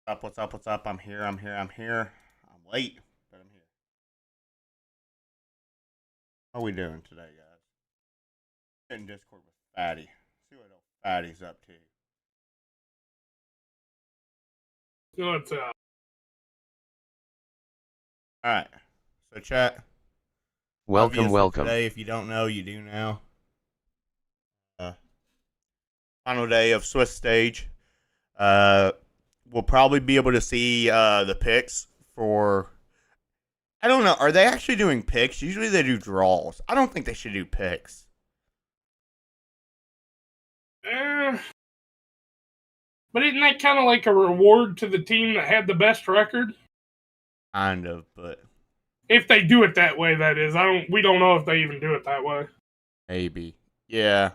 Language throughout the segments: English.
What's up? What's up? I'm here. I'm late, but I'm here. How are we doing today, guys? In Discord with Fatty. See what old Fatty's up to. What's up? Alright. So, chat. Welcome. Today, if you don't know, you do now. Final day of Swiss stage. We'll probably be able to see the picks for. I don't know. Are they actually doing picks? Usually they do draws. I don't think they should do picks. But isn't that kind of like a reward to the team that had the best record? Kind of, but if they do it that way, that is. We don't know if they even do it that way. Maybe. Yeah.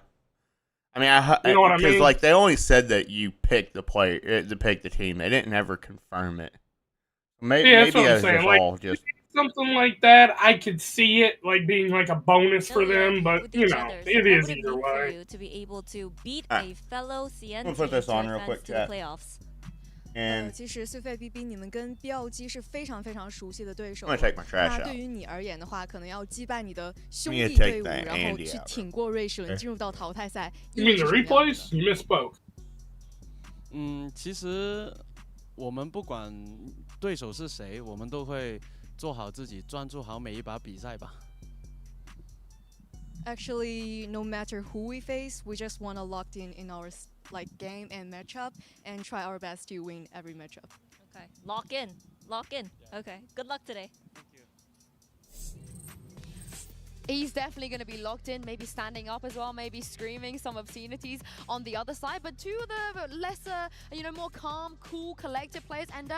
I mean, you know what I mean? Because like they only said that you pick the player to pick the team. They didn't ever confirm it. Maybe that's what I'm that's saying. Like, just something like that. I could see it like being like a bonus for them, but you know, it is either way. To be able to beat a fellow CN team put this on real quick, chat. Playoffs. 其实碎废 BB 你们跟标记是非常非常熟悉的对手。那对于你而言的话，可能要击败你的兄弟队伍，然后去挺过瑞士轮，进入到淘汰赛。You mean the replays? You misspoke. 其实我们不管对手是谁，我们都会做好自己，专注好每一把比赛吧。Actually, no matter who we face, we just want to lock in our game and matchup and try our best to win every matchup. Okay, lock in. Yeah. Okay, good luck today. Thank you. He's definitely going to be locked in, maybe standing up as well, maybe screaming some obscenities on the other side. But two of the lesser, more calm, cool, collected players, and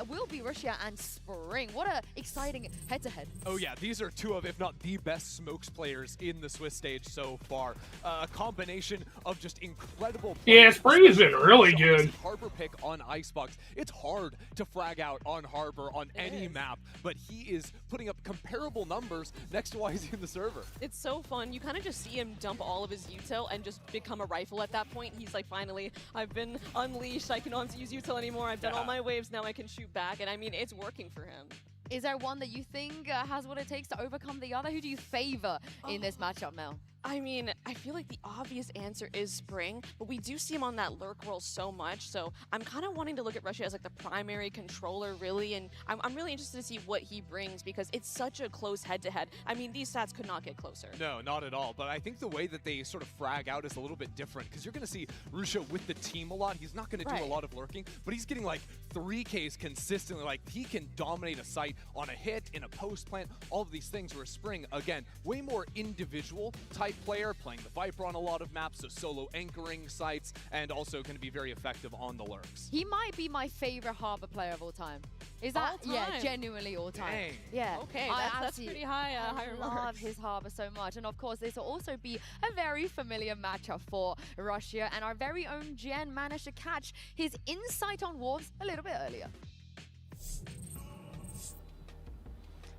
will be Russia and Spring. What a exciting head-to-head. Oh yeah, these are two of, if not the best smokes players in the Swiss stage so far. A combination of just incredible players. Yeah, Spring has been really good. Harbor pick on Icebox. It's hard to frag out on Harbor on any map, but he is putting up comparable numbers next to why he's in the server. It's so fun. You kind of just see him dump all of his util and just become a rifle at that point. He's like, finally, I've been unleashed. I don't have to use util anymore. I've done all my waves. Now I can shoot back. And I mean, it's working for him. Is there one that you think has what it takes to overcome the other? Who do you favor in this matchup, Mel? I mean, I feel like the obvious answer is Spring, but we do see him on that lurk roll so much, so I'm kind of wanting to look at Russia as like the primary controller, really, and I'm really interested to see what he brings because it's such a close head-to-head. I mean, these stats could not get closer. No, not at all, but I think the way that they sort of frag out is a little bit different because you're going to see Rusha with the team a lot. He's not going to do a lot of lurking, but he's getting like 3Ks consistently. Like, he can dominate a site on a hit, in a post plant, all of these things where Spring, again, way more individual type player, playing the Viper on a lot of maps, so solo anchoring sites, and also going to be very effective on the lurks. He might be my favorite Harbor player of all time. Is that? Yeah, genuinely all time. Dang. Yeah. Okay, that's pretty high. I love his Harbor so much. And of course, this will also be a very familiar matchup for Russia. And our very own Jen managed to catch his insight on Wolves a little bit earlier.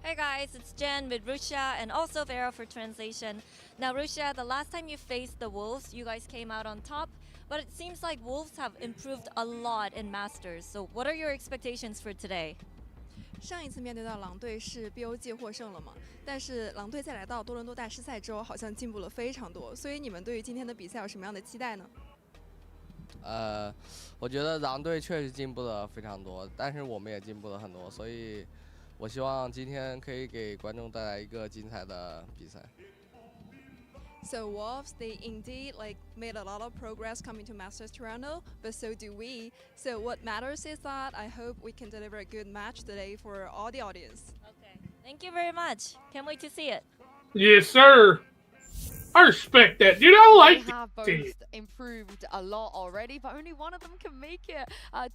Hey guys, it's Jen with Russia and also Vera for translation. Now Russia, the last time you faced the Wolves, you guys came out on top, but it seems like Wolves have improved a lot in Masters. So what are your expectations for today? 上一次面对到狼队是 BOG 获胜了嘛，但是狼队在来到多伦多大师赛之后，好像进步了非常多，所以你们对于今天的比赛有什么样的期待呢？我觉得狼队确实进步了非常多，但是我们也进步了很多，所以我希望今天可以给观众带来一个精彩的比赛。So Wolves, they indeed made a lot of progress coming to Masters Toronto, but so do we. So what matters is that I hope we can deliver a good match today for all the audience. Okay, thank you very much. Can't wait to see it. Yes, sir. I respect that. Dude, I like They have both improved a lot already, but only one of them can make it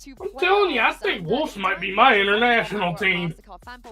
to play. I'm telling you, I think Wolves might be my international team.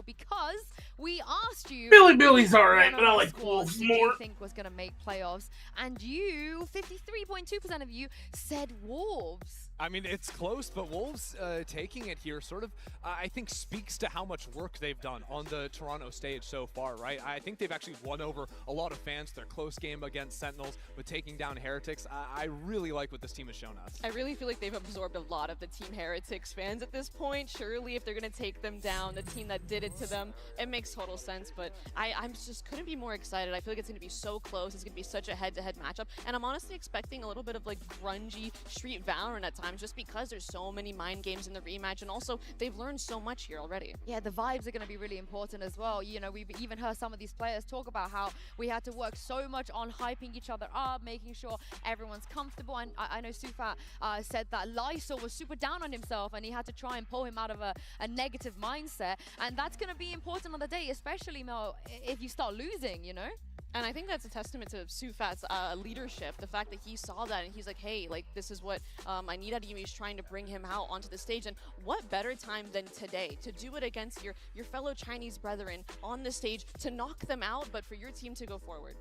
Because we asked you. Billy's alright, but I like Wolves more. You think was going to make playoffs, and you, 53.2% of you, said Wolves. I mean, it's close, but Wolves taking it here sort of, I think, speaks to how much work they've done on the Toronto stage so far, right? I think they've actually won over a lot of fans. Their close game against Sentinels with taking down Heretics. I really like what this team has shown us. I really feel like they've absorbed a lot of the Team Heretics fans at this point. Surely, if they're going to take them down, the team that did it to them, it makes total sense. But I'm just couldn't be more excited. I feel like it's going to be so close. It's going to be such a head-to-head matchup. And I'm honestly expecting a little bit of like grungy street Valorant at times, just because there's so many mind games in the rematch, and also they've learned so much here already. Yeah, the vibes are going to be really important as well. You know, we've even heard some of these players talk about how we had to work so much on hyping each other up, making sure everyone's comfortable. And I know Sufat said that Lysol was super down on himself and he had to try and pull him out of a negative mindset. And that's going to be important on the day, especially, Mel, if you start losing, you know? And I think that's a testament to Sufat's leadership, the fact that he saw that and he's like, hey, like, this is what I need out of you. He's trying to bring him out onto the stage. And what better time than today to do it against your fellow Chinese brethren on the stage, to knock them out, but for your team to go forward.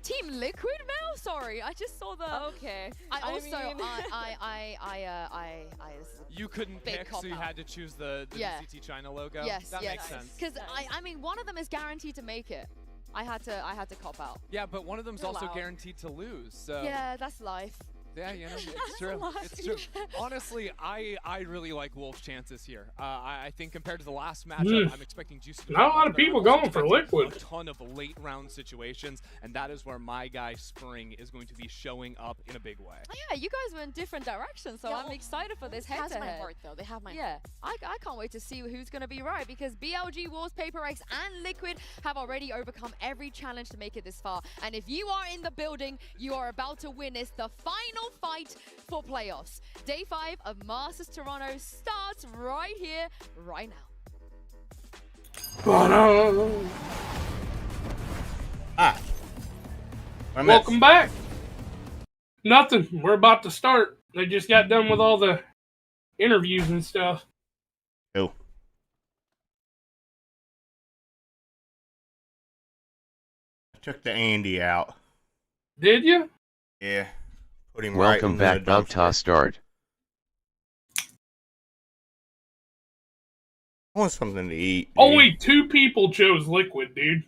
Team Liquid, Mel? Sorry, I just saw the... Okay. You couldn't pick, so you had to choose the VCT China logo? Yes, that makes sense. Because, I mean, one of them is guaranteed to make it. I had to cop out. Yeah, but one of them's also guaranteed to lose, so... Yeah, that's life. Yeah, you know, it's true. It's true. Honestly, I really like Wolves' chances here. I think compared to the last matchup, I'm expecting Juicy to not a lot of people going for Liquid. A ton of late round situations, and that is where my guy Spring is going to be showing up in a big way. Yeah, you guys were in different directions, so I'm excited for this head-to-head. They have my heart, though. They have my heart. Yeah, I can't wait to see who's going to be right, because BLG, Wolves, Paper X, and Liquid have already overcome every challenge to make it this far. And if you are in the building, you are about to witness the final fight for playoffs. Day 5 of Masters Toronto starts right here, right now. Welcome back. Nothing. We're about to start. They just got done with all the interviews and stuff. Oh. I took the Andy out. Did you? Yeah. Put him Welcome right back, Bugta Start. I want something to eat. Dude. Only 2 people chose Liquid, dude.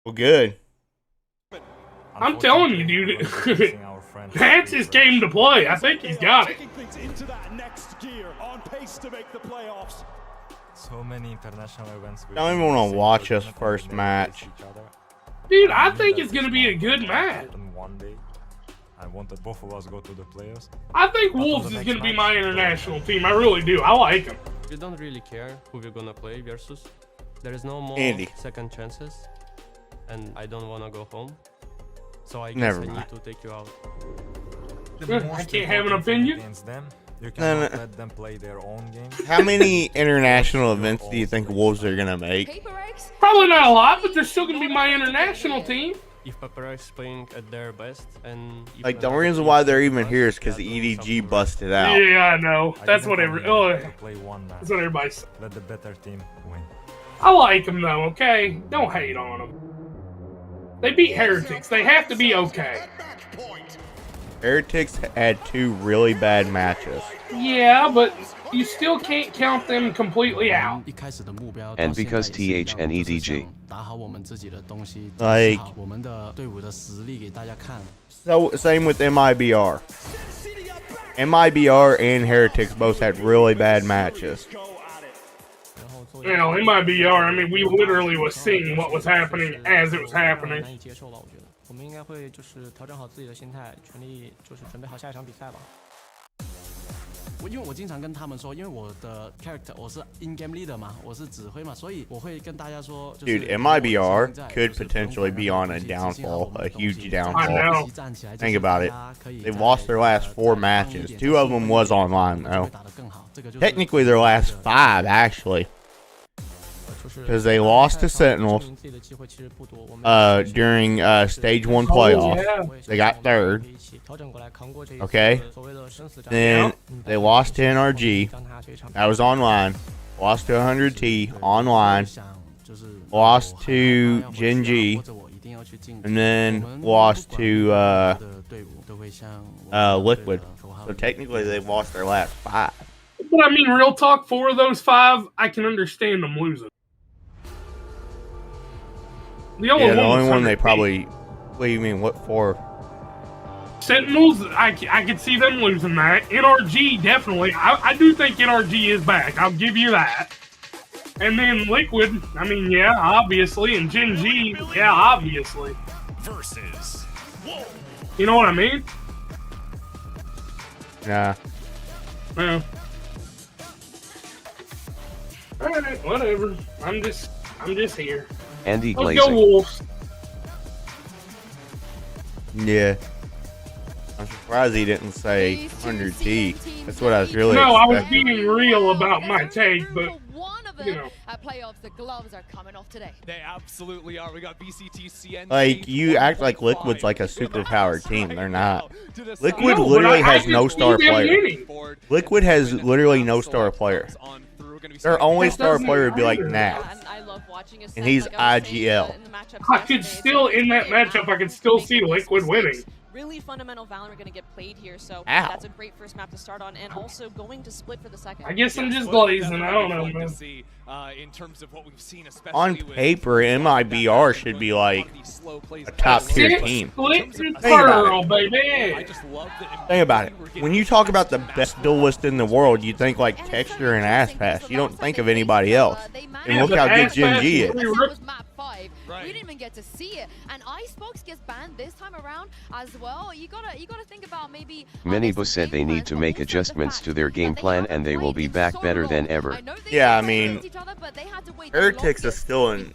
Well, good. I'm telling you, dude. Francis came to play. I think he's got it. Into that next gear, on pace to make the playoffs. So many international events. Don't even want to watch us first match. Dude, I think it's going to be a good match. One day, I wanted both of us go to the playoffs. I think Wolves is going to be my international team. I really do. I like them. We don't really care who we're going to play versus. There is no more second chances. And I don't want to go home. So I guess I need to take you out. I can't have an opinion. You cannot let them play their own game. How many international events do you think Wolves are going to make? Probably not a lot, but they're still going to be my international team. If Pepper is playing at their best, and like the reason why they're even here is because the EDG busted out. Yeah, I know. That's what that's what everybody says. Let the better team win. I like them though. Okay, don't hate on them. They beat Heretics. They have to be okay. Heretics had 2 really bad matches. Yeah, but you still can't count them completely out. And because TH and EDG. Like, so same with MIBR. MIBR and Heretics both had really bad matches. You know, MIBR, I mean, we literally was seeing what was happening as it was happening. 我们应该会就是调整好自己的心态，全力就是准备好下一场比赛吧。因为我经常跟他们说，因为我的 character 我是 in game leader 嘛，我是指挥嘛，所以我会跟大家说。Dude, MIBR could potentially be on a downfall, a huge downfall. Think about it. They've lost their last 4 matches. 2 of them was online though. Technically, their last 5 actually. Because they lost to Sentinels during Stage 1 playoff. They got 3rd. Okay. Then they lost to NRG. That was online. Lost to 100T online. Lost to Gen G. and then lost to Liquid. So technically, they've lost their last 5. But I mean, real talk, 4 of those 5, I can understand them losing. The only one they probably. What do you mean? What 4? Sentinels, I could see them losing that. NRG, definitely. I do think NRG is back. I'll give you that. And then Liquid, I mean, yeah, obviously. And Gen G, yeah, obviously. Versus. You know what I mean? Nah. Yeah. Alright, whatever. I'm just here. Andy Let's Glazing. go Wolves. Yeah. I'm surprised he didn't say 100T. That's what I was really No, I was expecting. being real about my take, but you know. Playoffs, the gloves are coming off today. They absolutely are. We got VCT, CNC. Like, you act like Liquid's like a super powered team. They're not. Liquid No, literally but I has no can star see them player. winning. Liquid has literally no star player. Their only star player would be like Nat. And he's IGL. I could still, in that matchup, I could still see Liquid winning. Really fundamental Valorant going to get played here, so Ow. that's a great first map to start on, and also going to split for the second. I guess I'm just glazing. I don't know, man. In terms of what we've seen, especially On paper, MIBR should be like a top tier team. Split and Think about pearl, it. baby. Think about it. When you talk about the best duelist in the world, you think like Texture and Asspass. You don't think of anybody else. And look how good Gen G is. We didn't even get to see it, and Icebox gets banned this time around as well. You gotta think about maybe. Minibus said they need to make adjustments to their game plan and they will be back better than ever. Yeah, I mean, Heretics is still in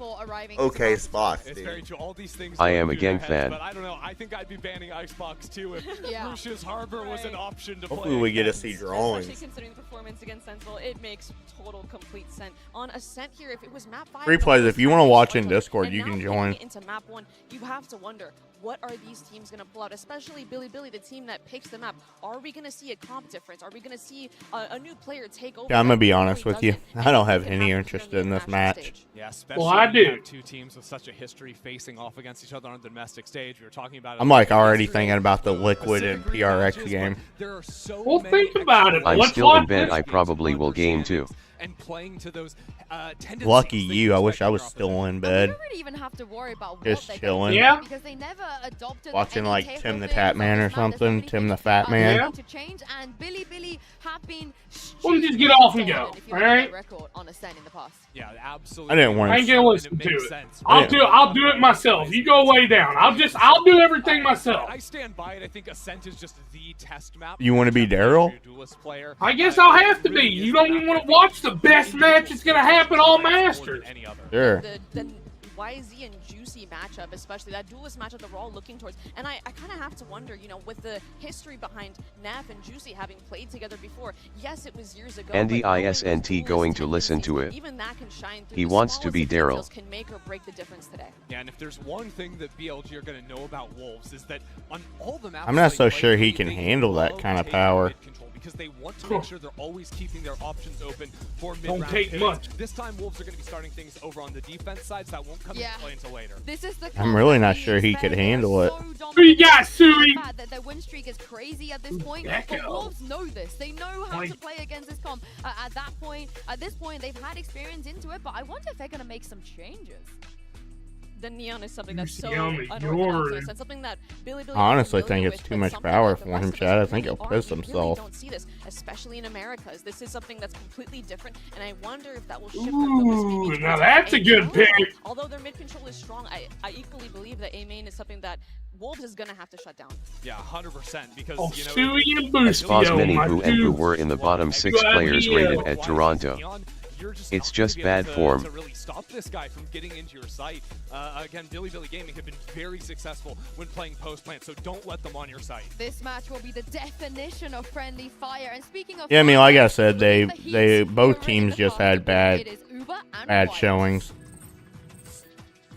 okay spots, It's dude. very true. All these things I go am through a gang your head, fan. But I don't know. I think I'd be banning Icebox too if Russia's Harbor was an option to play. Hopefully we get to see Especially drawings. considering the performance against Sentinel, it makes total complete sense. On Ascent here, if it was map 5, Replays, if you want to watch in Discord, and you now can flipping join. it into map 1, you have to wonder, what are these teams going to pull out? Especially Billy, the team that picks the map. Are we going to see a comp difference? Are we going to see a new player take over? Yeah, I'm gonna be that honest with you. I don't have any interest in this match. Yeah, especially Well, I when you do. have two teams with such a history facing off against each other on the domestic stage. We were talking about it I'm like already yesterday. thinking about the Liquid and Pacific PRX matches, game. but there are so Well, many think about it. I'm Let's still in watch bed. this. I probably will game too. And playing to those tendencies Lucky that you. I wish expect I from was your still opposition. in We bed. don't really even have to worry about Just what chilling. Yeah. because they never adopted Watching any like table Tim the things Tap on Man this or map. There's so something. many Tim the things Fat Man. Yeah. to change, and Billy have been We'll just get off and go, dominant if you all look at right? their record on Ascent in the past. Yeah, absolutely. I didn't want I ain't gonna listen to it. I'll do it myself. You go lay down. I'll do everything myself. I stand by it. I think Ascent is just the test map. You wanna be Daryl? I guess I'll have to be. You don't even want to watch the best match that's gonna happen all Masters. Sure. The YZ and Juicy matchup, especially that duelist matchup that we're all looking towards. And I kind of have to wonder, you know, with the history behind Naf and Juicy having played together before, yes, it was years ago. Andy but knowing those ISNT duelist going to listen to tendencies, it. Even that can shine through. He The wants to be smallest of Daryl. details can make or break the difference today. Yeah, and if there's one thing that BLG are going to know about Wolves is that on all the maps I'm not they so play, sure he they can handle that love kind of taking power. mid control because they want to make sure they're always keeping their options open for Don't mid-round take pivots. much. This time, Wolves are going to be starting things over on the defense side, so that won't come into play until later. This is the I'm really not sure he could handle it. Who you got, Suey? That their win streak is crazy at this point, but Echo. Wolves know this. They know how to play against this comp. At this point, they've had experience into it, but I wonder if they're going to make some changes. The Neon is something that's so Yummy, unorthodox, yours. and something that Billy I honestly think familiar it's with, too but much something power that the for rest him, of us Chad. I really think he'll aren't. piss We really himself. don't see this, especially in Americas. This is something that's completely different, and I wonder if that will shift their focus maybe Ooh, towards now that's a good A-main. pick. Although their mid control is strong, I equally believe that A main is something that Wolves is gonna have to shut down. Yeah, 100%. Because Oh, you know, Suey and Boss Boostio, Mini my Boo and Boo dudes. were in the bottom 6 Good players idea. rated at Toronto. It's just bad form. To really stop this guy from getting into your sight. Again, Billy Gaming have been very successful when playing post plant, so don't let them on your site. This match will be the definition of friendly fire. And speaking of Yeah, I mean, like I said, fire, they both teams just had bad showings.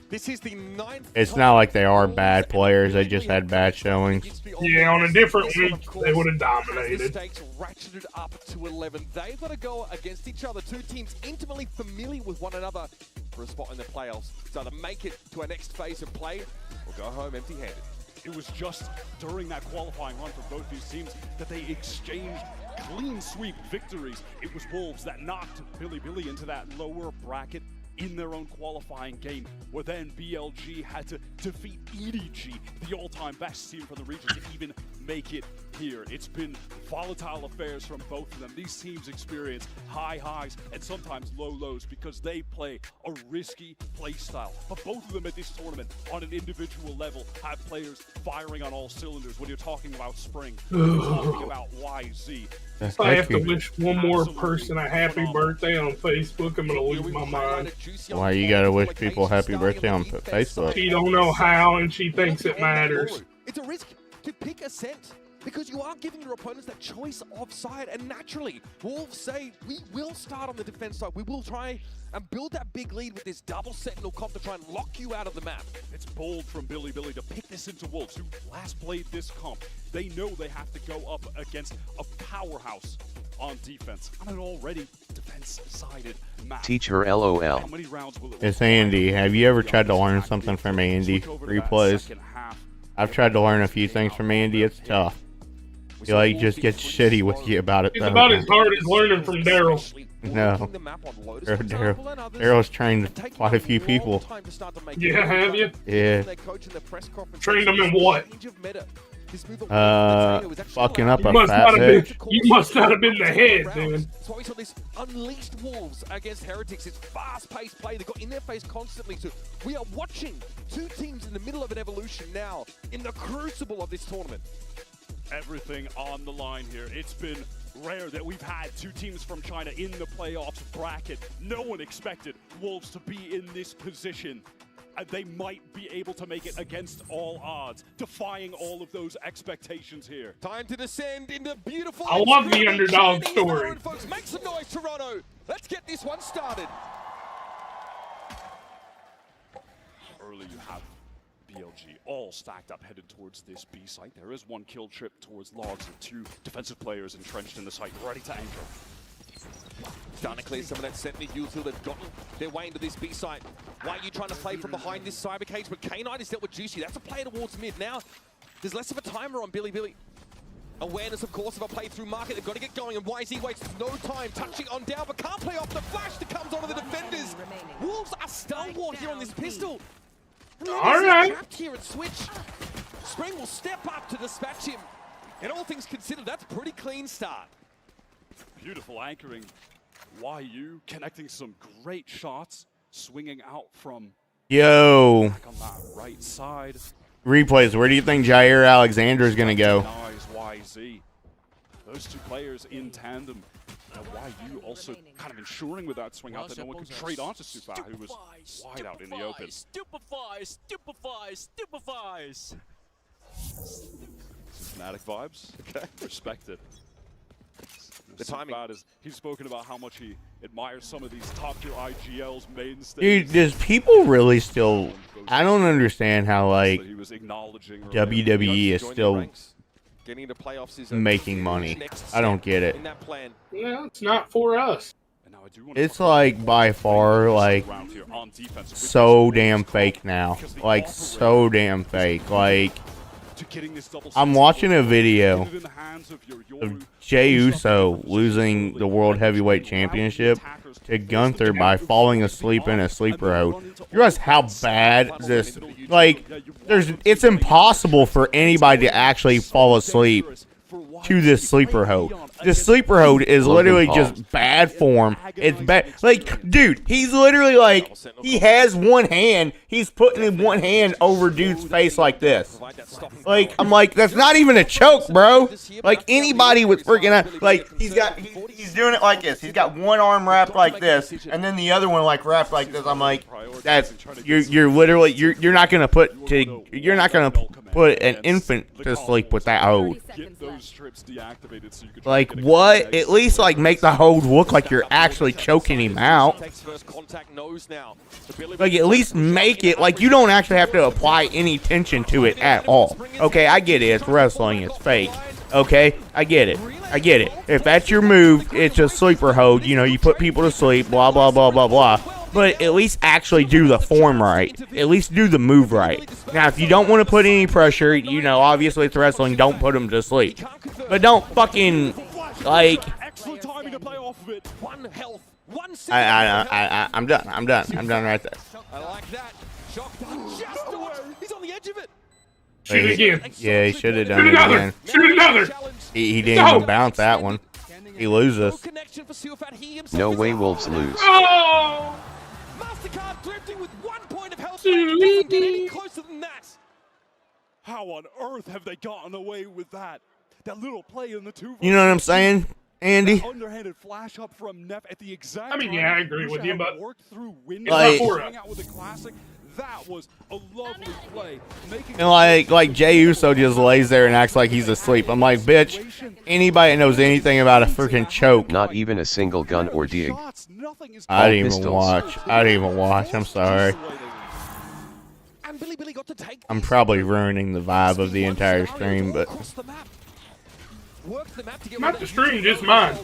This is the 9th. It's not like they are bad players. They just had bad showings. Yeah, on a different week, they would have dominated. The stakes ratcheted up to 11. They've got to go against each other. Two teams intimately familiar with one another. for a spot in the playoffs. So either make it to our next phase of play or go home empty-handed. It was just during that qualifying run for both these teams that they exchanged clean sweep victories. It was Wolves that knocked Bilibili into that lower bracket in their own qualifying game, where then BLG had to defeat EDG, the all-time best team for the region, to even make it here. It's been volatile affairs from both of them. These teams experience high highs and sometimes low lows because they play a risky play style. But both of them at this tournament, on an individual level, have players firing on all cylinders. When you're talking about Spring, when you're talking about YZ. I have to wish one more person a happy birthday on Facebook. I'm gonna lose my mind. Why you gotta wish people happy birthday on Facebook? She don't know how, and she thinks it matters. It's a risk to pick a scent, because you are giving your opponents that choice of side, and naturally, Wolves say, we will start on the defense side. We will try and build that big lead with this double Sentinel comp to try and lock you out of the map. It's bold from Bilibili to pick this into Wolves, who last played this comp. They know they have to go up against a powerhouse on defense on an already defense-sided map. Teach her LOL. How many rounds will it It's Andy. Have you ever tried to learn something from Andy? Replays. I've tried to learn a few things from Andy. It's tough. He like just gets shitty with you about it. It's about as hard as learning from Daryl. No. Daryl's trained quite a few people. Yeah, have you? Yeah. Trained them in what? Fucking up a fat bitch. You must not have been the head, man. That's why we saw this unleashed Wolves against Heretics. It's fast-paced play. They got in their face constantly. So we are watching two teams in the middle of an evolution now in the crucible of this tournament. Everything on the line here. It's been rare that we've had two teams from China in the playoffs bracket. No one expected Wolves to be in this position. And they might be able to make it against all odds, defying all of those expectations here. Time to descend into beautiful... I love the underdog story. Folks, make some noise, Toronto. Let's get this one started. Early you have BLG all stacked up, headed towards this B site. There is one kill trip towards Logs and two defensive players entrenched in the site, ready to anchor. Starting to clear some of that Sentinel Util. They've gotten their way into this B site. Why are you trying to play from behind this Cyber Cage? But K9 is dealt with Juicy. That's a play towards mid. Now, there's less of a timer on Bilibili. Awareness, of course, of a play through market. They've got to get going, and YZ waits no time. Touching on down, but can't play off the flash that comes onto the defenders. Wolves are stalwart here on this pistol. All right. Trapped here at Switch. Spring will step up to dispatch him. And all things considered, that's a pretty clean start. Beautiful anchoring. YU connecting some great shots, swinging out from Yo. back on that right side. Replays. Where do you think Jair Alexander is gonna go? Nice YZ. Those two players in tandem. YU also kind of ensuring with that swing out that no one could trade onto Sufa, who was wide out in the open. Stupefies. Systematic vibes. Okay, respected. The timing. He's spoken about how much he admires some of these top-tier IGL's mainstays. Dude, does people really still... I don't understand how, like, WWE is still making money. I don't get it. Yeah, it's not for us. It's, like, by far, like, so damn fake now. Like, so damn fake. Like... I'm watching a video of Jey Uso losing the World Heavyweight Championship to Gunther by falling asleep in a sleeper hold. You realize how bad this... Like, it's impossible for anybody to actually fall asleep to this sleeper hold. This sleeper hold is literally just bad form. It's bad. Like, dude, he's literally like, he has one hand. He's putting one hand over dude's face like this. Like, I'm like, that's not even a choke, bro. Like, anybody with freaking, like, he's doing it like this. He's got one arm wrapped like this, and then the other one like wrapped like this. I'm like, that's, you're literally, you're not gonna put an infant to sleep with that hold. Like, what? At least, like, make the hold look like you're actually choking him out. Like, at least make it, like, you don't actually have to apply any tension to it at all. Okay, I get it. It's wrestling. It's fake. Okay, I get it. I get it. If that's your move, it's a sleeper hold. You know, you put people to sleep, blah, blah, blah, blah, blah. but at least actually do the form right. At least do the move right. Now, if you don't want to put any pressure, you know, obviously it's wrestling, don't put them to sleep. But don't fucking, like... I'm done. I'm done right there. I like that. He's on the edge of it. Shoot it again. Yeah, he should have done Shoot it another. again. Shoot another. He didn't even bounce that one. He loses. No way Wolves lose. Oh! Mastercard drifting with 1 point of health. Doesn't get any closer than that. How on earth have they gotten away with that? That little play in the 2. You know what I'm saying, Andy? Underhanded flash up from Neff at the exact I mean, yeah, I agree with you, but it's like, out with a classic. That was a lovely play. And like Jey Uso just lays there and acts like he's asleep. I'm like, bitch, anybody that knows anything about a freaking choke. Not even a single gun or dig. I didn't even watch. I didn't even watch. I'm sorry. I'm probably ruining the vibe of the entire stream, but Not the stream, just mine.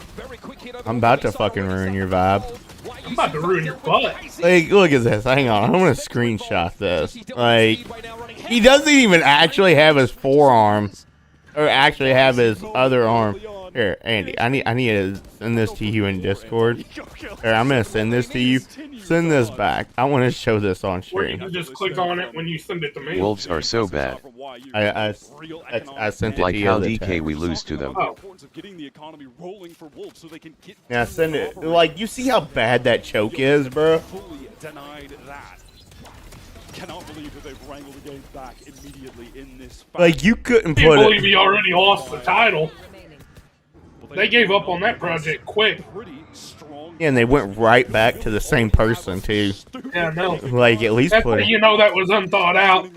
I'm about to fucking ruin your vibe. I'm about to ruin your butt. Like, look at this. Hang on. I'm gonna screenshot this. Like, he doesn't even actually have his forearm, or actually have his other arm. Here, Andy. I need to send this to you in Discord. Here, I'm gonna send this to you. Send this back. I want to show this on Or you stream. can just click on it when you send it to me. Wolves are so bad. I sent it Like to you. how the DK text. we lose to them. Oh. Yeah, send it. Like, you see how bad that choke is, bro? Denied that. Cannot believe that they've wrangled the game back immediately in this fight. Like, you couldn't I can't put believe it. he already lost the title. They gave up on that project quick. Yeah, and they went right back to the same person too. Yeah, no. Like, at least That's put how it. you know that was unthought out.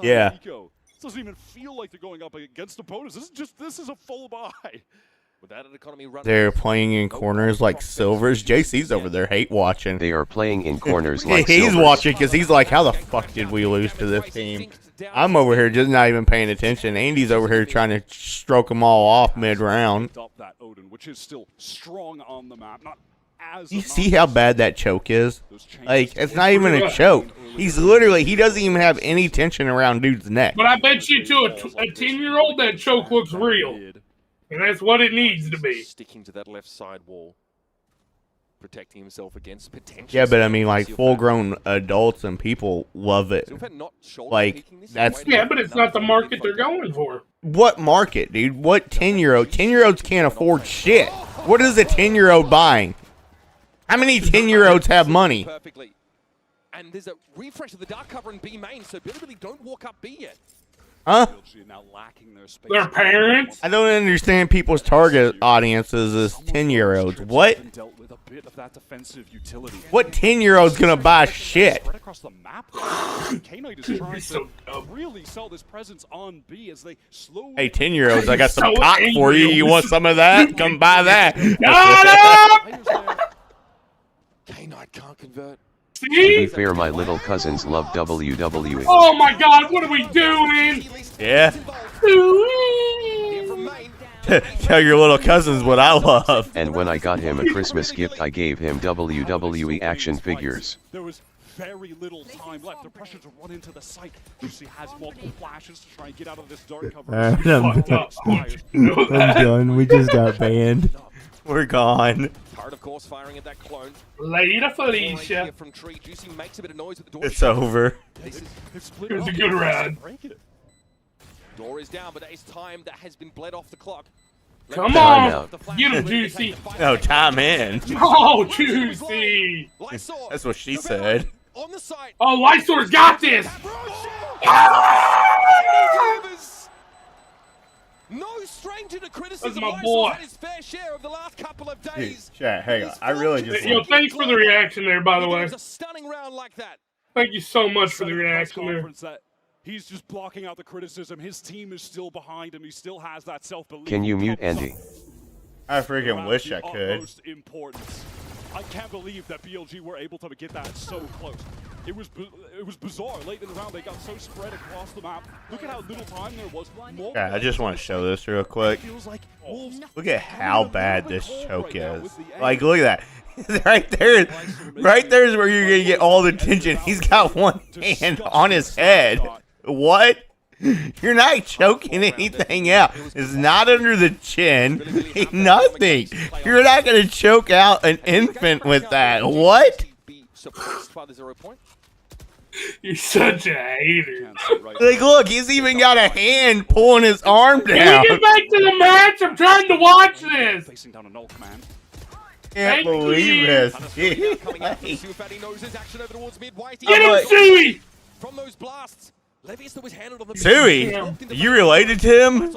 Yeah. This doesn't even feel like they're going up against opponents. This is a full buy. Without an economy run, They're playing in corners like silvers. JC's over there hate watching. They are playing in corners like He's silvers. watching because he's like, how the fuck did we lose to this team? I'm over here just not even paying attention. Andy's over here trying to stroke them all off mid-round. That Odin, which is still strong on the map. Not as You see how bad that choke is? Like, it's not even a choke. He doesn't even have any tension around dude's neck. But I bet you to a 10-year-old that choke looks real. And that's what it needs to be. Sticking to that left side wall. Protecting himself against potential. Yeah, but I mean, like, full-grown adults and people love it. Like, that's... Yeah, but it's not the market they're going for. What market, dude? What 10-year-old? 10-year-olds can't afford shit. What is a 10-year-old buying? How many 10-year-olds have money? Perfectly. And there's a refresh of the dark cover in B main, so Billy don't walk up B yet. Huh? Their parents? I don't understand people's target audiences as 10-year-olds. What? What 10-year-old's gonna buy shit? Hey, 10-year-olds, I got some cock for you. You want some of that? Come buy that. K-Knight can't convert. To be fair, my little cousins love WWE. Oh my god, what are we doing? Yeah. Tell your little cousins what I love. And when I got him a Christmas gift, I gave him WWE action figures. There was very little time left. The pressure to run into the site. Lucy has multiple flashes to try and get out of this dark cover. I'm done. We just got banned. We're gone. Tard, of course, firing at that clone. Later, Felicia. From Tree. Juicy makes a bit of noise at the door. It's over. It was a good ride. Door is down, but that is time that has been bled off the clock. Come on! Get him, Juicy! No, time in. Oh, Juicy! That's what she said. Oh, Lysor's got this! No stranger to criticism. That's my boy. Had his fair share of the last couple of days. Chat, hang on. I really just... Yo, thanks for the reaction there, by the way. It was a stunning round like that. Thank you so much for the reaction there. He's just blocking out the criticism. His team is still behind him. He still has that self-belief. Can you mute Andy? I freaking wish I could. I can't believe that BLG were able to get that so close. It was bizarre. Late in the round, they got so spread across the map. Look at how little time there was. Yeah, I just want to show this real quick. Look at how bad this choke is. Like, look at that. Right there is where you're gonna get all the attention. He's got one hand on his head. What? You're not choking anything out. It's not under the chin. Nothing. You're not gonna choke out an infant with that. What? You're such a hater. Like, look, he's even got a hand pulling his arm down. Can we get back to the match? I'm trying to watch this. Facing down a null command. Can't believe this. Get him, Suey! From those blasts, Levius was handled on the Suey, you related to him?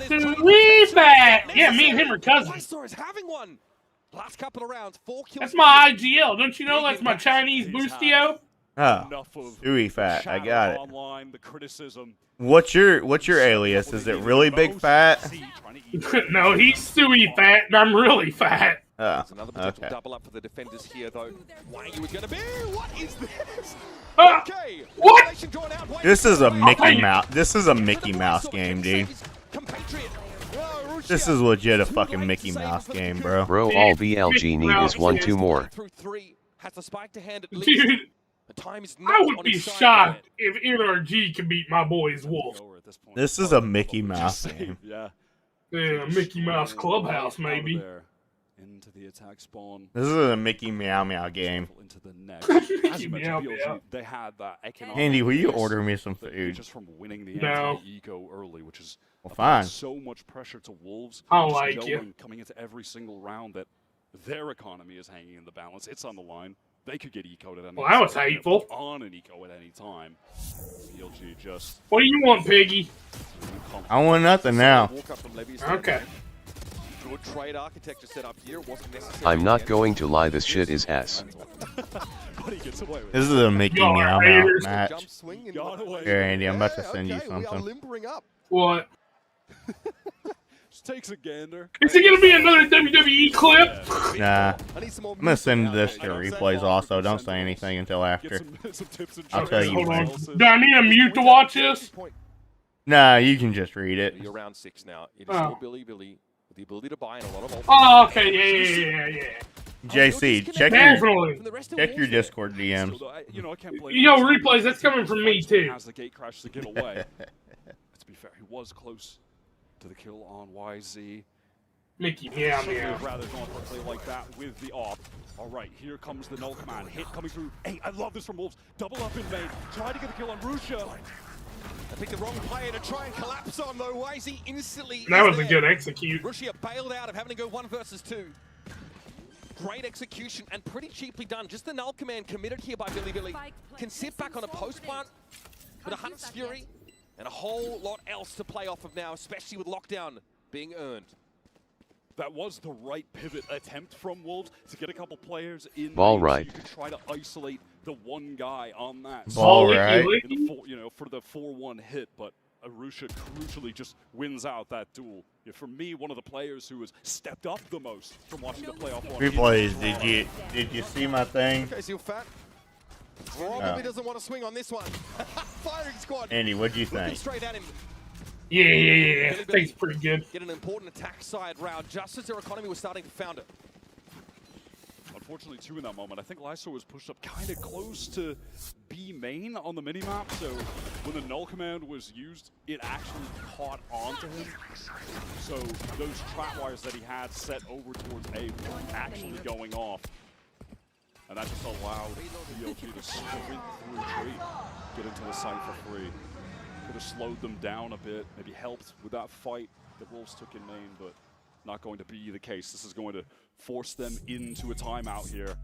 Suey back. Yeah, me and him are cousins. Lysor is having one. Last couple of rounds, 4 kills. That's my IGL. Don't you know that's my Chinese boostio? Oh, Suey fat. I got it. Online, the criticism. What's your alias? Is it really big fat? No, he's Suey fat, and I'm really fat. Oh, Another potential okay. double up for the defenders here, though. Why you was gonna be? What is this? Okay. What? This is a Mickey Mouse. This is a Mickey Mouse game, dude. This is legit a fucking Mickey Mouse game, bro. Bro, all VLG need is 1-2 more. Dude, I would be shocked if NRG could beat my boys Wolf. This is a Mickey Mouse game. Yeah. Yeah, Mickey Mouse Clubhouse, maybe. Into the attack spawn. This is a Mickey Meow Meow game. Into the next. As you Meow mentioned, Meow. BLG, they had that economic. Andy, will you boost order me some food? just from winning the No. anti-eco early, which is Well, fine. so much pressure to Wolves. I just like you. knowing coming into every single round that their economy is hanging in the balance. It's on the line. They could get eco'd at any Well, that was time. hateful. On an eco at any time. BLG just. What do you want, Piggy? I want nothing now. Okay. Good trade architecture set up here. Wasn't necessary. I'm not going to lie, this shit is S. But he gets away with This is a Mickey Y'all Meow are Meow haters. match. Jump swing and Got away. Here, Andy, I'm about to Yeah, send you okay, we are something. limbering up. What? Just takes a gander. Is it gonna be another WWE clip? Nah. I need some more I'm gonna send this to Yeah, replays also. Don't say anything until Get after. some tips and I'll tricks. tell you Hold on. when. Do I need a mute to watch this? Nah, you can just read it. You're round 6 now. It is Oh. still Billy with the ability to buy in a lot of. Oh, okay, yeah. JC, check Definitely. your Discord DMs. So, you know, I can't blame Yo, him. replays, that's coming from me, too. Has the gate crash to get away. To be fair, he was close to the kill on YZ. Mickey, yeah. Would have rather gone for a play like that with the op. All right, here comes the null command. Hit coming through. Hey, I love this from Wolves. Double up in main. Try to get the kill on Rusha. I picked the wrong player to try and collapse on though. YZ instantly. That is was a there. good execute. Russia bailed out of having to go 1 versus 2. Great execution and pretty cheaply done. Just the null command committed here by Billy. Can sit back on a post plant with a Hunt's Fury and a whole lot else to play off of now, especially with lockdown being earned. That was the right pivot attempt from Wolves to get a couple players in. Ball range so right. you could try to isolate the one guy on that. Ball side right. in the for the 4-1 hit, but Arusha crucially just wins out that duel. Yeah, for me, one of the players who has stepped up the most from watching the playoff one. Replays, did you see my thing? Okay, so fat. Probably doesn't want to swing on this one. Firing squad. Andy, what'd you Looking think? straight at him. Yeah. I think it's pretty good. Get an important attack side round just as their economy was starting to founder. Unfortunately, too, in that moment, I think Lysor was pushed up kind of close to B main on the minimap, so when the null command was used, it actually caught onto him. So those trap wires that he had set over towards A weren't actually going off. And that just allowed BLG to sprint through tree, get into the site for free. Could have slowed them down a bit, maybe helped with that fight that Wolves took in main, but not going to be the case. This is going to force them into a timeout here.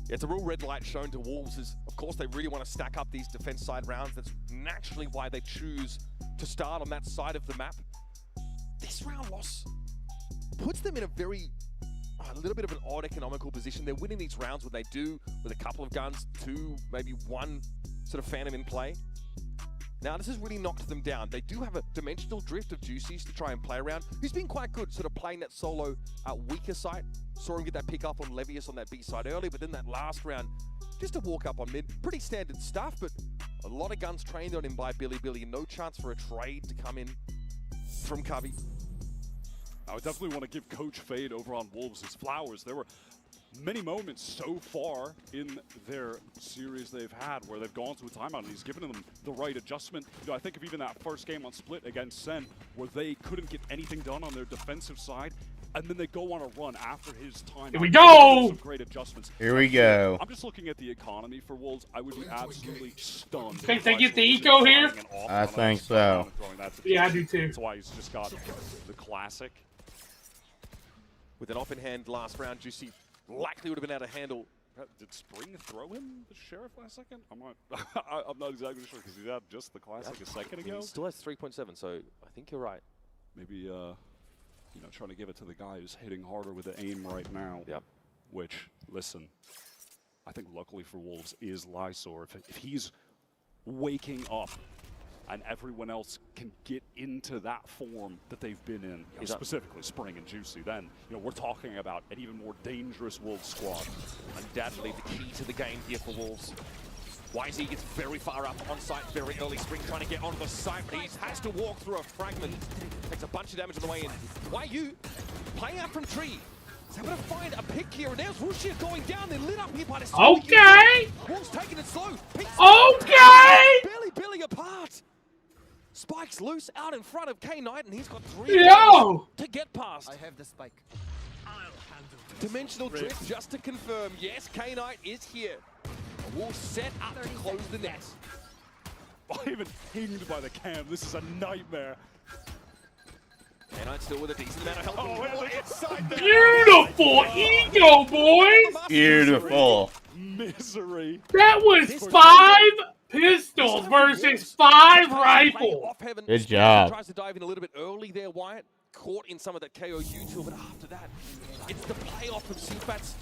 It's a real red light shown to Wolves is, of course, they really want to stack up these defense side rounds. That's naturally why they choose to start on that side of the map. This round loss puts them in a little bit of an odd economical position. They're winning these rounds when they do, with a couple of guns, 2, maybe 1 sort of Phantom in play. Now, this has really knocked them down. They do have a dimensional drift of Juicies to try and play around, who's been quite good sort of playing that solo weaker site. Saw him get that pick up on Levius on that B side early, but then that last round, just to walk up on mid. Pretty standard stuff, but a lot of guns trained on him by Billy. No chance for a trade to come in from Covey. I would definitely want to give Coach Fade over on Wolves his flowers. There were many moments so far in their series they've had where they've gone to a timeout and he's given them the right adjustment. You know, I think of even that first game on Split against Sen where they couldn't get anything done on their defensive side, and then they go on a run after his timeout. Here we go! Some great adjustments. Here we go. I'm just looking at the economy for Wolves. I would be absolutely stunned. Think they get the eco here? I think so. Yeah, I do too. That's why he's just got the classic. With an off in hand last round, Juicy likely would have been able to handle. Did Spring throw him the Sheriff last second? I'm not exactly sure because he had just the classic a second ago. He still has 3.7, so I think you're right. Maybe, you know, trying to give it to the guy who's hitting harder with the aim right now. Yep. Which, listen, I think luckily for Wolves is Lysor. If he's waking up and everyone else can get into that form that they've been in, you know, specifically Spring and Juicy, then, you know, we're talking about an even more dangerous Wolves squad. Undoubtedly the key to the game here for Wolves. YZ gets very far up on site very early. Spring trying to get onto the site, but he has to walk through a fragment. Takes a bunch of damage on the way in. YU playing out from tree. So I'm going to find a pick here, and there's Rushia going down. They're lit up here by the Okay! Wolves taking it slow. Okay! Billy apart. Spike's loose out in front of K-Knight, and he's got 3 to get past. I have the spike. Dimensional drift just to confirm. Yes, K-Knight is here. Wolves set up to close the net. I'm even pinged by the cam. This is a nightmare. K-Knight still with a decent amount of health. Beautiful ego, boys! Beautiful. Misery. That was 5 pistols versus 5 rifles. Good job. Tries to dive in a little bit early there, Wyatt. Caught in some of that KO util, but after that, it's the playoff of Sufat's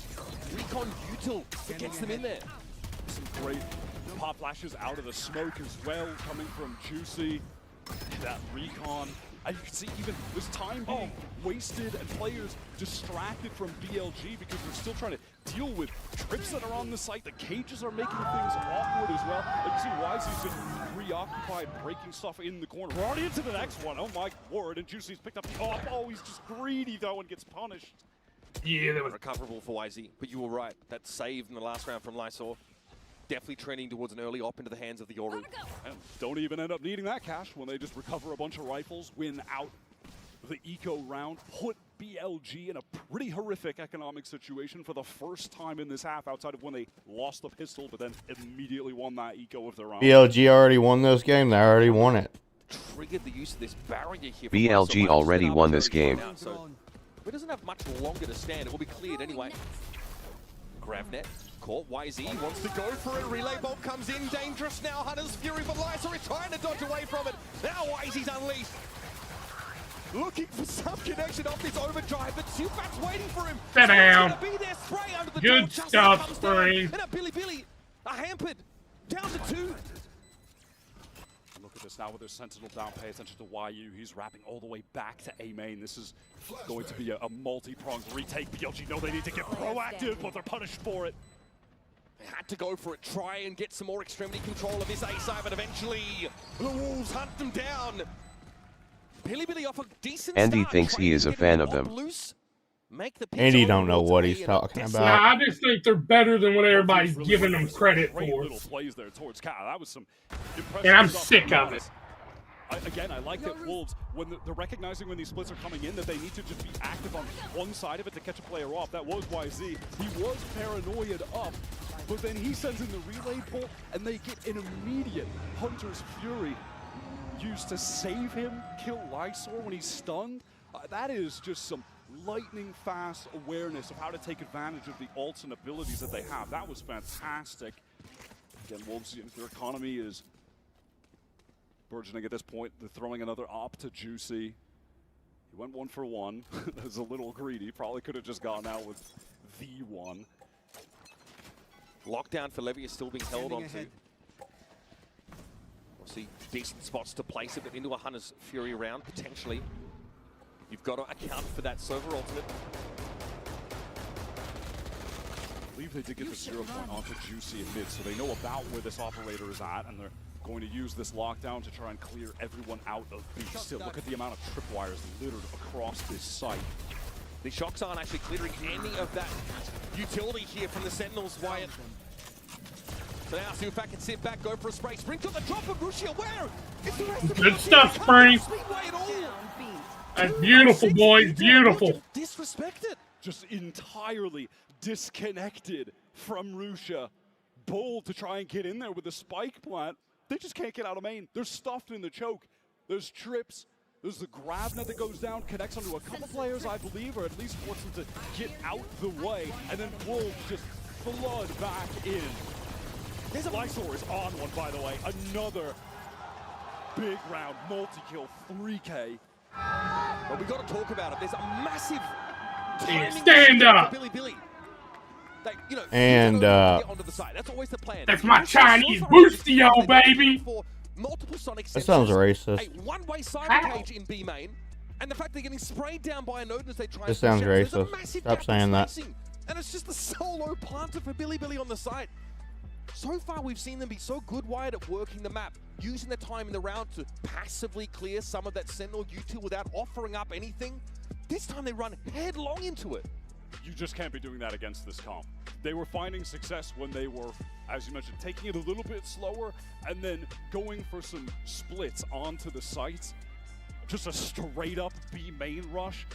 recon util that gets them in there. Some great pop flashes out of the smoke as well, coming from Juicy. That recon. And you can see even this time being wasted and players distracted from BLG because they're still trying to deal with trips that are on the site. The cages are making things awkward as well. And you see Wisey's just preoccupied breaking stuff in the corner. We're already into the next one. Oh my word. And Juicy's picked up the op. Oh, he's just greedy though and gets punished. Yeah, that was recoverable for YZ. But you were right. That save in the last round from Lysor. Definitely trending towards an early op into the hands of the Yoru. And don't even end up needing that cash when they just recover a bunch of rifles, win out the eco round, put BLG in a pretty horrific economic situation for the first time in this half outside of when they lost the pistol but then immediately won that eco of their own. BLG already won this game. They already won it. Triggered the use of this barrier here. BLG already won this game. So it doesn't have much longer to stand. It will be cleared anyway. Gravnet. Caught. YZ wants to go for it. Relay bolt comes in. Dangerous now. Hunter's Fury, but Lysor is trying to dodge away from it. Now YZ's unleashed. Looking for some connection off this overdrive, but Sufat's waiting for him. Sit down. Be there, spray under the Good door, stuff, Spring. And a Billy are hampered. Down to 2. Look at this now with their Sentinel down. Pay attention to YU. He's wrapping all the way back to A main. This is going to be a multi-pronged retake. BLG know they need to get proactive, but they're punished for it. They had to go for it, try and get some more extremity control of this A side, but eventually the Wolves hunt them down. Billy off a decent Andy start, thinks he is a fan of them. Loose, make the Andy don't know what he's talking about. Nah, I just think they're better than what everybody's giving them credit for. Little plays there towards Cat. That was some impressive And I'm stuff. sick of it. Again, I like that Wolves, when they're recognizing when these splits are coming in, that they need to just be active on one side of it to catch a player off. That was YZ. He was paranoid up, but then he sends in the relay bolt, and they get an immediate Hunter's Fury used to save him, kill Lysor when he's stunned. That is just some lightning fast awareness of how to take advantage of the ults and abilities that they have. That was fantastic. Again, Wolves, their economy is burgeoning at this point. They're throwing another op to Juicy. He went 1 for 1. That was a little greedy. Probably could have just gone out with the one. Lockdown for Levy is still being held on to. We'll see decent spots to place it into a Hunter's Fury round, potentially. You've got to account for that server ultimate. I believe they did get the 0 point onto Juicy in mid, so they know about where this operator is at, and they're going to use this lockdown to try and clear everyone out of B. Still, look at the amount of tripwires littered across this site. The shocks aren't actually clearing any of that utility here from the Sentinels, Wyatt. So now Sufat can sit back, go for a spray. Spring to the drop of Rushia. Where is the rest of the Good stuff, Spring. That's beautiful, boys. Beautiful. Disrespected. Just entirely disconnected from Rushia. Bold to try and get in there with the spike plant. They just can't get out of main. They're stuffed in the choke. There's trips. There's the grab net that goes down, connects onto a couple players, I believe, or at least forces them to get out the way. And then Wolves just flood back in. Lysor is on one, by the way. Another big round, multi-kill, 3K. But we got to talk about it. There's a massive stand up. Billy. They, you know, And get onto the side. That's always the plan. That's my Chinese boostio, baby. Multiple Sonic that sounds racist. A one-way cyber cage in B main, and the fact they're getting sprayed down by an Odin as they try. This sounds racist. Stop saying that. And it's just the solo planter for Billy on the side. So far, we've seen them be so good, Wyatt, at working the map, using their time in the round to passively clear some of that Sentinel util without offering up anything. This time they run headlong into it. You just can't be doing that against this comp. They were finding success when they were, as you mentioned, taking it a little bit slower and then going for some splits onto the sites. Just a straight up B main rush.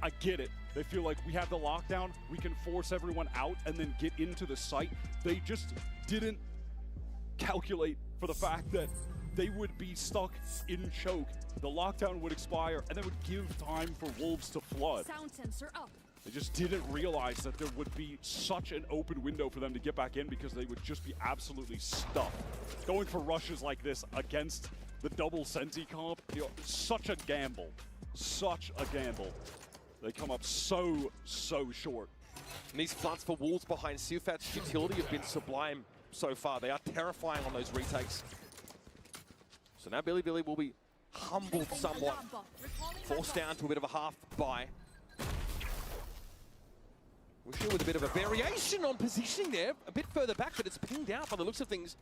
I get it. They feel like we have the lockdown, we can force everyone out and then get into the site. They just didn't calculate for the fact that they would be stuck in choke. The lockdown would expire and that would give time for Wolves to flood. Sound sensor up. They just didn't realize that there would be such an open window for them to get back in because they would just be absolutely stuffed. Going for rushes like this against the double Senti comp, you know, such a gamble. Such a gamble. They come up so short. And these floods for Wolves behind Sufat's utility have been sublime so far. They are terrifying on those retakes. So now Billy will be humbled somewhat. Forced down to a bit of a half buy. We're with a bit of a variation on positioning there. A bit further back, but it's pinged out by the looks of things.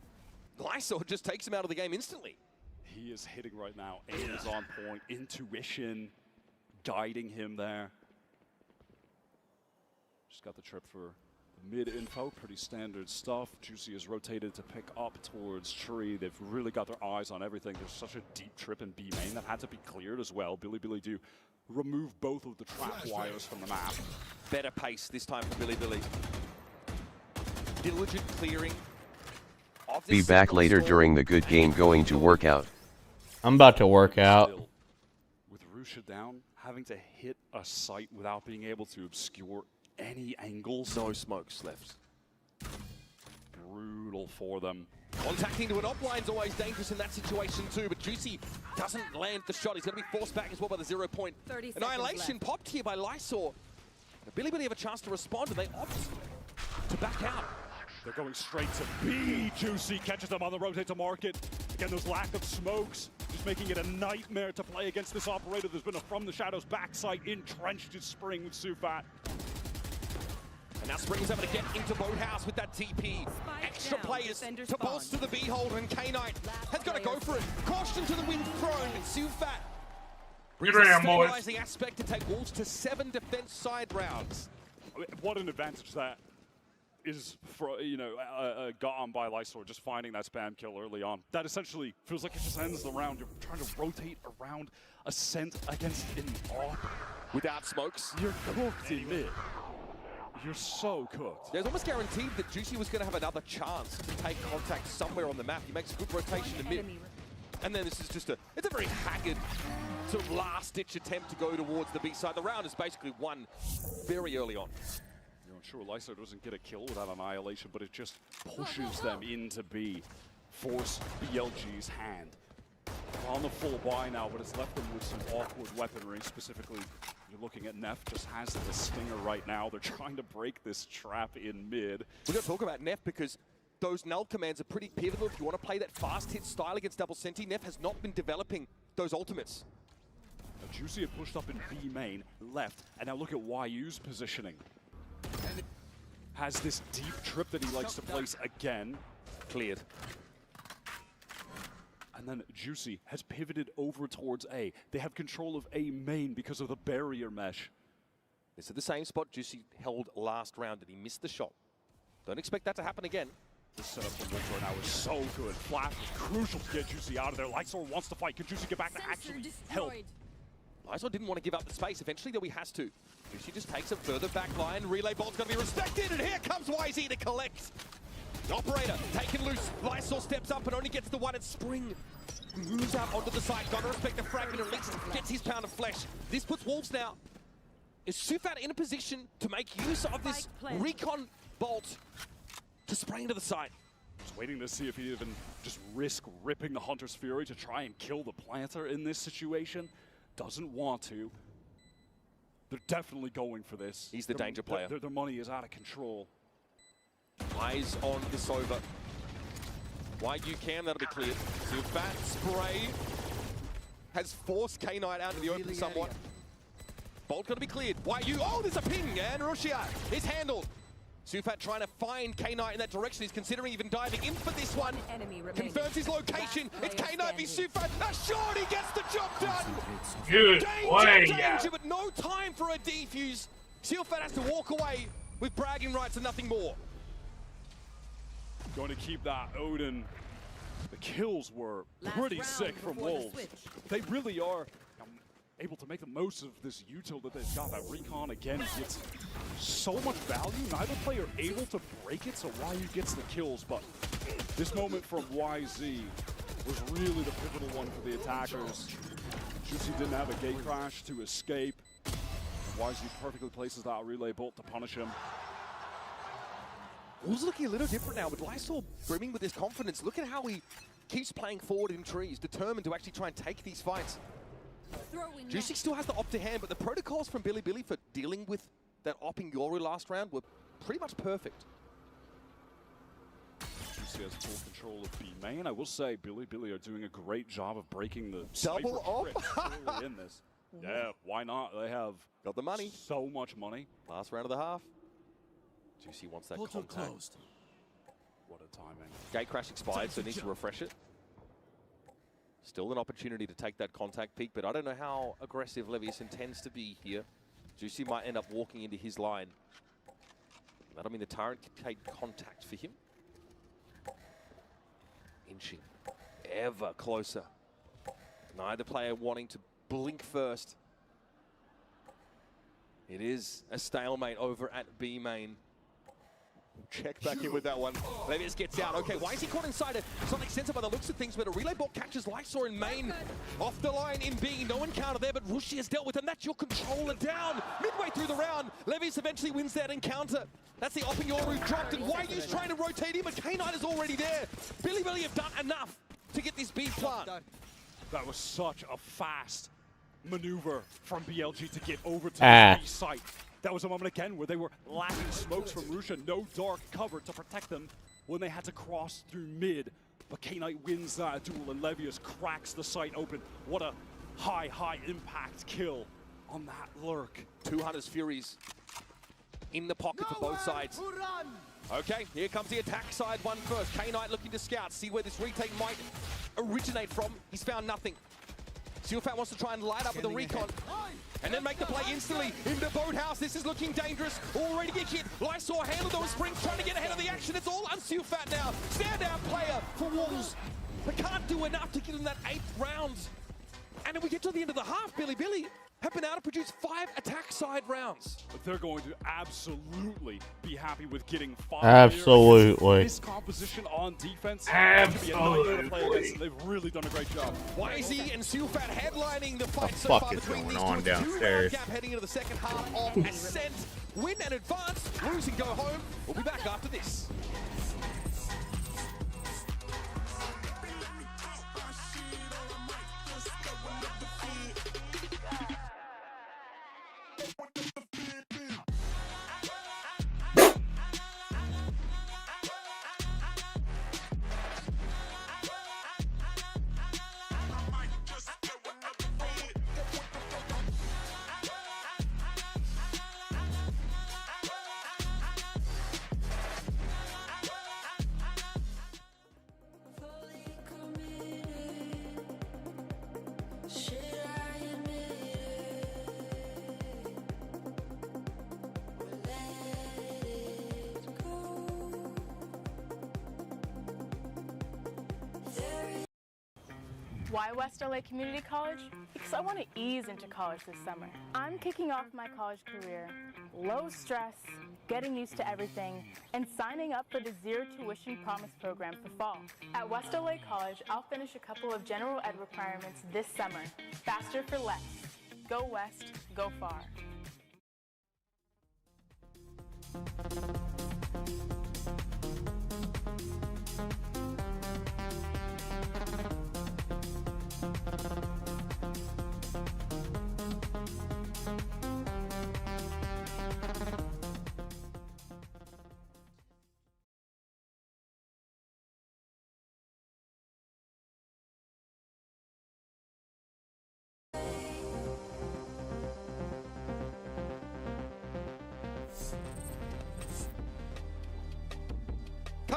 Lysor just takes him out of the game instantly. He is hitting right now. Aim is on point. Intuition guiding him there. Just got the trip for mid info. Pretty standard stuff. Juicy is rotated to pick up towards Tree. They've really got their eyes on everything. There's such a deep trip in B main that had to be cleared as well. Billy do remove both of the trap wires from the map. Better pace this time for Billy. Diligent clearing. Be back later during the good game going to work out. I'm about to work out. With Rushia down, having to hit a site without being able to obscure any angles. No smokes left. Brutal for them. Contacting to an offline is always dangerous in that situation too, but Juicy doesn't land the shot. He's going to be forced back as well by the 0 point. Annihilation popped here by Lysor. Billy have a chance to respond, and they opt to back out. They're going straight to B. Juicy catches them on the rotate to market. Again, those lack of smokes, just making it a nightmare to play against this operator. There's been a from the shadows backside entrenched in Spring with Sufat. And now Spring's able to get into Boathouse with that TP. Extra players to bolster the B-holder, and K-Knight has got to go for it. Caution to the wind thrown, and Sufat brings a stabilizing aspect to take Wolves to 7 defense side rounds. I mean, what an advantage that is for, you know, got on by Lysor, just finding that spam kill early on. That essentially feels like it just ends the round. You're trying to rotate around a scent against an AWP. Without smokes. You're cooked in mid. You're so cooked. There's almost guaranteed that Juicy was going to have another chance to take contact somewhere on the map. He makes a good rotation to mid. And then this is just it's a very haggard sort of last-ditch attempt to go towards the B side. The round is basically won very early on. You're unsure Lysor doesn't get a kill without Annihilation, but it just pushes them into B. Force BLG's hand. On the full buy now, but it's left them with some awkward weaponry. Specifically, you're looking at Neff just has the stinger right now. They're trying to break this trap in mid. We're going to talk about Neff because those null commands are pretty pivotal if you want to play that fast hit style against double Senti. Neff has not been developing those ultimates. Now, Juicy had pushed up in B main, left, and now look at YU's positioning. Has this deep trip that he likes to place again. Cleared. And then Juicy has pivoted over towards A. They have control of A main because of the barrier mesh. This is the same spot Juicy held last round, and he missed the shot. Don't expect that to happen again. The setup from Wolves right now is so good. Flash is crucial to get Juicy out of there. Lysor wants to fight. Can Juicy get back to actually help? Lysor didn't want to give up the space. Eventually, though, he has to. Juicy just takes a further back line. Relay bolt's going to be respected, and here comes YZ to collect. The operator taken loose. Lysor steps up and only gets the one, and Spring moves out onto the side. Got to respect the fragment, at least gets his pound of flesh. This puts Wolves now. Is Sufat in a position to make use of this recon bolt to spray into the side? Just waiting to see if he even just risk ripping the Hunter's Fury to try and kill the planter in this situation. Doesn't want to. They're definitely going for this. He's the danger player. Their money is out of control. Eyes on this over. Wide you can, that'll be cleared. Sufat spray has forced K-Knight out of the open somewhat. Bolt gonna be cleared. YU, oh, there's a ping, and Russia is handled. Sufat trying to find K-Knight in that direction. He's considering even diving in for this one. Confirms his location. It's K-Knight v Sufat. A shot, he gets the job done. Good play, danger, but no time for a defuse. Sufat has to walk away with bragging rights and nothing more. Going to keep that Odin. The kills were pretty sick from Wolves. They really are able to make the most of this util that they've got. That recon again gets so much value. Neither player able to break it, so YU gets the kills. But this moment from YZ was really the pivotal one for the attackers. Juicy didn't have a gate crash to escape. YZ perfectly places that relay bolt to punish him. Wolves looking a little different now, with Lysor brimming with his confidence. Look at how he keeps playing forward in trees, determined to actually try and take these fights. Juicy still has the op to hand, but the protocols from Billy for dealing with that opping Yoru last round were pretty much perfect. Juicy has full control of B main. I will say Billy are doing a great job of breaking the double op in this. Yeah, why not? They have got the money. So much money. Last round of the half. Juicy wants that contact. Closed. What a timing. Gate crash expired, so needs to refresh it. Still an opportunity to take that contact peak, but I don't know how aggressive Levius intends to be here. Juicy might end up walking into his line. That'll mean the Tyrant can take contact for him. Inching ever closer. Neither player wanting to blink first. It is a stalemate over at B main. Check back in with that one. Levius gets out. Okay, why is he caught inside it? Sonic Sensor by the looks of things, but a relay bot catches Lysor in main. Off the line in B. No encounter there, but Rushi has dealt with him. That's your controller down. Midway through the round, Levius eventually wins that encounter. That's the opping Yoru dropped, and YU's trying to rotate him, but K-Knight is already there. Billy have done enough to get this B plant. That was such a fast maneuver from BLG to get over to the B site. That was a moment again where they were lacking smokes from Rusha, no dark cover to protect them when they had to cross through mid. But K-Knight wins that duel and Levius cracks the site open. What a high impact kill on that lurk. 200's Furies in the pocket for both sides. Okay, here comes the attack side one first. K-Knight looking to scout, see where this retake might originate from. He's found nothing. Sufat wants to try and light up with a recon. And then make the play instantly into Boathouse. This is looking dangerous. Already get hit. Lysor handled those springs, trying to get ahead of the action. It's all on Sufat now. Standout player for Wolves. But can't do enough to get in that 8th round. And then we get to the end of the half, Billy have been able to produce 5 attack side rounds. But they're going to absolutely be happy with getting 5. Absolutely. This composition on defense. Absolutely. They've really done a great job. YZ and Sufat headlining the fight so far between these two. Downstairs? 2-round gap heading into the second half of Ascent. Win and advance, lose and go home. We'll be back after this. Why West LA Community College? Because I want to ease into college this summer. I'm kicking off my college career. Low stress, getting used to everything, and signing up for the Zero Tuition Promise program for fall. At West LA College, I'll finish a couple of general ed requirements this summer. Faster for less. Go West, go far.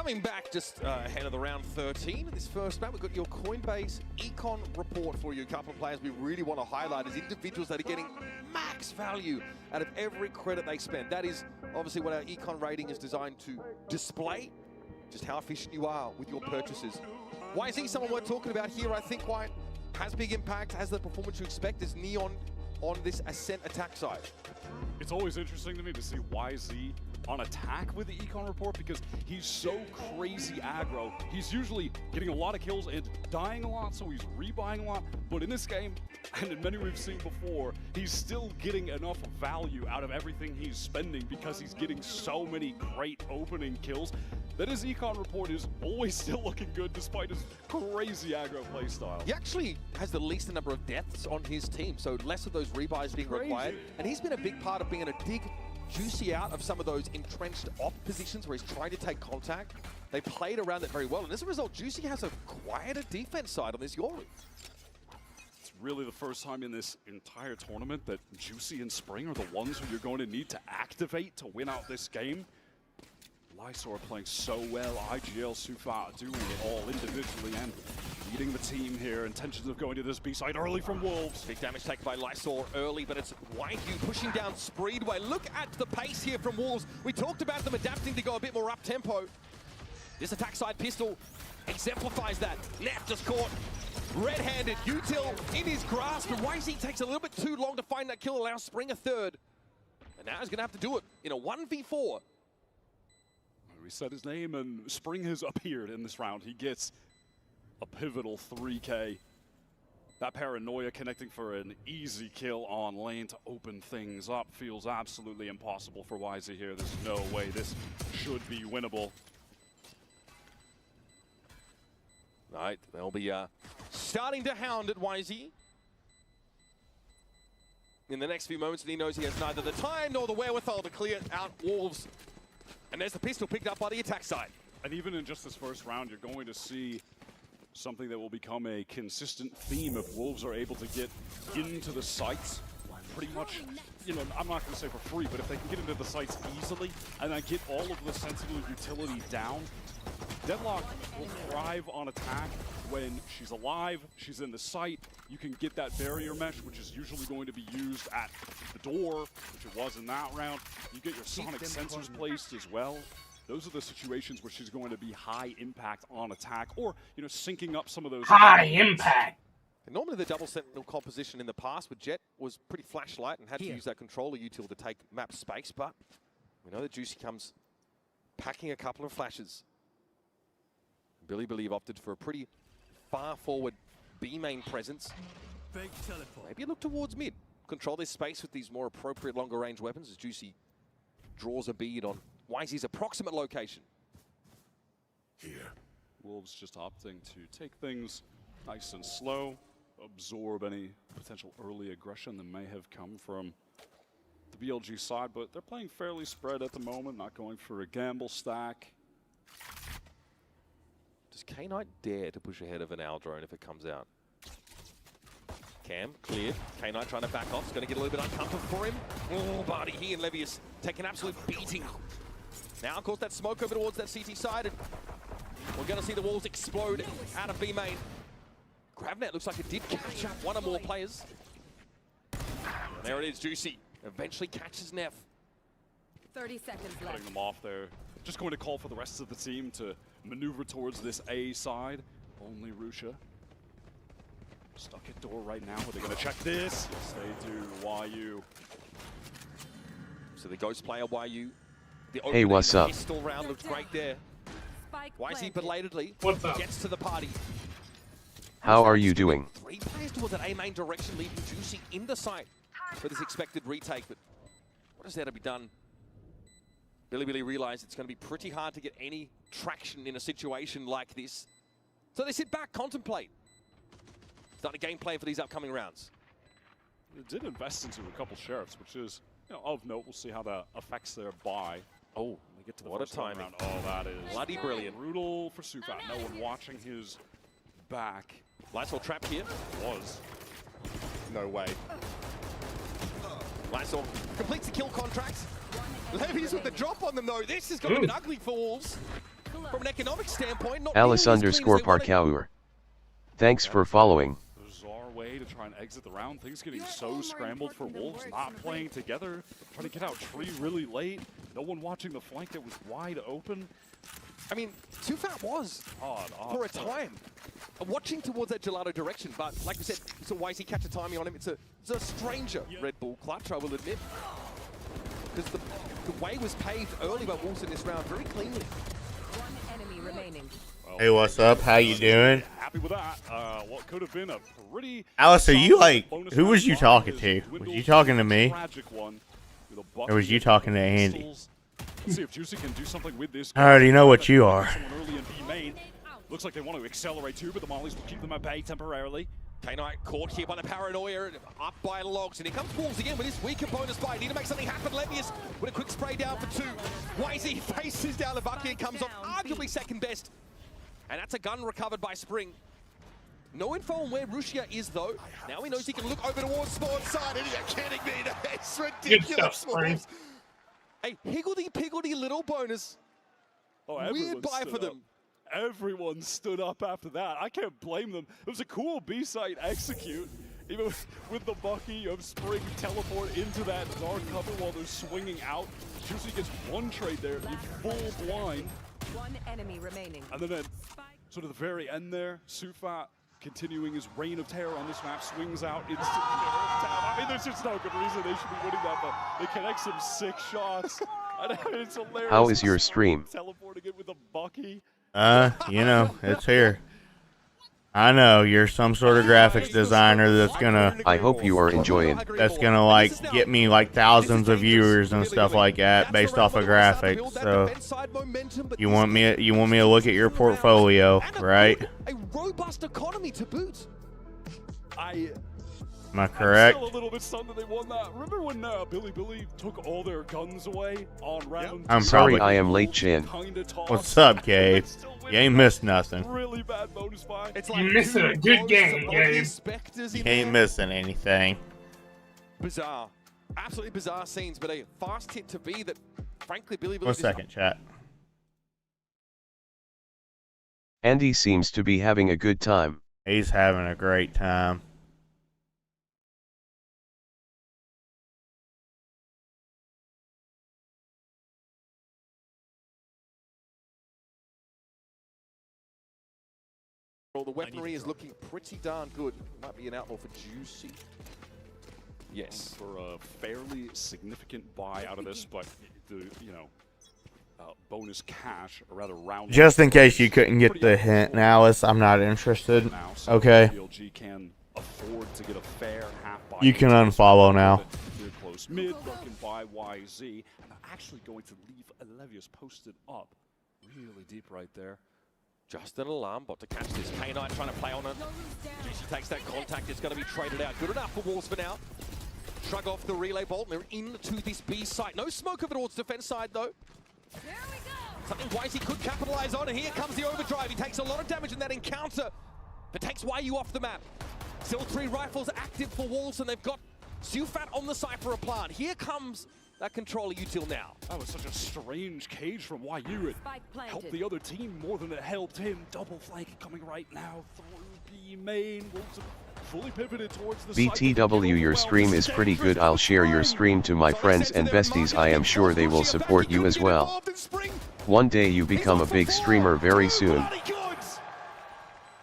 Coming back just ahead of the round 13 in this first map, we've got your Coinbase econ report for you. A couple of players we really want to highlight as individuals that are getting max value out of every credit they spend. That is obviously what our econ rating is designed to display, just how efficient you are with your purchases. YZ, someone we're talking about here, I think quite has big impact, has the performance you expect as Neon on this Ascent attack side. It's always interesting to me to see YZ on attack with the econ report because he's so crazy aggro. He's usually getting a lot of kills and dying a lot, so he's rebuying a lot. But in this game, and in many we've seen before, he's still getting enough value out of everything he's spending because he's getting so many great opening kills that his econ report is always still looking good despite his crazy aggro playstyle. He actually has the least number of deaths on his team, so less of those rebuys being required. And he's been a big part of being able to dig Juicy out of some of those entrenched off positions where he's trying to take contact. They played around it very well, and as a result, Juicy has a quieter defense side on this Yori. It's really the first time in this entire tournament that Juicy and Spring are the ones who you're going to need to activate to win out this game. Lysor playing so well, IGL Sufa doing it all individually and leading the team here. Intentions of going to this B side early from Wolves. Big damage taken by Lysor early, but it's Waigu pushing down Speedway. Look at the pace here from Wolves. We talked about them adapting to go a bit more up-tempo. This attack side pistol exemplifies that. Neff just caught red-handed. Util in his grasp, and YZ takes a little bit too long to find that kill, allows Spring a third. And now he's going to have to do it in a 1v4. We said his name, and Spring has appeared in this round. He gets a pivotal 3K. That paranoia connecting for an easy kill on lane to open things up feels absolutely impossible for YZ here. There's no way this should be winnable. Right, they'll be starting to hound at YZ in the next few moments, and he knows he has neither the time nor the wherewithal to clear out Wolves. And there's the pistol picked up by the attack side. And even in just this first round, you're going to see something that will become a consistent theme if Wolves are able to get into the sites pretty much, you know, I'm not going to say for free, but if they can get into the sites easily and then get all of the Sentinel utility down, Deadlock will thrive on attack. When she's alive, she's in the site, you can get that barrier mesh, which is usually going to be used at the door, which it was in that round. You get your sonic sensors placed as well. Those are the situations where she's going to be high impact on attack, or, you know, syncing up some of those. High impact. And normally the double Sentinel composition in the past with Jet was pretty flashlight and had to use that controller util to take map space, but we know that Juicy comes packing a couple of flashes. Billy Believe opted for a pretty far forward B main presence. Maybe look towards mid. Control this space with these more appropriate longer range weapons as Juicy draws a bead on YZ's approximate location. Here. Wolves just opting to take things nice and slow, absorb any potential early aggression that may have come from the BLG side, but they're playing fairly spread at the moment, not going for a gamble stack. Does K-Knight dare to push ahead of an Owl drone if it comes out? Cam, cleared. K-Knight trying to back off. It's going to get a little bit uncomfortable for him. Oh, Barty, he and Levius take an absolute beating. Now, of course, that smoke over towards that CT side. And we're going to see the walls explode out of B main. Gravnet looks like it did catch up one or more players. And there it is, Juicy. Eventually catches Neff. 30 seconds left. Cutting them off there. Just going to call for the rest of the team to maneuver towards this A side. Only Rusha. Stuck at door right now. Are they going to check this? Yes, they do. YU. So the ghost player YU. The Hey, what's up? Pistol round looked great there. YZ belatedly gets to the party. How are you doing? 3 players towards that A main direction, leaving Juicy in the sight for this expected retake. But what is there to be done? Billy realized it's going to be pretty hard to get any traction in a situation like this. So they sit back, contemplate. Start a game plan for these upcoming rounds. They did invest into a couple sheriffs, which is of note. We'll see how that affects their buy. Oh, they get to the what a first time timing. round. Oh, that is Bloody brilliant. Brutal for Sufat. No one watching his back. Lysol trapped here. Was. No way. Lysol completes the kill contract. Levy's with the drop on them though. This is going to be ugly for Wolves. From an economic standpoint, not Alice nearly as clean as they wanted. _Parkour. Thanks for following. Bizarre way to try and exit the round. Things getting so scrambled for Wolves, not playing together, trying to get out tree really late. No one watching the flank that was wide open. I mean, Sufat was odd for a time watching towards that gelato direction, but like we said, it's a YZ catch a timing on him. It's a stranger Red Bull clutch, I will admit, because the way was paved early by Wolves in this round very cleanly. One enemy remaining. Hey, what's up? How you doing? Happy with that. What could have been a pretty. Alice, are you like? bonus Who was round you five talking is to? dwindled Was you talking to a me? tragic one with a Or was you bucket talking to of Andy? pistols. Let's see if Juicy can do something with this. I already know what you are. Someone early in B main. Looks like they want to accelerate too, but the Mollies will keep them at bay temporarily. K-Knight caught here by the paranoia, up by Logs, and here comes Wolves again with his weaker bonus buy. Need to make something happen. Levius with a quick spray down for 2. YZ faces down the bucket, comes on arguably second best. And that's a gun recovered by Spring. No info on where Rushia is though. Now he knows he can look over towards Spawn side, and you're kidding me, it's ridiculous. Spring. A higgledy-piggledy little bonus. Oh, Weird everyone buy stood for up. them. Everyone stood up after that. I can't blame them. It was a cool B-site execute. Even with the Bucky of Spring teleport into that dark cover while they're swinging out. Juicy gets one trade there, the full blind. One enemy remaining. And then at sort of the very end there, Sufat continuing his reign of terror on this map, swings out instantly. I mean, there's just no good reason they should be winning that, but they connect some sick shots. And it's hilarious. How is your stream? Teleporting it with a Bucky. You know, it's here. I know you're some sort of graphics designer that's gonna. I hope you are enjoying. That's gonna like get me like thousands of viewers and stuff like that based off of graphics. So you want me to look at your portfolio, right? A robust economy to boot. Am I correct? I'm still a little bit stunned that they won that. Remember when Billy took all their guns away on round? I'm Sorry probably. I am late, Chin. What's up, Gabe? You ain't missed nothing. Really bad bonus buy. It's You missing a good game, Gabe. You ain't missing anything. Bizarre. Absolutely bizarre scenes, but a fast hit to be that, frankly, Billy 1 second, chat. Andy seems to be having a good time. He's having a great time. Well, the weaponry is looking pretty darn good. Might be an outlaw for Juicy. Yes. For a fairly significant buy out of this, but the bonus cash, or rather round. Just in case you couldn't get the hint, Alice, I'm not interested. Now, so Okay. BLG can afford to get a fair half buy. You can unfollow now. Near close mid, broken by YZ, and they're actually going to leave Levius posted up really deep right there. Just an alarm bot to catch this. K-Knight trying to play on it. Juicy takes that contact. It's going to be traded out. Good enough for Wolves for now. Shrug off the relay bolt. They're into this B site. No smoke over towards defense side, though. Something YZ could capitalize on. And here comes the overdrive. He takes a lot of damage in that encounter, but takes YU off the map. Still 3 rifles active for Wolves, and they've got Sufat on the site for a plant. Here comes that controller util now. That was such a strange cage from YU. It helped the other team more than it helped him. Double flank coming right now through B main. Wolves have fully pivoted towards the BTW, your stream is pretty good. I'll share your stream to my friends and besties. I am sure they will support you as well. One day you become a big streamer very soon.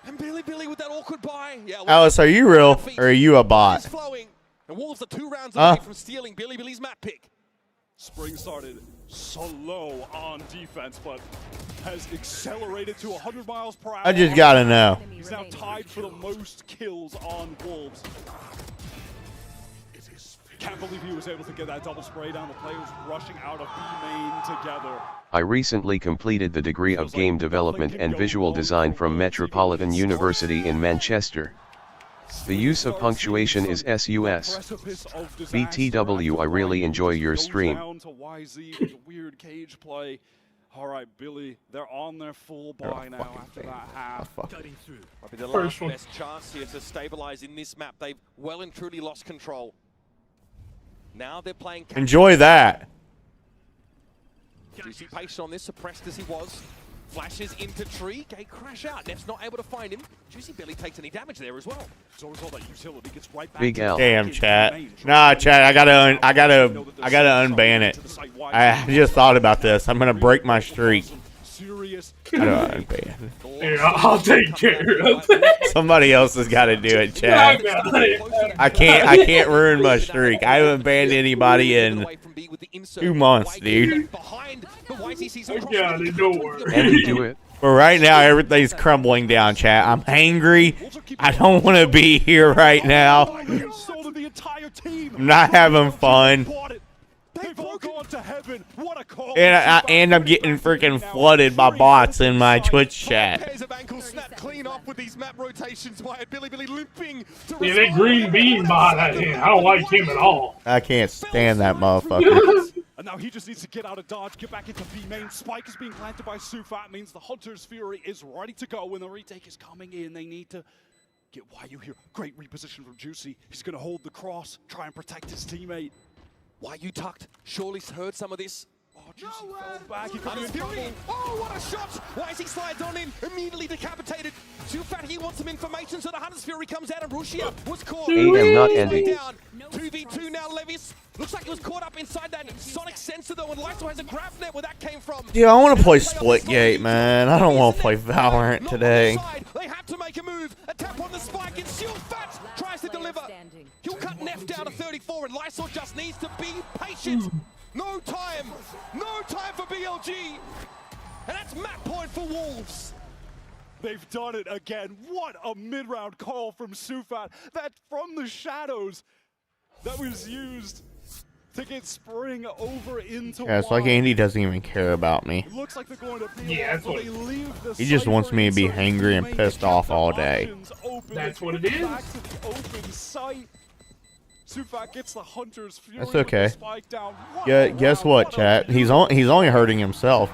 And Billy with that awkward buy. Yeah, Alice, are you real or are you a bot? Flowing, and Wolves are 2 rounds away from stealing Billy's map pick. Spring started slow on defense, but has accelerated to 100 miles per hour. I just gotta know. He's now tied for the most kills on Wolves. Can't believe he was able to get that double spray down. The players rushing out of B main together. I recently completed the degree of Game Development and Visual Design from Metropolitan University in Manchester. The use of punctuation is SUS. BTW, I really enjoy your stream. Down to YZ with a weird cage play. All right, Billy, they're on their full buy now after that half. Cutting through. Might be the last best chance here to stabilize in this map. They've well and truly lost control. Now they're playing. Enjoy that. Juicy pace on this, suppressed as he was. Flashes into tree, Gay crash out. Neff's not able to find him. Juicy barely takes any damage there as well. So as all that utility gets right back. Big L. Damn, chat. Nah, chat. I gotta unban it. I just thought about this. I'm gonna break my streak. Gotta unban. Yeah, I'll take care of it. Somebody else has got to do it, chat. I can't ruin my streak. I haven't banned anybody in 2 months, dude. I got it, don't worry. Andy, do it. But right now, everything's crumbling down, chat. I'm angry. I don't want to be here right now. I'm not having fun. They've all gone to heaven. What a call. And I'm getting freaking flooded by bots in my Twitch chat. Pairs of ankles snap clean off with these map rotations. Why Billy limping to Yeah, that green bean bot, I don't like him at all. I can't stand that motherfucker. And now he just needs to get out of dodge, get back into B main. Spike is being planted by Sufat. Means the Hunter's Fury is ready to go when the retake is coming in. They need to get YU here. Great reposition from Juicy. He's going to hold the cross, try and protect his teammate. Why you tucked? Surely heard some of this. Oh, Juicy fell back. He Hunter's Fury. Oh, what a shot! Why is he slides on in? Immediately decapitated. Sufat, he wants some information, so the Hunter's Fury comes out and Rushia was caught. AM not ending. 2v2 now, Levis. Looks like he was caught up inside that sonic sensor though, and Lysol has a grab net where that came from. Dude, I want to play Splitgate, man. I don't want to play Valorant today. They have to make a move. A tap on the spike, and Sufat tries to deliver. He'll cut Neff down to 34, and Lysol just needs to be patient. No time for BLG. And that's map point for Wolves. They've done it again. What a mid-round call from Sufat. That from the shadows that was used to get Spring over into Yeah, it's like Andy doesn't even care about me. Looks like they're going to yeah, so they leave the He just wants me to be hangry and pissed off all day. That's what it is. Back to the open site. Sufat gets the Hunter's Fury. That's okay. Spike down. Yeah, guess what, chat? He's only hurting himself.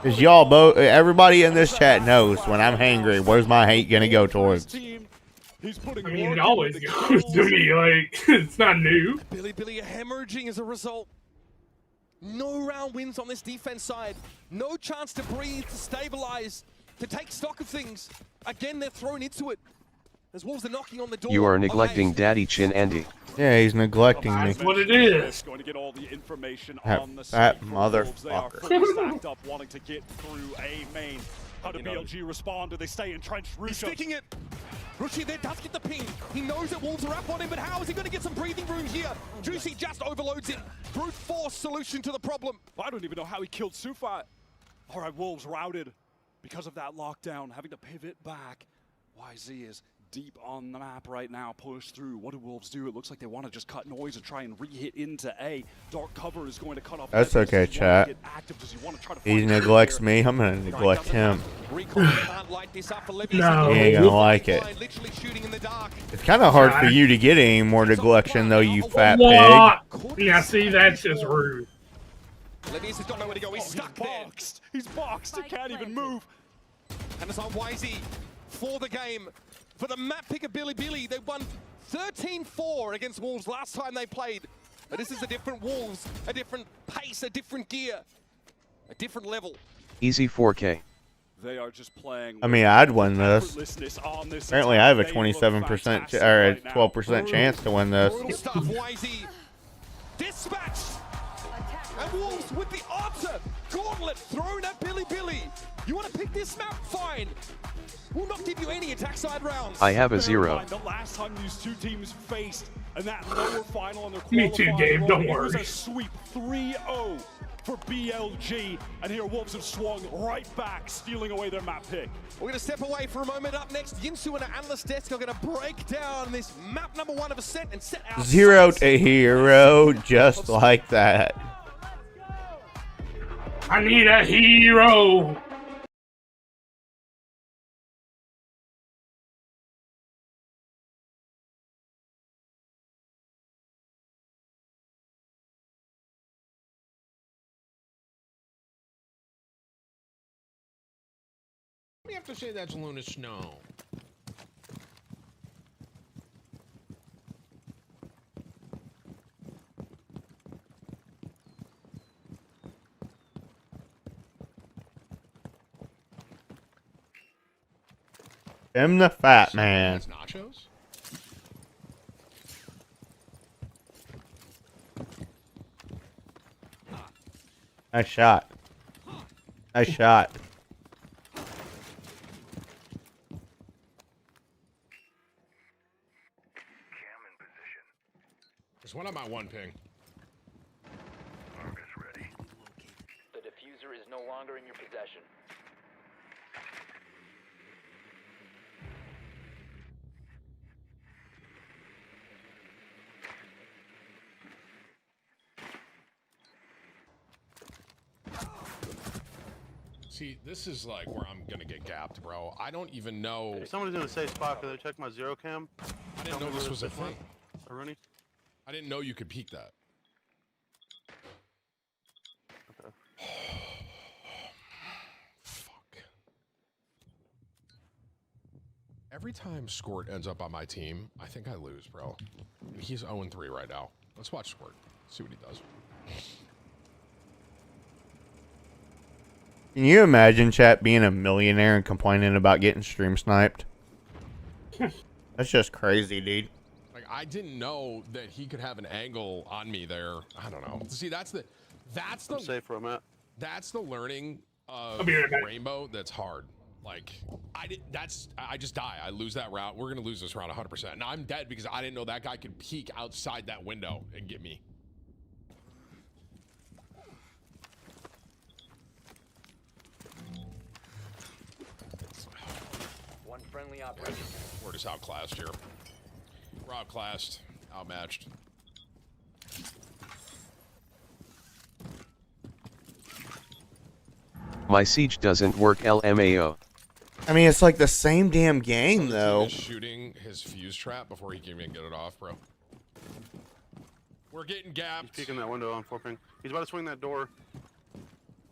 Cause y'all both, everybody in this chat knows when I'm hangry, where's my hate gonna go towards? I mean, it always goes to me, like, it's not new. Billy hemorrhaging as a result. No round wins on this defense side. No chance to breathe, to stabilize, to take stock of things. Again, they're thrown into it. As Wolves are knocking on the door. You are neglecting Daddy Chin Andy. Yeah, he's neglecting me. That's what it is. Going to get all the information That on the fat site for Wolves. They are motherfucker. fully stacked up, wanting to get through A main. How do BLG respond? Do they stay entrenched? He's sticking it. Rushi there does get the ping. He knows that Wolves are up on him, but how is he going to get some breathing room here? Juicy just overloads it. Brute force solution to the problem. I don't even know how he killed Sufat. All right, Wolves routed because of that lockdown, having to pivot back. YZ is deep on the map right now, push through. What do Wolves do? It looks like they want to just cut noise and try and re-hit into A. Dark cover is going to cut off. That's okay, chat. He neglects me, I'm gonna neglect him. No. He ain't gonna like it. It's kind of hard for you to get any more neglection, though, you fat pig. Yeah, see, that's just rude. Levius does not know where to go. He's stuck there. He's boxed. He can't even move. And it's on YZ for the game. For the map pick of Billy, they won 13-4 against Wolves last time they played. But this is a different Wolves, a different pace, a different gear, a different level. Easy 4K. They are just playing. I mean, I'd win this. Apparently, I have a 27% or a 12% chance to win this. Stuff, YZ. Dispatched. And Wolves with the answer. Gauntlet thrown at Billy. You want to pick this map? Fine. We'll not give you any attack side rounds. I have a Bear in 0. mind, the last time these two teams faced in that lower final on their Me too, qualifying Gabe, run, don't it was worry. a sweep 3-0 for BLG, and here Wolves have swung right back, stealing away their map pick. We're going to step away for a moment. Up next, Yinsu and Analyst Desk are going to break down this map number 1 of Ascent and set out 0 to hero, just like that. I need a hero. What do you have to say that's Luna Snow? Him the fat man. That's nachos? Nice shot. Nice shot. There's one on my 1 ping. The diffuser is no longer in your possession. See, this is like where I'm gonna get gapped, bro. I don't even know. If someone's gonna say spot, can they check my 0 cam? I didn't know this was a thing. Rooney? I didn't know you could peek that. Okay. Fuck. Every time Squirt ends up on my team, I think I lose, bro. And he's 0-3 right now. Let's watch Squirt. See what he does. Can you imagine, chat, being a millionaire and complaining about getting stream sniped? That's just crazy, dude. Like, I didn't know that he could have an angle on me there. I don't know. See, that's the I'm safe where I'm at. That's the learning of I'll be right back. Rainbow that's hard. Like, I just die. I lose that round. We're gonna lose this round 100%. Now I'm dead because I didn't know that guy could peek outside that window and get me. One friendly operator. We're just outclassed here. We're outclassed, outmatched. My siege doesn't work LMAO. I mean, it's like the same damn game, He's though. shooting his fuse trap before he can even get it off, bro. We're getting gapped. He's peeking that window on 4 ping. He's about to swing that door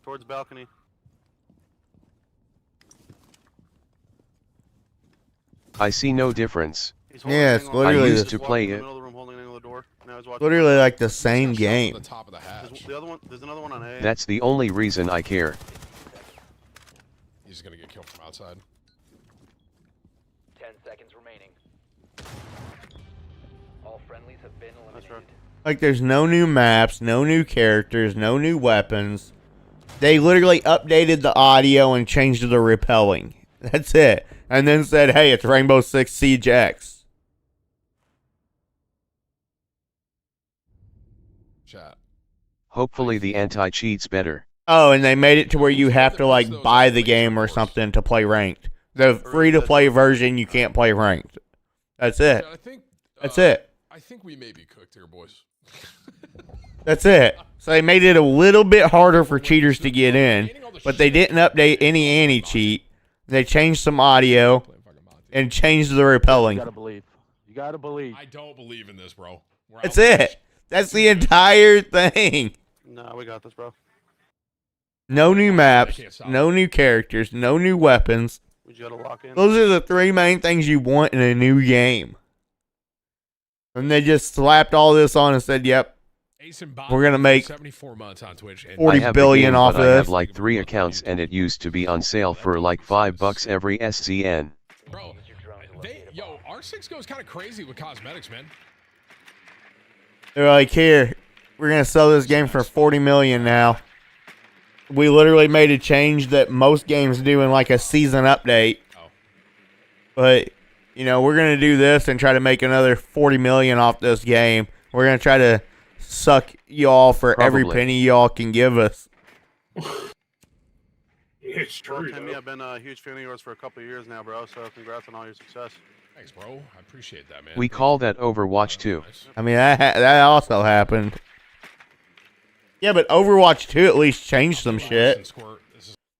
towards balcony. I see no difference. Yeah, it's I literally used the, to play it. literally like the same game. There's another one on A. That's the only reason I care. He's gonna get killed from outside. 10 seconds remaining. All friendlies have been eliminated. Like, there's no new maps, no new characters, no new weapons. They literally updated the audio and changed the repelling. That's it. And then said, hey, it's Rainbow Six Siege X. Chat. Hopefully the anti-cheat's better. Oh, and they made it to where you have to, like, buy the game or something to play ranked. The free-to-play version, you can't play ranked. That's it. That's it. I think we may be cooked here, boys. That's it. So they made it a little bit harder for cheaters to get in, but they didn't update any anti-cheat. They changed some audio and changed the repelling. You gotta believe. You gotta believe. I don't believe in this, bro. That's it. That's the entire thing. Nah, we got this, bro. No new maps, no new characters, no new weapons. We just gotta lock in. Those are the 3 main things you want in a new game. And they just slapped all this on and said, yep, we're going to make 74 months on Twitch and 40 I have billion the game, off but of I this. have like 3 accounts and it used to be on sale for like $5 every SCN. Bro, yo, R6 goes kind of crazy with cosmetics, man. They're like, here, we're going to sell this game for 40 million now. We literally made a change that most games do in like a season update. But, you know, we're going to do this and try to make another 40 million off this game. We're going to try to suck y'all for every penny y'all can give us. It's true. Well, Timmy, I've been a huge fan of yours for a couple of years now, bro. So congrats on all your success. Thanks, bro. I appreciate that, man. We call that Overwatch 2. I mean, that also happened. Yeah, but Overwatch 2 at least changed some shit.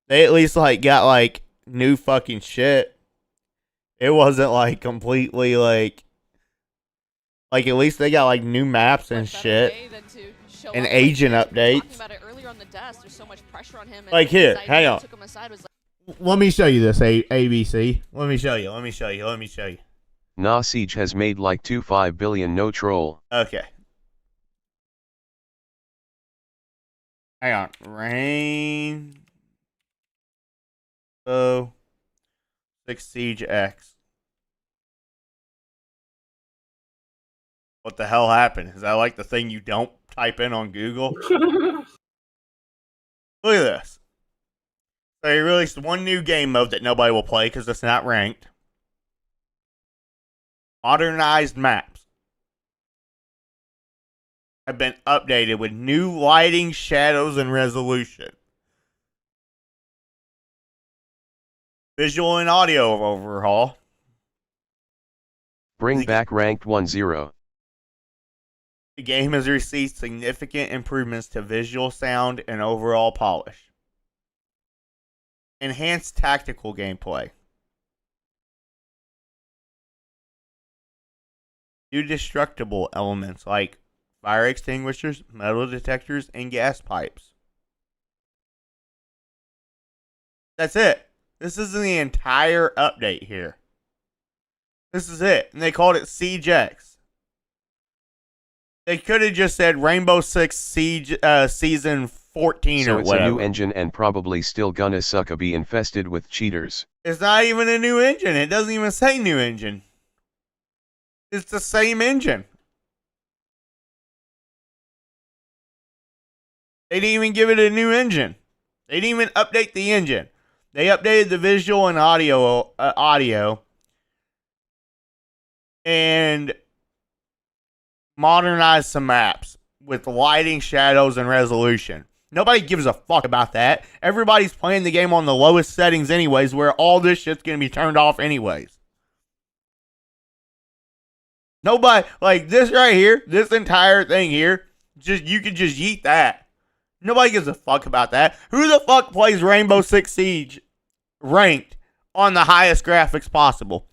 They at least, like, got, like, new fucking shit. It wasn't, like, completely, like, at least they got, like, new maps and shit. And agent updates. Like, here, hang on. Let me show you this, ABC. Let me show you. Nah, Siege has made like 2.5 billion, no troll. Okay. Hang on. Rain. Oh. 6 Siege X. What the hell happened? Is that like the thing you don't type in on Google? Look at this. They released one new game mode that nobody will play because it's not ranked. Modernized maps have been updated with new lighting, shadows, and resolution. Visual and audio overhaul. Bring back ranked 1-0. The game has received significant improvements to visual, sound, and overall polish. Enhanced tactical gameplay. New destructible elements like fire extinguishers, metal detectors, and gas pipes. That's it. This is the entire update here. This is it. And they called it Siege X. They could have just said Rainbow Six Siege Season 14 so or it's whatever. a new engine and probably still gonna suck a be infested with cheaters. It's not even a new engine. It doesn't even say new engine. It's the same engine. They didn't even give it a new engine. They didn't even update the engine. They updated the visual and audio, and modernized some maps with lighting, shadows, and resolution. Nobody gives a fuck about that. Everybody's playing the game on the lowest settings anyways, where all this shit's going to be turned off anyways. Nobody, like this right here, this entire thing here, you could just yeet that. Nobody gives a fuck about that. Who the fuck plays Rainbow Six Siege ranked on the highest graphics possible?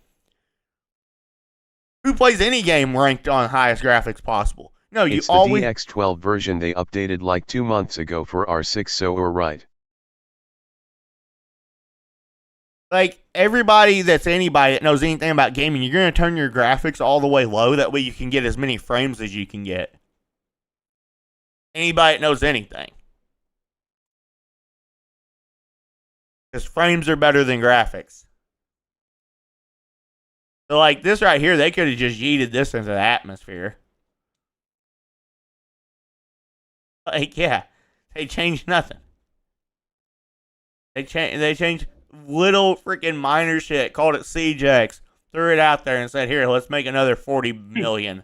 Who plays any game ranked on highest graphics possible? No, you it's always... the DX12 version they updated like 2 months ago for R6, so we're right. Like, everybody that's anybody that knows anything about gaming, you're going to turn your graphics all the way low. That way you can get as many frames as you can get. Anybody that knows anything. Because frames are better than graphics. So, like, this right here, they could have just yeeted this into the atmosphere. Like, yeah. They changed nothing. They changed little freaking minor shit. Called it Siege X. Threw it out there and said, here, let's make another 40 million.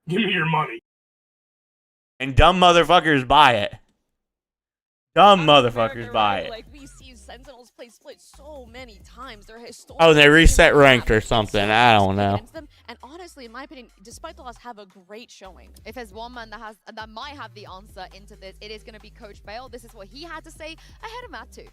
Give me your money. And dumb motherfuckers buy it. Dumb motherfuckers buy it. Like, we see Sentinels play split so many times. They're Oh, they reset ranked or something. I don't know. And honestly, in my opinion, despite the loss, have a great showing. If there's one man that might have the answer into this, it is going to be Coach Bale. This is what he had to say ahead of Matu.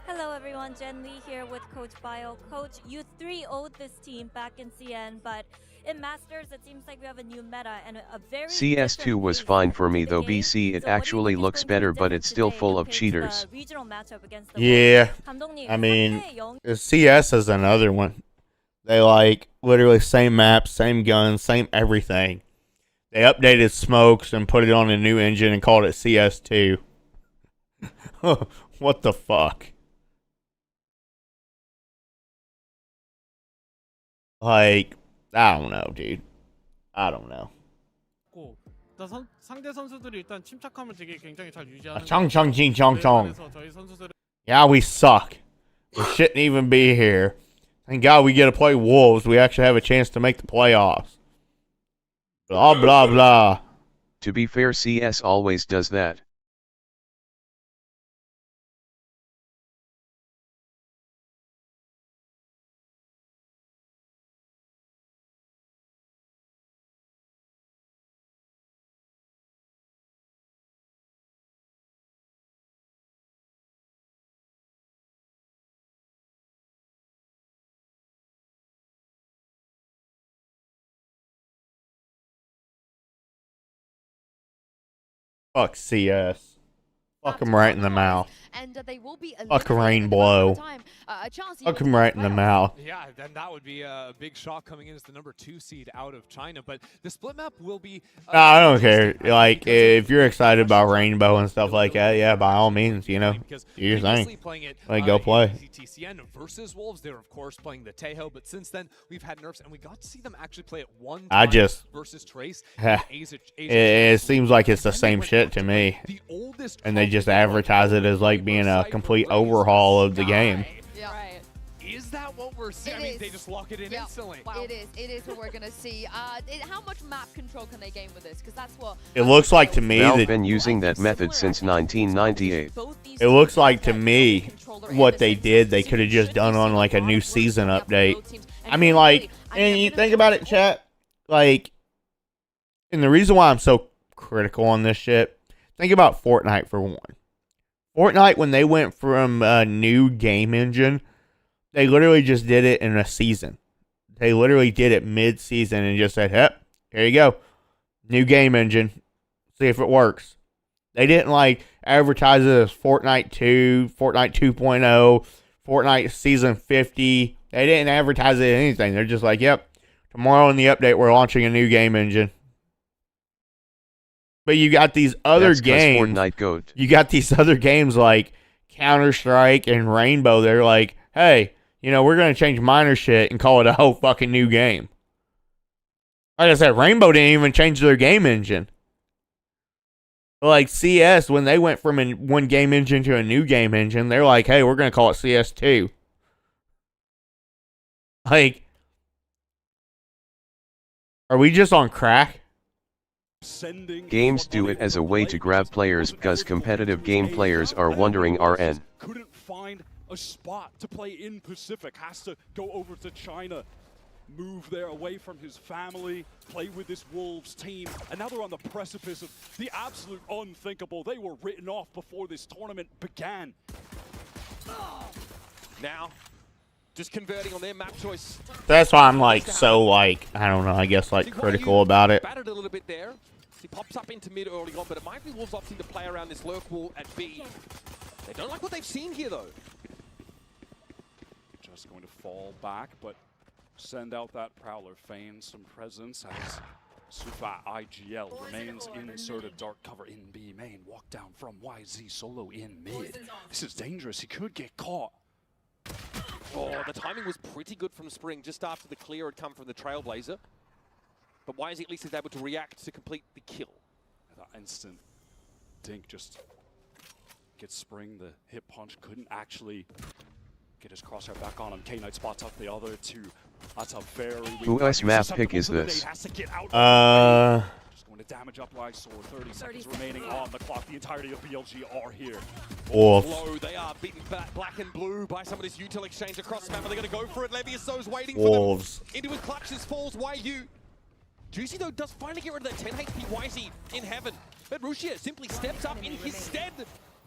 Hello everyone, Jen Lee here with Coach Bio. Coach, you 3-0'd this team back in CN, but in Masters it seems like we have a new meta and a very CS2 was fine for me though. BC it actually looks better, but it's still full of cheaters. Yeah, I mean, CS is another one. They like literally same map, same guns, same everything. They updated smokes and put it on a new engine and called it CS2. What the fuck? Like, I don't know, dude. I don't know. 상대 선수들이 일단 침착함을 되게 굉장히 잘 유지하는. Chong. Yeah, we suck. We shouldn't even be here. Thank God we get to play Wolves. We actually have a chance to make the playoffs. Blah, blah, blah. To be fair, CS always does that. Fuck CS. Fuck him right in the mouth. And they will be Fuck Rainbow. Fuck him right in the mouth. Yeah, then that would be a big shock coming in as the #2 seed out of China. But the split map will be. No, I don't care. Like, if you're excited about Rainbow and stuff like that, yeah, by all means, you know, do your thing. Like, go play. TCN versus Wolves, they were of course playing the Tejo, but since then we've had nerfs, and we got to see them actually play it one time versus Trace. It seems like it's the same shit to me, and they just advertise it as like being a complete overhaul of the game. Yeah. Right. Is that what we're seeing? I mean, they just lock it in instantly. Wow. It is what we're gonna see. How much map control can they gain with this? Because that's what. It looks like to me Valve that been using that method since 1998. it looks like to me what they did, they could have just done on like a new season update. I mean, like, and you think about it, chat, like, and the reason why I'm so critical on this shit, think about Fortnite for one. Fortnite, when they went from a new game engine, they literally just did it in a season. They literally did it mid-season and just said, "Yep, here you go, new game engine. See if it works." They didn't like advertise it as Fortnite 2, Fortnite 2.0, Fortnite Season 50. They didn't advertise it as anything. They're just like, "Yep, tomorrow in the update, we're launching a new game engine." But you got these other games. Fortnite goat. You got these other games like Counter-Strike and Rainbow. They're like, "Hey, you know, we're gonna change minor shit and call it a whole fucking new game." Like I said, Rainbow didn't even change their game engine. But like CS, when they went from one game engine to a new game engine, they're like, "Hey, we're gonna call it CS2." Like, are we just on crack? Games do it as a way to grab players because competitive game players are wondering RN. Couldn't find a spot to play in Pacific, has to go over to China, move there away from his family, play with this Wolves team, and now they're on the precipice of the absolute unthinkable. They were written off before this tournament began. Now, just converting on their map choice. That's why I'm like so like, I don't know, I guess like critical about it. Battered a little bit there. He pops up into mid early on, but it might be Wolves opting to play around this lurk wall at B. They don't like what they've seen here though. Just going to fall back, but send out that Prowler, feign some presence as Sufa IGL remains inserted. Dark cover in B main. Walk down from YZ solo in mid. This is dangerous. He could get caught. Oh, the timing was pretty good from Spring just after the clear had come from the Trailblazer. But why is he at least able to react to complete the kill? That instant dink just gets Spring. The hit punch couldn't actually get his crosshair back on him. K-Knight spots up the other two. That's a very weak Whose map pick is this? Just going to damage up like Sword. 30 seconds remaining on the clock. The entirety of BLG are here. Wolves. Low, they are beaten back black and blue by some of this util exchange across the map. Are they going to go for it? Leviuso's waiting Wolves. for them. Into his clutches falls YU. Juicy though does finally get rid of that 10 HP YZ in heaven. But Rushia simply steps up in his stead.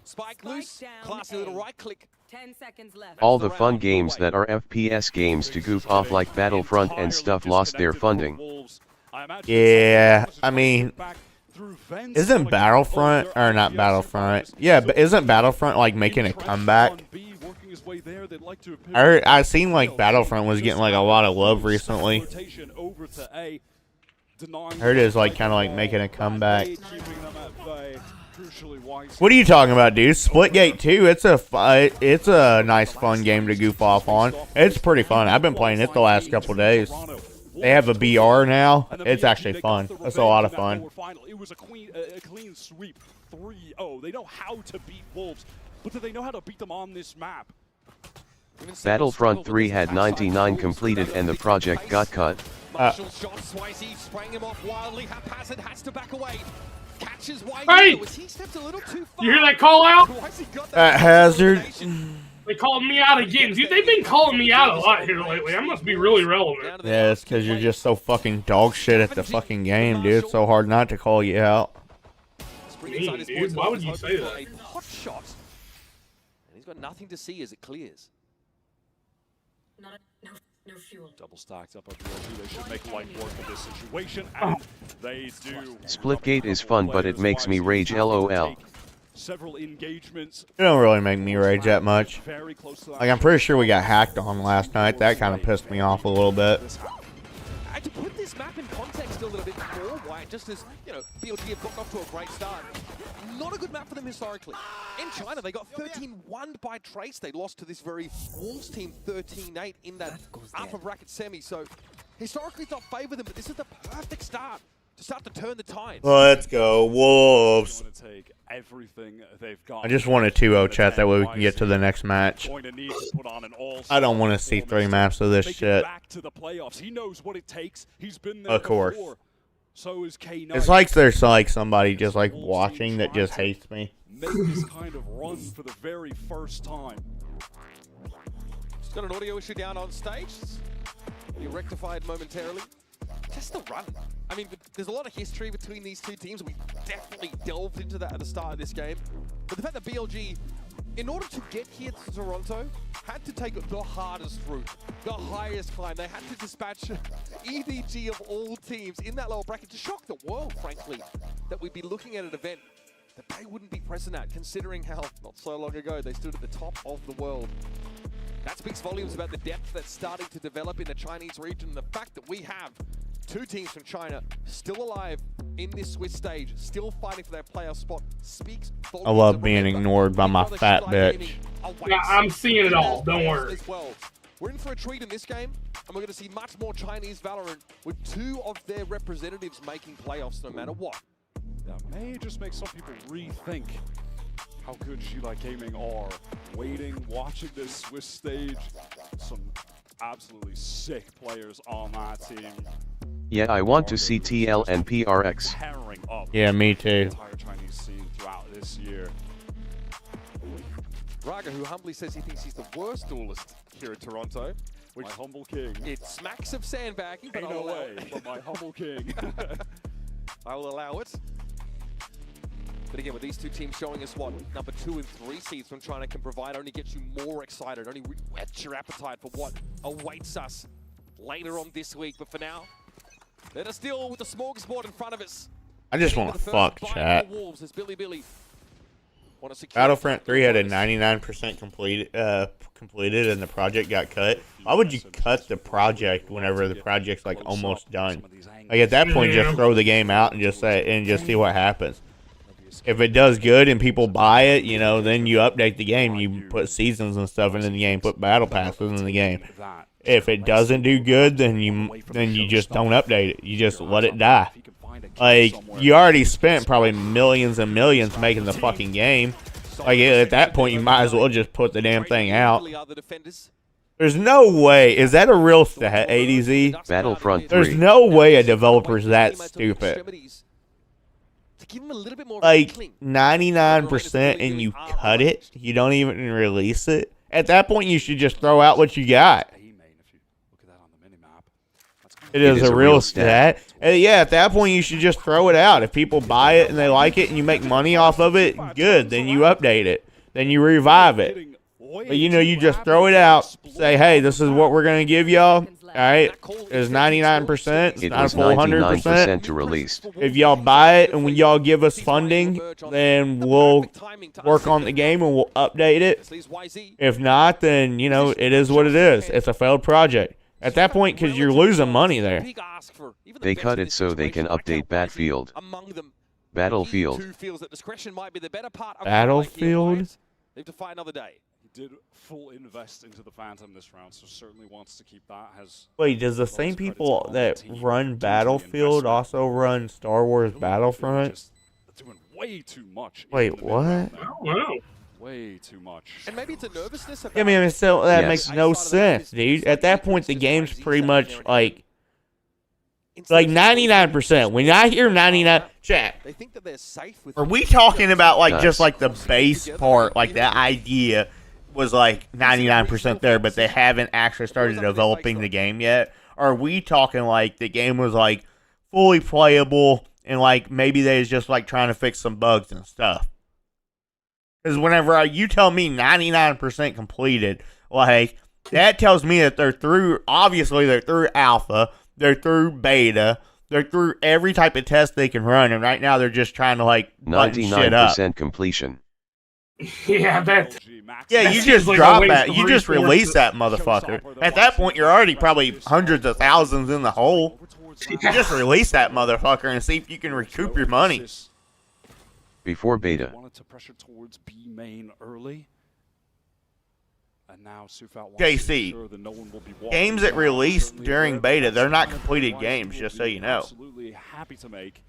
Spike loose, classy little right click. 10 seconds left. All the fun games that are FPS games to goof off like Battlefront and stuff lost their funding. Yeah, I mean, isn't Battlefront, or not Battlefront, yeah, but isn't Battlefront like making a comeback? I seen like Battlefront was getting like a lot of love recently. I heard it's like kind of like making a comeback. What are you talking about, dude? Splitgate 2, it's a nice fun game to goof off on. It's pretty fun. I've been playing it the last couple days. They have a BR now. It's actually fun. It's a lot of fun. It was a clean sweep. 3-0. They know how to beat Wolves, but do they know how to beat them on this map? Battlefront 3 had 99 completed and the project got cut. Marshall's shot, Swayze spraying him off wildly. Haphazard has to back away. Catches White. Hey! He stepped a little too far. You hear that call out? Hazard. They called me out again. Dude, they've been calling me out a lot here lately. I must be really relevant. Yeah, it's because you're just so fucking dog shit at the fucking game, dude. It's so hard not to call you out. Me, dude, why would you say that? Hot shot. And he's got nothing to see as it clears. No fuel. Double stacked up on VLG. They should make light work of this situation, and they do. Splitgate is fun, but it makes me rage. LOL. Several engagements. It don't really make me rage that much. Like, I'm pretty sure we got hacked on last night. That kind of pissed me off a little bit. And to put this map in context a little bit more, White, just as, you know, BLG have gotten off to a great start. Not a good map for them historically. In China, they got 13-1 by Trace. They lost to this very Wolves team 13-8 in that upper bracket semi. So historically, it's not favor them, but this is the perfect start to start to turn the tide. Let's go, Wolves. Take everything they've got. I just want a 2-0 chat, that way we can get to the next match. I don't want to see 3 maps of this shit. Back to the playoffs. He knows what it takes. He's been there Of course. before. So is K9. It's like there's like somebody just like watching that just hates me. Make this kind of run for the very first time. He's got an audio issue down on stage. Be rectified momentarily. Just the run. I mean, there's a lot of history between these two teams. We definitely delved into that at the start of this game. But the fact that BLG, in order to get here to Toronto, had to take the hardest route, the highest climb. They had to dispatch EDG of all teams in that lower bracket to shock the world, frankly, that we'd be looking at an event that they wouldn't be present at, considering how not so long ago they stood at the top of the world. That speaks volumes about the depth that's starting to develop in the Chinese region. The fact that we have 2 teams from China still alive in this Swiss stage, still fighting for their playoff spot, speaks volumes. I love being ignored by my fat bitch. Yeah, I'm seeing it all. Don't worry. As well. We're in for a treat in this game, and we're going to see much more Chinese Valorant with 2 of their representatives making playoffs no matter what. That may just make some people rethink how good G-Like Gaming are. Waiting, watching this Swiss stage. Some absolutely sick players on that team. Yeah, I want to see TL and PRX. Tearing up Yeah, me too. the entire Chinese scene throughout this year. Raga, who humbly says he thinks he's the worst duelist here in Toronto. My humble king. It smacks of sandbagging, but Ain't no way, but my humble king. I will allow it. But again, with these 2 teams showing us what number 2 and 3 seeds from China can provide, only gets you more excited, only whets your appetite for what awaits us later on this week. But for now, let us deal with the smorgasbord in front of us. I just want to fuck, chat. Battlefront 3 had a 99% completed and the project got cut. Why would you cut the project whenever the project's like almost done? Like at that point, just throw the game out and just see what happens. If it does good and people buy it, you know, then you update the game. You put seasons and stuff into the game, put battle passes in the game. If it doesn't do good, then you just don't update it. You just let it die. Like, you already spent probably millions and millions making the fucking game. Like, at that point, you might as well just put the damn thing out. There's no way. Is that a real stat, ADZ? Battlefront 3. There's no way a developer's that stupid. Like, 99% and you cut it? You don't even release it? At that point, you should just throw out what you got. It is a real stat. Yeah, at that point, you should just throw it out. If people buy it and they like it and you make money off of it, good. Then you update it. Then you revive it. But, you know, you just throw it out. Say, hey, this is what we're going to give y'all. All right? It's 99%. It's not a full 100%. To release. If y'all buy it and when y'all give us funding, then we'll work on the game and we'll update it. If not, then, you know, it is what it is. It's a failed project. At that point, because you're losing money there. They cut it so they can update Battlefield. Battlefield. Battlefield? They have to fight another day. He did full invest into the Phantom this round, so certainly wants to keep that. Wait, does the same people that run Battlefield also run Star Wars Battlefront? Doing way too much. Wait, what? I don't know. way too much. And maybe it's a nervousness about I mean, so that Yes. makes no sense, dude. At that point, the game's pretty much like 99%. When I hear 99, chat. They think that they're safe with Are we talking about like just Nice. like the base part, like the idea was like 99% there, but they haven't actually started developing the game yet? Or are we talking like the game was like fully playable and like maybe they was just like trying to fix some bugs and stuff? Because whenever you tell me 99% completed, like that tells me that they're through. Obviously, they're through alpha, they're through beta, they're through every type of test they can run, and right now they're just trying to like button shit up. 99% completion. Yeah, that. Yeah, you just drop that. You just release that motherfucker. At that point, you're already probably hundreds of thousands in the hole. You just release that motherfucker and see if you can recoup your money. Before beta. Wanted to pressure towards B main early. And now Sufat wants JC, to ensure that no one will be walking games that down. release Certainly during aware beta, that they're not that's completed why games, he just would so be you know. Absolutely happy to make.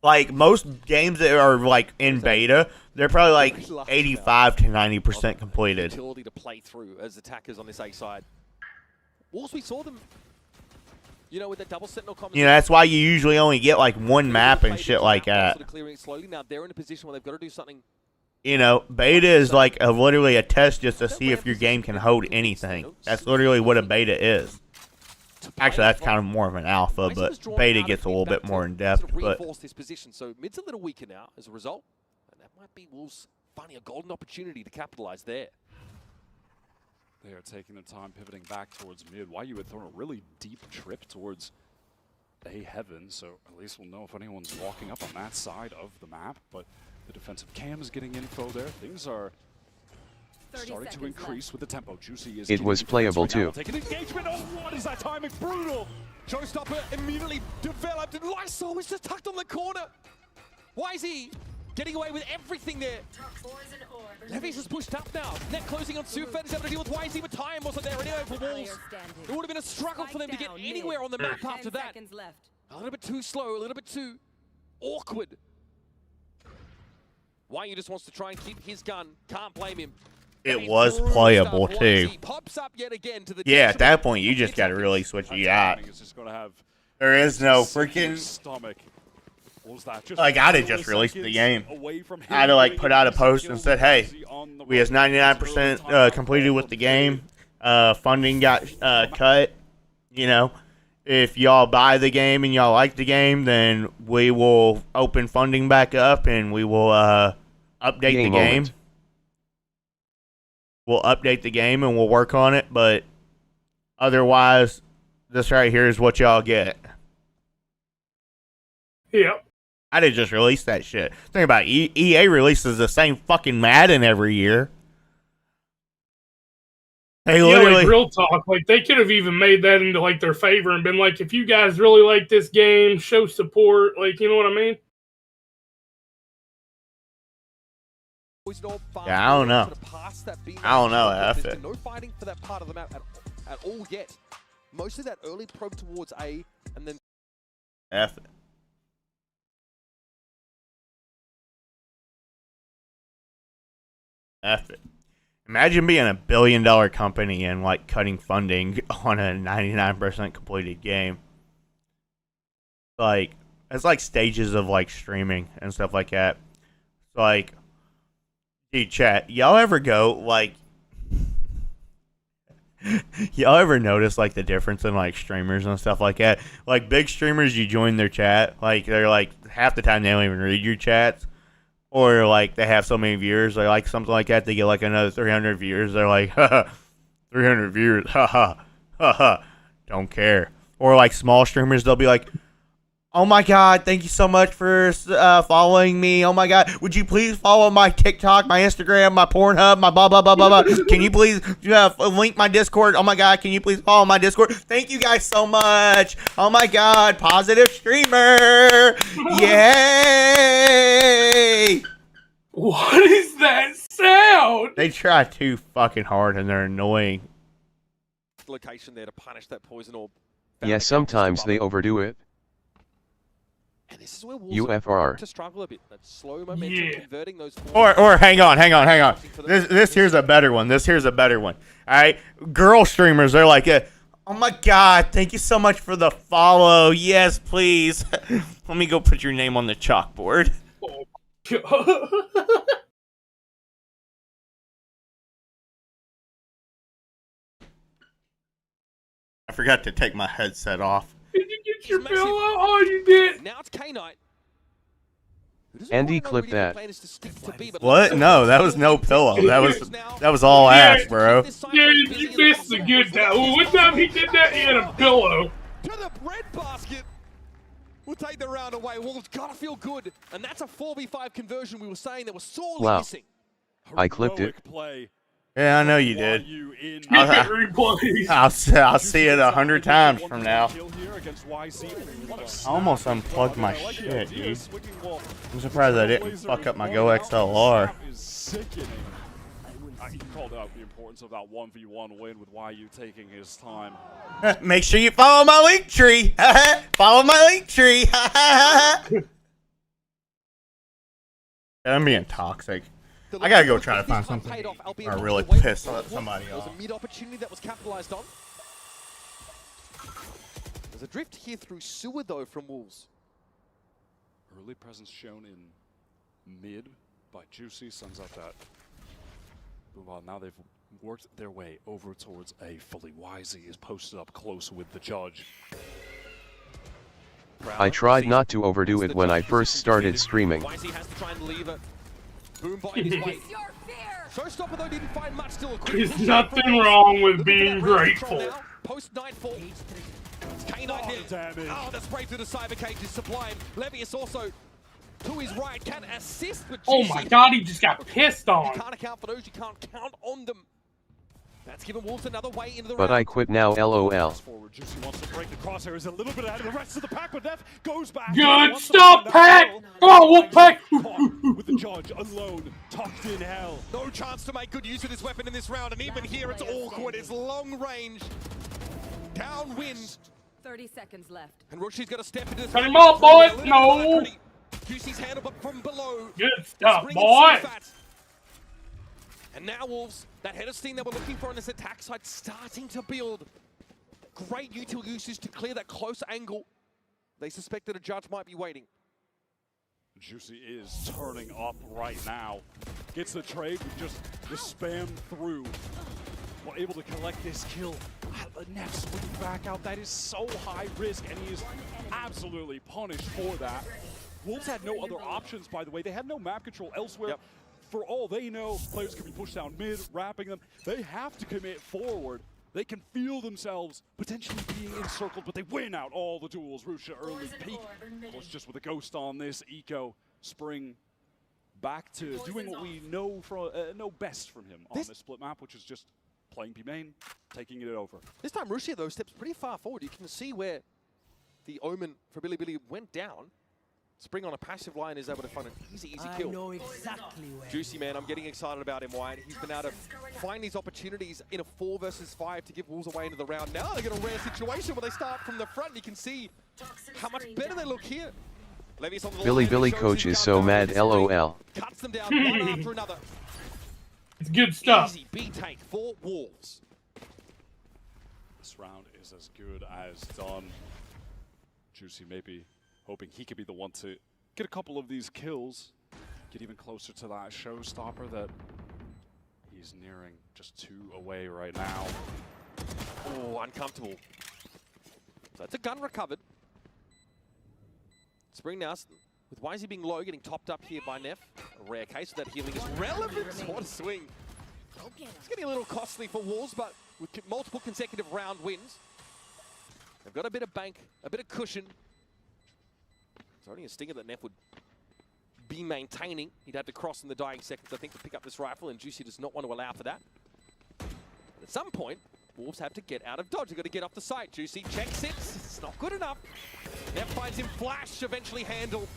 Like most games that are like in beta, they're probably like 85 to 90% completed. Utility to play through as attackers on this A side. Wolves, we saw them, you know, with that double sentinel You know, that's why you usually only get like one map and shit like that. sort of clearing it slowly. Now they're in a position where they've got to do something. You know, beta is like literally a test just to see if your game can hold anything. That's literally what a beta is. Actually, that's kind of more of an alpha, but beta gets a little bit more in depth. Sort of But reinforce this position. So mid's a little weaker now as a result. And that might be Wolves finding a golden opportunity to capitalize there. They are taking their time pivoting back towards mid. Why you would throw a really deep trip towards A heaven, so at least we'll know if anyone's walking up on that side of the map. But the defensive cam is getting info there. Things are starting to increase with the tempo. Juicy is It was playable right now. too. Taking engagement. Oh, what is that timing? Brutal. Showstopper immediately developed, and Lysol was just tucked on the corner. YZ getting away with everything there. Levis is pushed up now. Net closing on Sufat is able to deal with YZ, but time wasn't there anyway for Wolves. It would have been a struggle for them to get anywhere on the map after that. A little bit too slow, a little bit too awkward. YU just wants to try and keep his gun. Can't blame him. it was playable too. Pops up yet again to the Yeah, at that point, you just got to really switch you got. There is no freaking stomach. Like, I'd have just released the game. I'd have like put out a post and said, "Hey, we has 99% completed with the game. Funding got cut. You know, if y'all buy the game and y'all like the game, then we will open funding back up and we will update the game. Moment. We'll update the game and we'll work on it. But otherwise, this right here is what y'all get." Yep. I did just release that shit. Think about it. EA releases the same fucking Madden every year. They literally, like real talk. Like they could have even made that into like their favor and been like, if you guys really like this game, show support. Like, you know what I mean? Yeah, I don't know. I don't know. F it. No fighting for that part of the map at all yet. Most of that early probe towards A, and then F it. F it. Imagine being a $1 billion company and like cutting funding on a 99% completed game. Like, it's like stages of like streaming and stuff like that. Like, dude, chat, y'all ever go like, y'all ever notice like the difference in like streamers and stuff like that? Like big streamers, you join their chat, like they're like half the time they don't even read your chats. Or, like, they have so many viewers, or, like, something like that, they get, like, another 300 viewers. They're like, haha, 300 viewers, haha, haha, don't care. Or, like, small streamers, they'll be like, oh, my God, thank you so much for following me. Oh, my God, would you please follow my TikTok, my Instagram, my Pornhub, my blah, blah, blah, blah, blah. Can you please link my Discord? Oh, my God, can you please follow my Discord? Thank you guys so much. Oh, my God, positive streamer. Yay. What is that sound? They try too fucking hard and they're annoying. location there to punish that poison orb. Yeah, sometimes they overdo it. And this is where Wolves UFR. to struggle a bit. That slow momentum converting those Or hang on. This here's a better one. All right, girl streamers, they're like, oh my god, thank you so much for the follow. Yes, please. Let me go put your name on the chalkboard. I forgot to take my headset off. Did you get your pillow? Oh, you did. Now it's K-Knight. Andy, clip that. What? No, that was no pillow. That was all ass, bro. Dude, you missed a good time. One time he did that, he had a pillow. To the bread basket. We'll take the round away. Wolves gotta feel good. And that's a 4v5 conversion we were saying that was sorely missing. I clipped it. Yeah, I know you did. I'll see it 100 times from now. I almost unplugged my shit, dude. I'm surprised I didn't fuck up my Go XLR. He called out the importance of that 1v1 win with YU taking his time. Make sure you follow my link tree. Follow my link tree. I'm being toxic. I gotta go try to find something or really piss somebody off. There was a mid opportunity that was capitalized on. There's a drift here through sewer though from Wolves. Early presence shown in mid by Juicy sends out that. Well, now they've worked their way over towards A fully. YZ is posted up close with the judge. I tried not to overdo it when I first started streaming. YZ has to try and leave it. Boom by his way. Showstopper though didn't find much still. There's nothing wrong with being grateful. Post nightfall. K-Knight there. Oh, the spray through the cyber cage is sublime. Levius also to his right can assist, but oh my god, he just got pissed on. You can't account for those, you can't count on them. That's given Wolves another way into the But round. I quit now, LOL. Juicy wants to break the crosshairs a little bit ahead of the rest of the pack, but Neff goes back. Good stuff, Pack! Come on, Wolfpack! With the judge alone, tucked in hell. No chance to make good use of this weapon in this round, and even here it's awkward. It's long range. Downwind. 30 seconds left. And Roshi's got to step into this. Cut him off, boy! No! Juicy's handle, but from below. Good stuff, boy! And now Wolves, that head of steam that we're looking for on this attack side starting to build. Great util usage to clear that close angle. They suspect that a judge might be waiting. Juicy is turning up right now. Gets the trade with just the spam through. We're able to collect this kill. Neff swinging back out. That is so high risk, and he is absolutely punished for that. Wolves had no other options, by the way. They had no map control elsewhere. Yep. For all they know, players can be pushed down mid, wrapping them. They have to commit forward. They can feel themselves potentially being encircled, but they win out all the duels. Rusha early peak. Of course, just with a ghost on this, Eco, Spring back to doing what we know best from him on this split map, which is just playing B main, taking it over. This time Rusha, though, steps pretty far forward. You can see where the Omen for Billy went down. Spring on a passive line is able to find an easy kill. I know exactly where. Juicy, man, I'm getting excited about him, White. He's been able to find these opportunities in a 4 versus 5 to give Wolves away into the round. Now they get a rare situation where they start from the front. You can see how much better they look here. Levi's on the Billy coach is so mad, LOL. Cuts them down one after another. It's good stuff. Easy B take for Wolves. This round is as good as done. Juicy maybe hoping he could be the one to get a couple of these kills, get even closer to that showstopper that he's nearing just 2 away right now. Oh, uncomfortable. So that's a gun recovered. Spring now, with YZ being low, getting topped up here by Neff. A rare case of that healing is relevant. What a swing. It's getting a little costly for Wolves, but with multiple consecutive round wins, they've got a bit of bank, a bit of cushion. It's only a stinger that Neff would be maintaining. He'd have to cross in the dying seconds, I think, to pick up this rifle, and Juicy does not want to allow for that. But at some point, Wolves have to get out of dodge. They've got to get off the site. Juicy checks it. It's not good enough. Neff finds him flash, eventually handled.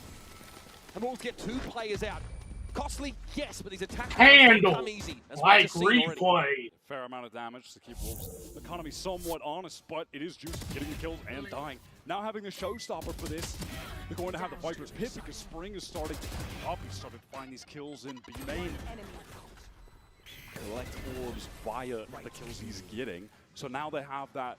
And Wolves get 2 players out. Costly, yes, but these attacks handle come easy. like replay. fair amount of damage to keep Wolves' economy somewhat honest, but it is Juice getting the kills and dying. Now having the showstopper for this, they're going to have the Viper's Pit because Spring is starting to pick up. He started to find these kills in B main. Collect orbs via the kills he's getting. So now they have that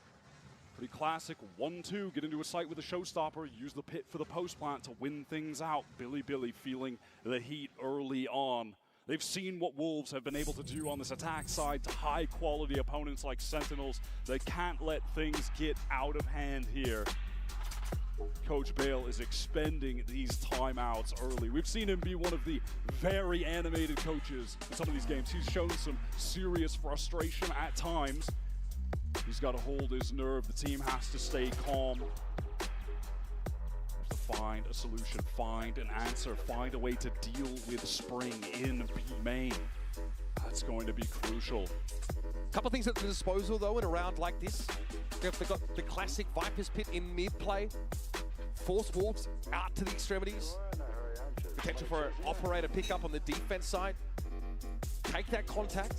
pretty classic 1-2, get into a site with a showstopper, use the pit for the post plant to win things out. Billy feeling the heat early on. They've seen what Wolves have been able to do on this attack side to high quality opponents like Sentinels. They can't let things get out of hand here. Coach Bale is expending these timeouts early. We've seen him be one of the very animated coaches in some of these games. He's shown some serious frustration at times. He's got to hold his nerve. The team has to stay calm. Have to find a solution, find an answer, find a way to deal with Spring in B main. That's going to be crucial. Couple things at the disposal though in a round like this. They've got the classic Viper's Pit in mid play. Force Wolves out to the extremities. Potential for an operator pickup on the defense side. Take that contact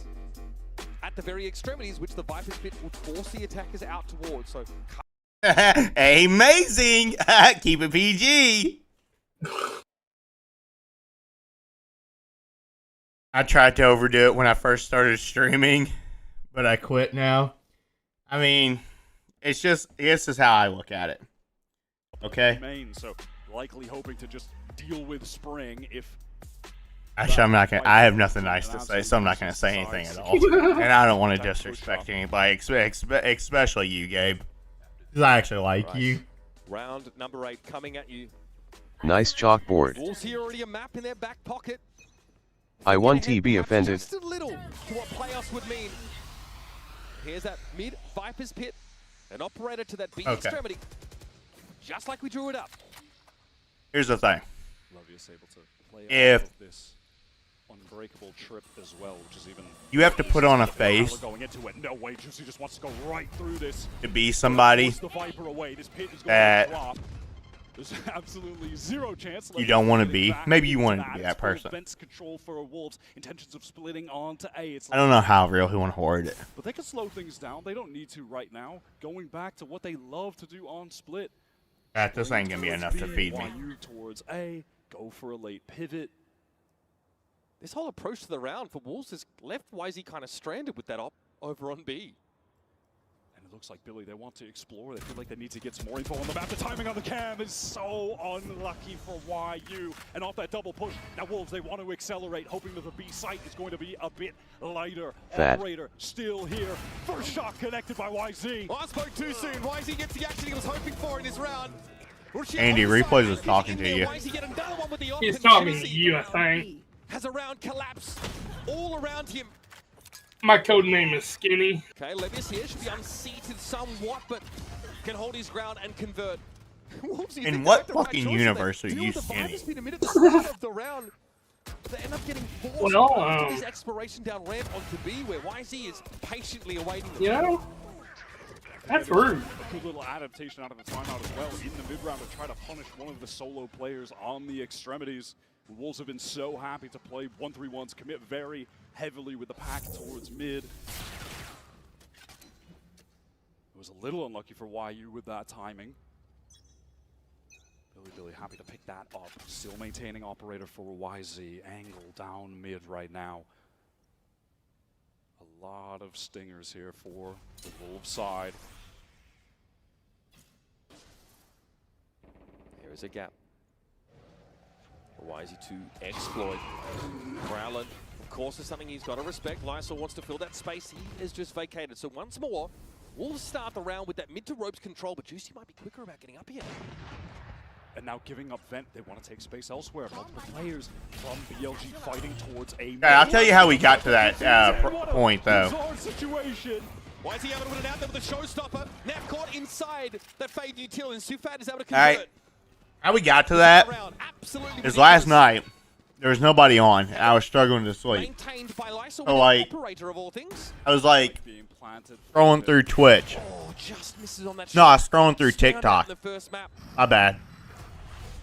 at the very extremities, which the Viper's Pit would force the attackers out towards. So amazing. Keep it PG. I tried to overdo it when I first started streaming, but I quit now. I mean, it's just, this is how I look at it. Okay? Main, so likely hoping to just deal with Spring if... Actually, I'm not gonna. I have nothing nice to say, so I'm not gonna say anything at all. And I don't want to disrespect anybody, especially you, Gabe. Because I actually like you. Round number 8 coming at you. Nice chalkboard. Wolves here already a map in their back pocket. I won TB offended. Just a little to what playoffs would mean. Here's that mid Viper's Pit. An operator to that B extremity. Just like we drew it up. Here's the thing. Lovius able to play if this unbreakable trip as well, which is even you have to put on a face going into it. No way, Juicy just wants to go right through this. To be somebody the Viper away. This pit is going that to drop. There's absolutely zero chance. You don't want to be. Maybe you want to be that person. Control for Wolves. Intentions of splitting onto A. It's I don't know how real he want to hoard it. But they can slow things down. They don't need to right now. Going back to what they love to do on split. This ain't gonna be enough to feed me. Towards A, go for a late pivot. This whole approach to the round for Wolves has left YZ kind of stranded with that op over on B. And it looks like Billy, they want to explore. They feel like they need to get some more info on the map. The timing on the cam is so unlucky for YU. And off that double push, now Wolves, they want to accelerate, hoping that the B site is going to be a bit lighter. Fat. Operator still here. First shot connected by YZ. Oh, I spoke too soon. YZ gets the action he was hoping for in this round. Andy, Replays was talking to you. He's talking to you, I think. Has a round collapse all around him. My code name is Skinny. Okay, Levius here should be unseated somewhat, but can hold his ground and convert. In what fucking universe are you Skinny? The round, they end up getting forced to this exploration down ramp onto B, where YZ is patiently awaiting the Yeah. That's rude. A good little adaptation out of the timeout as well in the mid-round to try to punish one of the solo players on the extremities. The Wolves have been so happy to play 1-3-1s, commit very heavily with the pack towards mid. It was a little unlucky for YU with that timing. Billy happy to pick that up. Still maintaining operator for YZ. Angle down mid right now. A lot of stingers here for the Wolves side. There is a gap. YZ to exploit. Growlin, of course, is something he's got to respect. Lysol wants to fill that space. He is just vacated. So once more, Wolves start the round with that mid to ropes control, but Juicy might be quicker about getting up here. And now giving up vent, they want to take space elsewhere. Multiple players from BLG fighting towards a... Yeah, I'll tell you how we got to that point, though. Situation. Why is he able to win it out there with a showstopper? Now caught inside that fade util, and Sufat is able to convert. All right. How we got to that is last night, there was nobody on, and I was struggling to sleep. So, like, I was, like, scrolling through Twitch. No, I was scrolling through TikTok. My bad.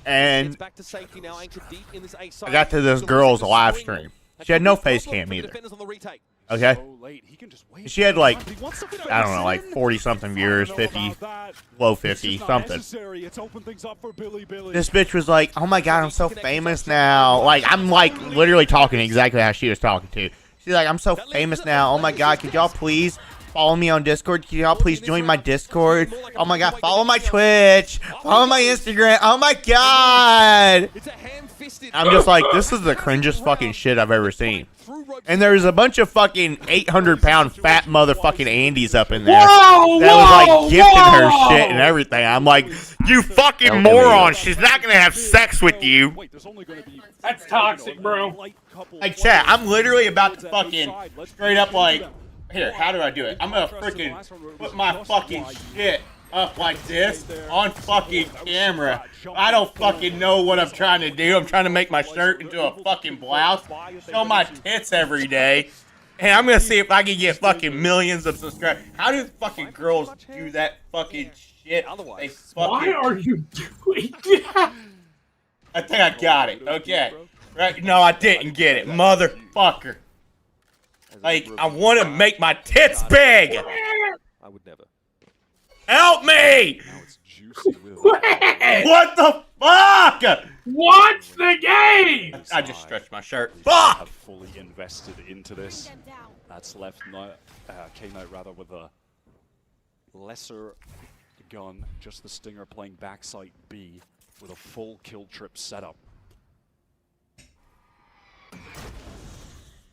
And I got to this girl's live stream. She had no face cam either. Okay? She had like, I don't know, like 40-something viewers, 50, low 50, something. This bitch was like, oh my god, I'm so famous now. Like, I'm like literally talking exactly how she was talking to. She's like, I'm so famous now. Oh my god, could y'all please follow me on Discord? Could y'all please join my Discord? Oh my god, follow my Twitch. Follow my Instagram. Oh my god. I'm just like, this is the cringest fucking shit I've ever seen. And there's a bunch of fucking 800-pound fat motherfucking Andys up in there that was like gifting her shit and everything. I'm like, you fucking moron. She's not going to have sex with you. That's toxic, bro. Like, chat, I'm literally about to fucking straight up like, here, how do I do it? I'm going to freaking put my fucking shit up like this on fucking camera. I don't fucking know what I'm trying to do. I'm trying to make my shirt into a fucking blouse, show my tits every day, and I'm gonna see if I can get fucking millions of subscribers. How do fucking girls do that fucking shit? They fucking... Why are you doing that? I think I got it. Okay. Right? No, I didn't get it, motherfucker. Like, I want to make my tits big. I would never. Help me! What the fuck? Watch the game! I just stretched my shirt. Fuck! Have fully invested into this. That's left K-Knight rather with a lesser gun, just the Stinger playing backside B with a full kill trip setup.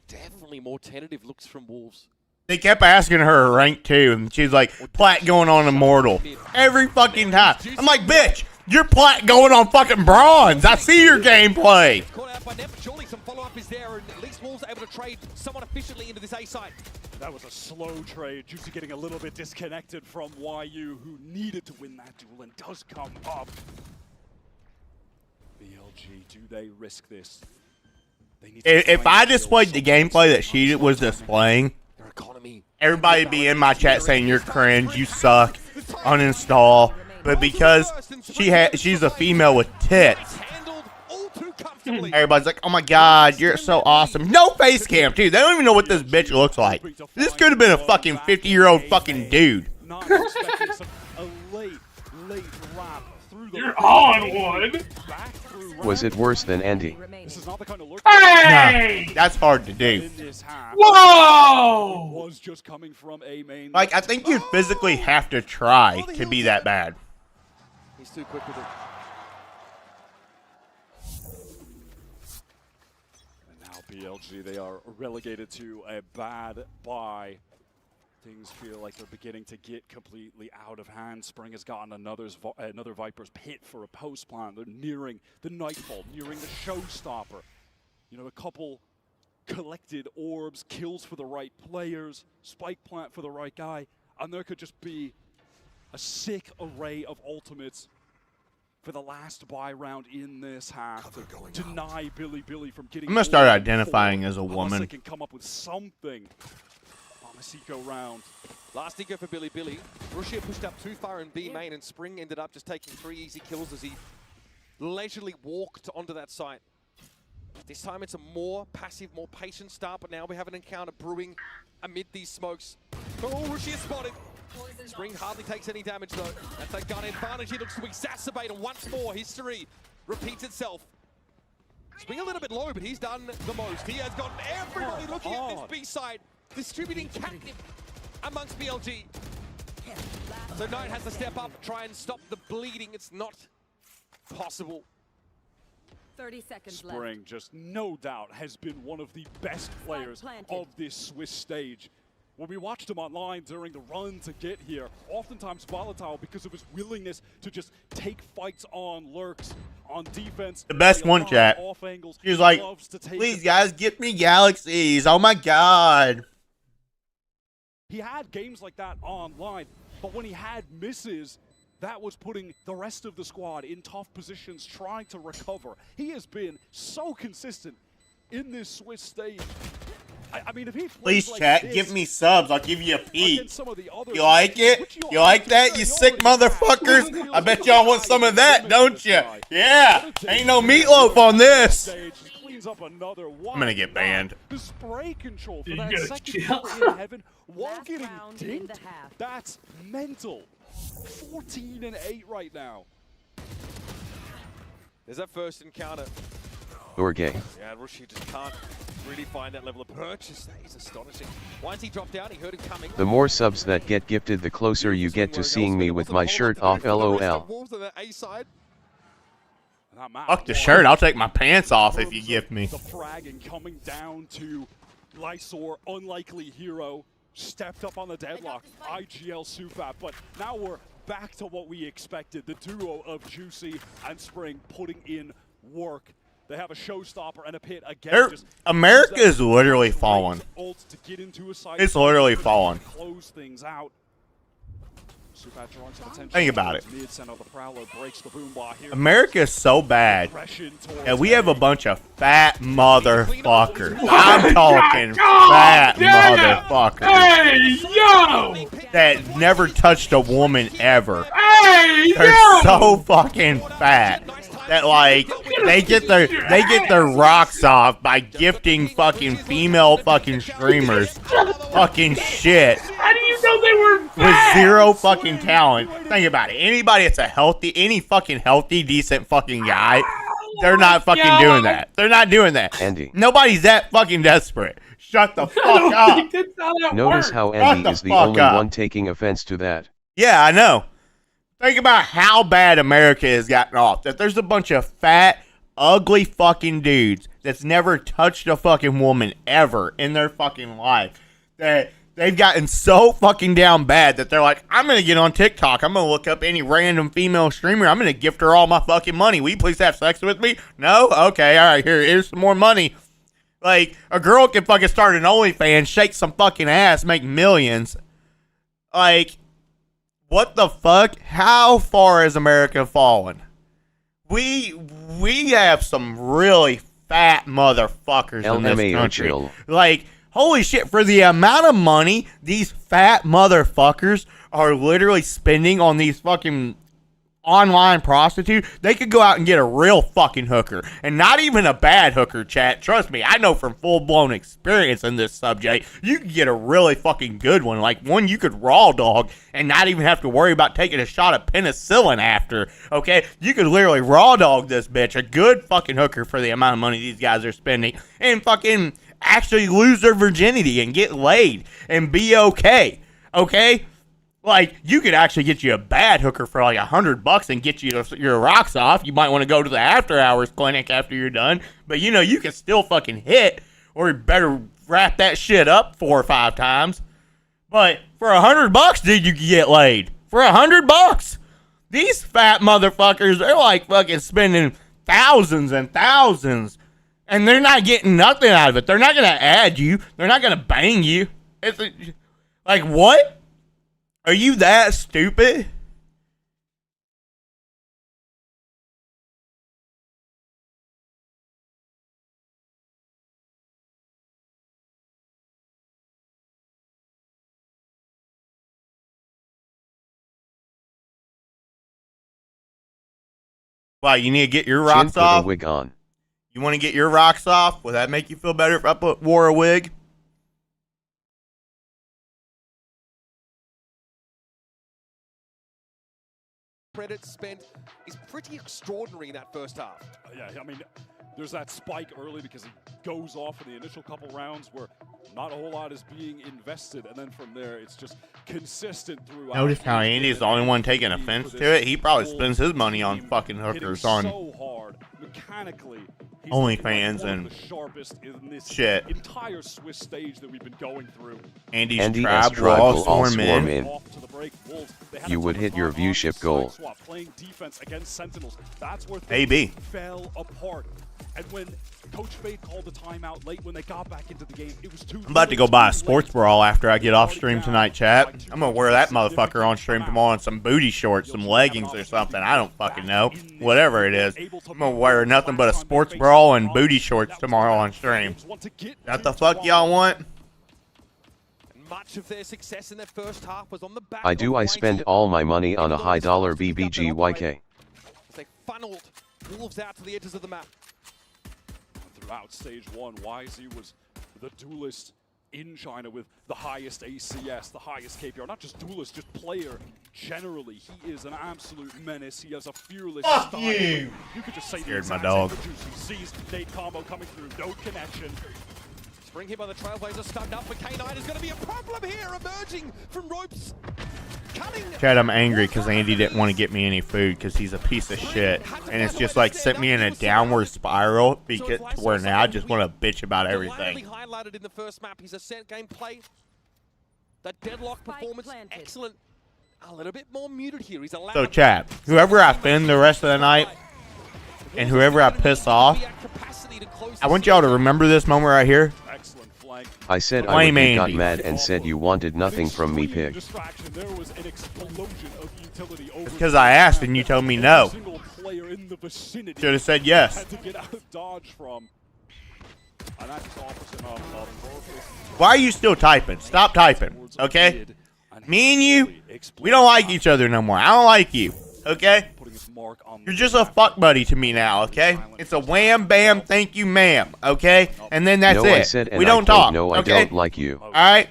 Definitely more tentative looks from Wolves. They kept asking her rank 2, and she's like, plat going on Immortal. Every fucking time. I'm like, bitch, you're plat going on fucking Bronze. I see your gameplay. Caught out by Neff. Surely some follow-up is there, and at least Wolves are able to trade somewhat efficiently into this A side. That was a slow trade. Juicy getting a little bit disconnected from YU, who needed to win that duel and does come up. BLG, do they risk this? If I displayed the gameplay that she was displaying, everybody would be in my chat saying you're cringe, you suck, uninstall. But because she's a female with tits, everybody's like, oh my god, you're so awesome. No face cam, too. They don't even know what this bitch looks like. This could have been a fucking 50-year-old fucking dude. You're on one. Was it worse than Andy? Hey! Nah, that's hard to do. Whoa! Like, I think you physically have to try to be that bad. He's too quick with it. And now BLG, they are relegated to a bad bye. Things feel like they're beginning to get completely out of hand. Spring has gotten another Viper's Pit for a post plan. They're nearing the Nightfall, nearing the Showstopper. You know, a couple collected orbs, kills for the right players, spike plant for the right guy, and there could just be a sick array of ultimates for the last buy round in this half to deny Billy from getting. I'm gonna start identifying as a woman. Unless they can come up with something. Eco round. Last eco for Billy. Russia pushed up too far in B main, and Spring ended up just taking 3 easy kills as he leisurely walked onto that site. This time it's a more passive, more patient start, but now we have an encounter brewing amid these smokes. Oh, Russia spotted. Spring hardly takes any damage though. That's that gun advantage. He looks to exacerbate, and once more history repeats itself. Spring a little bit low, but he's done the most. He has gotten everybody looking at this B side. Distributing captive amongst BLG. So Knight has to step up, try and stop the bleeding. It's not possible. 30 seconds left. Spring, just no doubt, has been one of the best players of this Swiss stage. When we watched him online during the run to get here, oftentimes volatile because of his willingness to just take fights on lurks, on defense. The best one, chat. He was like, please guys, get me galaxies. Oh my god. He had games like that online, but when he had misses, that was putting the rest of the squad in tough positions trying to recover. He has been so consistent in this Swiss stage. I mean, if he please like chat, this, give me subs. I'll give you a peek. You like it? You like that, you sick motherfuckers? I bet y'all want some of that, don't you? Yeah. Ain't no meatloaf on this. cleans up another one. I'm gonna get banned. The spray control for You that gotta second chill. shot in heaven while Last getting round in the dinked. half. That's mental. 14-8 right now. There's that first encounter. Or gay. Yeah, Rushi just can't really find that level of purchase. That is astonishing. Why is he dropped down? He heard him coming. The more subs that get gifted, the closer you get to seeing me with my shirt off, lol. Fuck the shirt. I'll take my pants off if you gift me. The fragging coming down to Lysor, unlikely hero, stepped up on the deadlock. IGL Sufat, but now we're back to what we expected. The duo of Juicy and Spring putting in work. They have a showstopper and a pit again. America is literally falling. It's literally falling. Close things out. Think about it. America is so bad that we have a bunch of fat motherfuckers. I'm talking fat motherfuckers. Hey, yo! That never touched a woman ever. Hey, They're so fucking fat that like they get their rocks off by gifting fucking female fucking streamers fucking shit. How do you know they were With fat? zero fucking talent. Think about it. Anybody that's any fucking healthy, decent fucking guy, they're not fucking doing that. They're not doing that. Andy. Nobody's that fucking desperate. Shut the fuck up. Notice how Andy is the fuck only up. one taking offense to that. Yeah, I know. Think about how bad America has gotten off. That there's a bunch of fat, ugly fucking dudes that's never touched a fucking woman ever in their fucking life. That they've gotten so fucking down bad that they're like, I'm going to get on TikTok. I'm going to look up any random female streamer. I'm going to gift her all my fucking money. Will you please have sex with me? No? Okay, all right, here's some more money. Like, a girl can fucking start an OnlyFans, shake some fucking ass, make millions. Like, what the fuck? How far has America fallen? We have some really fat motherfuckers in this LMAO country. chill. Like, holy shit, for the amount of money these fat motherfuckers are literally spending on these fucking online prostitutes, they could go out and get a real fucking hooker. And not even a bad hooker, chat. Trust me, I know from full-blown experience in this subject, you could get a really fucking good one. Like one you could raw dog and not even have to worry about taking a shot of penicillin after, okay? You could literally raw dog this bitch, a good fucking hooker for the amount of money these guys are spending, and fucking actually lose their virginity and get laid and be okay, okay? Like, you could actually get you a bad hooker for like $100 and get you your rocks off. You might want to go to the after hours clinic after you're done. But you know, you can still fucking hit, or you better wrap that shit up 4 or 5 times. But for $100, dude, you can get laid. For $100. These fat motherfuckers, they're like fucking spending thousands and thousands. And they're not getting nothing out of it. They're not going to add you. They're not going to bang you. Like, what? Are you that stupid? Why, you need to get your rocks Chin put off? a wig on. You want to get your rocks off? Will that make you feel better if I wore a wig? Credit spent is pretty extraordinary in that first half. Yeah, I mean, there's that spike early because he goes off in the initial couple rounds where not a whole lot is being invested, and then from there it's just consistent throughout. Notice how Andy's the only one taking offense to it? He probably spends his money on fucking hookers on so hard mechanically. OnlyFans and shit. Entire Swiss stage that we've been going through. Andy's Andy tribe S. will tribe all will all swarm swarm in. in. You would hit your view ship goal. Playing defense against Sentinels. That's where AB. things fell apart. And when Coach Fade called the timeout late when they got back into the game, it was too. I'm about to go buy a sports bra after I get off stream tonight, chat. I'm gonna wear that motherfucker on stream tomorrow in some booty shorts, some leggings or something. I don't fucking know. Whatever it is. I'm gonna wear nothing but a sports bra and booty shorts tomorrow on stream. That the fuck y'all want? Much of their success in their first half was on the back I do. I spend all my money on a high dollar BBGYK. as they funneled Wolves out to the edges of the map. throughout stage 1. YZ was the duelist in China with the highest ACS, the highest KPR. Not just duelist, just player. Generally, he is an absolute menace. He has a fearless style. You could just say scared the my exact dog. same for Juicy. Sees Nate combo coming through, no connection. Spring here by the Trailblazer, stunned up for K9 is going to be a problem here, emerging from ropes. Chad, I'm angry because Andy didn't want to get me any food because he's a piece of shit. And it's just like sent me in a downward spiral because to where now I just want to bitch about everything. Highlighted in the first map, his Ascent gameplay. That deadlock performance, excellent. A little bit more muted here. He's allowed. So Chad, whoever I offend the rest of the night and whoever I piss off, I want y'all to remember this moment right here. I said I Blame would be got Andy. mad and said you wanted nothing from me, pig. It's because I asked and you told me no. Should have said yes. Why are you still typing? Stop typing, okay? Me and you, we don't like each other no more. I don't like you, okay? You're just a fuck buddy to me now, okay? It's a wham, bam, thank you, ma'am, okay? And then that's no, it. I said, and we don't I talk, no, I okay? don't like you. Alright?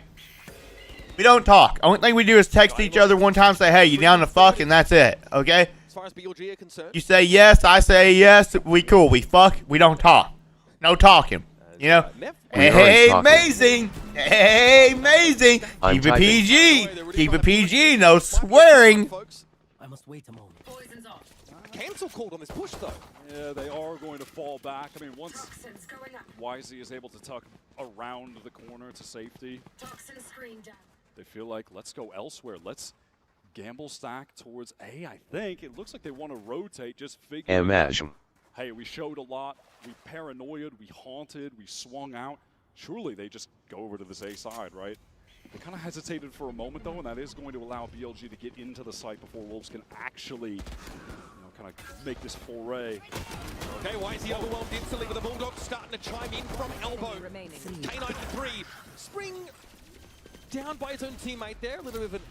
We don't talk. Only thing we do is text each other one time, say, hey, you down to fuck, and that's it, okay? As far as BLG are concerned. You say yes, I say yes, we cool, we fuck, we don't talk. No talking, you know? Hey, amazing! Hey, amazing! Keep it PG! Keep it PG, no swearing! I must wait a moment. Cancel called on this push though. Yeah, they are going to fall back. I mean, once YZ is able to tuck around the corner to safety, they feel like, let's go elsewhere. Let's gamble stack towards A, I think. It looks like they want to rotate, just figure Imagine. Hey, we showed a lot. We paranoid, we haunted, we swung out. Surely they just go over to this A side, right? They kind of hesitated for a moment, though, and that is going to allow BLG to get into the site before Wolves can actually kind of make this foray. Okay, why is he overwhelmed instantly with the Bulldog starting to chime in from elbow? K93, Spring down by his own teammate there. A little bit of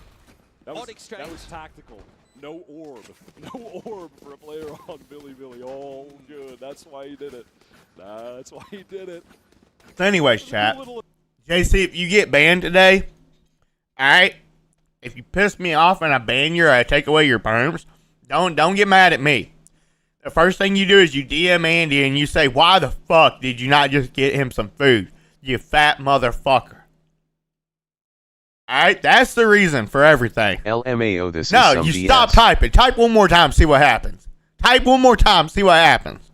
an odd exchange. That was tactical. No orb. No orb for a player on Billy. All good. That's why he did it. That's why he did it. So anyways, chat. JC, if you get banned today, alright? If you piss me off and I ban you or I take away your perms, don't get mad at me. The first thing you do is you DM Andy and you say, why the fuck did you not just get him some food? You fat motherfucker. Alright, that's the reason for everything. LMAO, this is No, some you BS. stop typing. Type one more time, see what happens. Type one more time, see what happens.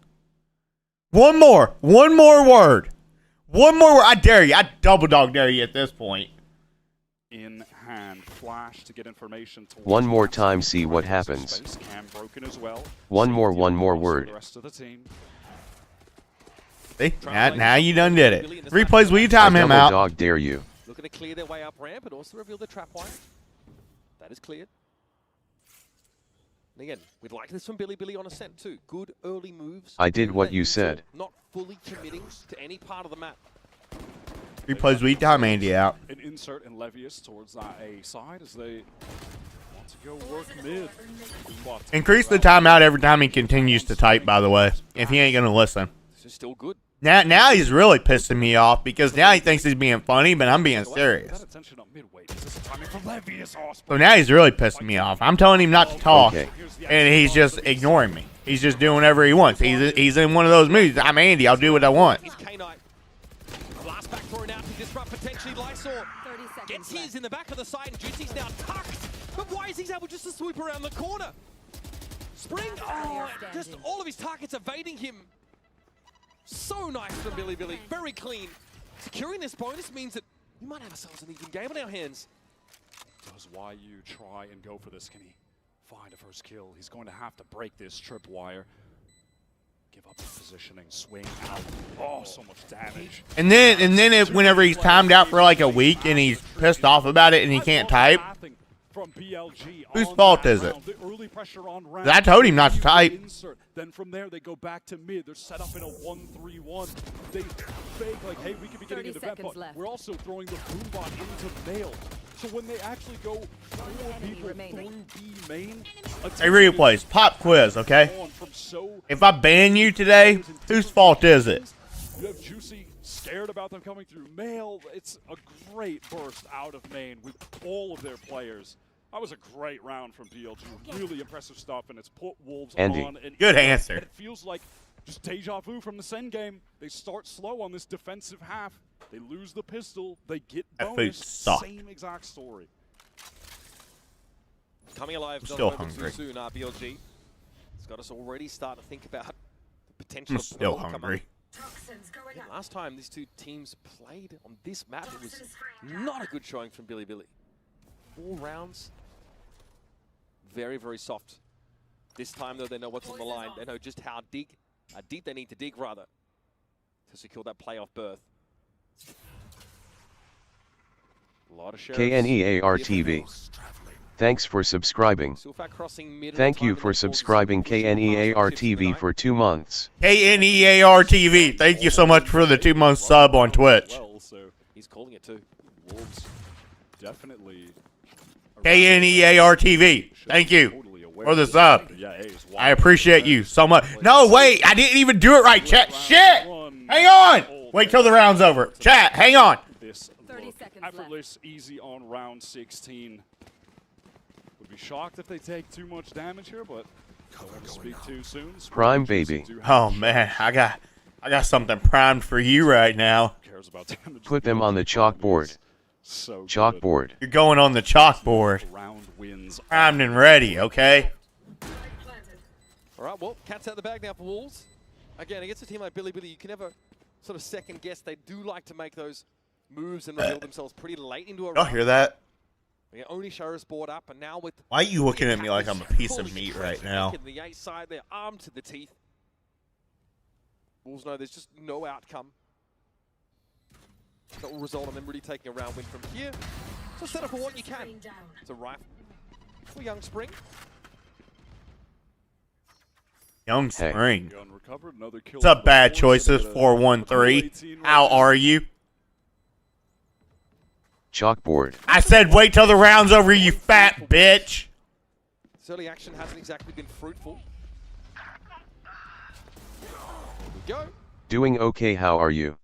One more word. One more word. I dare you. I double dog dare you at this point. In hand, flash to get information. One more time, see what happens. Cam broken as well. One more word. The rest of the team. See, now you done did it. Replays, will you time him out? Dog dare you. Looking to clear their way up ramp, but also reveal the trap wire. That is cleared. And again, we'd like this from Billy on Ascent too. Good early moves. I did what you said. Not fully committing to any part of the map. Replays, will you time Andy out? An insert and Levius towards that A side as they want to go work mid. Increase the timeout every time he continues to type, by the way, if he ain't going to listen. This is still good. Now he's really pissing me off because now he thinks he's being funny, but I'm being serious. So now he's really pissing me off. I'm telling him not to talk, and he's just ignoring me. He's just doing whatever he wants. He's in one of those moods. I'm Andy. I'll do what I want. Last back thrown out to disrupt potentially Lysor. Gets his in the back of the side, and Juicy's now tucked. But why is he able just to swoop around the corner? Spring, just all of his targets evading him. So nice from Billy. Very clean. Securing this bonus means that we might have ourselves an even game on our hands. Does YU try and go for this? Can he find a first kill? He's going to have to break this tripwire. Give up the positioning, swing out. Oh, so much damage. And then whenever he's timed out for like a week and he's pissed off about it and he can't type, whose fault is it? I told him not to type. Then from there they go back to mid. They're set up in a 1-3-1. They fake like, hey, we could be getting into vet, but we're also throwing the boombot into male. So when they actually go 4 people through B main, Hey, replays, pop quiz, okay? If I ban you today, whose fault is it? You have Juicy scared about them coming through. Mail, it's a great burst out of main with all of their players. That was a great round from BLG. Really impressive stuff, and it's put Wolves Andy. on an Good ear. answer. And it feels like just deja vu from the Sen game. They start slow on this defensive half. They lose the pistol. They get That food bonus. sucked. Same exact story. Coming alive I'm doesn't still over hungry. too soon, BLG. It's got us already starting to think about the potential I'm of still Pearl come hungry. up. Yeah, last time these two teams played on this map, it was not a good showing from Billy. All rounds, very, very soft. This time, though, they know what's on the line. They know just how deep they need to dig, rather, to secure that playoff berth. A lot of sheriffs. KNEAR TV. Thanks for subscribing. Thank you for subscribing KNEAR TV for 2 months. KNEAR TV. Thank you so much for the 2-month sub on Twitch. Well, so he's calling it too. Wolves definitely. KNEAR TV. Thank you for the sub. I appreciate you so much. No, wait. I didn't even do it right, chat. Shit. Hang on. Wait till the round's over. Chat, hang on. This effortless, easy on round 16. Would be shocked if they take too much damage here, but don't want to speak too soon. Prime baby. Oh man, I got something primed for you right now. Put them on the chalkboard. Chalkboard. You're going on the chalkboard. Primed and ready, okay? All right, well, cat's out the bag now for Wolves. Again, against a team like Billy, you can never sort of second guess. They do like to make those moves and reveal themselves pretty late into a round. Y'all hear that? Yeah, only Shara's board up, and now with Why are you looking at me like I'm a piece of meat right now? the A side, they're armed to the teeth. Wolves know there's just no outcome that will result in them really taking a round win from here. So set up for what you can. It's a rifle for Young Spring. Young Spring. Another kill. What's up, Bad Choices 413? How are you? Chalkboard. I said wait till the round's over, you fat bitch. This early action hasn't exactly been fruitful. There we go. Doing okay, how are you?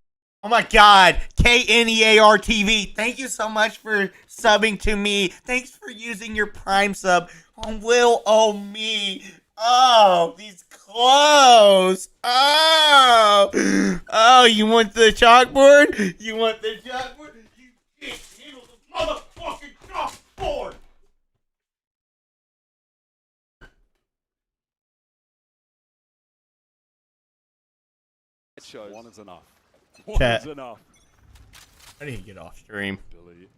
Oh my god, KNEAR TV, thank you so much for subbing to me. Thanks for using your Prime sub on Will Oh Me. Oh, these clothes. Oh, you want the chalkboard? You want the chalkboard? You can't handle the motherfucking chalkboard. One is enough. Chat. One is enough. I need to get off stream. Billy.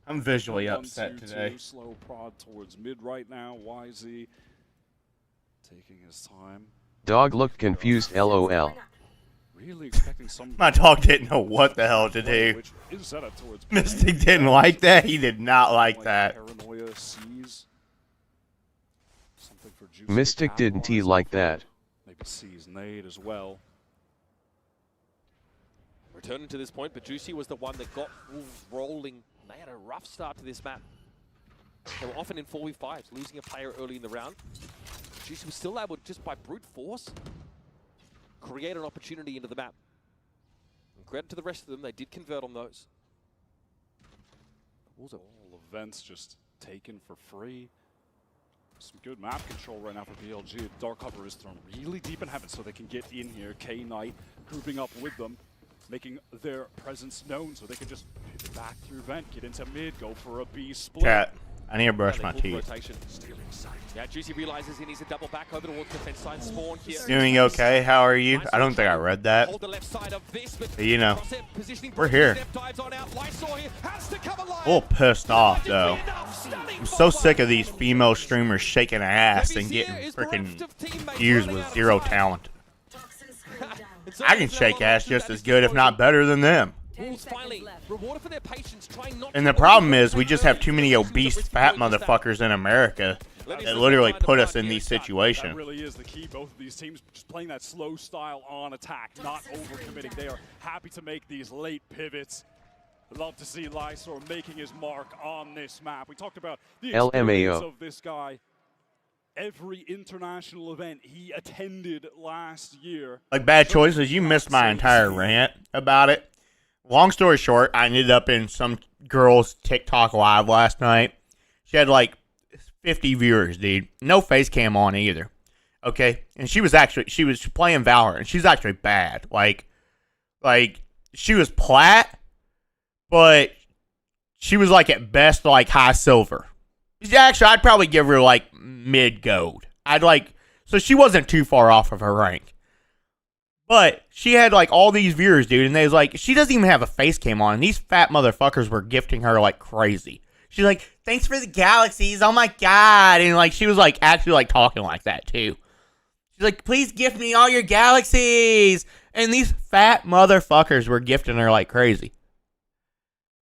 I'm visually 1-2-2, upset today. Slow prod towards mid right now. YZ taking his time. Dog looked confused, lol. Really expecting some. My dog didn't know what the hell to do. Which is set up towards Mystic didn't like that. He did not like that. Paranoia sees something for Juicy Mystic to didn't he like that? maybe sees Nade as well. Returning to this point, but Juicy was the one that got Wolves rolling. They had a rough start to this map. They were often in 4v5s, losing a player early in the round. Juicy was still able to, just by brute force, create an opportunity into the map. And credit to the rest of them, they did convert on those. All events just taken for free. Some good map control right now for BLG. Dark cover is thrown really deep in heaven so they can get in here. K-Knight grouping up with them, making their presence known so they can just pivot back through vent, get into mid, go for a B split. Cat, I need to brush my teeth. Rotation. Yeah, Juicy realizes he needs to double back over towards defense side spawn here. Doing okay? How are you? I don't think I read that. Hold the left side of this, but You know, positioning we're here. dives on out. Lysor here has to cover line. A little pissed off though. I'm so sick of these female streamers shaking ass and getting freaking views with zero talent. I can shake ass just as good, if not better than them. Wolves finally rewarded for their patience, trying not And to the problem is we just have too many obese fat motherfuckers in America that literally put us in these That situations. really is the key. Both of these teams just playing that slow style on attack, not overcommitting. They are happy to make these late pivots. Love to see Lysor making his mark on this map. We talked about the experience LMAO. of this guy. every international event he attended last year. Like bad choices, you missed my entire rant about it. Long story short, I ended up in some girl's TikTok live last night. She had like 50 viewers, dude. No face cam on either. Okay? And she was playing Valorant, and she's actually bad. Like she was plat, but she was like at best like high silver. Actually, I'd probably give her like mid gold. So she wasn't too far off of her rank. But she had like all these viewers, dude, and they was like, she doesn't even have a face cam on, and these fat motherfuckers were gifting her like crazy. She's like, thanks for the galaxies, oh my god, and like she was like actually like talking like that too. She's like, please gift me all your galaxies, and these fat motherfuckers were gifting her like crazy.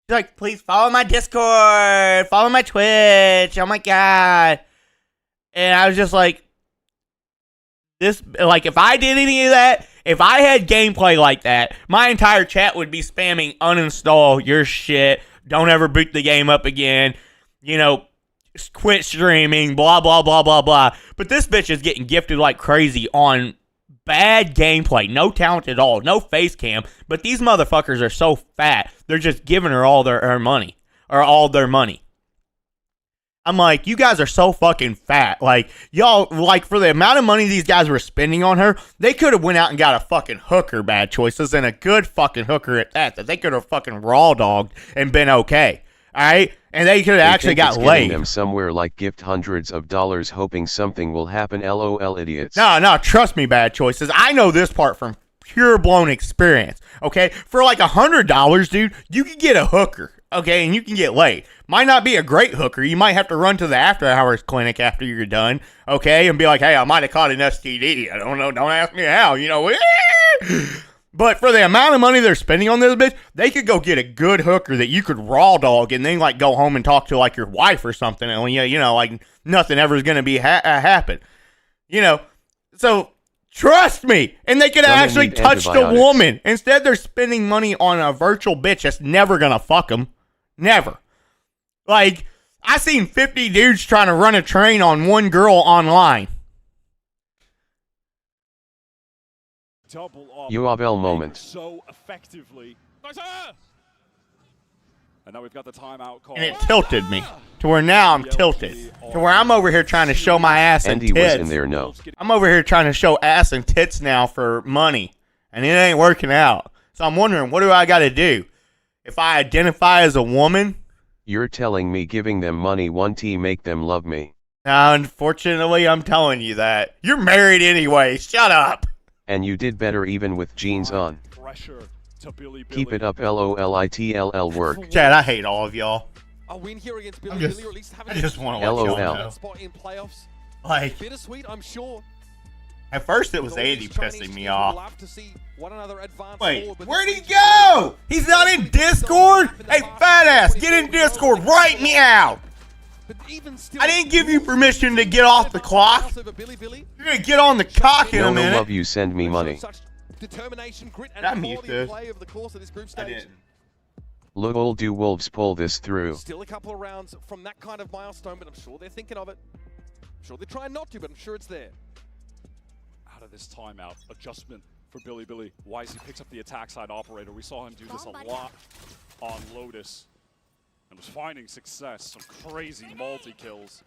She's like, please follow my Discord, follow my Twitch, oh my god. And I was just like, this, like, if I did any of that, if I had gameplay like that, my entire chat would be spamming uninstall your shit, don't ever boot the game up again, you know, quit streaming, blah, blah, blah, blah, blah. But this bitch is getting gifted like crazy on bad gameplay, no talent at all, no face cam, but these motherfuckers are so fat, they're just giving her all her money, or all their money. I'm like, you guys are so fucking fat. Like, y'all, like, for the amount of money these guys were spending on her, they could have went out and got a fucking hooker, bad choices, and a good fucking hooker at that they could have fucking raw dogged and been okay. All right? And they could have actually got laid. Them somewhere like gift hundreds of dollars hoping something will happen, lol idiots. No, trust me, bad choices. I know this part from pure blown experience. Okay? For like $100, dude, you can get a hooker. Okay, and you can get laid. Might not be a great hooker. You might have to run to the after hours clinic after you're done, okay, and be like, hey, I might have caught an STD. I don't know. Don't ask me how, you know. But for the amount of money they're spending on this bitch, they could go get a good hooker that you could raw dog and then, like, go home and talk to, like, your wife or something. And, you know, like, nothing ever is going to be happen. You know, so trust me. And they could have actually touched a woman. Instead, they're spending money on a virtual bitch that's never going to fuck them. Never. Like, I seen 50 dudes trying to run a train on one girl online. UAVL moment. So effectively. And now we've got the timeout call. And it tilted me to where now I'm tilted. To where I'm over here trying to show my ass and tits. Andy was in there, no. I'm over here trying to show ass and tits now for money. And it ain't working out. So I'm wondering, what do I got to do? If I identify as a woman? You're telling me giving them money won't make them love me. Now, unfortunately, I'm telling you that. You're married anyway. Shut up. And you did better even with jeans on. Keep it up, LOLITLL work. Chad, I hate all of y'all. A win here against Billy Billy, or at least having I just want to let y'all know. Spot in playoffs. Like, bittersweet, I'm sure. At first, it was Andy pissing me off. Wait, forward, where'd he go? He's not in Discord? Hey, fat ass, get in Discord right now. I didn't give you permission to get off the clock. You're going to get on the cock in a minute. Love you, send me money. Determination, grit, and I mute this. play over the course of this group stage. I didn't. Lol, do Wolves pull this through? Still a couple of rounds from that kind of milestone, but I'm sure they're thinking of it. I'm sure they're trying not to, but I'm sure it's there. Out of this timeout, adjustment for Billy Billy. Wisely picks up the attack side operator. We saw him do this a lot on Lotus and was finding success. Some crazy multi-kills.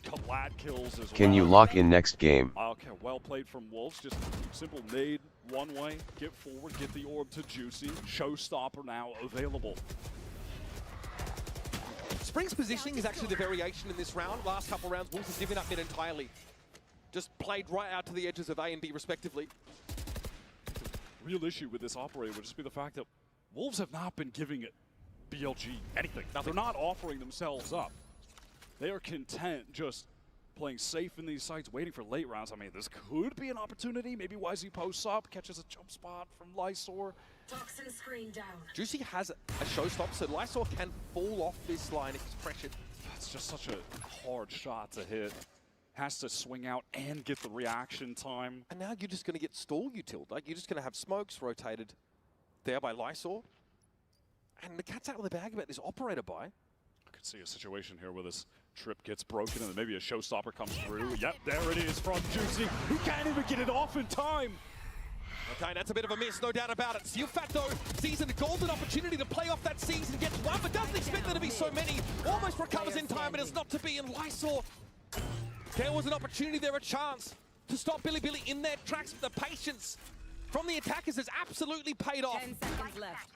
Collat kills as well. Can you lock in next game? Okay, well played from Wolves. Just simple nade one way, get forward, get the orb to Juicy. Showstopper now available. Spring's positioning is actually the variation in this round. Last couple of rounds, Wolves have given up mid entirely. Just played right out to the edges of A and B respectively. The real issue with this operator would just be the fact that Wolves have not been giving it BLG anything. They're not offering themselves up. They are content just playing safe in these sites, waiting for late rounds. I mean, this could be an opportunity. Maybe YZ posts up, catches a jump spot from Lysor. Toxin screen down. Juicy has a showstop, so Lysor can fall off this line if he's pressured. That's just such a hard shot to hit. Has to swing out and get the reaction time. And now you're just going to get stall utiled. Like, you're just going to have smokes rotated there by Lysor. And the cat's out of the bag about this operator buy. I could see a situation here where this Trip gets broken and then maybe a showstopper comes through. Yep, there it is from Juicy, who can't even get it off in time. Okay, that's a bit of a miss, no doubt about it. Sealfat, though, sees a golden opportunity to play off that season, gets one, but doesn't expect there to be so many. Almost recovers in time, but it's not to be. And Lysor, there was an opportunity there, a chance to stop Bilibili in their tracks. But the patience from the attackers has absolutely paid off. 10 seconds left.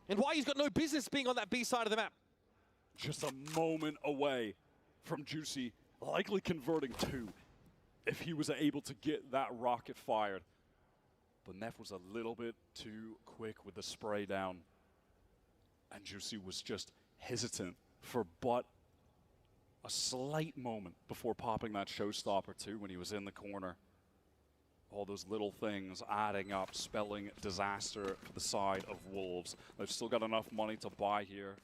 And why he's got no business being on that B side of the map. Just a moment away from Juicy likely converting 2 if he was able to get that rocket fired. But Neff was a little bit too quick with the spray down. And Juicy was just hesitant for but a slight moment before popping that showstopper too when he was in the corner. All those little things adding up, spelling disaster for the side of Wolves. They've still got enough money to buy here.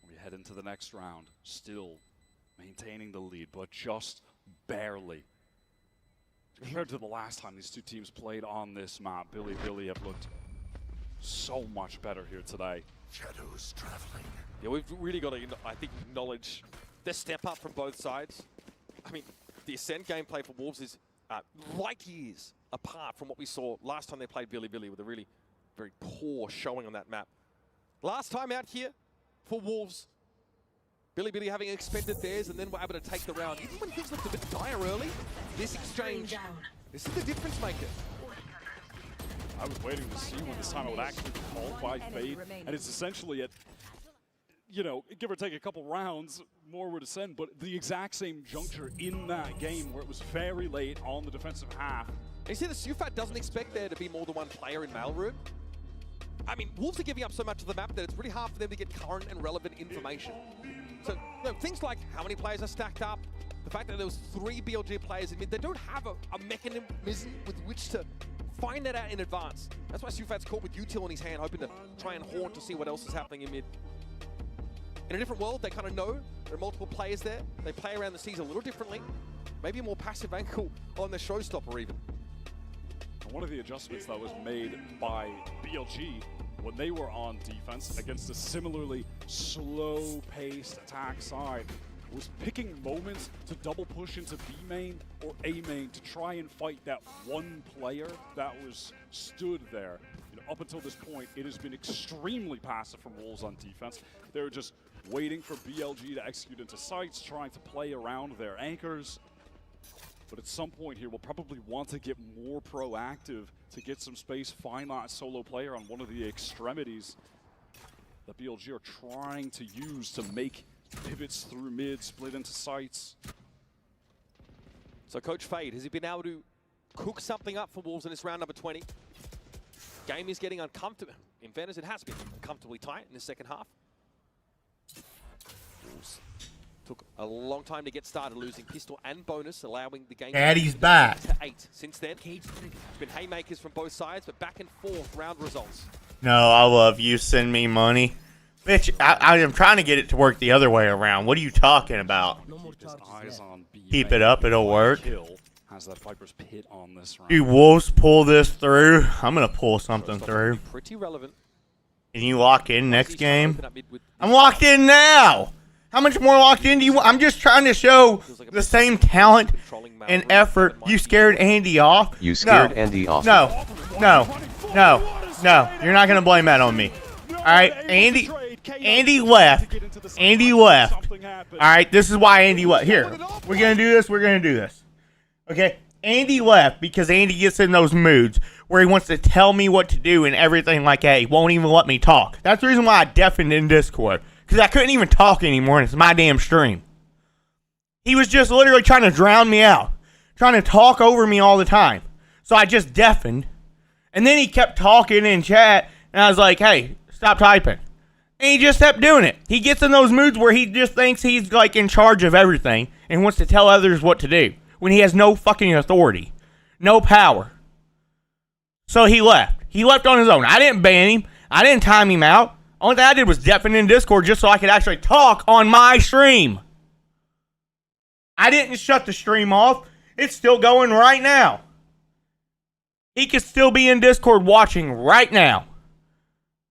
We head into the next round, still maintaining the lead, but just barely. Compared to the last time these two teams played on this map, Bilibili have looked so much better here today. Shadows traveling. Yeah, we've really got to, I think, acknowledge the step up from both sides. I mean, the Ascent gameplay for Wolves is light years apart from what we saw last time they played Bilibili with a really very poor showing on that map. Last time out here for Wolves, Bilibili having expended theirs and then were able to take the round. Even when things looked a bit dire early, this exchange, this is the difference maker. I was waiting to see when this time it would actually be called by Fade, and it's essentially at, you know, give or take a couple rounds, more would ascend, but the exact same juncture in that game where it was very late on the defensive half. And you see the Sealfat doesn't expect there to be more than one player in Mailroom. I mean, Wolves are giving up so much of the map that it's really hard for them to get current and relevant information. So, you know, things like how many players are stacked up, the fact that there was 3 BLG players in mid, they don't have a mechanism with which to find that out in advance. That's why Sealfat's caught with Util in his hand, hoping to try and haunt to see what else is happening in mid. In a different world, they kind of know there are multiple players there. They play around the seas a little differently. Maybe a more passive angle on the showstopper even. One of the adjustments that was made by BLG when they were on defense against a similarly slow-paced attack side was picking moments to double push into B main or A main to try and fight that one player that was stood there. You know, up until this point, it has been extremely passive from Wolves on defense. They're just waiting for BLG to execute into sites, trying to play around their anchors. But at some point here, we'll probably want to get more proactive to get some space, find that solo player on one of the extremities that BLG are trying to use to make pivots through mid, split into sites. So Coach Fade, has he been able to cook something up for Wolves in this round number 20? Game is getting uncomfortable. In fairness, it has been uncomfortably tight in the second half. Wolves took a long time to get started, losing pistol and bonus, allowing the game Daddy's back to 8. Since then, it's been haymakers from both sides, but back and forth round results. No, I love you. Send me money. Bitch, I am trying to get it to work the other way around. What are you talking about? Keep it up, it'll work. Has that Viper's Pit on this round. Do Wolves pull this through? I'm going to pull something through. Pretty relevant. Can you lock in next game? I'm locked in now! How much more locked in do you want? I'm just trying to show the same talent and effort. You scared Andy off? You scared Andy off. No. You're not going to blame that on me. All right, Andy left. Andy left. All right, this is why Andy left. Here, we're going to do this. Okay, Andy left because Andy gets in those moods where he wants to tell me what to do and everything like that. He won't even let me talk. That's the reason why I deafened in Discord. Because I couldn't even talk anymore, and it's my damn stream. He was just literally trying to drown me out. Trying to talk over me all the time. So I just deafened. And then he kept talking in chat, and I was like, hey, stop typing. And he just kept doing it. He gets in those moods where he just thinks he's like in charge of everything and wants to tell others what to do. When he has no fucking authority. No power. So he left. He left on his own. I didn't ban him. I didn't time him out. Only thing I did was deafen in Discord just so I could actually talk on my stream. I didn't shut the stream off. It's still going right now. He could still be in Discord watching right now.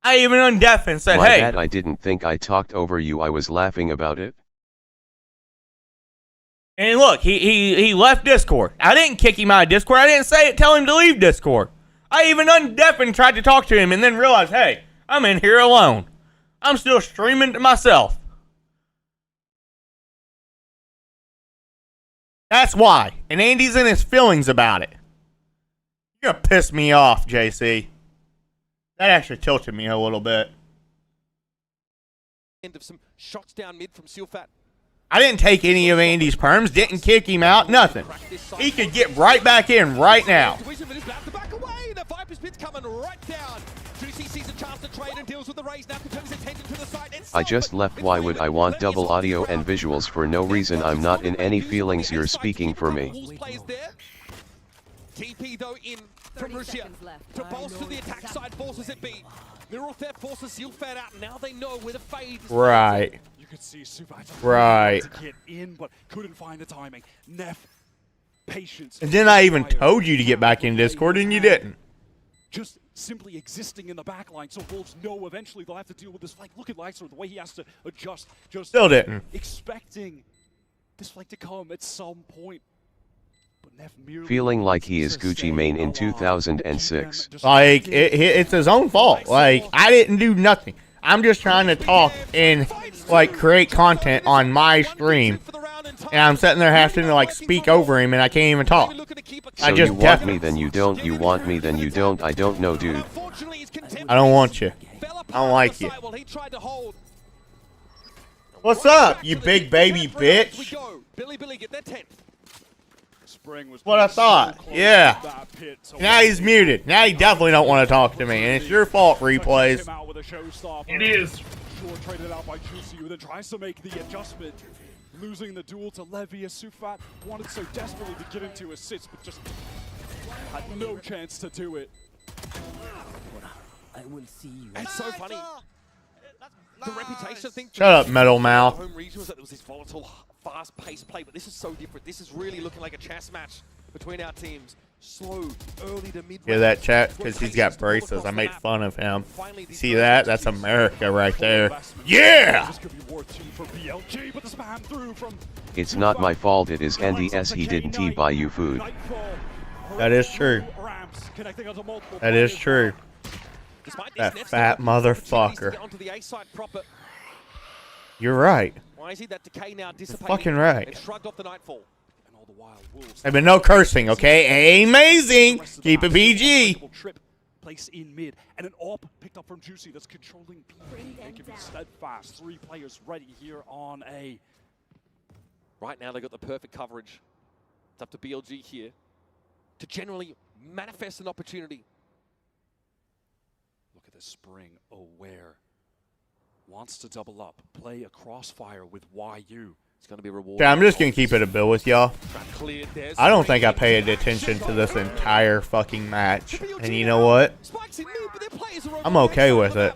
I even undeaf and said, My hey. bad, I didn't think I talked over you. I was laughing about it. And look, he left Discord. I didn't kick him out of Discord. I didn't tell him to leave Discord. I even undeaf and tried to talk to him and then realized, hey, I'm in here alone. I'm still streaming to myself. That's why. And Andy's in his feelings about it. You're gonna piss me off, JC. That actually tilted me a little bit. End of some shots down mid from Silfat. I didn't take any of Andy's perms, didn't kick him out, nothing. He could get right back in right now. I just left. Why would I want double audio and visuals for no reason? I'm not in any feelings. You're speaking for me. TP though in from Russia to bolster the attack side, forces it be. Mirror Theft forces Silfat out. Now they know where the fade is. Right. You could see Subat right. to get in, but couldn't find the timing. Neff, patience. And then I even told you to get back in Discord, and you didn't. Just simply existing in the back line, so Wolves know eventually they'll have to deal with this flank. Look at Lyser, the way he has to adjust. Just still didn't. Expecting this flank to come at some point. Feeling like he is Gucci Mane in 2006. Like, it's his own fault. Like, I didn't do nothing. I'm just trying to talk and, like, create content on my stream. And I'm sitting there having to, like, speak over him, and I can't even talk. So you want me, then you don't. You want me, then you don't. I don't know, dude. I don't want you. I don't like you. What's up, you big baby bitch? What I thought. Yeah. Now he's muted. Now he definitely don't want to talk to me, and it's your fault, replays. It is. Short traded out by Juicy, who then tries to make the adjustment. Losing the duel to Levy as Sufat wanted so desperately to get into assists, but just had no chance to do it. I will see you. It's so funny. The reputation thing. Shut up, Metal Mouth. Home region was that it was this volatile, fast-paced play, but this is so different. This is really looking like a chess match between our teams. Slow, early to mid. Hear that, chat? Because he's got braces. I made fun of him. See that? That's America right there. Yeah! It's not my fault. It is Andy S. He didn't buy you food. That is true. That is true. That fat motherfucker. You're right. Why is he that decay now dissipating? Fucking right. And shrugged off the Nightfall. I've been no cursing, okay? Amazing. Keep it PG. Place in mid, and an AWP picked up from Juicy that's controlling B. They can be steadfast. 3 players ready here on A. Right now they got the perfect coverage. It's up to BLG here to generally manifest an opportunity. Look at this Spring aware. Wants to double up, play a crossfire with YU. It's going to be rewarded. Yeah, I'm just going to keep it a bill with y'all. I don't think I paid attention to this entire fucking match. And you know what? I'm okay with it.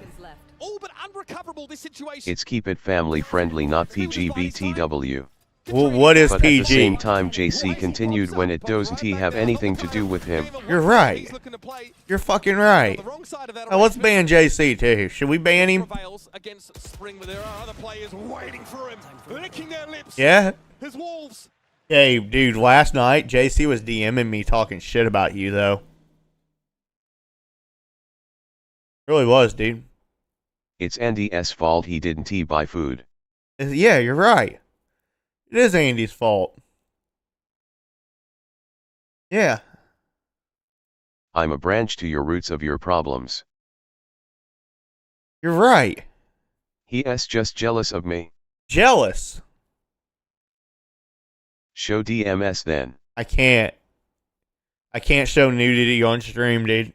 It's keep it family friendly, not PG-BTW. Well, what is but PG? At the same time, JC continued when it doesn't have anything to do with him. You're right. You're fucking right. Now let's ban JC too. Should we ban him? Yeah. Hey, dude, last night JC was DMing me talking shit about you though. Really was, dude. It's Andy S. fault he didn't buy food. Yeah, you're right. It is Andy's fault. Yeah. I'm a branch to your roots of your problems. You're right. He's just jealous of me. Jealous? Show DMS then. I can't. I can't show nudity on stream, dude.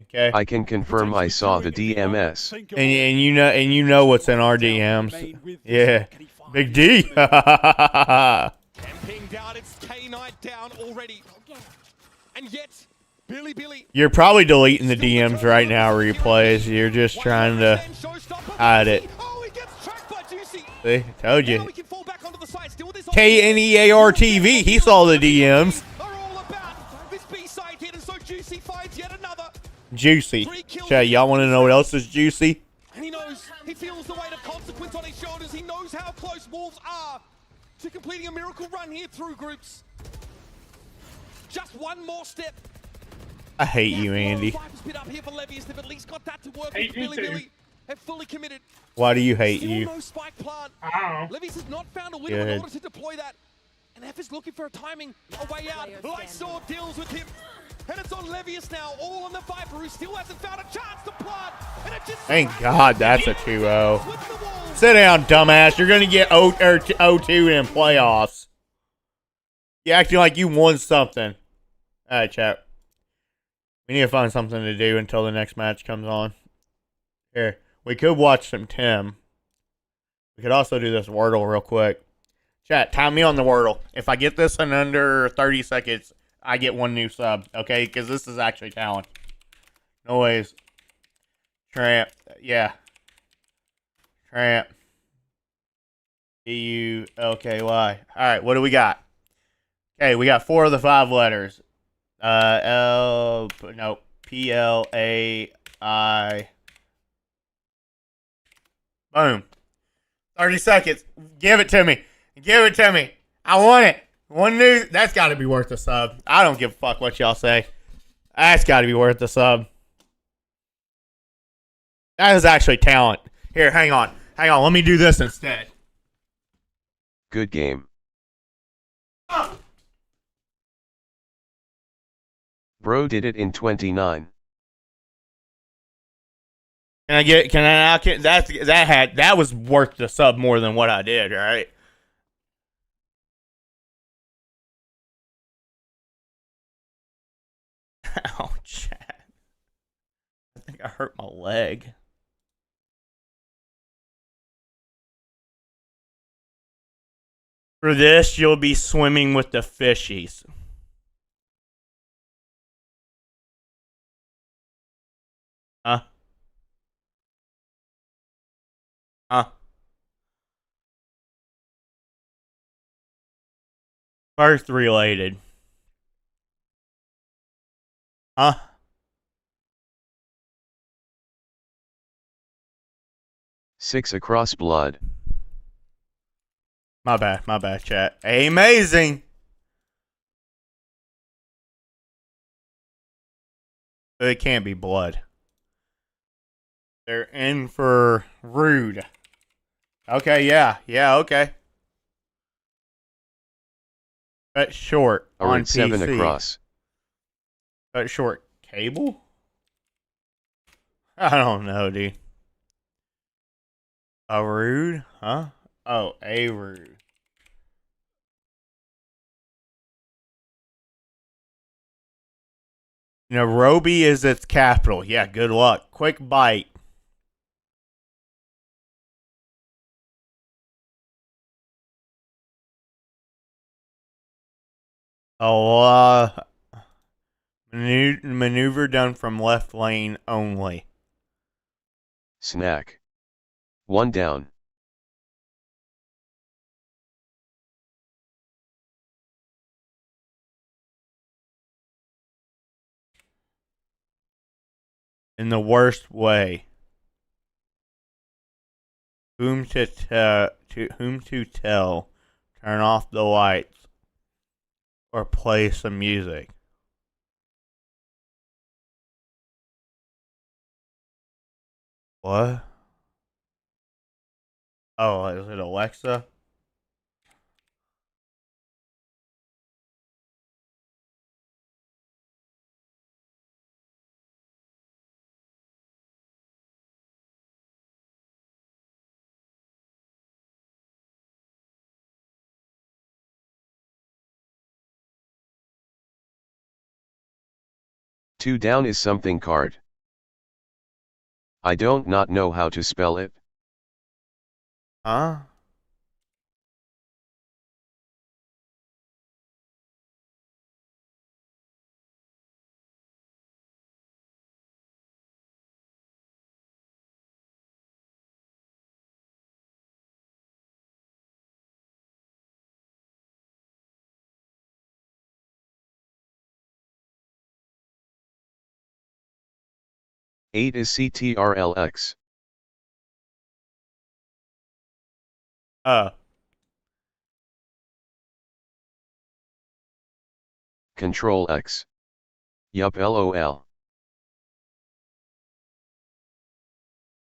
Okay. I can confirm I saw the DMS. And you know what's in our DMs. Yeah. Big D. Pinged out, it's K-Knight down already. And yet, Billy. You're probably deleting the DMs right now, replays. You're just trying to hide it. See, told you. KNEAR TV, he saw the DMs. juicy. Chat, y'all want to know what else is juicy? And he knows, he feels the weight of consequence on his shoulders. He knows how close Wolves are to completing a miracle run here through groups. Just one more step. I hate you, Andy. Pit up here for Levius. They've at least got that to work Hate with. me Billy too. Billy have fully committed. Why do you hate Still you? no spike plant. I don't know. Levius has not found a window in Good. order to deploy that. And F is looking for a timing, a way out. Lightsaw deals with him. And it's on Levius now, all on the Viper, who still hasn't found a chance to plant. And it just Thank God that's a 2-0. Sit down, dumbass. You're going to get 0-2 in playoffs. You acting like you won something. All right, chat. We need to find something to do until the next match comes on. Here, we could watch some Tim. We could also do this Wordle real quick. Chat, time me on the Wordle. If I get this in under 30 seconds, I get one new sub, okay? Because this is actually talent. Noise. Tramp. Yeah. Tramp. E-U-L-K-Y. Alright, what do we got? Okay, we got 4 of the 5 letters. P-L-A-I. Boom. 30 seconds. Give it to me. Give it to me. I want it. One new. That's got to be worth a sub. I don't give a fuck what y'all say. That's got to be worth a sub. That is actually talent. Here, hang on. Hang on. Let me do this instead. Good game. Bro did it in 29. That was worth the sub more than what I did, right? Oh, chat. I think I hurt my leg. For this, you'll be swimming with the fishies. Huh? Huh? First related. Huh? Six across blood. My bad, chat. Amazing. It can't be blood. They're in for rude. Okay, yeah, okay. Cut short on Alright, 7 PC. across. Cut short cable? I don't know, dude. A rude? Huh? Oh, a rude. Nairobi is its capital. Yeah, good luck. Quick bite. Maneuver done from left lane only. Snack. 1 down. In the worst way. Whom to tell? Turn off the lights or play some music. What? Oh, is it Alexa? Two down is something card. I don't not know how to spell it. Huh? 8 is CTRLX. Control X. Yup, LOL.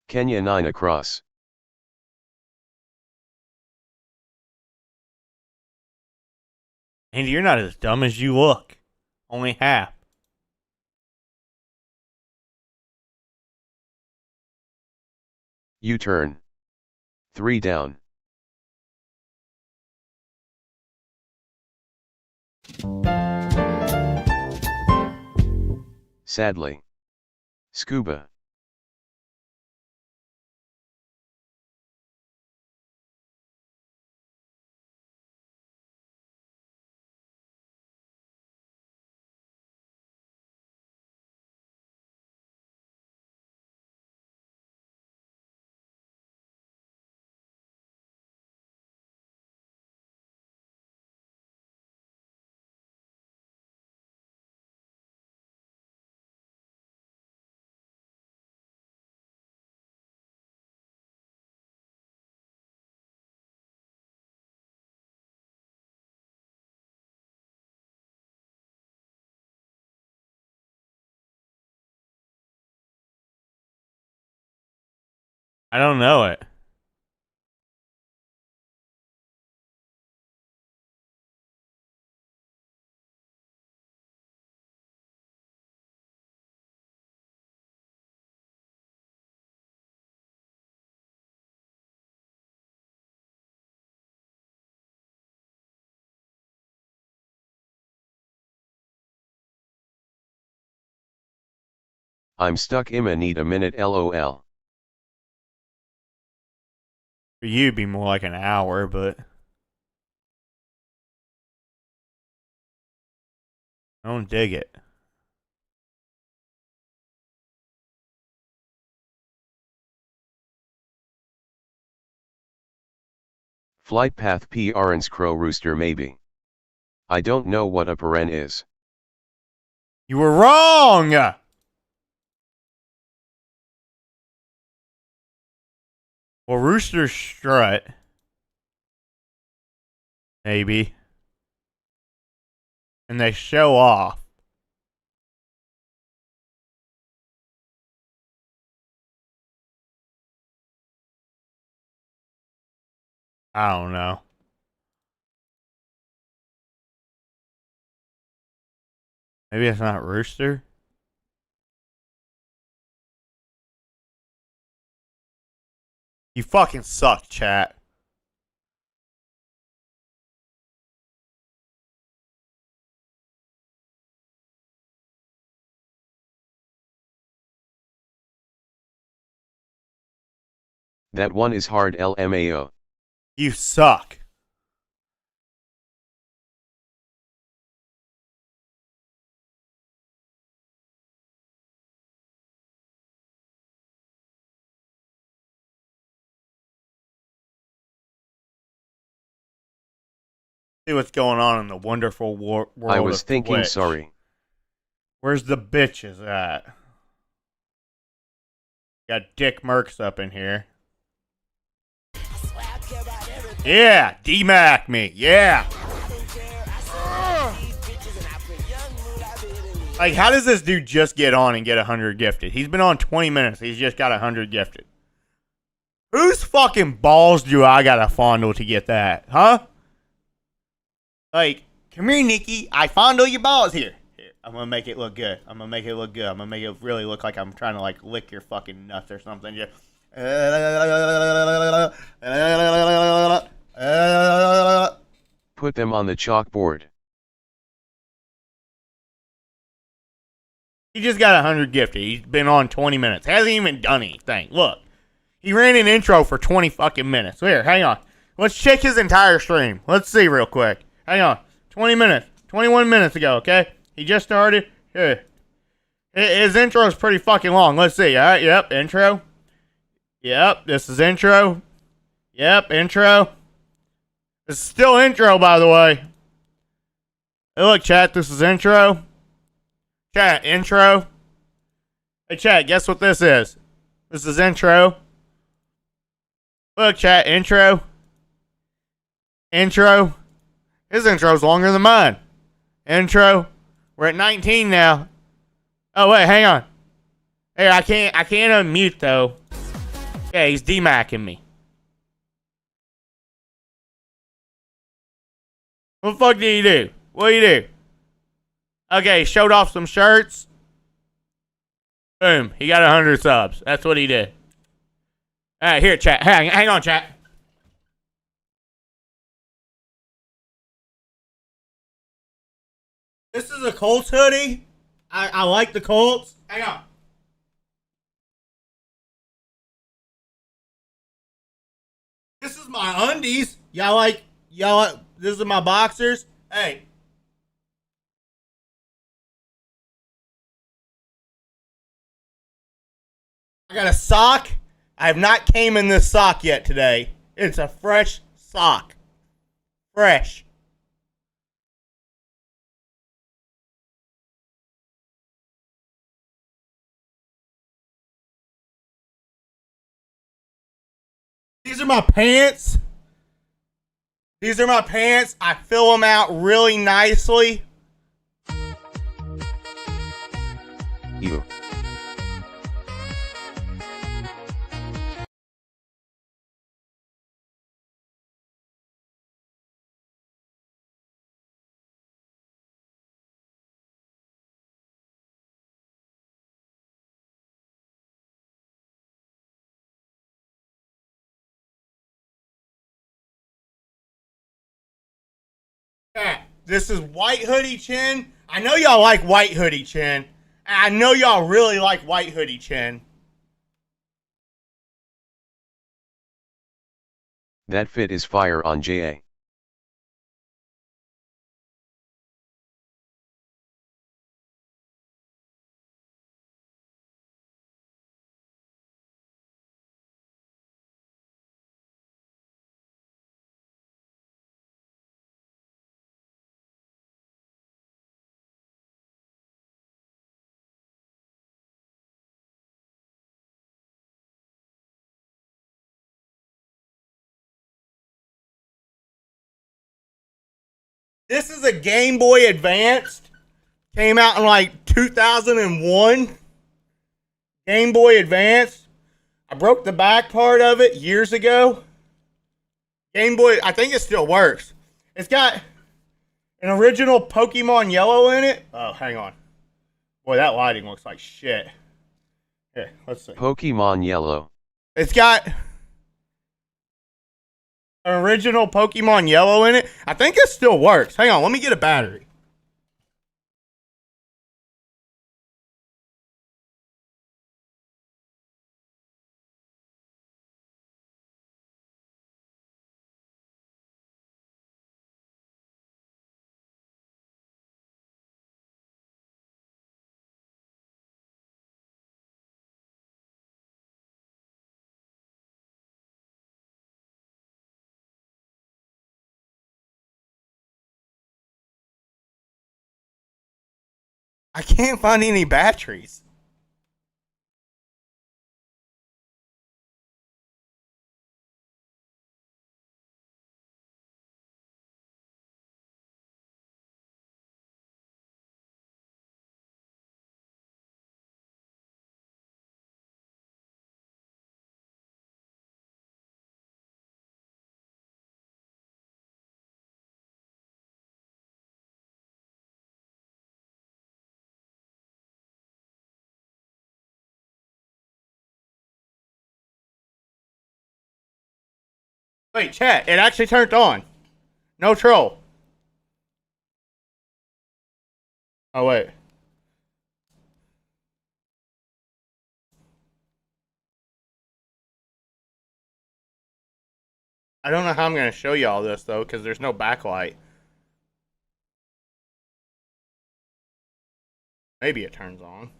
Kenya 9 across. Andy, you're not as dumb as you look. Only half. U-turn. 3 down. Sadly. Scuba. I don't know it. I'm stuck. I'ma need a minute. LOL. For you, it'd be more like an hour, but I don't dig it. Flight path P. Orange crow rooster maybe. I don't know what a paren is. You were wrong! Well, rooster strut. Maybe. And they show off. I don't know. Maybe it's not rooster. You fucking suck, chat. That one is hard. LMAO. You suck. See what's going on in the wonderful world I was of thinking, Twitch. sorry. Where's the bitches at? Got Dick Mercs up in here. Yeah, D-Mac me. Yeah. Like, how does this dude just get on and get 100 gifted? He's been on 20 minutes. He's just got 100 gifted. Whose fucking balls do I gotta fondle to get that? Huh? Like, come here, Nikki. I fondle your balls here. I'm gonna make it look good. I'm gonna make it look good. I'm gonna make it really look like I'm trying to, like, lick your fucking nuts or something. Yeah. Put them on the chalkboard. He just got 100 gifted. He's been on 20 minutes. Hasn't even done anything. Look. He ran an intro for 20 fucking minutes. Here, hang on. Let's check his entire stream. Let's see real quick. Hang on. 20 minutes. 21 minutes ago, okay? He just started. Here. His intro is pretty fucking long. Let's see. All right, yep, intro. Yep, this is intro. Yep, intro. This is still intro, by the way. Hey, look, chat, this is intro. Chat, intro. Hey, chat, guess what this is? This is intro. Look, chat, intro. Intro. His intro's longer than mine. Intro. We're at 19 now. Oh, wait, hang on. Hey, I can't unmute, though. Yeah, he's demacking me. What the fuck did he do? What did he do? Okay, showed off some shirts. Boom, he got 100 subs. That's what he did. All right, here, chat. Hang on, chat. This is a Colts hoodie. I like the Colts. Hang on. This is my undies. Y'all, this is my boxers. Hey. I got a sock. I have not came in this sock yet today. It's a fresh sock. Fresh. These are my pants. These are my pants. I fill them out really nicely. Ew. This is White Hoodie Chin. I know y'all like White Hoodie Chin. I know y'all really like White Hoodie Chin. That fit is fire on JA. This is a Game Boy Advanced. Came out in like 2001. Game Boy Advance. I broke the back part of it years ago. Game Boy, I think it still works. It's got an original Pokemon Yellow in it. Oh, hang on. Boy, that lighting looks like shit. Here, let's see. Pokemon Yellow. It's got an original Pokemon Yellow in it. I think it still works. Hang on, let me get a battery. I can't find any batteries. Wait, chat, it actually turned on. No troll. Oh, wait. I don't know how I'm going to show you all this, though, because there's no backlight. Maybe it turns on.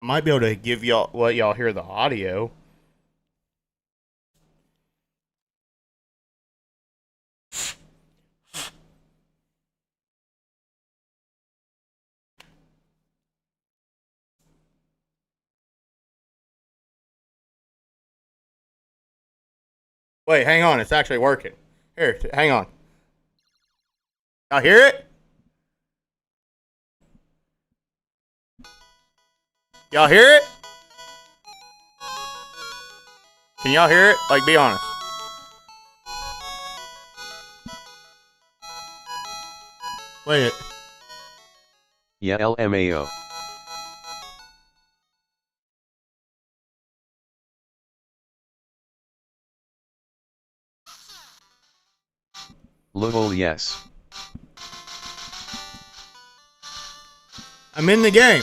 I might be able to give y'all, let y'all hear the audio. Wait, hang on. It's actually working. Here, hang on. Y'all hear it? Y'all hear it? Can y'all hear it? Like, be honest. Wait. Yeah, LMAO. Lol, yes. I'm in the game.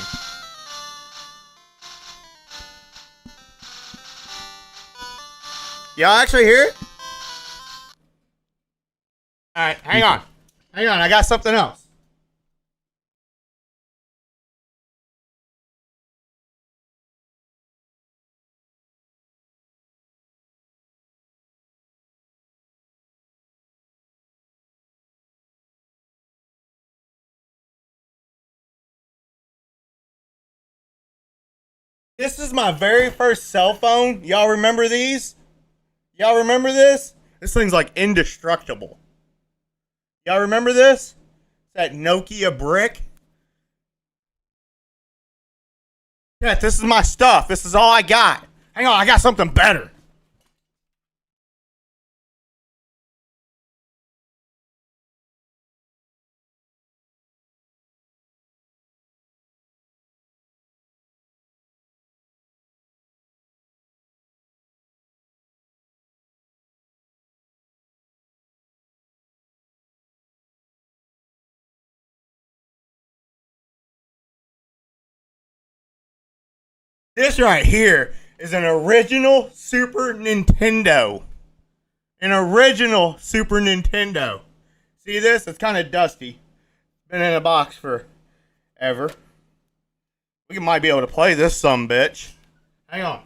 Y'all actually hear it? Alright, hang on. Hang on, I got something else. This is my very first cell phone. Y'all remember these? Y'all remember this? This thing's like indestructible. Y'all remember this? That Nokia brick? Yeah, this is my stuff. This is all I got. Hang on, I got something better. This right here is an original Super Nintendo. An original Super Nintendo. See this? It's kind of dusty. Been in a box forever. We might be able to play this sumbitch. Hang on.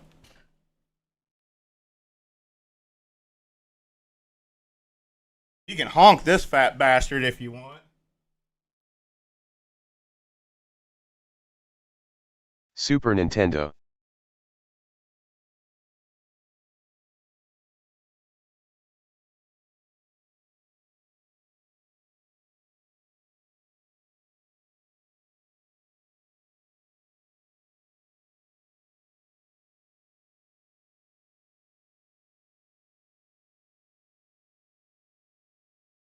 You can honk this fat bastard if you want. Super Nintendo.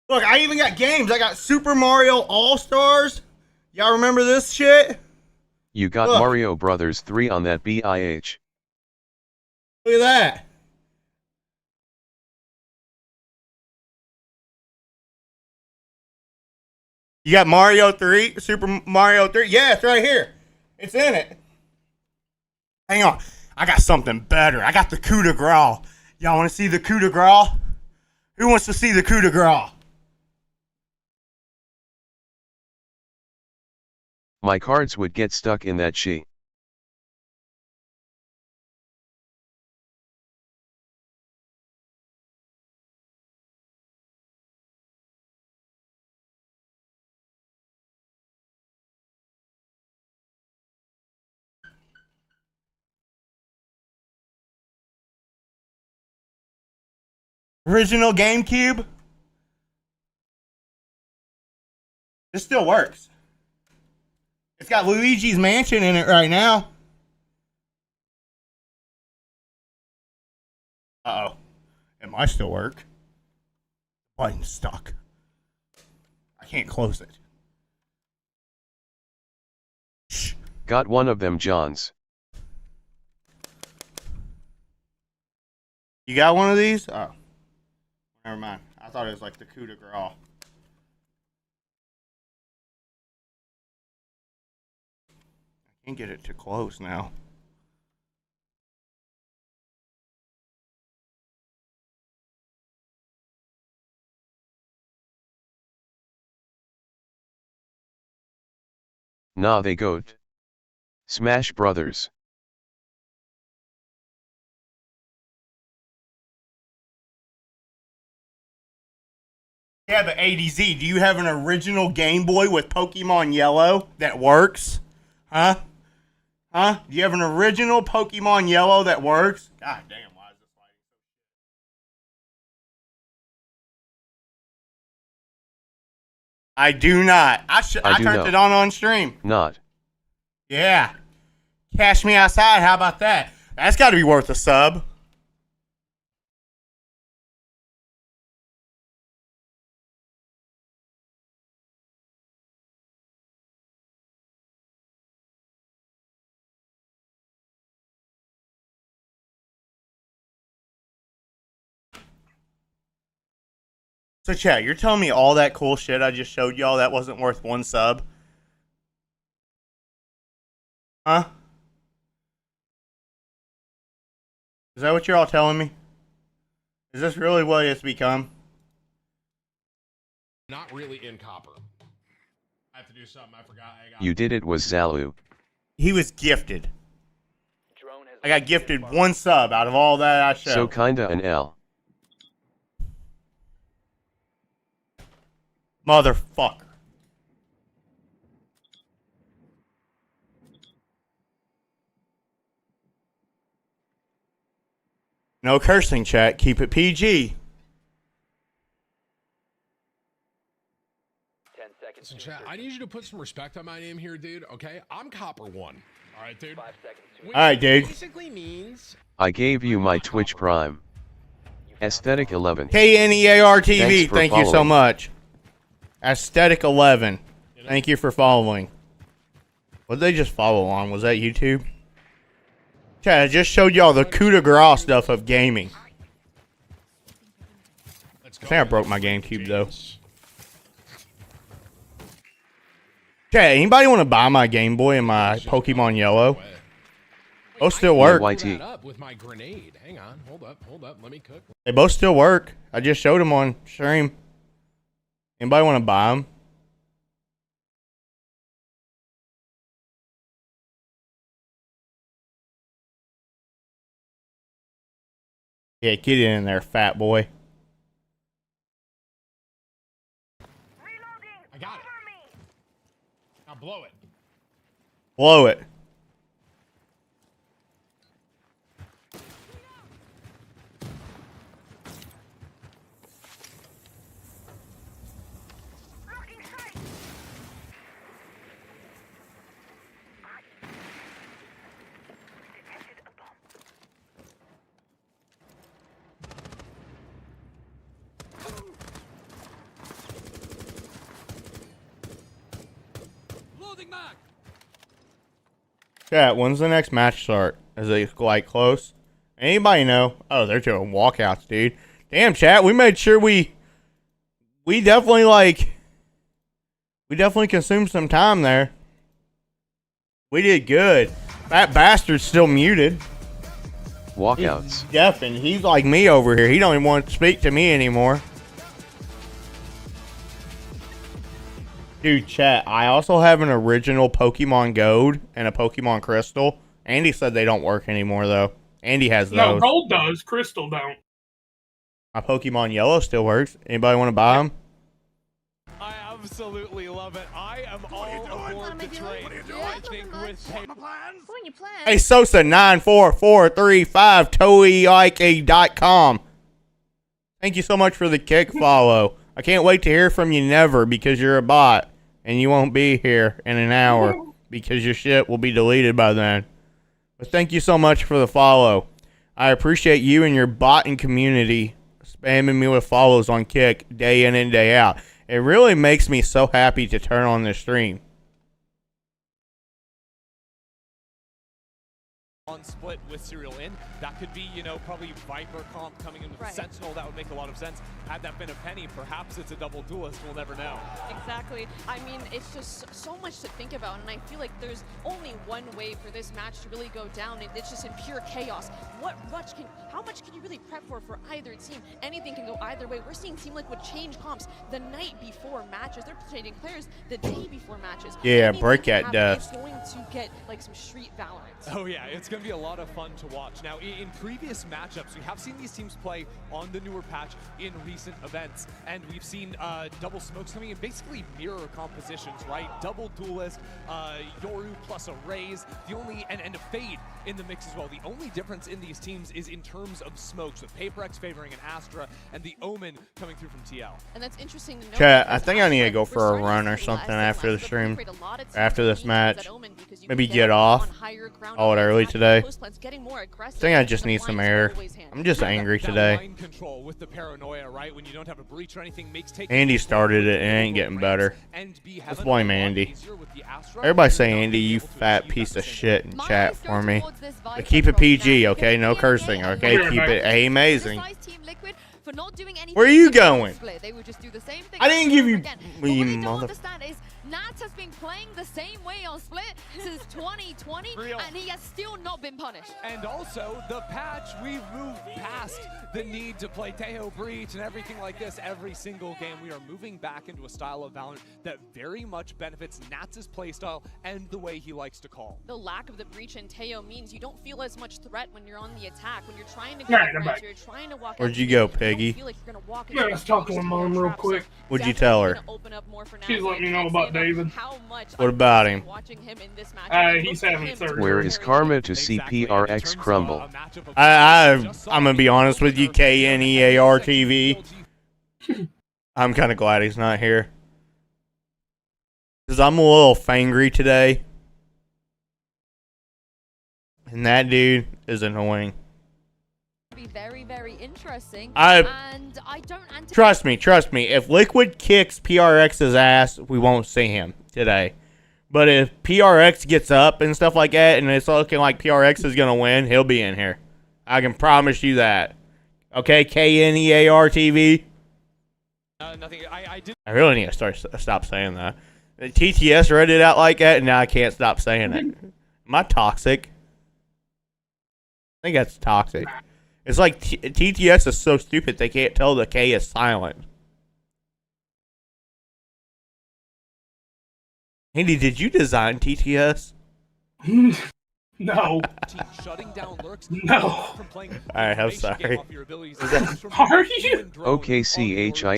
Look, I even got games. I got Super Mario All-Stars. Y'all remember this shit? You got Look. Mario Brothers 3 on that BIH. Look at that. You got Mario 3? Super Mario 3? Yeah, it's right here. It's in it. Hang on. I got something better. I got the coup de grace. Y'all want to see the coup de grace? Who wants to see the coup de grace? My cards would get stuck in that sheet. Original GameCube. This still works. It's got Luigi's Mansion in it right now. Uh-oh. It might still work. Button's stuck. I can't close it. Shh. Got one of them Johns. You got one of these? Oh. Never mind. I thought it was like the coup de grace. I can't get it to close now. Nah, they goat. Smash Brothers. Yeah, but ADZ, do you have an original Game Boy with Pokemon Yellow that works? Huh? Huh? Do you have an original Pokemon Yellow that works? God damn. I do not. I do turned know. it on stream. Not. Yeah. Cash me outside. How about that? That's got to be worth a sub. So, chat, you're telling me all that cool shit I just showed y'all that wasn't worth one sub? Huh? Is that what you're all telling me? Is this really what it's become? Not really in copper. I have to do something. I forgot. You did it was Zalu. He was gifted. I got gifted one sub out of all that I showed. So kinda an L. Motherfucker. No cursing, chat. Keep it PG. 10 seconds. Listen, chat, I need you to put some respect on my name here, dude. Okay, I'm copper 1. All right, dude. 5 seconds. All right, dude. Basically means I gave you my Twitch Prime. Aesthetic 11. KNEAR TV, Thanks for thank you so following. much. Aesthetic 11, thank you for following. What did they just follow on? Was that YouTube? Chat, I just showed y'all the coup de grace stuff of gaming. I think I broke my GameCube though. Chat, anybody want to buy my Game Boy and my Pokemon Yellow? Both still work. YT. up with my grenade. Hang on. Hold up. Let me cook. They both still work. I just showed them on stream. Anybody want to buy them? Yeah, get in there, fat boy. I got it. Now blow it. Blow it. Chat, when's the next match start? Is it like close? Anybody know? Oh, they're doing walkouts, dude. Damn, chat, we made sure we definitely consumed some time there. We did good. That bastard's still muted. Walkouts. He's deafened. He's like me over here. He don't even want to speak to me anymore. Dude, chat, I also have an original Pokemon Gold and a Pokemon Crystal. Andy said they don't work anymore, though. Andy has those. No, gold does. Crystal don't. My Pokemon Yellow still works. Anybody want to buy them? I absolutely love it. I am all aboard the train. I think with Hey, Sosa94435 ToeiIK.com. Thank you so much for the kick follow. I can't wait to hear from you never because you're a bot and you won't be here in an hour because your shit will be deleted by then. But thank you so much for the follow. I appreciate you and your botting community spamming me with follows on Kick day in and day out. It really makes me so happy to turn on this stream. on split with Serial in. That could be, you know, probably Viper comp coming in with Sentinel. That would make a lot of sense. Had that been a Penny, perhaps it's a double duelist. We'll never know. Exactly. I mean, it's just so much to think about, and I feel like there's only one way for this match to really go down, and it's just in pure chaos. How much can you really prep for either team? Anything can go either way. We're seeing Team Liquid change comps the night before matches. They're changing players the day before matches. Yeah, Anything break can that happen. dust. It's going to get like some street Valorant. Oh yeah, it's going going to be a lot of fun to watch. Now, in previous matchups, we have seen these teams play on the newer patch in recent events, and we've seen double smokes coming in basically mirror compositions, right? Double duelist, Yoru plus a raise, and a fade in the mix as well. The only difference in these teams is in terms of smokes, with Paperex favoring an Astra and the Omen coming through from TL. And that's interesting to know. Chat, I think I need to go for a run or something after the stream, after this match. Maybe get off. Call it early today. I think I just need some air. I'm just angry today. Andy started it and it ain't getting better. Let's blame Andy. Everybody say Andy, you fat piece of shit in chat for me. But keep it PG, okay? No cursing, okay? Keep it amazing. Where are you going? I didn't give you... You mother... Nats has been playing the same way on Split since 2020, and he has still not been punished. And also, the patch, we've moved past the need to play Tejo Breach and everything like this every single game. We are moving back into a style of Valorant that very much benefits Nats' playstyle and the way he likes to call. The lack of the Breach and Tejo means you don't feel as much threat when you're on the attack, when you're trying to go you're trying to walk Where'd you go, Peggy? Yeah, let's talk to my mom real quick. What'd you tell her? She's letting me know about David. What about him? He's having surgery. Where is karma to see PRX crumble? I'm gonna be honest with you, KNEAR TV. I'm kind of glad he's not here. Because I'm a little fangry today. And that dude is annoying. Be very, very interesting. And I don't trust me. If Liquid kicks PRX's ass, we won't see him today. But if PRX gets up and stuff like that, and it's looking like PRX is gonna win, he'll be in here. I can promise you that. Okay, KNEAR TV. Nothing. I really need to stop saying that. TTS read it out like that, and now I can't stop saying it. Am I toxic? I think that's toxic. It's like TTS is so stupid they can't tell the K is silent. Andy, did you design TTS? No. No. Alright, I'm sorry. Are you? OKCHINNAGAIN.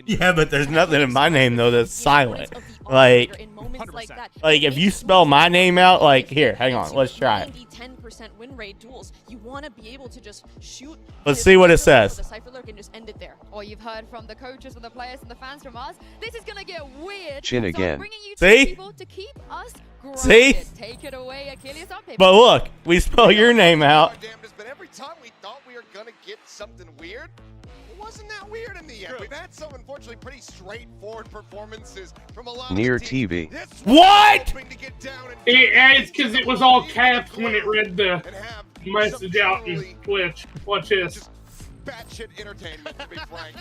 Yeah, but there's nothing in my name though that's silent. Like if you spell my name out, like here, hang on, let's try it. 10% win rate duels. You want to be able to just shoot. Let's see what it says. The Cypher Lurk and just end it there. Or you've heard from the coaches and the players and the fans from us. This is gonna get weird. Chin again. So you see? people to keep us grounded. See? Take it away, Achilles on paper. But look, we spell your name out. But every time we thought we were gonna get something weird, it wasn't that weird in the end. We've had some unfortunately pretty straightforward performances from a lot Near of the TV. What? It's because it was all capped when it read the message out in Twitch. Watch this. Batshit entertainment, to be frank.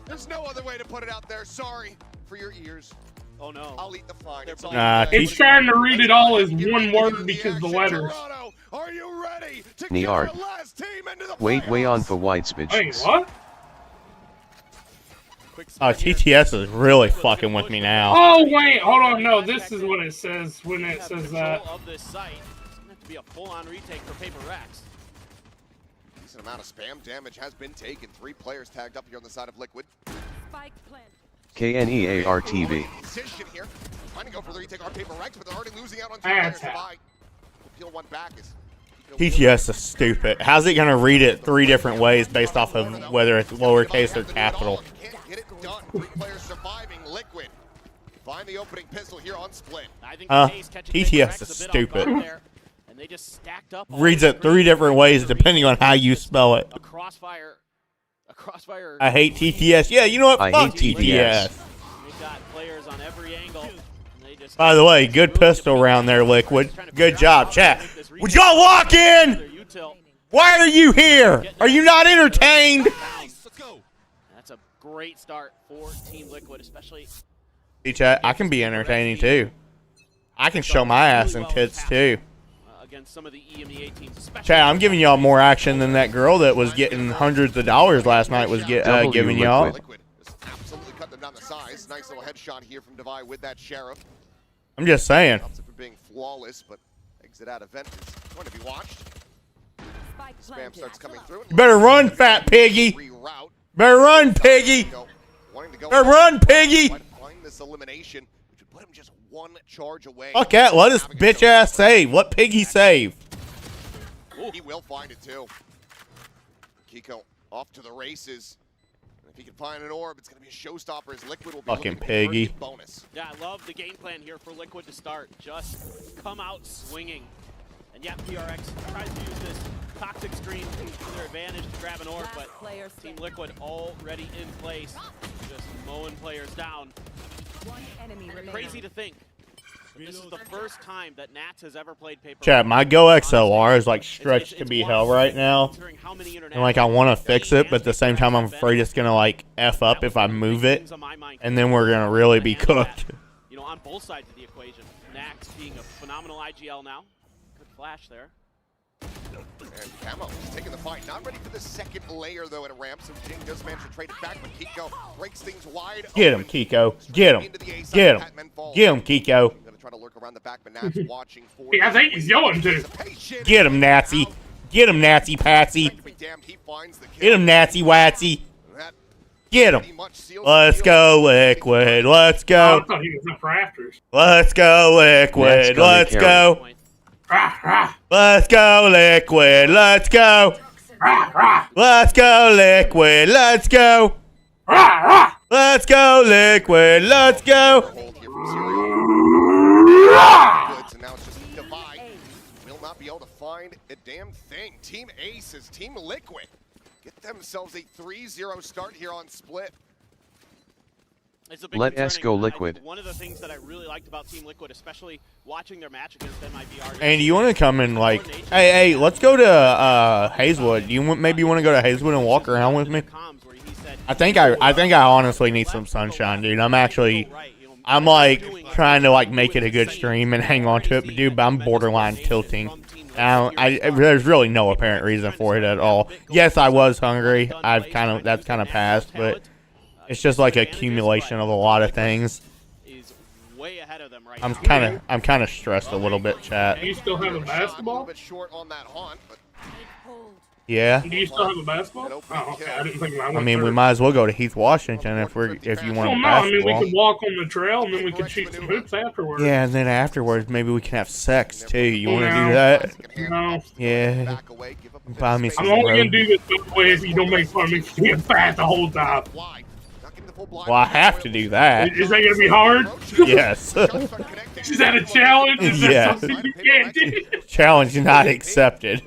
There's no other way to put it out there. Sorry for your ears. Oh no. I'll eat the fine. It's trying to read it all as one word because the letters. Are you ready to Niard. Wait on for white Wait, bitches. what? Oh, TTS is really fucking with me now. Oh wait, hold on. No, this is what it says when it says that. Of this site, it's going to have to be a full-on retake for Paper Rex. Decent amount of spam damage has been taken. 3 players tagged up here on the side of Liquid. Spike plant. KNEAR TV. Position here. Trying to go for the retake on Paper Rex, but they're already losing out on 2 players. Divide. Peel one back is. TTS is stupid. How's it gonna read it 3 different ways based off of whether it's lowercase or capital? Get it done. 3 players surviving. Liquid. Find the opening pistol here on Split. TTS is stupid. Reads it 3 different ways depending on how you spell it. A crossfire. I hate TTS. Yeah, you know what? I Fuck hate TTS. They've got players on every angle. By the way, good pistol round there, Liquid. Good job, chat. Would y'all walk in? Why are you here? Are you not entertained? That's a great start for Team Liquid, especially. See, chat, I can be entertaining too. I can show my ass and tits too. Against some of the EMEA teams, especially. Chat, I'm giving y'all more action than that girl that was getting hundreds of dollars last night was giving y'all. Absolutely cut them down the size. Nice little headshot here from Divide with that Sheriff. I'm just saying. being flawless, but exit out event is going to be watched. Spam starts coming through. You better run, fat piggy. Better run, piggy. Better run, piggy. Find this elimination, which would put him just one charge away. Fuck that. Let us bitch ass save. Let piggy save. He will find it too. Kiko off to the races. If he can find an orb, it's going to be a showstopper. His Liquid will be fucking looking piggy. for a bonus. Yeah, I love the game plan here for Liquid to start. Just come out swinging. And yeah, PRX tries to use this toxic screen to their advantage to grab an orb, but Team Liquid already in place, just mowing players down. One enemy Crazy to think. This is the first time that Nats has ever played Paper. Chat, my Go XLR is like stretched to be hell right now. And like I want to fix it, but at the same time I'm afraid it's going to like F up if I move it. And then we're going to really be cooked. You know, on both sides of the equation. Nax being a phenomenal IGL now. Good flash there. And Camo is taking the fight. Not ready for the second layer, though, at a ramp, so Jing does manage to trade it back, but Kiko breaks things wide. Get him, Kiko. Get him. Get him. Get him, Kiko. Gonna try to lurk around the back, but Nat's watching for I think he's going to. Get him, Nazi. Get him, Nazi Patsy. Get him, Nazi Watsy. Get him. Let's go, Liquid. Let's go. I thought he was up for afters. Let's go, Liquid. Let's go. Let's go, Liquid. Let's go. Let's go, Liquid. Let's go. Let's go, Liquid. Let's go. Good, so now it's just Divide. Will not be able to find a damn thing. Team Aces, Team Liquid get themselves a 3-0 start here on Split. Let S go Liquid. One of the things that I really liked about Team Liquid, especially watching their match against MIBR. And you want to come in like, hey, let's go to Hazelwood. Maybe you want to go to Hazelwood and walk around with me? I think I honestly need some sunshine, dude. I'm like trying to like make it a good stream and hang on to it, but dude, I'm borderline tilting. There's really no apparent reason for it at all. Yes, I was hungry. That's kind of passed, but it's just like accumulation of a lot of things. I'm kind of stressed a little bit, chat. Do you still have a basketball? Yeah. Do you still have a basketball? Oh, okay. I didn't think about it. I mean, we might as well go to Heath Washington if you want a basketball. I mean, we could walk on the trail and then we could shoot some hoops afterwards. Yeah, and then afterwards, maybe we can have sex too. You want to do that? No. Yeah. Buy me some. I'm only gonna do this way if you don't make fun of me being fat the whole time. Well, I have to do that. Is that gonna be hard? Yes. Is that a challenge? Is that Yes. something you can't do? Challenge not accepted.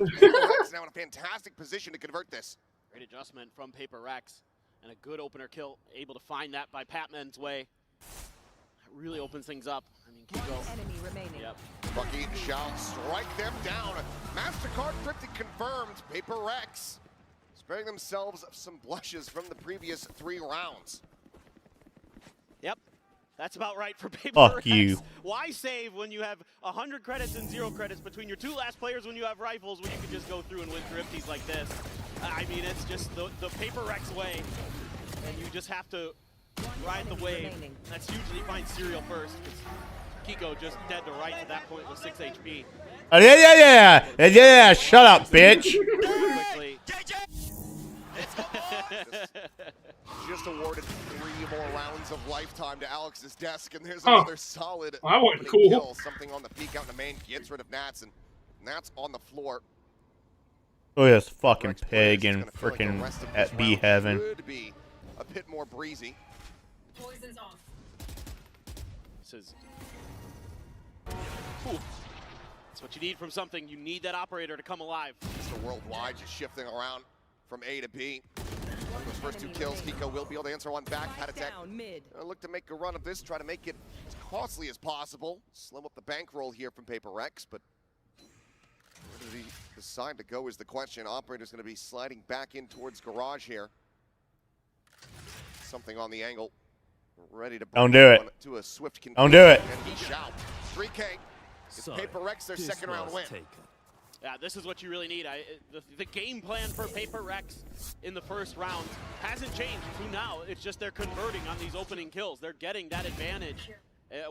Now in a fantastic position to convert this. Great adjustment from Paper Rex and a good opener kill. Able to find that by Patman's way. That really opens things up. I mean, Kiko. Enemy remaining. Yep. Bucky shall strike them down. MasterCard thrifted confirmed. Paper Rex sparing themselves some blushes from the previous 3 rounds. Yep. That's about right for Paper Fuck Rex. you. Why save when you have 100 credits and 0 credits between your 2 last players when you have rifles when you can just go through and win thrifties like this? I mean, it's just the Paper Rex way, and you just have to ride the wave. That's usually find Serial first. Kiko just dead to right at that point with 6 HP. Yeah. Shut up, bitch. Quickly. Just awarded 3 more rounds of lifetime to Alex's desk, and there's another solid that wasn't cool. kill. Something on the peek out in the main gets rid of Nats, and Nats on the floor. Look at this fucking pig in freaking at B heaven. Could be a bit more breezy. Poison's off. This is. Ooh. That's what you need from something. You need that operator to come alive. Mr. Worldwide just shifting around from A to B. Those first 2 kills, Kiko will be able to answer one back. Pat attack. Look to make a run of this, try to make it as costly as possible. Slim up the bankroll here from Paper Rex, but where does he decide to go is the question. Operator's going to be sliding back in towards garage here. Something on the angle. Ready to Don't do it. To a swift Don't do it. And he shall. 3K. It's Paper Rex their second round win. Yeah, this is what you really need. The game plan for Paper Rex in the first round hasn't changed to now. It's just they're converting on these opening kills. They're getting that advantage.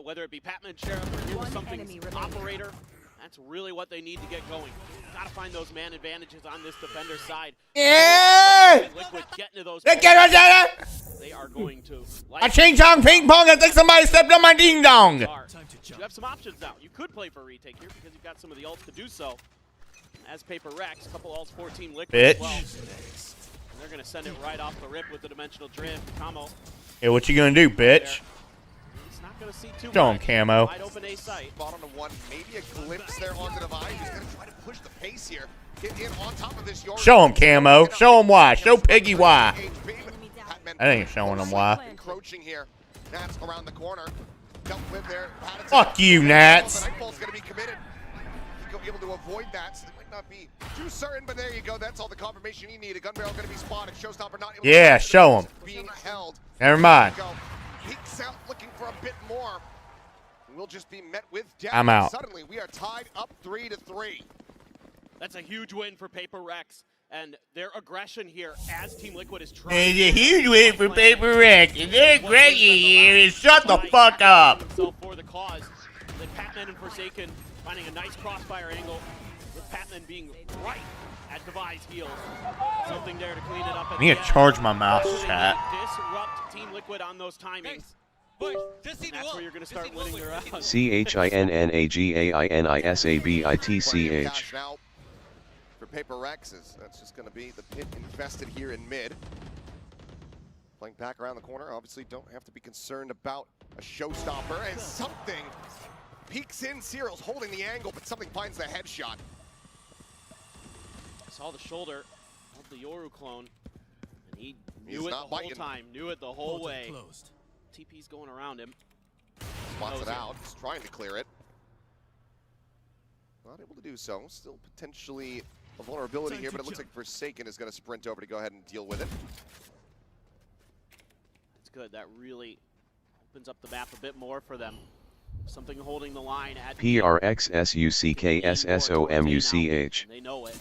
whether it be Patman, Sheriff, or here something operator. That's really what they need to get going. Gotta find those man advantages on this defender side. Yeah! Liquid get into those. They are going to. A ching chong ping pong. I think somebody stepped on my ding dong. You have some options now. You could play for a retake here because you've got some of the ults to do so. As Paper Rex, a couple ults, 14 Liquid as well. And they're gonna send it right off the rip with the dimensional drift. Camo. Hey, what you gonna do, bitch? He's not gonna see too Show him much. camo. Wide open A site. Bottom to one, maybe a glimpse there onto the Divine. He's gonna try to push the pace here. Get in on top of this. Show him camo. Show him why. Show Piggy why. I ain't showing him why. Encroaching here. Nats around the corner. Dealt with there. Fuck you, Nats. The Nightfall's gonna be committed. He'll be able to avoid that. So they might not be too certain, but there you go. That's all the confirmation you need. A gun barrel gonna be spotted. Showstopper not able Yeah, to show him. being held. Never mind. Peeks out looking for a bit more. We'll just be met with death. I'm out. Suddenly we are tied up 3-3. That's a huge win for Paper Rex and their aggression here as Team Liquid is trying. It's a huge win for Paper Rex, and their aggression here is shut the fuck up. For the cause. Then Patman and Forsaken finding a nice crossfire angle with Patman being right at Devi's heels. Something there to clean it up. I need to charge my mouse, chat. Disrupt Team Liquid on those timings. That's where you're going to start winning the round. CHINNAGAINISABITCH. Now for Paper Rexes, that's just going to be the pit infested here in mid. Playing back around the corner, obviously don't have to be concerned about a showstopper, and something peeks in. Cyril's holding the angle, but something finds the headshot. Saw the shoulder of the Yoru clone, and he He's knew it the not whole biting. time, knew it the whole way. TP's going around him. Spots it out, just trying to clear it. Not able to do so. Still potentially a vulnerability here, but it looks like Forsaken is going to sprint over to go ahead and deal with it. That's good. That really opens up the map a bit more for them. Something holding the line at PRXSUCKSSOMUCH. They know it.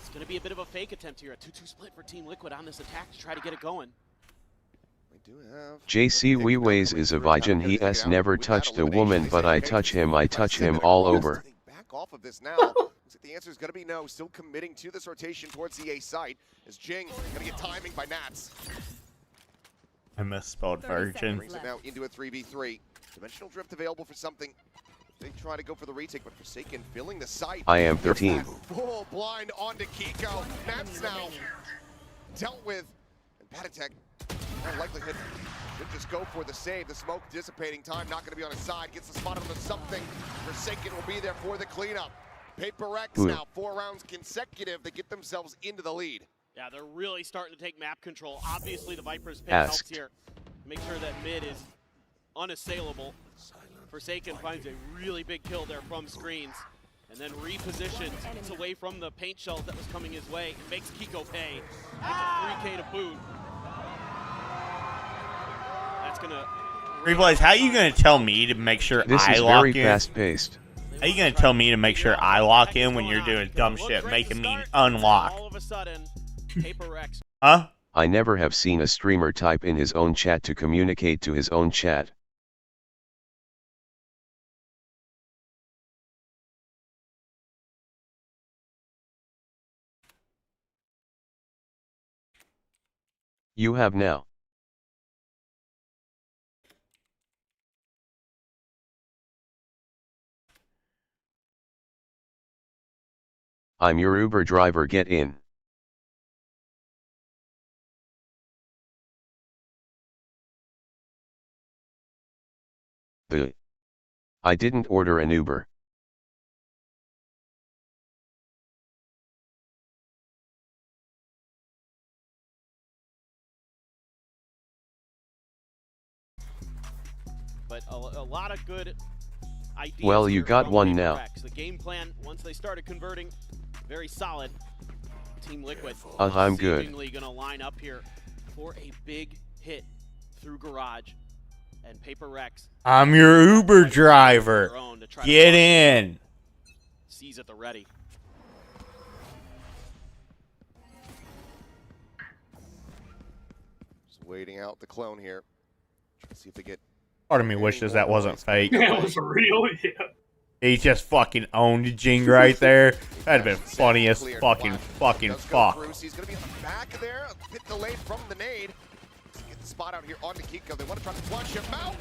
It's going to be a bit of a fake attempt here. A 2-2 split for Team Liquid on this attack to try to get it going. JC Weeways is a virgin. He has never touched a woman, but I touch him all over. Back off of this now. Looks like the answer is going to be no. Still committing to this rotation towards the A site as Jing going to get timing by Nats. I misspelled virgin. Brings it now into a 3v3. Dimensional drift available for something. They try to go for the retake, but Forsaken filling the site. I am 13. Full blind onto Kiko. Nats now dealt with. And Patatek, no likelihood, should just go for the save. The smoke dissipating. Time not going to be on his side. Gets the spot onto something. Forsaken will be there for the cleanup. Paper Rex now 4 rounds consecutive. They get themselves into the lead. Yeah, they're really starting to take map control. Obviously, the Viper's pick helps here. Make sure that mid is unassailable. Forsaken finds a really big kill there from screens, and then repositions away from the paint shells that was coming his way. It makes Kiko pay. Gets a 3K to boot. That's gonna. Replays, how are you gonna tell me to make sure This I is lock very in? fast-paced. How are you gonna tell me to make sure I lock in when you're doing dumb shit, making me unlock? All of a sudden, Paper Rex. Huh? I never have seen a streamer type in his own chat to communicate to his own chat. You have now. I'm your Uber driver, get in. I didn't order an Uber. But a lot of good ideas. Well, you got one now. The game plan, once they started converting, very solid. Team Liquid I'm good. seemingly going to line up here for a big hit through Garage. And Paper Rex. I'm your Uber driver. Get in. Sees at the ready. Just waiting out the clone here. Try to see if they get Part of me wishes that wasn't fake. That was real, yeah. He just fucking owned Jing right there. That'd have been funny as fucking fuck. He's going to be on the back there. A bit delayed from the nade. Get the spot out here on the Kiko. They want to try to flush him out.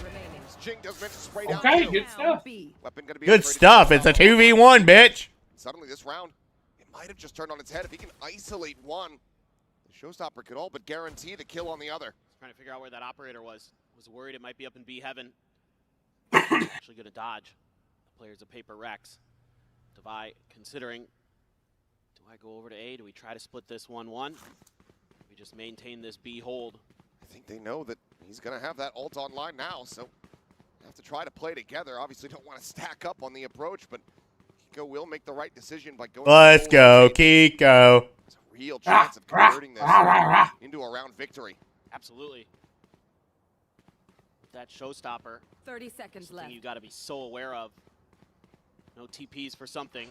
Jing does manage to spray down. Okay, good stuff. Weapon gonna be Good stuff. It's a 2v1, bitch. Suddenly this round, it might have just turned on its head. If he can isolate one, the Showstopper could all but guarantee the kill on the other. Trying to figure out where that operator was. Was worried it might be up in B heaven. Actually gonna dodge. The players of Paper Rex. Devi considering, do I go over to A? Do we try to split this 1-1? We just maintain this B hold. I think they know that he's gonna have that ult online now, so have to try to play together. Obviously don't want to stack up on the approach, but Kiko will make the right decision by going. Let's go, Kiko. It's a real chance of converting this into a round victory. Absolutely. That Showstopper. 30 seconds left. You got to be so aware of. No TPs for something.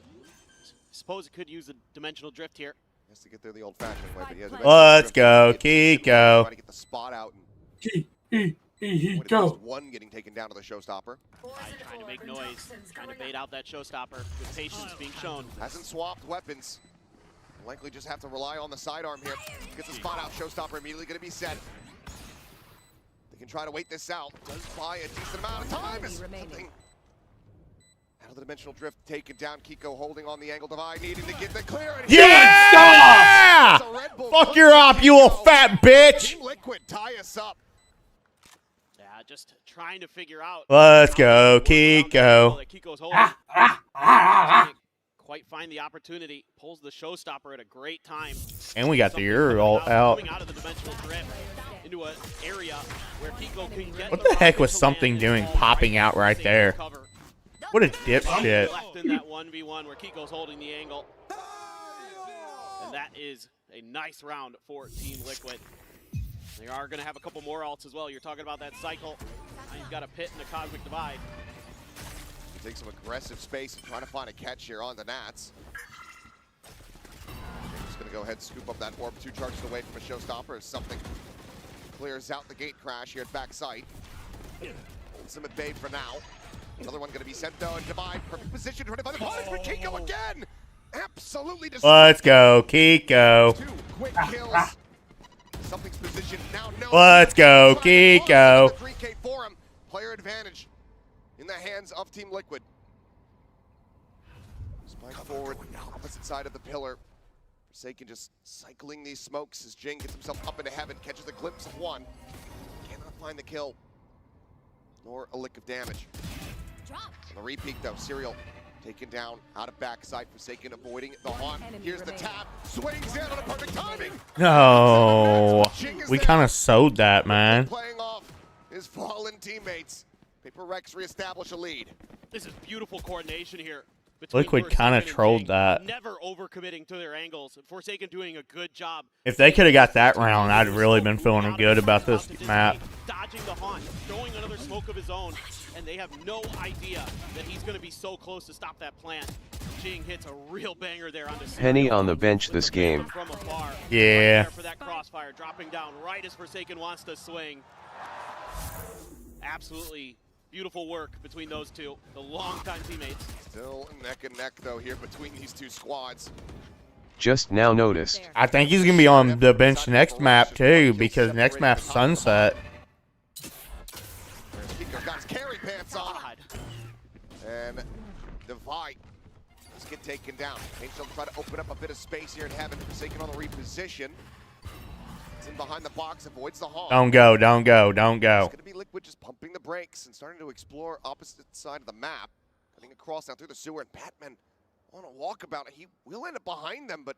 Suppose it could use a dimensional drift here. Has to get there the old-fashioned way, but he has. Let's go, Kiko. Trying to get the spot out. Kiko. One getting taken down to the Showstopper. Trying to make noise. Trying to bait out that Showstopper. With patience being shown. Hasn't swapped weapons. Likely just have to rely on the sidearm here. Gets the spot out. Showstopper immediately going to be set. They can try to wait this out. Does buy a decent amount of time. Something out of the dimensional drift taken down. Kiko holding on the angle divide, needing to get the clear. Yeah! Fuck your op, you old fat bitch. Team Liquid tie us up. Yeah, just trying to figure out. Let's go, Kiko. Kiko's holding. Quite find the opportunity. Pulls the Showstopper at a great time. And we got the Ur all out. Coming out of the dimensional drift into an area where Kiko can get. What the heck was something doing popping out right there? What a dipshit. Left in that 1v1 where Kiko's holding the angle. And that is a nice round for Team Liquid. They are going to have a couple more ults as well. You're talking about that cycle. Now you've got a pit and a cosmic divide. Take some aggressive space and trying to find a catch here on the Nats. Just going to go ahead and scoop up that orb. 2 charges away from a Showstopper as something clears out the gate crash here at backside. Holds him at bay for now. Another one going to be sent though, and Divide, perfect position to find the punish for Kiko again! Absolutely destroyed. Let's go, Kiko. 2 quick kills. Something's positioned now. No. Let's go, Kiko. 3K for him. Player advantage in the hands of Team Liquid. Spike forward, opposite side of the pillar. Forsaken just cycling these smokes as Jing gets himself up into heaven, catches a glimpse of one. Cannot find the kill, nor a lick of damage. On the repeat though, Serial taken down out of backside. Forsaken avoiding the haunt. Here's the tap, swings in on a perfect timing. No, we kind of sewed that, man. Playing off his fallen teammates. Paper Rex reestablish a lead. This is beautiful coordination here. Liquid kind of trolled that. Never overcommitting to their angles. Forsaken doing a good job. If they could have got that round, I'd really been feeling good about this map. Dodging the haunt, throwing another smoke of his own, and they have no idea that he's going to be so close to stop that plant. Jing hits a real banger there on the Penny on the bench this game. from afar. Yeah. Right for that crossfire, dropping down right as Forsaken wants to swing. Absolutely beautiful work between those two, the longtime teammates. Still neck and neck though here between these two squads. Just now noticed. I think he's going to be on the bench next map too, because next map's Sunset. Kiko's got his carry pants on. And Divide just get taken down. Angel try to open up a bit of space here in heaven. Forsaken on the reposition. It's in behind the box, avoids the haunt. Don't go, don't go, don't go. It's going to be Liquid just pumping the brakes and starting to explore opposite side of the map. Cutting across now through the sewer, and Batman on a walkabout. He will end up behind them, but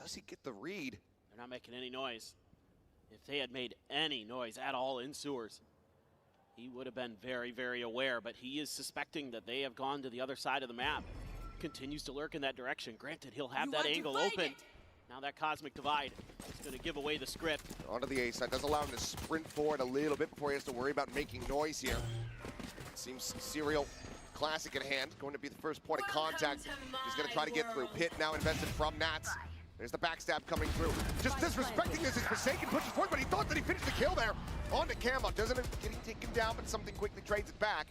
does he get the read? They're not making any noise. If they had made any noise at all in sewers, he would have been very, very aware, but he is suspecting that they have gone to the other side of the map. Continues to lurk in that direction. Granted, he'll have that angle open. Now that Cosmic Divide is going to give away the script. Onto the A side, does allow him to sprint forward a little bit before he has to worry about making noise here. Seems Serial Classic at hand, going to be the first point of contact. He's going to try to get through. Pit now invested from Nats. There's the backstab coming through. Just disrespecting this as Forsaken pushes forward, but he thought that he finished the kill there. On to Camo. Doesn't it getting taken down, but something quickly trades it back.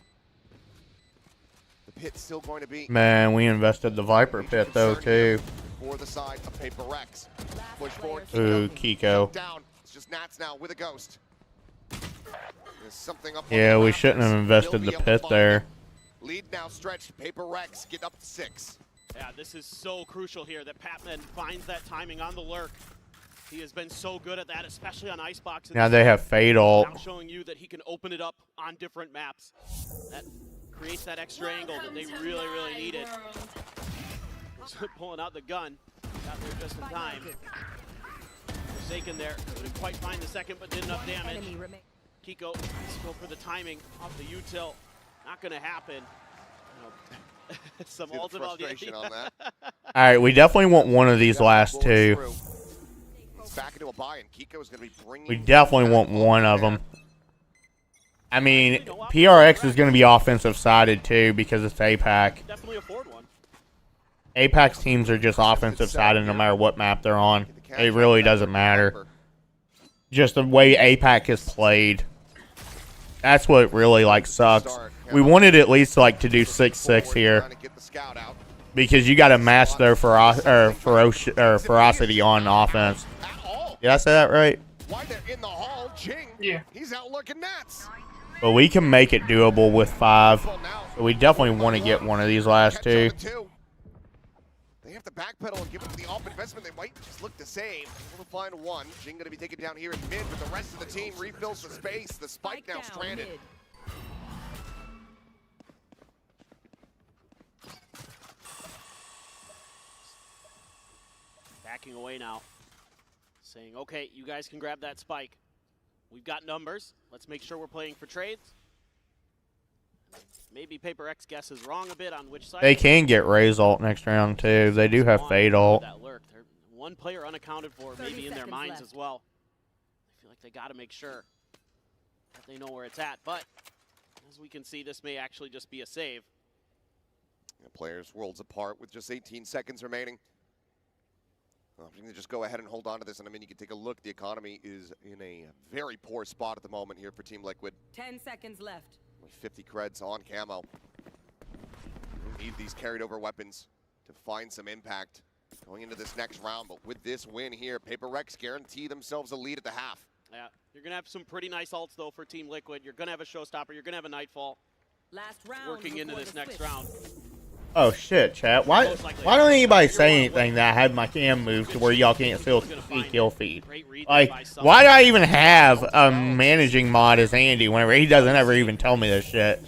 The pit's still going to be. Man, we invested the Viper pit though too. For the side of Paper Rex. Push forward. Ooh, Kiko. Down. It's just Nats now with a ghost. There's something up. Yeah, we shouldn't have invested the pit there. Lead now stretched. Paper Rex get up to 6. Yeah, this is so crucial here that Patman finds that timing on the lurk. He has been so good at that, especially on Icebox. Now they have Fade ult. Now showing you that he can open it up on different maps. That creates that extra angle that they really, really needed. Pulling out the gun. Got there just in time. Forsaken there. Couldn't quite find the second, but did enough damage. Kiko, let's go for the timing off the util. Not going to happen. Some ultimate frustration on that. All right, we definitely want one of these last two. Back into a buy, and Kiko is going to be bringing. We definitely want one of them. I mean, PRX is going to be offensive sided too because it's APAC. Definitely afford one. APAC's teams are just offensive sided no matter what map they're on. It really doesn't matter. Just the way APAC is played. That's what really like sucks. We wanted at least like to do 6-6 here because you got to match their ferocity on offense. Did I say that right? Yeah. He's out looking Nats. But we can make it doable with 5. So we definitely want to get one of these last two. They have to backpedal and give it the off investment. They might just look to save. Able to find one. Jing going to be taken down here in mid, but the rest of the team refills the space. The spike now stranded. Backing away now. Saying, okay, you guys can grab that spike. We've got numbers. Let's make sure we're playing for trades. Maybe Paper X guesses wrong a bit on which side. They can get Ray's ult next round too. They do have Fade ult. That lurk. They're one player unaccounted for, maybe in their minds as well. I feel like they got to make sure that they know where it's at. But as we can see, this may actually just be a save. The players worlds apart with just 18 seconds remaining. I'm going to just go ahead and hold on to this, and I mean, you can take a look. The economy is in a very poor spot at the moment here for Team Liquid. 10 seconds left. With 50 creds on Camo. We need these carried over weapons to find some impact going into this next round. But with this win here, Paper Rex guarantee themselves a lead at the half. Yeah, you're going to have some pretty nice ults, though, for Team Liquid. You're going to have a showstopper. You're going to have a Nightfall. Last round working into this next round. Oh shit, chat. Why don't anybody say anything that I had my cam moved to where y'all can't still see kill feed? Like, why do I even have a managing mod as Andy whenever he doesn't ever even tell me this shit?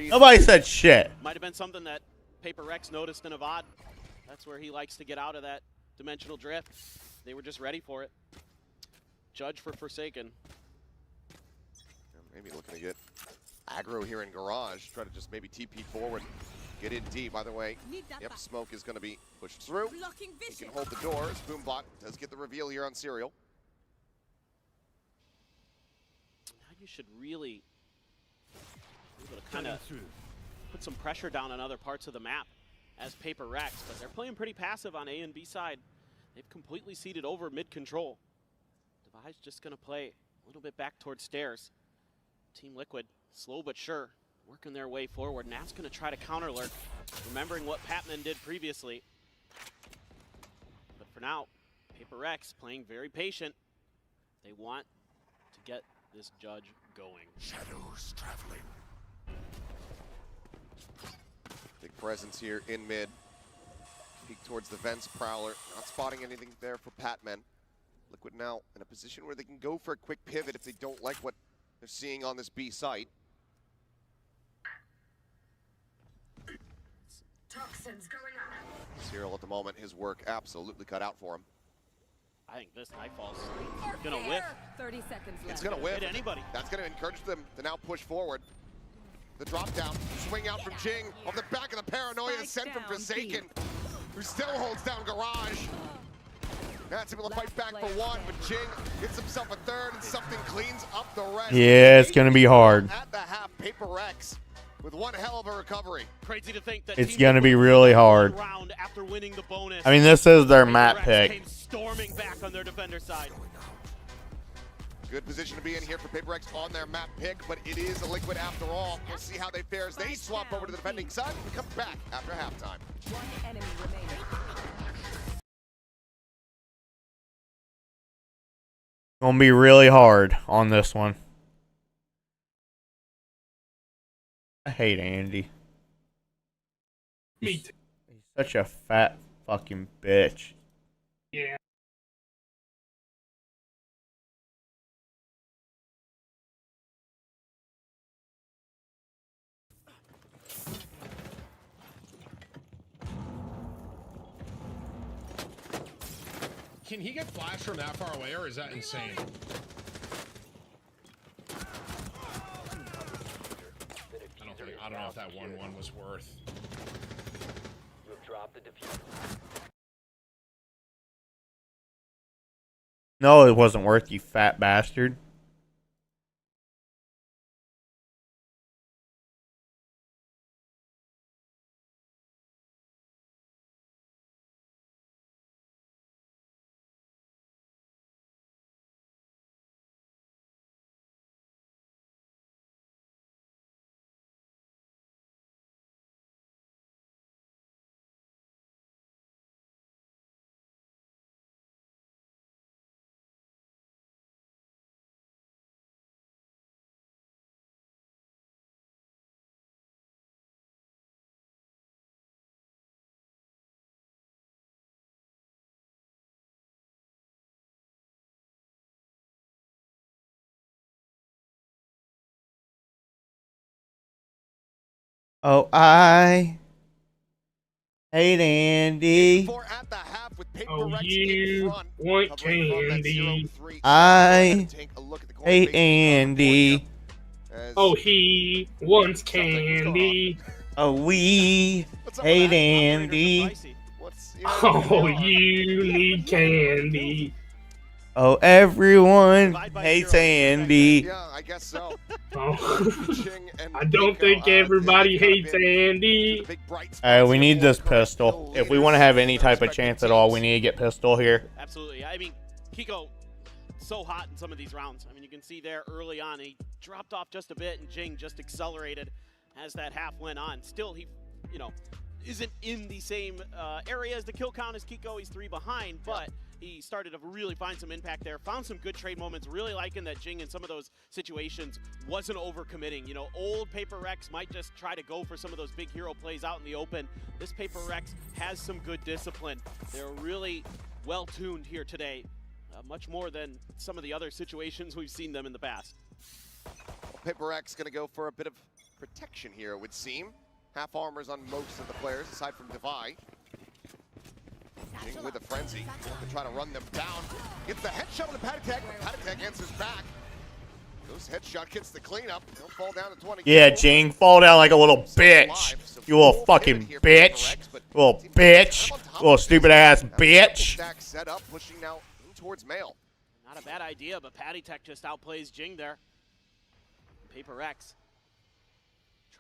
Nobody said shit. Might have been something that Paper Rex noticed in Avad. That's where he likes to get out of that dimensional drift. They were just ready for it. Judge for Forsaken. Maybe looking to get aggro here in Garage. Try to just maybe TP forward. Get in deep, by the way. Yep, smoke is going to be pushed through. He can hold the door as Boombot does get the reveal here on Serial. Now you should really be able to kind of put some pressure down on other parts of the map as Paper Rex, but they're playing pretty passive on A and B side. They've completely ceded over mid-control. Devi's just going to play a little bit back towards stairs. Team Liquid, slow but sure. Working their way forward. Nat's going to try to counter lurk, remembering what Patman did previously. But for now, Paper Rex playing very patient. They want to get this judge going. Shadows traveling. Big presence here in mid. Peek towards the vents, Prowler. Not spotting anything there for Patman. Liquid now in a position where they can go for a quick pivot if they don't like what they're seeing on this B site. Toxins going up. Cyril at the moment, his work absolutely cut out for him. I think this Nightfall's gonna whiff. 30 seconds left. It's gonna whiff. Hit anybody. That's gonna encourage them to now push forward. The drop down, swing out from Jing. Off the back of the paranoia sent from Forsaken, who still holds down Garage. That's able to fight back for one, but Jing gets himself a third and something cleans up the rest. Yeah, it's gonna be hard. At the half, Paper Rex with one hell of a recovery. Crazy to think that It's going to be really hard. round after winning the bonus. I mean, this is their Paper map Rex pick. came storming back on their defender side. Good position to be in here for Paper Rex on their map pick, but it is a Liquid after all. We'll see how they fare as they swap over to the defending side and come back after halftime. One enemy remaining. Gonna be really hard on this one. I hate Andy. Me too. He's such a fat fucking bitch. Yeah. Can he get flashed from that far away, or is that insane? I don't know if that 1-1 was worth. You have dropped the diffuser. No, it wasn't worth, you fat bastard. Oh, I hate Andy. Oh, you want candy. I hate Andy. Oh, he wants candy. Oh, we hate Andy. Oh, you need candy. Oh, everyone hates Andy. Yeah, I guess so. Oh. I don't think everybody hates Andy. We need this pistol. If we want to have any type of chance at all, we need to get pistol here. Absolutely. I mean, Kiko, so hot in some of these rounds. I mean, you can see there early on, he dropped off just a bit, and Jing just accelerated as that half went on. Still, he, you know, isn't in the same area as the kill count as Kiko. He's 3 behind, but he started to really find some impact there. Found some good trade moments. Really liking that Jing in some of those situations wasn't overcommitting. You know, old Paper Rex might just try to go for some of those big hero plays out in the open. This Paper Rex has some good discipline. They're really well tuned here today, much more than some of the other situations we've seen them in the past. Paper Rex going to go for a bit of protection here, it would seem. Half armors on most of the players, aside from Devi. Jing with a frenzy to try to run them down. Gets the headshot on the Patitech, but Patitech answers back. Those headshot gets the cleanup. He'll fall down to 20. Yeah, Jing, fall down like a little bitch. You little fucking bitch. Little bitch. Little stupid ass bitch. Set up, pushing now in towards Mail. Not a bad idea, but Patitech just outplays Jing there. Paper Rex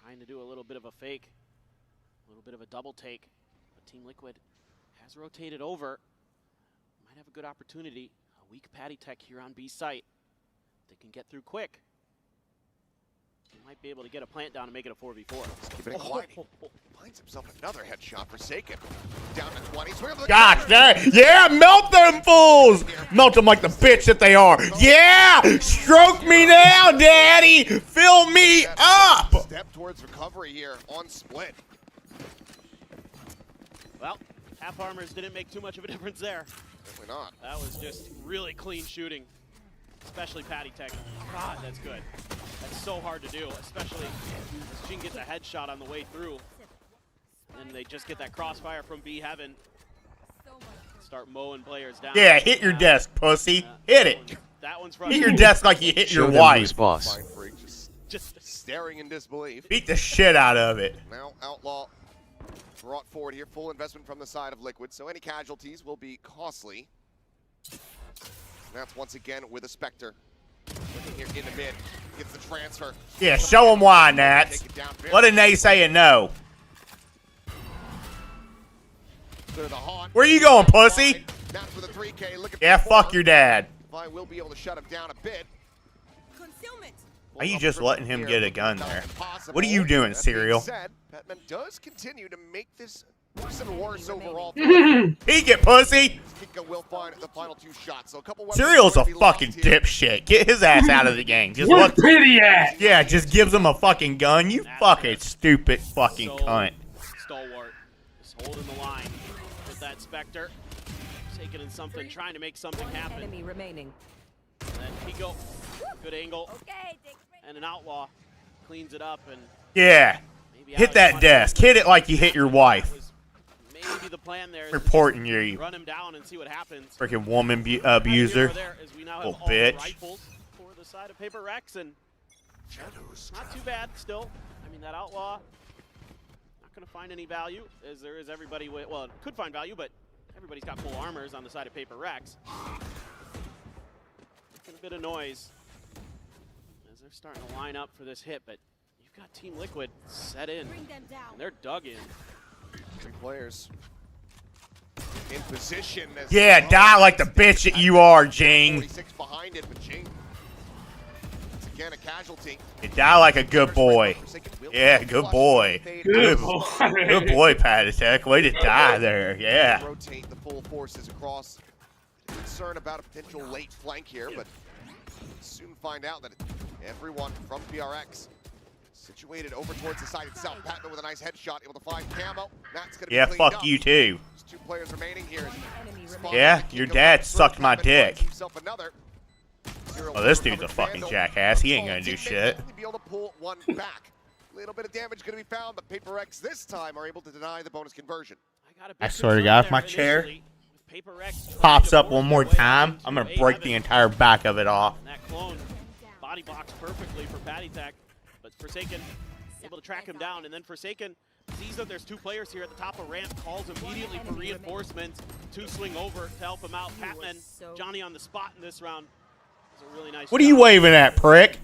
trying to do a little bit of a fake, a little bit of a double take, but Team Liquid has rotated over. Might have a good opportunity. A weak Patitech here on B site. They can get through quick. He might be able to get a plant down and make it a 4v4. Just keeping it quiet. Finds himself another headshot Forsaken. Down to 20. Gosh dang. Yeah, melt them fools. Melt them like the bitch that they are. Yeah, stroke me now, daddy. Fill me up. Step towards recovery here on split. Well, half armors didn't make too much of a difference there. Definitely not. That was just really clean shooting, especially Patitech. God, that's good. That's so hard to do, especially as Jing gets a headshot on the way through. And they just get that crossfire from B Heaven. Start mowing players down. Yeah, hit your desk, pussy. Hit it. That one's Hit your desk like you hit Show your them wife. who's boss. Just staring in disbelief. Beat the shit out of it. Now Outlaw brought forward here, full investment from the side of Liquid, so any casualties will be costly. And that's once again with a Spectre. Looking here in the mid. Gets the transfer. Yeah, show them why, Nats. What did they say and no? Where you going, pussy? Nats with a 3K. Look at Yeah, fuck your dad. Vi will be able to shut him down a bit. Are you just letting him get a gun there? What are you doing, Serial? Batman does continue to make this worse and worse overall. Peek it, pussy! Kiko will find the final 2 shots. So a couple Serial's a fucking dipshit. Get his ass out of the game. Just Where's Pity at? Yeah, just gives him a fucking gun. You fucking stupid fucking cunt. Stalwart is holding the line with that Spectre. Taking in something, trying to make something happen. Enemy remaining. And then Pico, good angle. And an Outlaw cleans it up and Yeah. Hit that desk. Hit it like you hit your wife. maybe the plan there is Reporting you. run him down and see what happens. Freaking woman abuser. There, as we now have Little all the bitch. rifles for the side of Paper Rex, and not too bad still. I mean, that Outlaw not going to find any value, as there is everybody with, well, it could find value, but everybody's got full armors on the side of Paper Rex. Making a bit of noise as they're starting to line up for this hit, but you've got Team Liquid set in, and they're dug in. 3 players in position. As Yeah, die like the bitch that you are, Jing. 46 behind it, but Jing, it's again a casualty. You die like a good boy. Yeah, good boy. Good boy, Patatech. Way to die there. Yeah. Rotate the full forces across. Concern about a potential late flank here, but soon find out that everyone from PRX situated over towards the side itself. Patman with a nice headshot, able to find camo. That's gonna be Yeah, cleaned fuck up. you too. There's 2 players remaining here. Yeah, your dad sucked my dick. Himself another. Oh, this dude's a fucking jackass. He ain't gonna do shit. Be able to pull one back. Little bit of damage gonna be found, but Paper X this time are able to deny the bonus conversion. I swear to God, if my chair pops up one more time, I'm gonna break the entire back of it off. And that clone body box perfectly for Patty Tech, but Forsaken able to track him down, and then Forsaken sees that there's 2 players here at the top of ramp, calls immediately for reinforcements to swing over to help him out. Patman, Johnny on the spot in this round. It's a really nice What are you waving at, prick?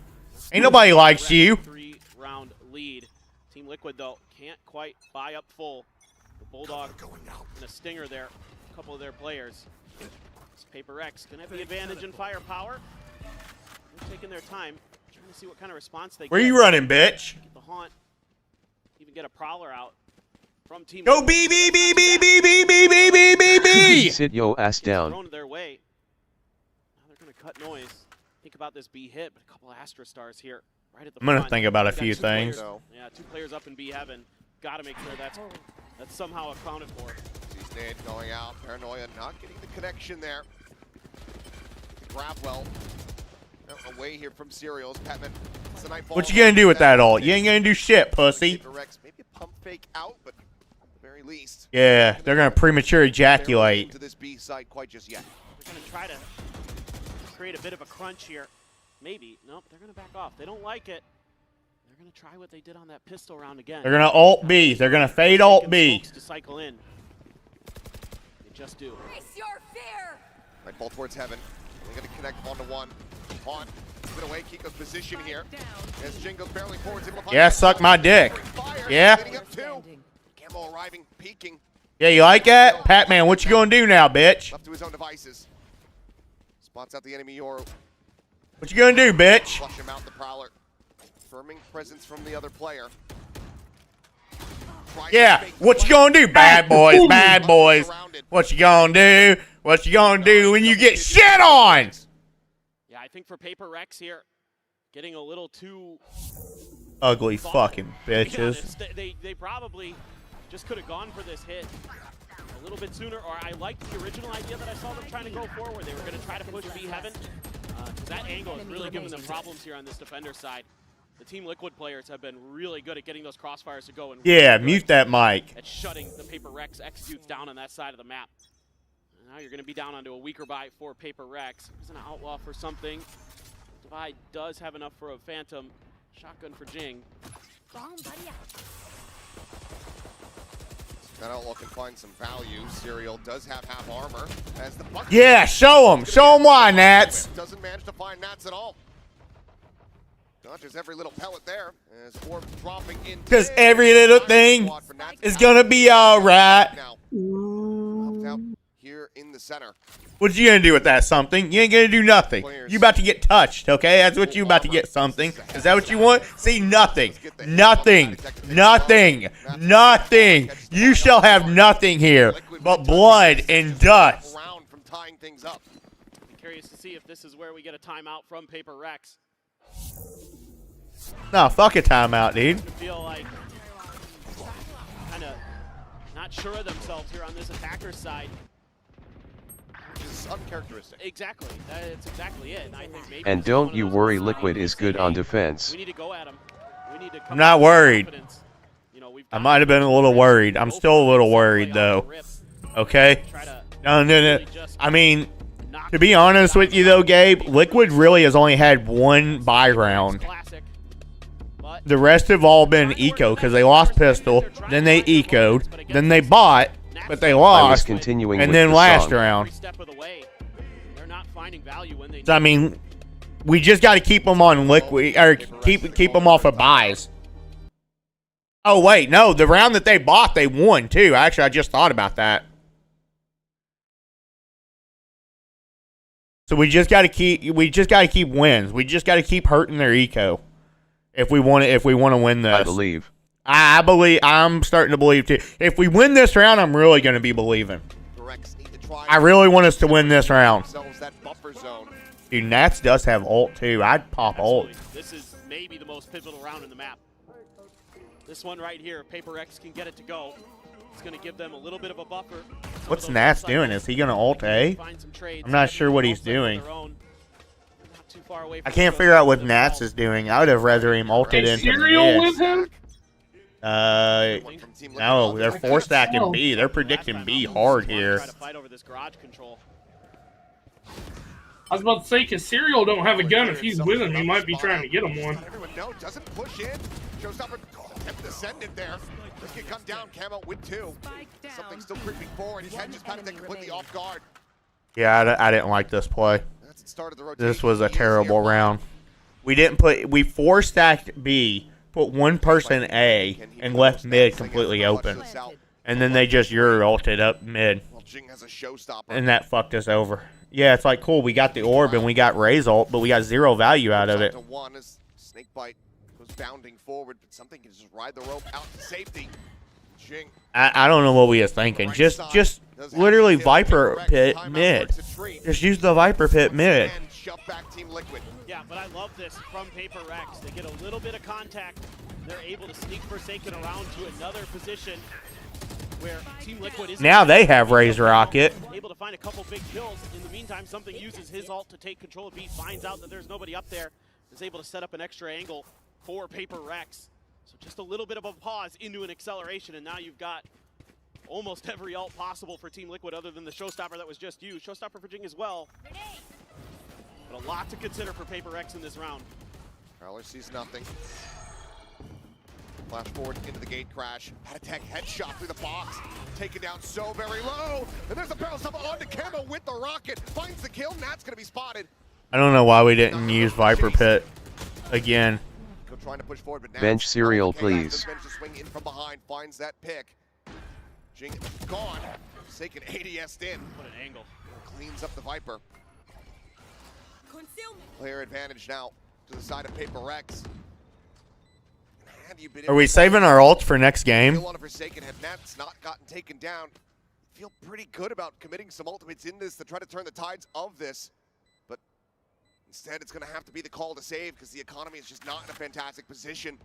Ain't nobody likes you. 3-round lead. Team Liquid, though, can't quite buy up full. The Bulldog and a Stinger there, a couple of their players. This Paper X gonna have the advantage in firepower. They're taking their time, trying to see what kind of response they Where get. you running, bitch? Get the haunt, even get a prowler out from Team Go Liquid. B B B B B B B B B B B. Sit yo ass down. Thrown their way. Now they're gonna cut noise. Think about this B hit, but a couple of Astra stars here, right at the I'm gonna front. think about a They got few 2 players. things. Yeah, 2 players up in B heaven. Got to make sure that's somehow accounted for. Sees Nade going out. Paranoia not getting the connection there. Grabwell away here from Serials. Patman. It's a night ball. What you gonna do with that ult? You ain't gonna do shit, pussy. Paper X, maybe a pump fake out, but at the very least. Yeah, they're gonna premature ejaculate. To this B side quite just yet. They're going to try to create a bit of a crunch here. Maybe. Nope, they're going to back off. They don't like it. They're going to try what they did on that pistol round again. They're gonna ult B. They're gonna fade ult B. To cycle in. They just do. Right, ball towards heaven. They're going to connect 1-to-1. Haunt. Get away. Kiko's position here. As Jing goes barely forwards. Able to find Yeah, suck my dick. Yeah. Leading up 2. Camo arriving, peeking. Yeah, you like that? Patman, what you gonna do now, bitch? Left to his own devices. Spots out the enemy Yoru. What you gonna do, bitch? Flush him out the Prowler. Firming presence from the other player. Yeah, what you gonna do, bad boys, bad boys? What you gonna do? What you gonna do when you get shit on? Yeah, I think for Paper Rex here, getting a little too Ugly fucking bitches. They probably just could have gone for this hit a little bit sooner, or I liked the original idea that I saw them trying to go forward. They were going to try to push B heaven. That angle is really giving them problems here on this defender side. The Team Liquid players have been really good at getting those crossfires to go. And Yeah, really mute that mic. at shutting the Paper Rex executes down on that side of the map. And now you're going to be down onto a weaker buy for Paper Rex. He's an outlaw for something. Divide does have enough for a Phantom. Shotgun for Jing. That outlaw can find some value. Serial does have half armor. As the bucket Yeah, show them. Show them why, Nats. doesn't manage to find Nats at all. Dodges every little pellet there. As Orb dropping in. Because every little thing is gonna be alright. Out here in the center. What you gonna do with that something? You ain't gonna do nothing. You about to get touched, okay? That's what you about to get something. Is that what you want? See, nothing. Nothing. Nothing. Nothing. You shall have nothing here but blood and dust. From tying things up. I'm curious to see if this is where we get a timeout from Paper Rex. No, fuck a timeout, dude. I feel like kind of not sure of themselves here on this attacker side. Which is uncharacteristic. Exactly. That's exactly it. And I think maybe And don't you worry, Liquid is good on defense. we need to go at him. We need to come I'm not out with worried. confidence. You know, I might have been a little worried. I'm still a little worried, though. Okay? No. I mean, to be honest with you, though, Gabe, Liquid really has only had one buy round. The rest have all been eco because they lost pistol, then they ecoed, then they bought, but they lost, continuing and with then the last song. round. So, I mean, we just got to keep them on Liquid, or keep them off of buys. Oh wait, no, the round that they bought, they won too. Actually, I just thought about that. So we just got to keep wins. We just got to keep hurting their eco if we want to win this. I believe. I'm starting to believe too. If we win this round, I'm really going to be believing. I really want us to win this round. Dude, Nats does have ult too. I'd pop ult. This is maybe the most pivotal round in the map. This one right here, Paper X can get it to go. It's going to give them a little bit of a buffer. What's Nats doing? Is he going to ult A? I'm not sure what he's doing. I can't figure out what Nats is doing. I would have rather him ulted into Serial with him? No, they're 4-stacking B. They're predicting B hard here. I was about to say, because Serial don't have a gun. If he's with him, he might be trying to get him one. Everyone knows, doesn't push in. Showstopper descended there. This can come down, Camo with 2. Something still creeping forward. His head just kind of completely off guard. Yeah, I didn't like this play. This was a terrible round. We 4-stacked B, put one person A, and left mid completely open. And then they just ulted up mid. And that fucked us over. Yeah, it's like, cool, we got the orb and we got Ray's ult, but we got 0 value out of it. Snakebite goes bounding forward, but something can just ride the rope out to safety. Jing. I don't know what we was thinking. Just literally Viper Pit mid. Just use the Viper Pit mid. Yeah, but I love this from Paper Rex. They get a little bit of contact. They're able to sneak Forsaken around to another position where Team Liquid is now they have Ray's Rocket. Able to find a couple big kills. In the meantime, Something uses his ult to take control of B, finds out that there's nobody up there, is able to set up an extra angle for Paper Rex. So just a little bit of a pause into an acceleration, and now you've got almost every ult possible for Team Liquid other than the Showstopper that was just used. Showstopper for Jing as well. But a lot to consider for Paper Rex in this round. Prowler sees nothing. Flash forward into the gate crash. Attack headshot through the box. Taken down so very low. And there's a barrel stop onto Camo with the rocket. Finds the kill. Nat's going to be spotted. I don't know why we didn't use Viper Pit again. Trying to push forward, but Bench Serial, please. Bench to swing in from behind. Finds that pick. Jing gone. Forsaken ADS'd in. What an angle. Cleans up the Viper. Player advantage now to the side of Paper Rex. Are we saving our ult for next game? Still on a Forsaken. Had Nat's not gotten taken down, feel pretty good about committing some ultimates in this to try to turn the tides of this. But instead, it's going to have to be the call to save because the economy is just not in a fantastic position.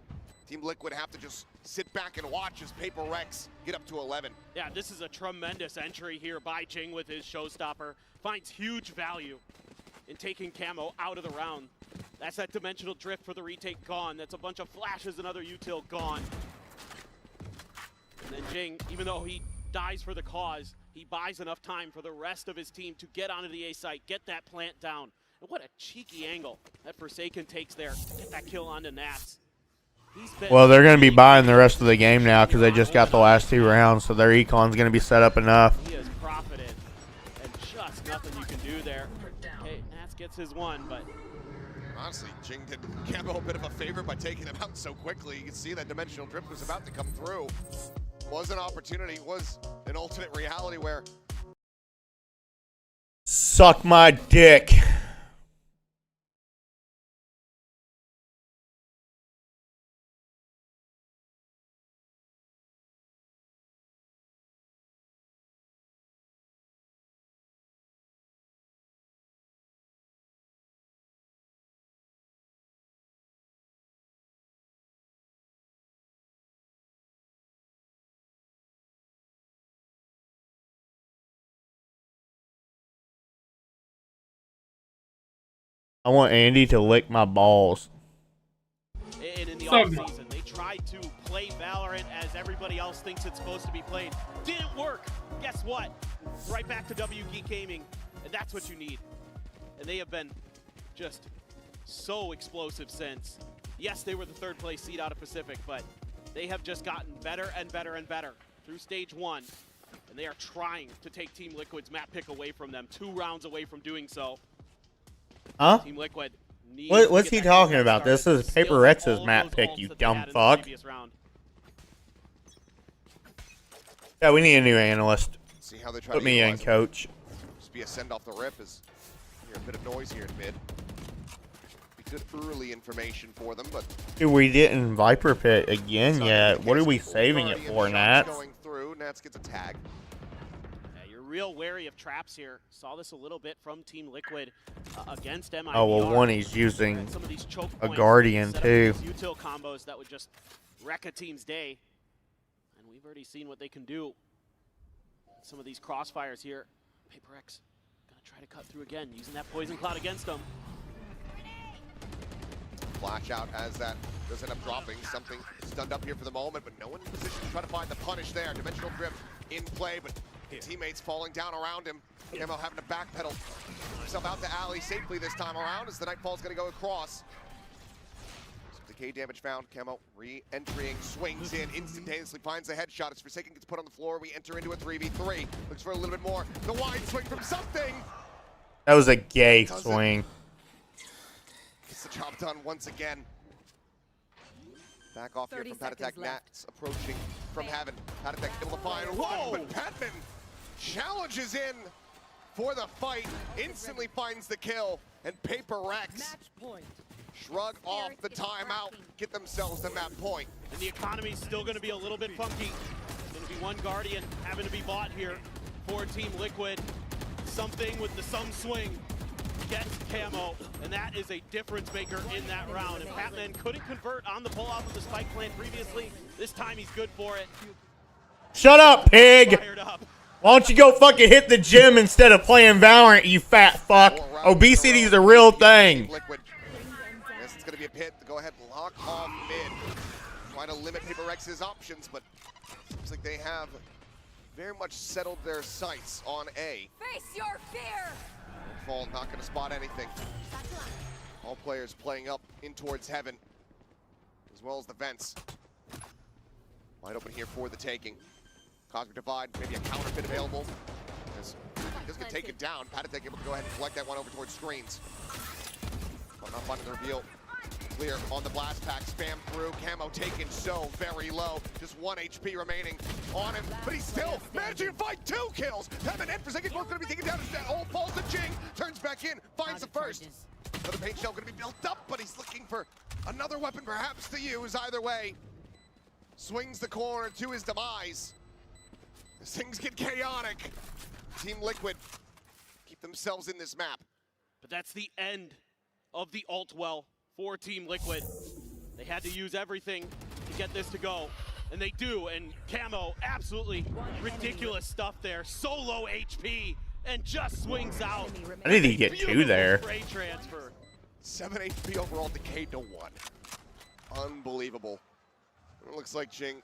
Team Liquid have to just sit back and watch as Paper Rex get up to 11. Yeah, this is a tremendous entry here by Jing with his Showstopper. Finds huge value in taking Camo out of the round. That's that dimensional drift for the retake gone. That's a bunch of flashes and other util gone. And then Jing, even though he dies for the cause, he buys enough time for the rest of his team to get onto the A site, get that plant down. And what a cheeky angle that Forsaken takes there to get that kill onto Nats. Well, they're going to be buying the rest of the game now because they just got the last 2 rounds, so their econ's going to be set up enough. He has profited, and just nothing you can do there. Okay, Nats gets his one, but Honestly, Jing did Camo a bit of a favor by taking him out so quickly. You can see that dimensional drift was about to come through. Was an opportunity, was an alternate reality where... Suck my dick. I want Andy to lick my balls. And in the offseason, they tried to play Valorant as everybody else thinks it's supposed to be played. Didn't work. Guess what? Right back to W Geek Gaming, and that's what you need. And they have been just so explosive since. Yes, they were the third place seed out of Pacific, but they have just gotten better and better and better through stage 1. And they are trying to take Team Liquid's map pick away from them, 2 rounds away from doing so. Huh? Team Liquid What's he talking about? This is Paper Rex's map pick, you dumb fuck. Yeah, we need a new analyst. See how they try Put to me in, utilize it. coach. Just be a send off the rip as hear a bit of noise here in mid. Be good early information for them, but Dude, we didn't Viper Pit again yet. What are we saving it for, Nats? going through, Nats gets a tag. Yeah, you're real wary of traps here. Saw this a little bit from Team Liquid against MIBR. Oh, well, one he's using Some of these choke a points, Guardian, set up too. these util combos that would just wreck a team's day. And we've already seen what they can do. Some of these crossfires here. Paper X gonna try to cut through again, using that poison cloud against them. Flash out as that does end up dropping. Something stunned up here for the moment, but no one in position to try to find the punish there. Dimensional drift in play, but teammates falling down around him. Camo having to backpedal himself out the alley safely this time around as the Nightfall's gonna go across. Some decay damage found. Camo re-entering, swings in, instantaneously finds a headshot. As Forsaken gets put on the floor, we enter into a 3v3. Looks for a little bit more. The wide swing from something. That was a gay swing. Gets the job done once again. Back off here from Patatek. Nats approaching from heaven. Patatek able to find one, but Patman challenges in for the fight. Instantly finds the kill, and Paper Rex shrug off the timeout, get themselves the map point. And the economy's still gonna be a little bit funky. Gonna be one Guardian having to be bought here for Team Liquid. Something with the some swing gets Camo, and that is a difference maker in that round. And Patman couldn't convert on the pull off of the spike plant previously. This time he's good for it. Shut up, pig! Why don't you go fucking hit the gym instead of playing Valorant, you fat fuck? Obesity is a real thing. Liquid. Guess it's gonna be a pit to go ahead and lock off mid. Trying to limit Paper Rex's options, but looks like they have very much settled their sights on A. Face your fear! Fall not gonna spot anything. All players playing up in towards heaven, as well as the vents. Wide open here for the taking. Cosmic Divide, maybe a counterfeit available. As he does get taken down, Patatek able to go ahead and collect that one over towards screens. But not finding the reveal. Clear on the blast pack, spam through. Camo taken so very low. Just 1 HP remaining on him, but he's still managing to find 2 kills. Patman and Forsaken both going to be taken down. All falls to Jing, turns back in, finds the first. Another paint shell going to be built up, but he's looking for another weapon perhaps to use. Either way, swings the corner to his demise. As things get chaotic, Team Liquid keep themselves in this map. But that's the end of the ult well for Team Liquid. They had to use everything to get this to go, and they do. And Camo, absolutely ridiculous stuff there. So low HP, and just swings out. How did he get 2 there? Spray transfer. 7 HP overall, decayed to 1. Unbelievable. It looks like Jing,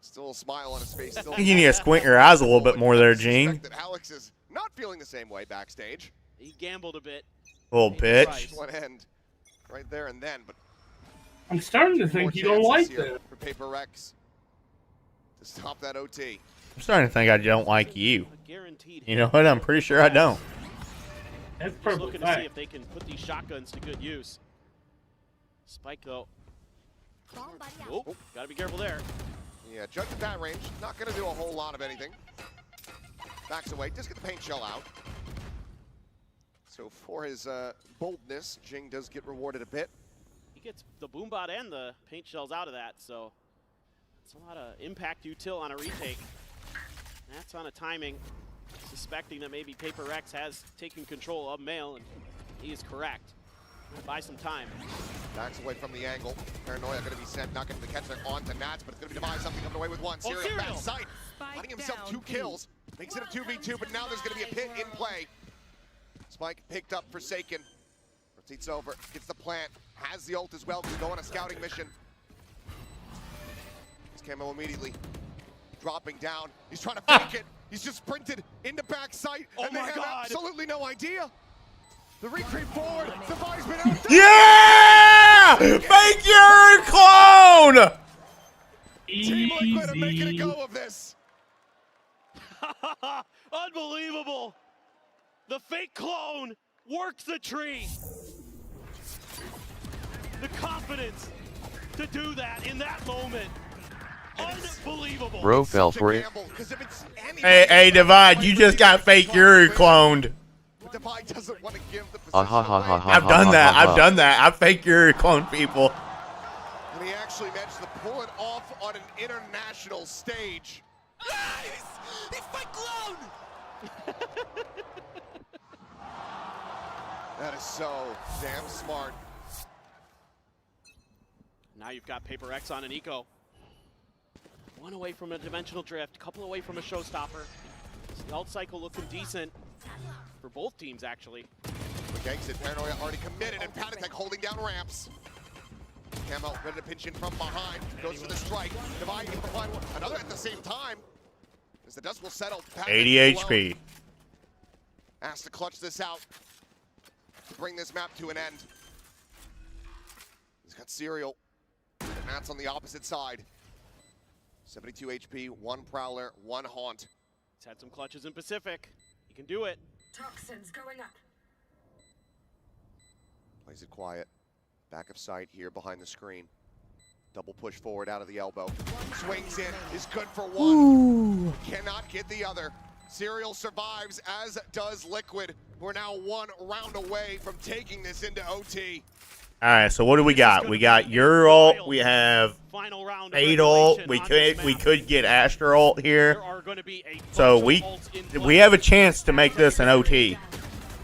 still a smile on his face. Still I think you need to squint your eyes a little bit more there, Gene. that Alex is not feeling the same way backstage. He gambled a bit. Little bitch. One end, right there and then, but I'm starting to think you don't like that. For Paper Rex to stop that OT. I'm starting to think I don't like you. You know what? I'm pretty sure I don't. That's Just purple looking to back. see if they can put these shotguns to good use. Spike though. Oh, gotta be careful there. Yeah, Judge at that range, not gonna do a whole lot of anything. Backs away, just get the paint shell out. So for his boldness, Jing does get rewarded a bit. He gets the boombot and the paint shells out of that, so it's a lot of impact util on a retake. That's on a timing, suspecting that maybe Paper Rex has taken control of Mail, and he is correct. Buy some time. Backs away from the angle. Paranoia going to be sent, not going to catch it on to Nats, but it's going to be Device something coming away with one. Serial back sight, finding himself 2 kills. Makes it a 2v2, but now there's going to be a pit in play. Spike picked up Forsaken. Rotates over, gets the plant, has the ult as well to go on a scouting mission. His camo immediately dropping down. He's trying to fake it. He's just sprinted into back sight, and they have absolutely no idea. The retreat forward, Device been out. Yeah! Fake your clone! Team Liquid are making a go of this. Unbelievable! The fake clone works the tree. The confidence to do that in that moment. Unbelievable. Bro fell for it. Hey, Divide, you just got fake Yuri cloned. Divide doesn't want to give the Ha ha ha ha ha. I've done that. I've done that. I've fake Yuri cloned people. And he actually managed to pull it off on an international stage. Nice! He's fake clone! That is so damn smart. Now you've got Paper X on an eco. 1 away from a dimensional drift, couple away from a showstopper. The ult cycle looking decent for both teams, actually. Exit, Paranoia already committed, and Patatek holding down ramps. Camo ready to pinch in from behind. Goes for the strike. Divide can provide another at the same time. As the dust will settle. Patatek 80 HP. Has to clutch this out to bring this map to an end. He's got Serial. Matt's on the opposite side. 72 HP, 1 Prowler, 1 Haunt. He's had some clutches in Pacific. He can do it. Toxins going up. Plays it quiet. Back of sight here behind the screen. Double push forward out of the elbow. Swings in, is good for 1. Ooh. Cannot get the other. Serial survives, as does Liquid. We're now 1 round away from taking this into OT. All right, so what do we got? We got your ult. We have Fade ult. We could get Astra ult here. So we have a chance to make this an OT.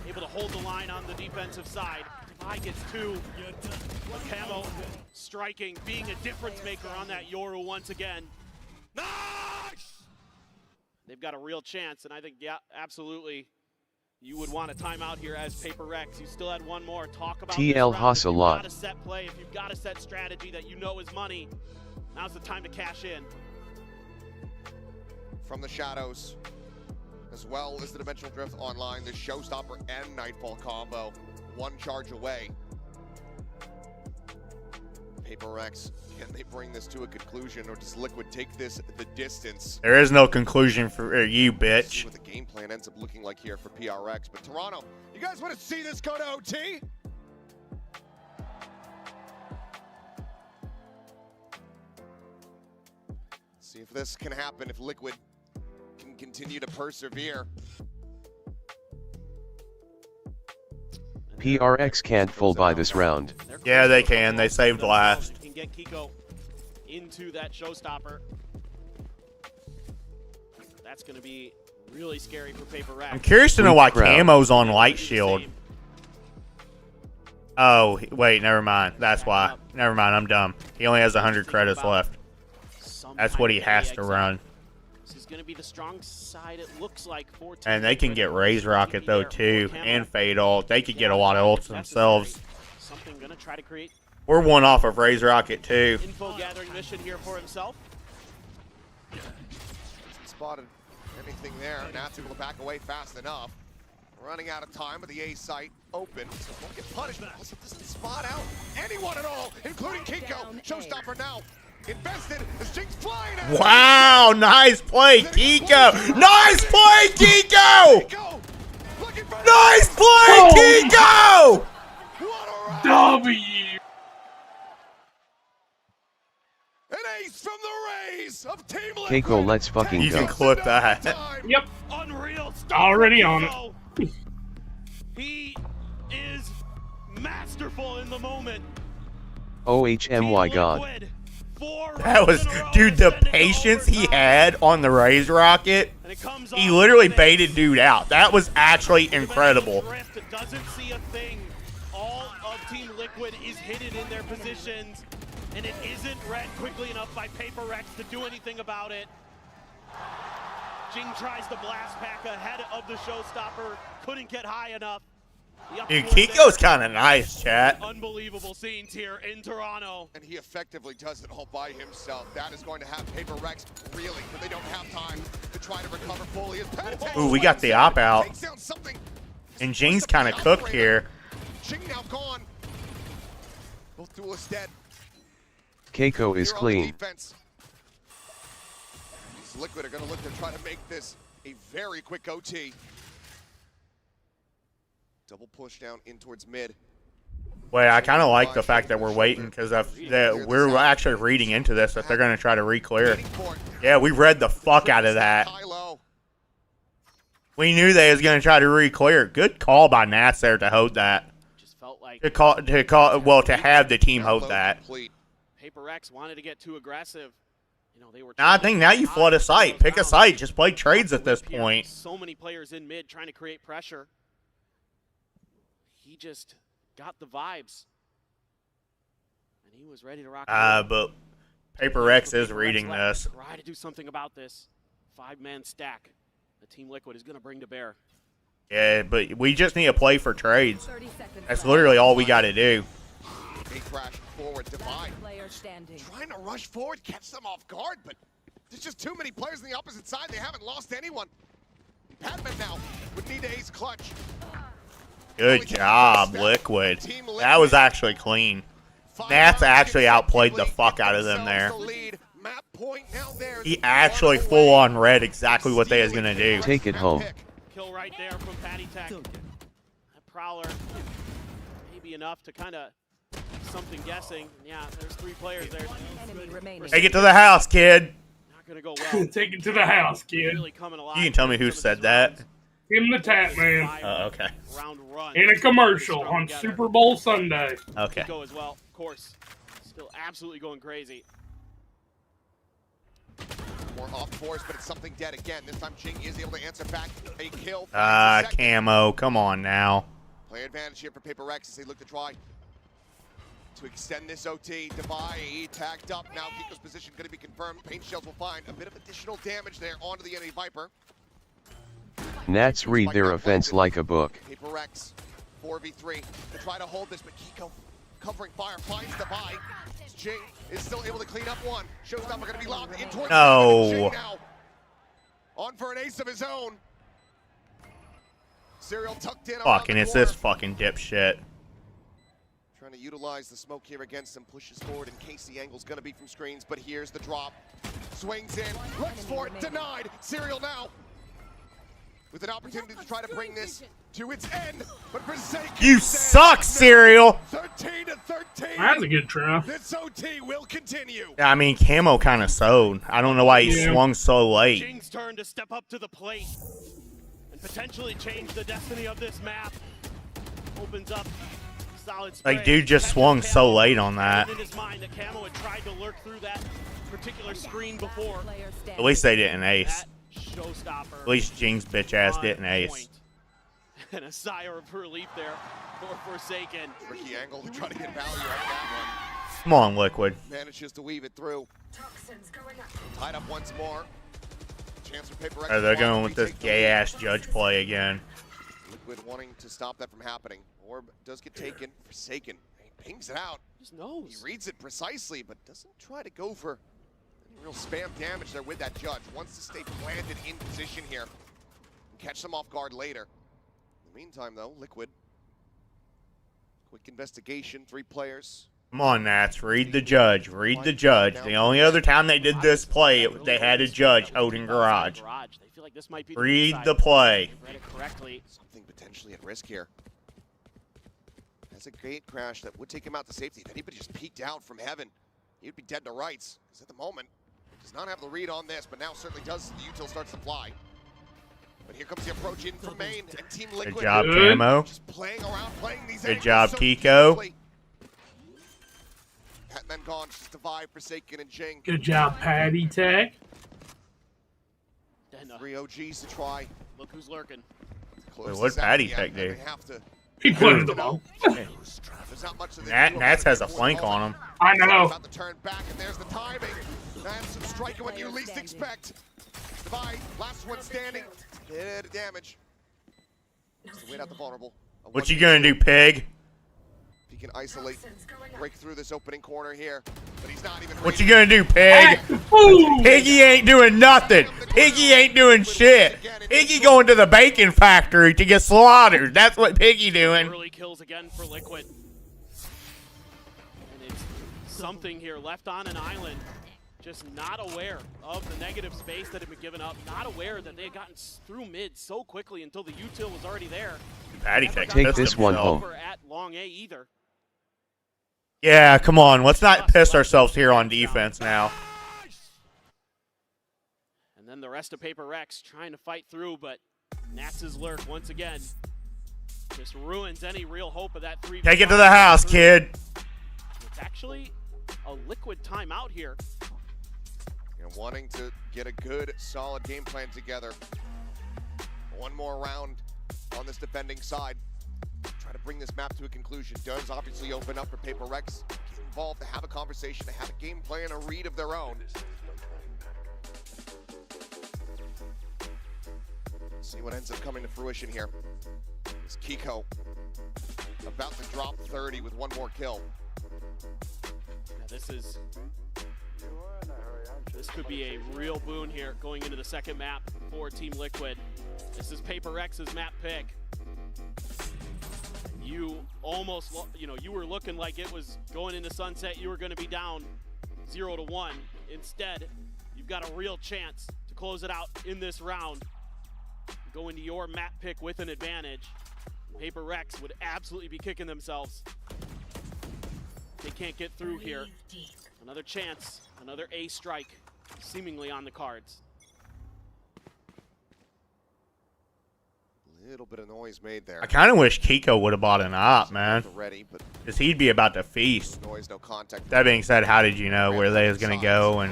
Able to hold the line on the defensive side. Divide gets 2. Camo striking, being a difference maker on that Yoru once again. Nice! They've got a real chance, and I think, yeah, absolutely. You would want a timeout here as Paper Rex. You still had 1 more. Talk about TL Haas a lot. If you've got a set play, if you've got a set strategy that you know is money, now's the time to cash in. From the shadows, as well as the Dimensional Drift online, the Showstopper and Nightfall combo, 1 charge away. Paper Rex, can they bring this to a conclusion, or does Liquid take this the distance? There is no conclusion for you, bitch. See what the game plan ends up looking like here for PRX. But Toronto, you guys want to see this go to OT? See if this can happen, if Liquid can continue to persevere. PRX can't full buy this round. Yeah, they can. They saved last. Can get Kiko into that showstopper. That's going to be really scary for Paper Rex. I'm curious to know why Camo's on Light Shield. Oh, wait, never mind. That's why. Never mind, I'm dumb. He only has 100 credits left. That's what he has to run. This is going to be the strong side, it looks like, for Team And they can Liquid. get Raise Rocket, though, too, and Fade ult. They could get a lot of ults themselves. Something going to try to create We're 1 off of Raise Rocket, too. info gathering mission here for himself. Spotted anything there. Nat's able to back away fast enough. Running out of time with the A site open. So won't get punished, but also doesn't spot out anyone at all, including Kiko. Showstopper now. Invested as Jinx flying out. Wow, nice play, Kiko. Nice play, Kiko. Looking Nice play, Kiko! W. An ace from the Rays of Team Liquid. Keiko, let's fucking You go. can clip that. Yep. Unreal stuff. Already from on it. Kiko. He is masterful in the moment. OHMY God. That was, dude, the patience he had on the Raise rocket. He literally baited dude out. That was actually incredible. Doesn't see a thing. All of Team Liquid is hidden in their positions, and it isn't read quickly enough by Paper Rex to do anything about it. Jing tries to blast pack ahead of the showstopper, couldn't get high enough. Dude, Kiko's kind of nice, chat. Unbelievable scenes here in Toronto. And he effectively does it all by himself. That is going to have Paper Rex reeling, but they don't have time to try to recover fully. Ooh, we got the op out. Takes down something. And Jing's kind of cooked here. Jing now gone. Both duelists dead. Keiko is clean. Defense. These Liquid are going to look to try to make this a very quick OT. Double push down in towards mid. Wait, I kind of like the fact that we're waiting because we're actually reading into this that they're going to try to re-clear. Yeah, we read the fuck out of that. We knew they was going to try to re-clear. Good call by Nats there to hold that. Just felt like to have the team hold that. Paper Rex wanted to get too aggressive. You know, they were. Now I think now you flood a site. Pick a site. Just play trades at this point. So many players in mid trying to create pressure. He just got the vibes, and he was ready to rock. But Paper Rex is reading this. Try to do something about this 5-man stack that Team Liquid is going to bring to bear. Yeah, but we just need to play for trades. That's literally all we got to do. They crash forward, divide. Trying to rush forward, catch them off guard, but there's just too many players on the opposite side. They haven't lost anyone. Padman now would need to ace clutch. Good job, Liquid. That was actually clean. Nats actually outplayed the fuck out of them there. He actually full on read exactly what they was gonna do. Take it home. Kill right there from Patty Tech. That Prowler maybe enough to kind of something guessing. Yeah, there's 3 players there. Take it to the house, kid. Not gonna go well. Take it to the house, kid. Really coming alive. You can tell me who said that. Tim the Tap Man. Oh, okay. In a commercial on Super Bowl Sunday. Okay. Go as well, of course. Still absolutely going crazy. More off course, but it's something dead again. This time Jing is able to answer back. A kill. Camo. Come on now. Player advantage here for Paper Rex as they look to try to extend this OT. Divide tagged up. Now Kiko's position going to be confirmed. Paint shells will find a bit of additional damage there onto the enemy Viper. Nats read their offense like a book. Paper Rex, 4v3 to try to hold this, but Kiko covering fire, finds the buy. Jing is still able to clean up one. Showstopper going to be lobbed in towards Jing now. On for an ace of his own. Serial tucked in. Fucking, it's this fucking dipshit. Trying to utilize the smoke here against him, pushes forward in case the angle's going to be from screens, but here's the drop. Swings in, looks for it, denied. Serial now with an opportunity to try to bring this to its end, but Forsaken. You suck, Serial. 13 to 13. That's a good try. This OT will continue. I mean, Camo kind of sewed. I don't know why he swung so late. Jing's turn to step up to the plate and potentially change the destiny of this map. Opens up solid spray. Like, dude just swung so late on that. In his mind that Camo had tried to lurk through that particular screen before. At least they didn't ace. Showstopper. At least Jing's bitch ass didn't ace. And a sigh of relief there for Forsaken. Tricky angle to try to get value out of that Come on, Liquid. one. Manages to weave it through. Tied up once more. Chance for Paper Rex. They're going with this gay ass judge play again. Liquid wanting to stop that from happening. Orb does get taken. Forsaken. He pings it out. Just knows. He reads it precisely, but doesn't try to go for any real spam damage there with that judge. Wants to stay planted in position here and catch them off guard later. In the meantime, though, Liquid. Quick investigation. 3 players Come on, Nats. Read the judge. Read the judge. The only other time they did this play, they had a judge holding garage. Read the play. Something potentially at risk here. That's a gate crash that would take him out to safety. If anybody just peeked out from heaven, he'd be dead to rights. Because at the moment, does not have the read on this, but now certainly does. The util starts to fly. But here comes the approach in from main, and Team Liquid. Good job, Camo. Just playing around, playing these Good angles job, so Kiko. easily. Patman gone, just Divide, Forsaken, and Jing. Good job, Patty Tech. 3 OGs to try. Look who's lurking. Wait, what'd Patty Tech do? He closed them all. Nats has a flank on him. I know. About to turn back, and there's the timing. That's striking when you least expect. Divide, last one standing. Bit of damage. Just to wait out the vulnerable. What you gonna do, pig? He can isolate, break through this opening corner here, but he's not even. What you gonna do, pig? Piggy ain't doing nothing. Piggy ain't doing shit. Piggy going to the bacon factory to get slaughtered. That's what Piggy doing. Early kills again for Liquid. And it's something here left on an island. Just not aware of the negative space that had been given up. Not aware that they had gotten through mid so quickly until the util was already there. Patty Tech Take this one home. At long A either. Yeah, come on. Let's not piss ourselves here on defense now. And then the rest of Paper Rex trying to fight through, but Nats' lurk once again just ruins any real hope of that 3v5. Take it to the house, kid. It's actually a Liquid timeout here. And wanting to get a good, solid game plan together. One more round on this defending side. Try to bring this map to a conclusion. Does obviously open up for Paper Rex. Get involved, to have a conversation, to have a game plan, a read of their own. See what ends up coming to fruition here. It's Kiko about to drop 30 with one more kill. Now this could be a real boon here going into the second map for Team Liquid. This is Paper Rex's map pick. You almost, you were looking like it was going into sunset. You were going to be down 0-1. Instead, you've got a real chance to close it out in this round. Go into your map pick with an advantage. Paper Rex would absolutely be kicking themselves. They can't get through here. Another chance, another A strike, seemingly on the cards. Little bit of noise made there. I kind of wish Kiko would have bought an op, man. Ready, but because he'd be about to feast. Noise, no contact. That being said, how did you know where they was going to go and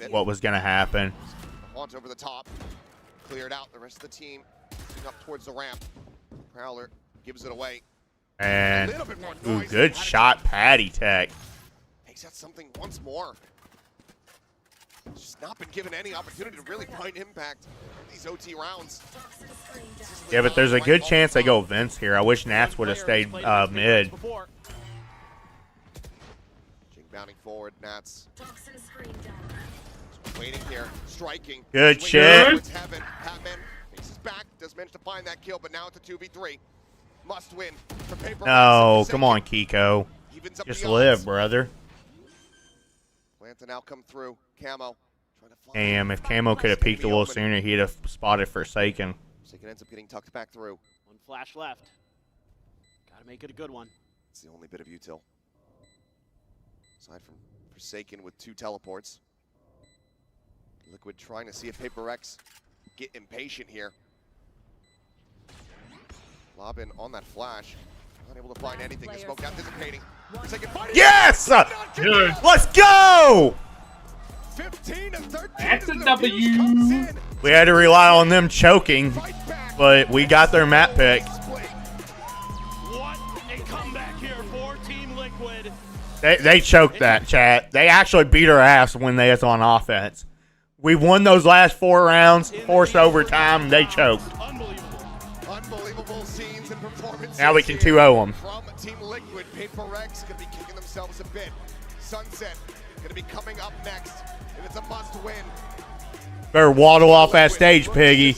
what was going to happen? Launch over the top. Cleared out. The rest of the team up towards the ramp. Prowler gives it away. And, ooh, good shot, Patty Tech. Takes out something once more. Just not been given any opportunity to really find impact in these OT rounds. Yeah, but there's a good chance they go Vince here. I wish Nats would have stayed mid. Jing bounding forward, Nats. Waiting here, striking. Good shit. Patman makes his back, does manage to find that kill, but now it's a 2v3. Must win for Paper. No, come on, Kiko. Just live, brother. Plan to now come through. Camo. Damn, if Camo could have peeked a little sooner, he'd have spotted Forsaken. Forsaken ends up getting tucked back through. One flash left. Gotta make it a good one. It's the only bit of util. Aside from Forsaken with 2 teleports. Liquid trying to see if Paper Rex get impatient here. Lobbin on that flash. Not able to find anything. The smoke out dissipating. Yes! Let's go! 15 and 13. That's a W. We had to rely on them choking, but we got their map pick. What a comeback here for Team Liquid. They choked that, chat. They actually beat our ass when they was on offense. We won those last 4 rounds, forced overtime, they choked. Unbelievable scenes and performances. Now we can 2-0 them. From Team Liquid, Paper Rex gonna be kicking themselves a bit. Sunset gonna be coming up next, and it's a must win. Better waddle off that stage, Piggy.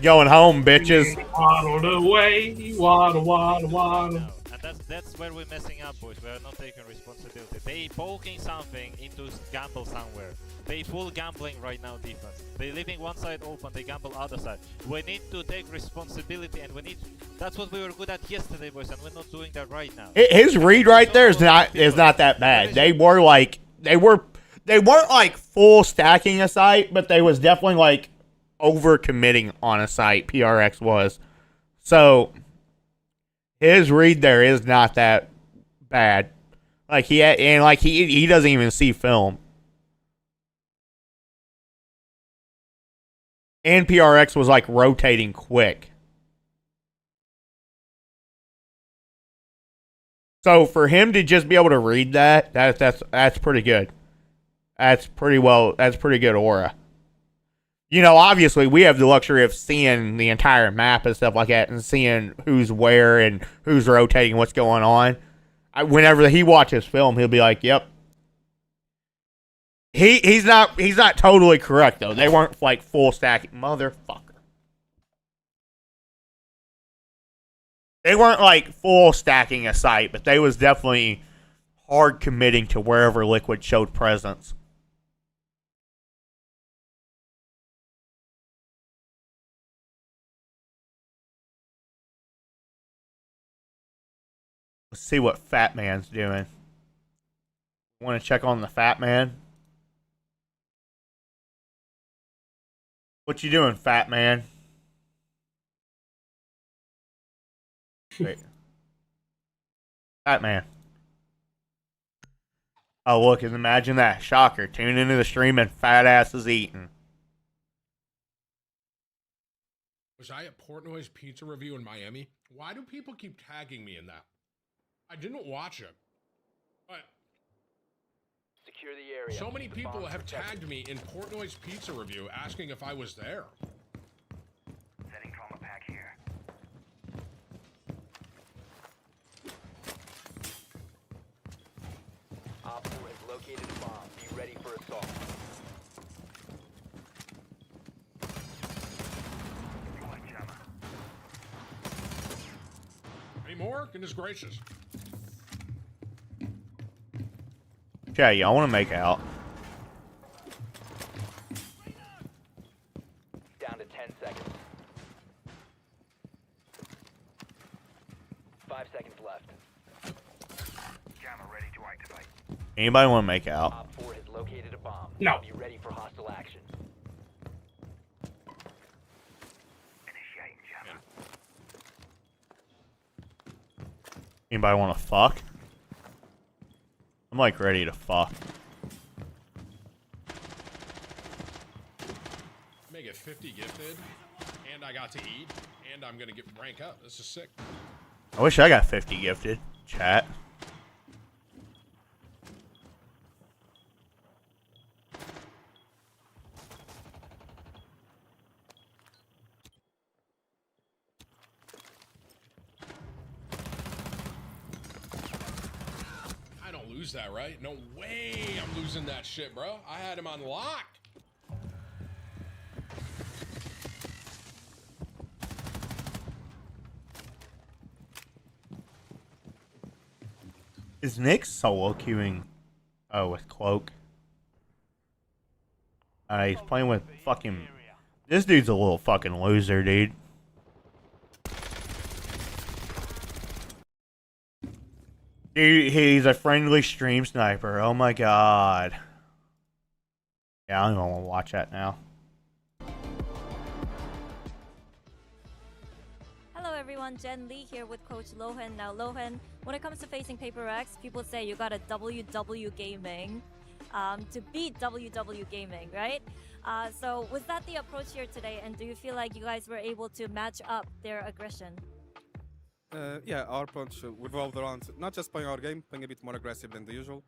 Going home, bitches. Waddled away, waddle, waddle, waddle. that's where we're messing up, boys. We are not taking responsibility. They poking something into gamble somewhere. They full gambling right now defense. They leaving one side open, they gamble other side. We need to take responsibility, and we need. That's what we were good at yesterday, boys, and we're not doing that right now. His read right there is not that bad. They weren't like full stacking a site, but they was definitely like over committing on a site. PRX was. So his read there is not that bad. Like he doesn't even see film. And PRX was like rotating quick. So for him to just be able to read that's pretty good. That's pretty good aura. You know, obviously we have the luxury of seeing the entire map and stuff like that, and seeing who's where and who's rotating, what's going on. Whenever he watches film, he'll be like, "Yep." He's not totally correct though. They weren't like full stacking, motherfucker. They weren't like full stacking a site, but they was definitely hard committing to wherever Liquid showed presence. Let's see what Fat Man's doing. Want to check on the Fat Man? What you doing, Fat Man? Wait. Fat Man. Oh, look, and imagine that. Shocker. Tune into the stream and fat ass is eating. Was I at Portnoy's pizza review in Miami? Why do people keep tagging me in that? I didn't watch it. But secure the area. So many people have tagged me in Portnoy's pizza review asking if I was there. Setting trauma pack here. Op 4 has located a bomb. Be ready for assault. Any more? Goodness gracious. Okay, y'all want to make out. Down to 10 seconds. 5 seconds left. Jammer ready to activate. Anybody want to make out? Op 4 has located a bomb. No. Be ready for hostile action. Initiating jammer. Anybody want to fuck? I'm like ready to fuck. Make it 50 gifted, and I got to eat, and I'm gonna get rank up. This is sick. I wish I got 50 gifted. Chat. Lose that, right? No way I'm losing that shit, bro. I had him on lock. Is Nick solo queuing? Oh, with Cloak. He's playing with fucking... This dude's a little fucking loser, dude. Dude, he's a friendly stream sniper. Oh my god. Yeah, I don't even want to watch that now. Hello everyone, Jen Lee here with Coach Lohan. Now Lohan, when it comes to facing Paper X, people say you got a WW Gaming to beat WW Gaming, right? So was that the approach here today, and do you feel like you guys were able to match up their aggression? Yeah, our approach revolved around not just playing our game, playing a bit more aggressive than the usual.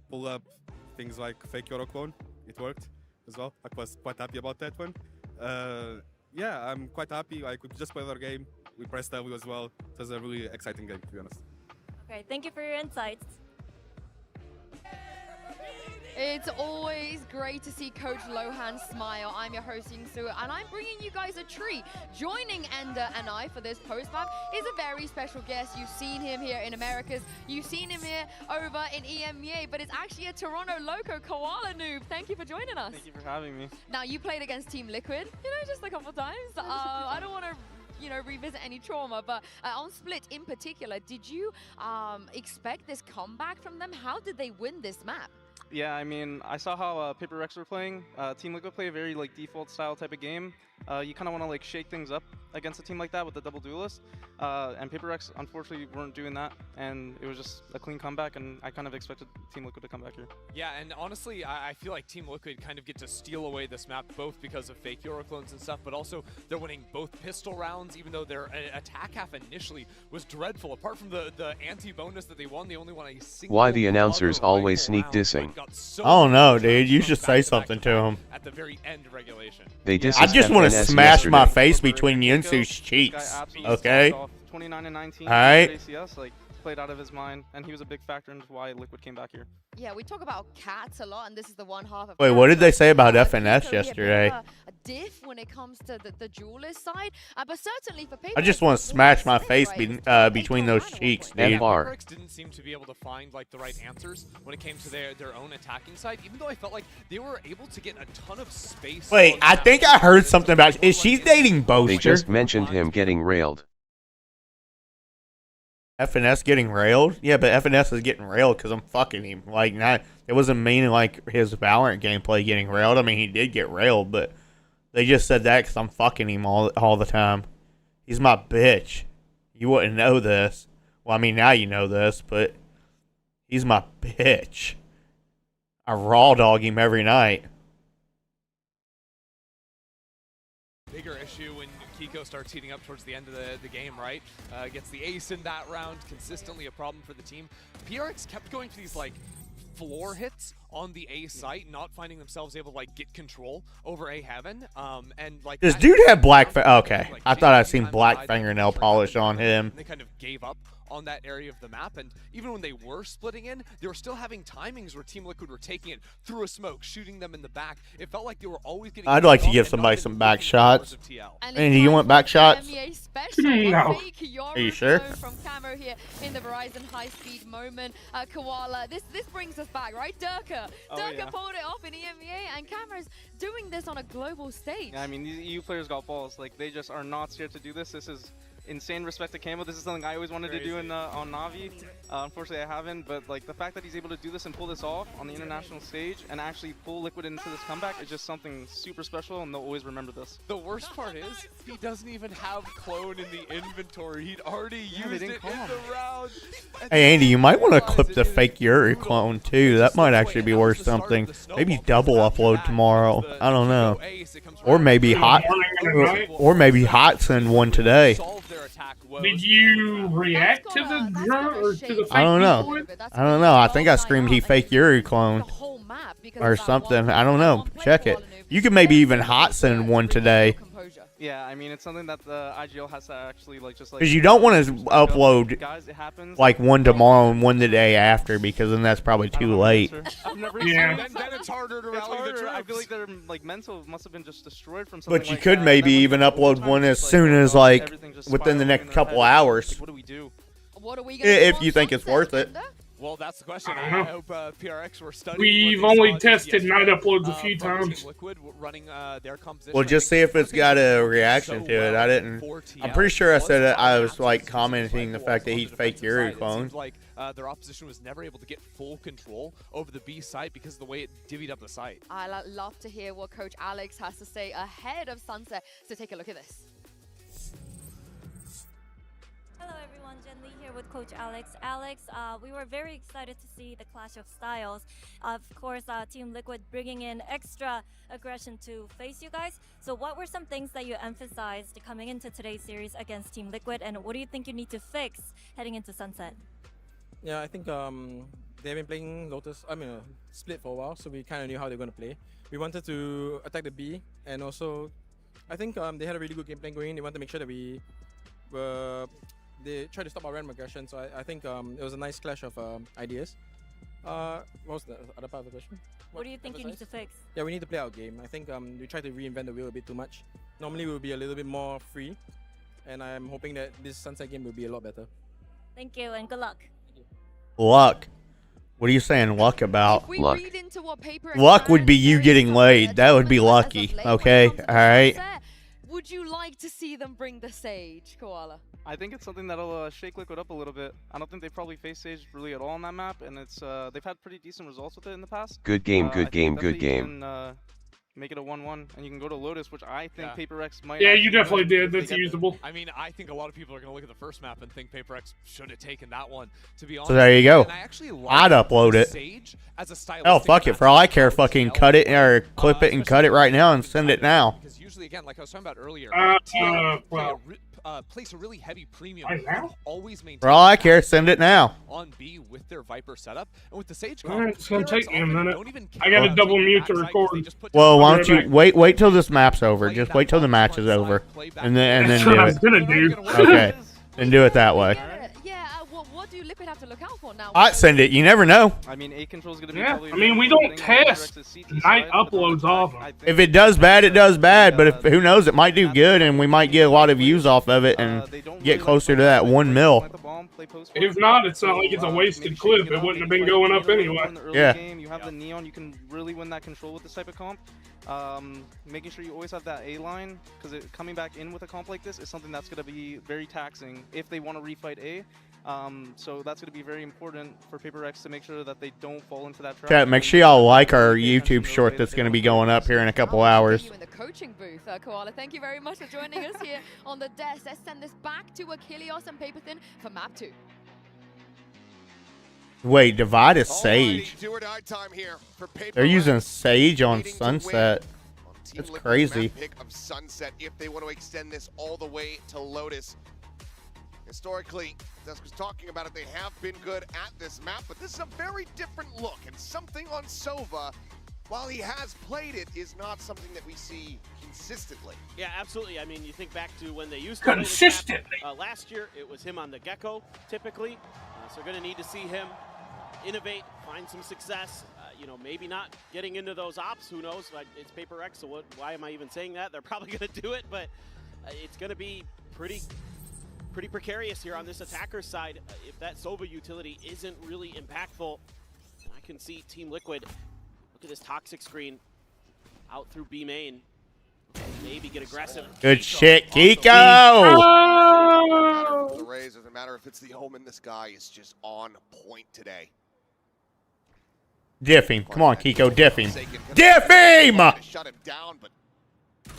Pull up things like fake Euro clone. It worked as well. I was quite happy about that one. Yeah, I'm quite happy. Like, we just played our game. We pressed W as well. It was a really exciting game, to be honest. Okay, thank you for your insights. It's always great to see Coach Lohan smile. I'm your host, Yingsu, and I'm bringing you guys a treat. Joining Ender and I for this post-map is a very special guest. You've seen him here in Americas. You've seen him here over in EMEA, but it's actually a Toronto Loco Koala noob. Thank you for joining us. Thank you for having me. Now, you played against Team Liquid, just a couple times. I don't want to revisit any trauma, but on Split in particular, did you expect this comeback from them? How did they win this map? Yeah, I mean, I saw how Paper Rex were playing. Team Liquid play a very default style type of game. You kind of want to shake things up against a team like that with the double duelist. And Paper Rex unfortunately weren't doing that, and it was just a clean comeback. And I kind of expected Team Liquid to come back here. Yeah, and honestly, I feel like Team Liquid kind of get to steal away this map both because of fake Euro clones and stuff, but also they're winning both pistol rounds, even though their attack half initially was dreadful. Apart from the anti-bonus that they won, they only won a single. Why the announcers always sneak dissing? I don't know, dude. You should say something to him. At the very end of regulation. They dissed I just want to FNS smash yesterday. my face between Yinsu's cheeks. Okay? 29 and 19. Alright. ACS, played out of his mind, and he was a big factor in why Liquid came back here. Yeah, we talk about cats a lot, and this is the one half of. Wait, what did they say about FNS yesterday? A diff when it comes to the duelist side, but certainly for Paper I just want to smash my face between those cheeks, dude. FR. Rex didn't seem to be able to find the right answers when it came to their own attacking side, even though I felt like they were able to get a ton of space. Wait, I think I heard something about. Is she dating Boaster? They just mentioned him getting railed. FNS getting railed? Yeah, but FNS is getting railed because I'm fucking him. It wasn't meaning his Valorant gameplay getting railed. I mean, he did get railed, but they just said that because I'm fucking him all the time. He's my bitch. You wouldn't know this. Well, I mean, now you know this, but he's my bitch. I raw dog him every night. Bigger issue when Kiko starts heating up towards the end of the game, right? Gets the ace in that round, consistently a problem for the team. PRX kept going for these floor hits on the A site, not finding themselves able to get control over A heaven. Does dude have black? Okay, I thought I seen black fingernail polish on him. They kind of gave up on that area of the map, and even when they were splitting in, they were still having timings where Team Liquid were taking it through a smoke, shooting them in the back. It felt like they were always getting. I'd like to give somebody some back shots. Andy, you want back shots? No. Are you sure? From Camo here in the Verizon high-speed moment. Koala, this brings us back, right? Durka. Durka pulled it off in EMEA, and Camo's doing this on a global stage. Yeah, I mean, these EU players got balls. They just are not scared to do this. This is insane respect to Camo. This is something I always wanted to do on Navi. Unfortunately, I haven't. But the fact that he's able to do this and pull this off on the international stage and actually pull Liquid into this comeback is just something super special, and they'll always remember this. The worst part is he doesn't even have clone in the inventory. He'd already used it in the round. Hey Andy, you might want to clip the fake Yuri clone too. That might actually be worth something. Maybe double upload tomorrow. I don't know. Or maybe hot. Or maybe hot send one today. Did you react to the drone or to the fake I don't know. Yuri? I don't know. I think I screamed he fake Yuri clone or something. I don't know. Check it. You could maybe even hot send one today. Yeah, I mean, it's something that the IGL has to actually Because you don't want to upload one tomorrow and one the day after, because then that's probably too late. I've never Yeah. Then it's harder to rally the troops. I feel like their mental must have been just destroyed from something. But you could maybe even upload one as soon as within the next couple hours. What do we do? What are we If you think it's worth it. Well, that's the question. I hope PRX were studying. We've only tested night uploads a few times. Liquid running their composition. Well, just see if it's got a reaction to it. I didn't. I'm pretty sure I said it. I was commenting the fact that he's fake Yuri clone. Their opposition was never able to get full control over the B site because of the way it divvied up the site. I love to hear what Coach Alex has to say ahead of Sunset. So take a look at this. Hello everyone, Jen Lee here with Coach Alex. Alex, we were very excited to see the clash of styles. Of course, Team Liquid bringing in extra aggression to face you guys. So what were some things that you emphasized coming into today's series against Team Liquid, and what do you think you need to fix heading into Sunset? Yeah, I think they've been playing Split for a while, so we kind of knew how they were going to play. We wanted to attack the B, and also I think they had a really good game plan going. They wanted to make sure that they tried to stop our random aggression, so I think it was a nice clash of ideas. What's the other part of the question? What do you think you need to fix? Yeah, we need to play our game. I think we try to reinvent the wheel a bit too much. Normally we'll be a little bit more free, and I'm hoping that this Sunset game will be a lot better. Thank you and good luck. Luck. What are you saying luck about? Luck. Luck would be you getting laid. That would be lucky. Okay? Alright? Would you like to see them bring the Sage, Koala? I think it's something that'll shake Liquid up a little bit. I don't think they've probably faced Sage really at all on that map, and it's they've had pretty decent results with it in the past. Good game, good I think game, good definitely you game. can, make it a 1-1, and you can go to Lotus, which I think Paper Rex might. Yeah, you actually definitely win did. if they That's get there. usable. I mean, I think a lot of people are going to look at the first map and think Paper X should have taken that one, to be honest. So there you go. And I actually I'd like upload it. Sage as a Oh, stylistic fuck it. For all I care, fucking cut it or clip it and cut it right now and send it now. Because usually, again, like I was talking about earlier, place a really heavy premium. Always maintain For all I care, send it now. on B with their Viper setup, and with the Sage Alright, comp, it's gonna Paper X take me a often minute. don't even I gotta care double about mute to backside 'cause they record. just put Well, down why the don't you wait till this map's over. Just wait till the match is over. And then That's do what I it. was gonna do. Okay. And do it that way. What do Liquid have to look out for now? I'd send it. You never know. I mean, A control's gonna be Yeah, probably I mean, we the don't thing on Paper test X's CT night side, but then uploads off. I think If it does bad, it does bad. But if who knows, it might do good, and we might get a lot of views off of it and get closer to that 1 mil. If not, it's not like it's a wasted clip. It wouldn't have been going up anyway. In the early Yeah. game, you have the neon. You can really win that control with this type of comp. Making sure you always have that A line, because coming back in with a comp like this is something that's going to be very taxing if they want to refight A. So that's going to be very important for Paper X to make sure that they don't fall into that trap. Chat, make sure y'all like our YouTube short that's going to be going up here in a couple hours. You in the coaching booth, Koala. Thank you very much for joining us here on the desk. Let's send this back to Achilles and Paperthin for map 2. Wait, Divide is Sage. Do or die time here for Paper They're using Rex. Sage on Needing to Sunset. win on Team That's Liquid's crazy. map pick of Sunset if they want to extend this all the way to Lotus. Historically, Dusk was talking about it, they have been good at this map, but this is a very different look, and something on Sova, while he has played it, is not something that we see consistently. Yeah, absolutely. I mean, you think back to when they used to play this Consistently. map, last year, it was him on the Gecko, typically. So we're going to need to see him innovate, find some success. You know, maybe not getting into those ops. Who knows? It's Paper X, so why am I even saying that? They're probably going to do it, but it's going to be pretty precarious here on this attacker side. If that Sova utility isn't really impactful, I can see Team Liquid. Look at this toxic screen out through B main. Maybe get aggressive. Good shit, Kiko! Oh! The Rays, doesn't matter if it's the Omen, this guy is just on point today. Diff him. Come on, Kiko, diff him. Diff him! Shut him down, but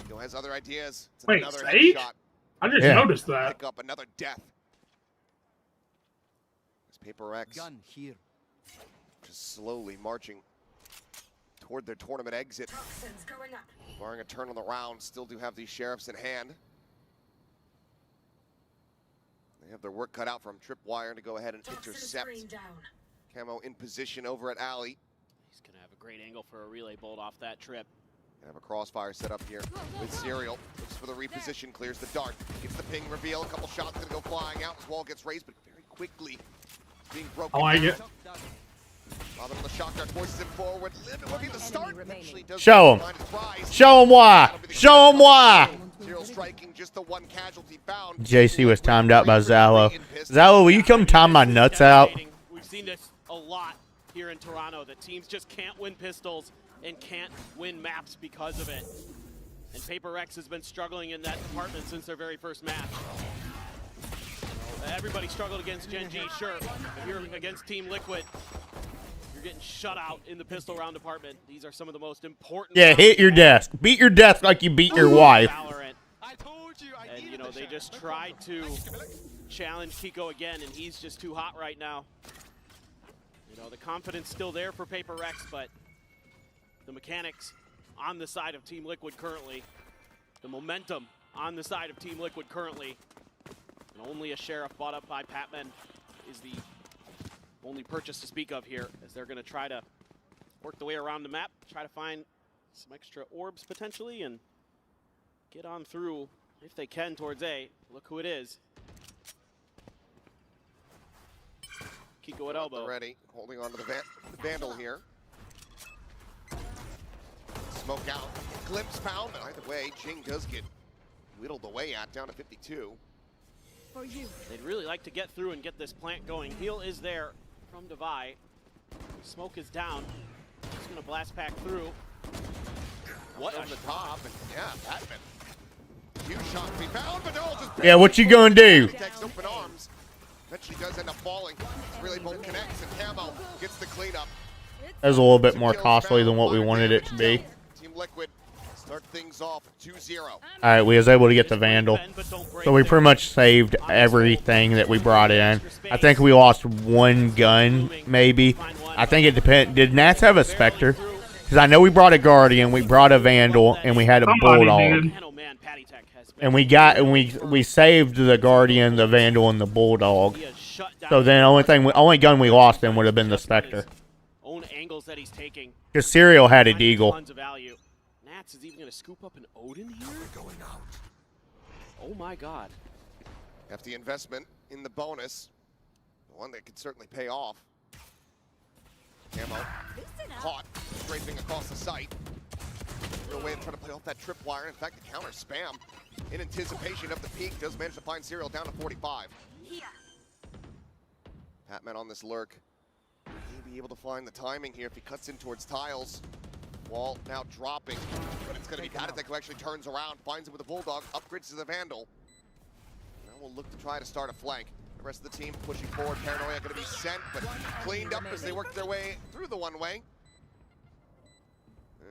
Kiko has other ideas. It's Wait, another Sage? headshot. I just noticed that. Pick up another death. There's Paper X. Gun here. Just slowly marching toward their tournament exit. Barring a turn on the round, still do have these sheriffs in hand. They have their work cut out from Tripwire to go ahead and intercept. Camo in position over at Alley. He's going to have a great angle for a relay bolt off that trip. Gonna have a crossfire set up here with Serial. Looks for the reposition, clears the dart. Gets the ping reveal, a couple shots gonna go flying out. His wall gets raised, but very quickly being broken I like down. it. Father on the shock dart forces him forward. Limit will be the start. Eventually does Show him. find his prize. Show him why. Show him why. Serial striking, just the one casualty found. JC was timed out by Zalo. Zalo, will you come time my nuts out? We've seen this a lot here in Toronto, that teams just can't win pistols and can't win maps because of it. And Paper X has been struggling in that department since their very first match. Everybody struggled against Gen G, sure. If you're against Team Liquid, you're getting shut out in the pistol round department. These are some of the most important. Yeah, hit your desk. Beat your desk like you beat your wife. VALORANT. And you know, they just tried to challenge Kiko again, and he's just too hot right now. You know, the confidence still there for Paper X, but the mechanics on the side of Team Liquid currently, the momentum on the side of Team Liquid currently, and only a Sheriff bought up by Patman is the only purchase to speak of here, as they're going to try to work the way around the map, try to find some extra orbs potentially, and get on through, if they can, towards A. Look who it is. Kiko at elbow. Ready, holding on to the Vandal here. Smoke out, glimpse found, but either way, Jing does get whittled away at, down to 52. For you. They'd really like to get through and get this plant going. Heal is there from Devi. Smoke is down. Just gonna blast pack through. What on the top? And yeah, Batman. Huge shot to be found, but no, just Yeah, what you gonna do? Takes open arms. Eventually does end up falling. Really both connects, and Camo gets the cleanup. That was a little bit more costly than what we wanted it to be. Team Liquid start things off 2-0. All right, we was able to get the Vandal, so we pretty much saved everything that we brought in. I think we lost one gun, maybe. I think it depends. Did Nats have a Spectre? Because I know we brought a Guardian, we brought a Vandal, and we had a Bulldog. And we saved the Guardian, the Vandal, and the Bulldog. So then the only gun we lost then would have been the Spectre. Own angles that he's taking. Because Serial had a Deagle. Tons of value. Nats is even going to scoop up an Odin here? Going out. Oh my god. Hefty investment in the bonus. One that could certainly pay off. Camo caught, scraping across the site. Real way of trying to play off that tripwire. In fact, the counter spam in anticipation of the peak does manage to find Serial down to 45. Patman on this lurk. May be able to find the timing here if he cuts in towards tiles. Wall now dropping, but it's going to be Patatek who actually turns around, finds him with a Bulldog, upgrades to the Vandal. Now we'll look to try to start a flank. The rest of the team pushing forward. Paranoia going to be sent, but cleaned up as they work their way through the one-way.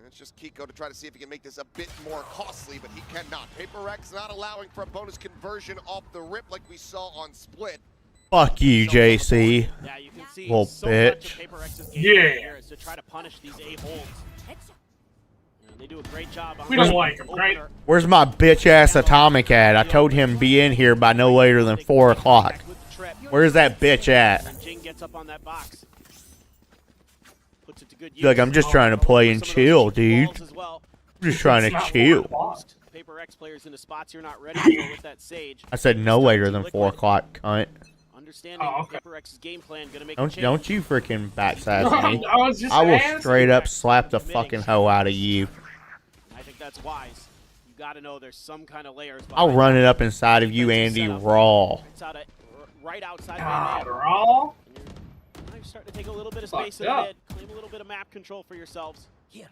It's just Kiko to try to see if he can make this a bit more costly, but he cannot. Paper Rex not allowing for a bonus conversion off the rip like we saw on Split. Fuck you, JC. Yeah, you can see little so bitch. much of Paper Rex's game here is to try to punish these A-holds. They do a great job on We don't like him, right? Where's my bitch ass Atomic at? I told him be in here by no later than 4 o'clock. Where's that bitch at? Jing gets up on that box. Puts it to good use. Look, I'm just trying to play and chill, dude. I'm just trying to chill. Paper X players into spots you're not ready for with that Sage. I said no later than 4 o'clock, cunt. Understanding Paper X's game plan, gonna make Don't you freaking backsass me. I will straight up slap the fucking hoe out of you. I think that's wise. You gotta know there's some kind of layers. I'll run it up inside of you, Andy, raw. Right outside God, of raw? You're starting to take a little bit of space in mid, claim a little bit of map control for yourselves. Here.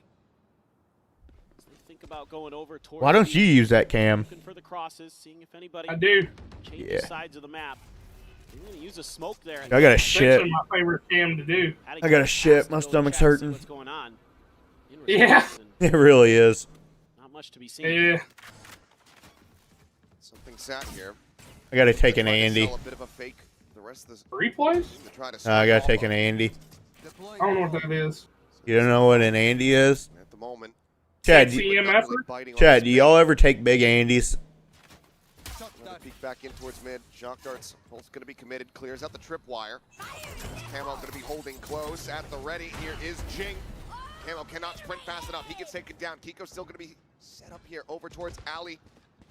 Think about going over towards. Why don't you use that cam? Looking for the crosses, seeing if anybody I do. changes sides of the map. You're gonna use a smoke there. I got a shit. That's my favorite cam to do. I got a shit. My stomach's hurting. What's going on? Yeah. It really is. Not much to be seen. Yeah. Something sat here. I gotta take an Andy. A bit of a fake. The rest of the replays? I gotta take an Andy. I don't know what that is. You don't know what an Andy is? At the moment. Chad, CMF? Chad, do y'all ever take big Andys? Another peek back in towards mid. Shock darts both going to be committed. Clears out the tripwire. Camo going to be holding close. At the ready here is Jing. Camo cannot sprint fast enough. He gets taken down. Kiko's still going to be set up here over towards Ali.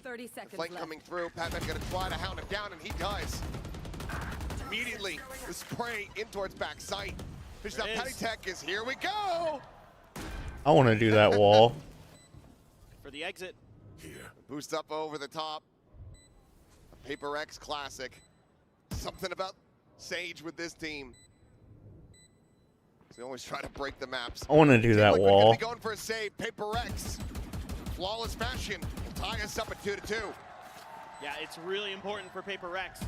30 seconds Flank left. coming through. Patman's going to try to hound him down, and he does. Immediately, the spray in towards back sight. Fish out Patty Tech is here we go. I want to do that wall. For the exit. Boost up over the top. A Paper X classic. Something about Sage with this team. They always try to break the maps. I want to do that wall. Going for a save. Paper X. Flawless fashion. Will tie us up at 2-2. Yeah, it's really important for Paper Rex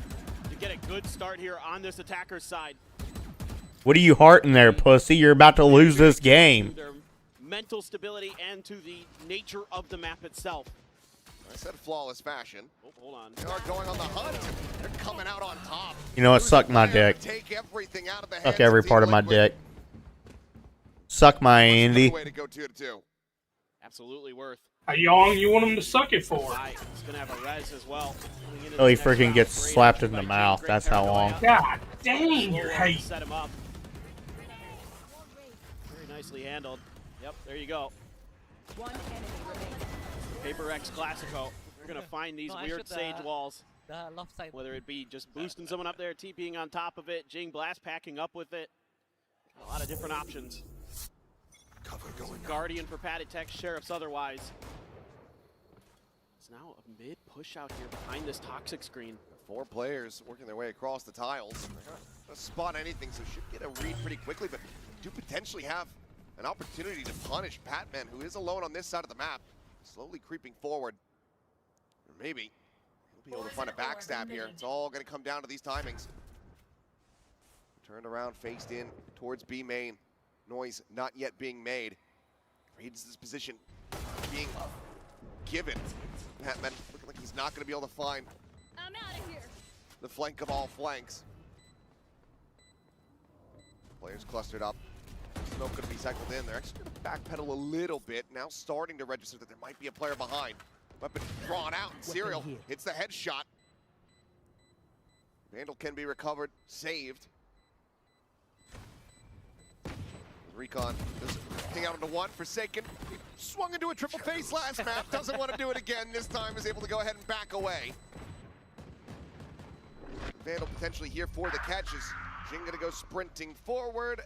to get a good start here on this attacker's side. What are you hearting there, pussy? You're about to lose this game. Their mental stability and to the nature of the map itself. I said flawless fashion. Oh, hold on. They are going on the hunt. They're coming out on top. You know what? Suck my dick. Take everything out of the Suck every part of my dick. Suck my Andy. Way to go 2-2. Absolutely worth. How long you want him to suck it for? He's gonna have a res as well. Till he freaking gets slapped in the mouth. That's how long. God dang, you're hate. Set him up. Very nicely handled. Yep, there you go. One enemy remaining. Paper X Classico. They're gonna find these weird Sage walls. the left side. Whether it be just boosting someone up there, TPing on top of it, Jing Blast packing up with it. A lot of different options. Cover going Guardian for padded tech, Sheriffs otherwise. It's now a mid push out here behind this toxic screen. 4 players working their way across the tiles. They're not gonna spot anything, so should get a read pretty quickly, but do potentially have an opportunity to punish Patman, who is alone on this side of the map, slowly creeping forward. Or maybe he'll be able to find a backstab here. It's all gonna come down to these timings. Turned around, faced in towards B main. Noise not yet being made. Reads this position being given. Patman looking like he's not gonna be able to find the flank of all flanks. Players clustered up. Smoke going to be cycled in. They're actually going to backpedal a little bit. Now starting to register that there might be a player behind. Weapon drawn out. Serial hits the headshot. Vandal can be recovered, saved. Recon just hang out into one. Forsaken he swung into a triple face last map. Doesn't want to do it again. This time is able to go ahead and back away. Vandal potentially here for the catches. Jing gonna go sprinting forward.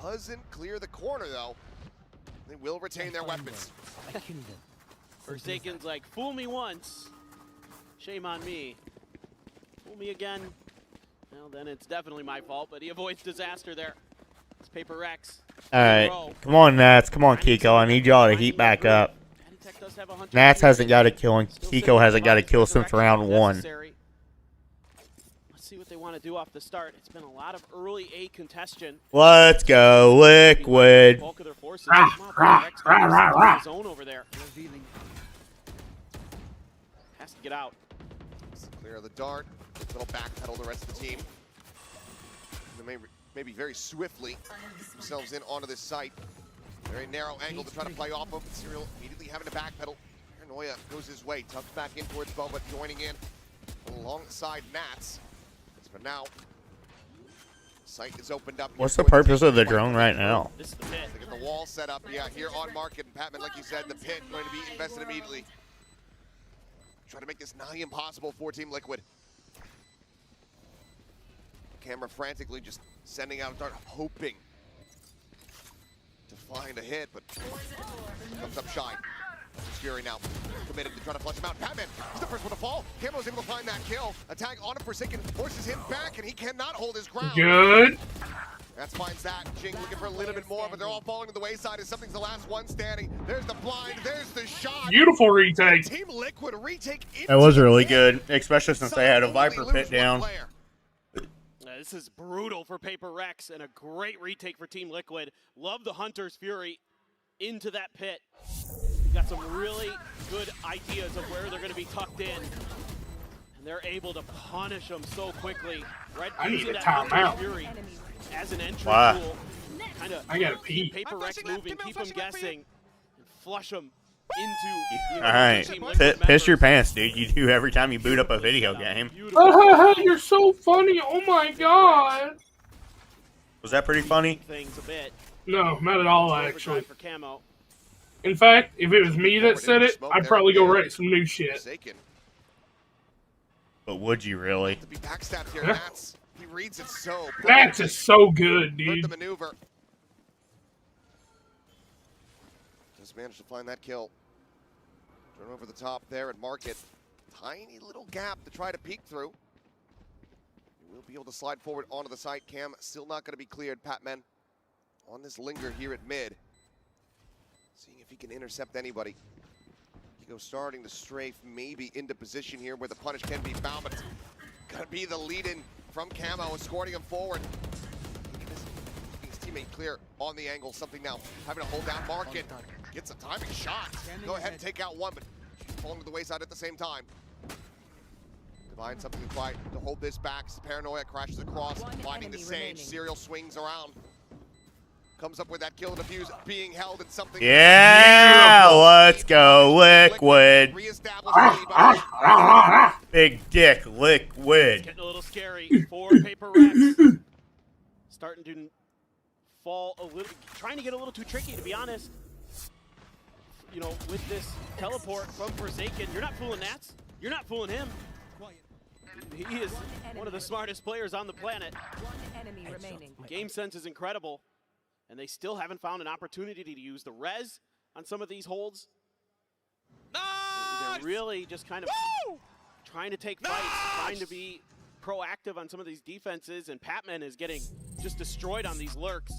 Doesn't clear the corner though. They will retain their weapons. Forsaken's like, fool me once, shame on me. Fool me again, well then it's definitely my fault, but he avoids disaster there. It's Paper Rex. Alright, come on Nats, come on Kiko, I need y'all to heat back up. Nats hasn't got a kill and Kiko hasn't got a kill since round 1. See what they want to do off the start. It's been a lot of early A contention. Let's go, Liquid. Bulk of their forces. Zone over there. Has to get out. Clear the dart. Little backpedal the rest of the team. And maybe very swiftly themselves in onto this site. Very narrow angle to try to play off of. Serial immediately having to backpedal. Paranoia goes his way. Tucks back in towards Boba, joining in alongside Nats. But now, site is opened up. What's the purpose of the drone right now? This is the pit. They get the wall set up, yeah, here on market. And Patman, like you said, the pit going to be invested immediately. Try to make this nigh impossible for Team Liquid. Camera frantically just sending out a dart, hoping to find a hit, but comes up shy. Fury now committed to try to flush him out. Patman, he's the first one to fall. Camo's able to find that kill. Attack on a Forsaken forces him back, and he cannot hold his ground. Good. That finds that. Jing looking for a little bit more, but they're all falling to the wayside as something's the last one standing. There's the blind, there's the shot. Beautiful retake. Team Liquid retake. That was really good, especially since they had a Viper pit down. This is brutal for Paper Rex and a great retake for Team Liquid. Love the Hunter's Fury into that pit. Got some really good ideas of where they're going to be tucked in, and they're able to punish them so quickly. Right, I need a that timeout. Fury as an entry Wow. tool. Kind of I gotta pee. Paper Rex moving, keep them guessing, and flush them into. Alright, piss your pants, dude. You do every time you boot up a video game. You're so funny. Oh my god. Was that pretty funny? Things a bit. No, not at all, actually. For Camo. In fact, if it was me that said it, I'd probably go write some new shit. But would you really? To be backstabbed here, Nats. He reads it so. Nats is so good, dude. The maneuver. Just managed to find that kill. Turn over the top there at market. Tiny little gap to try to peek through. He will be able to slide forward onto the site. Cam still not going to be cleared. Patman on this linger here at mid. Seeing if he can intercept anybody. Kiko starting to strafe maybe into position here where the punish can be found, but it's gonna be the lead-in from Camo, escorting him forward. Keeping his teammate clear on the angle. Something now having to hold down market. Gets a timing shot. Go ahead and take out one, but falling to the wayside at the same time. Divine something to try to hold this back. Paranoia crashes across, finding the Sage. Serial swings around. Comes up with that kill and defuse being held in something. Yeah, let's go, Liquid. Big dick, Liquid. Getting a little scary for Paper Rex. Starting to fall a little, trying to get a little too tricky, to be honest. You know, with this teleport from Forsaken, you're not fooling Nats. You're not fooling him. He is one of the smartest players on the planet. One enemy remaining. Game sense is incredible, and they still haven't found an opportunity to use the res on some of these holds. They're really just kind of trying to take fights, trying to be proactive on some of these defenses, and Patman is getting just destroyed on these lurks.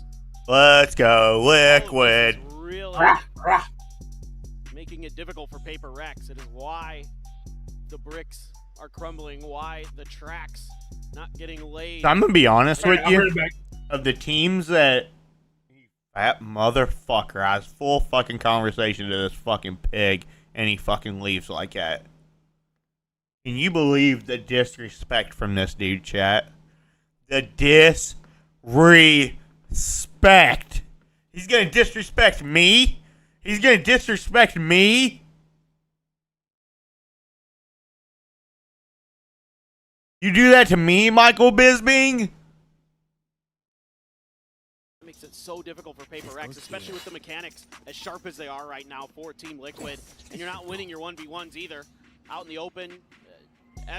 Let's go, Liquid. Really making it difficult for Paper Rex. It is why the bricks are crumbling, why the tracks not getting laid. I'm gonna be honest with you. Of the teams that motherfucker has full fucking conversation to this fucking pig, and he fucking leaves like that. Can you believe the disrespect from this dude, chat? The disrespect. He's gonna disrespect me? He's gonna disrespect me? You do that to me, Michael Bisping? Makes it so difficult for Paper X, especially with the mechanics as sharp as they are right now for Team Liquid. And you're not winning your 1v1s either. Out in the open.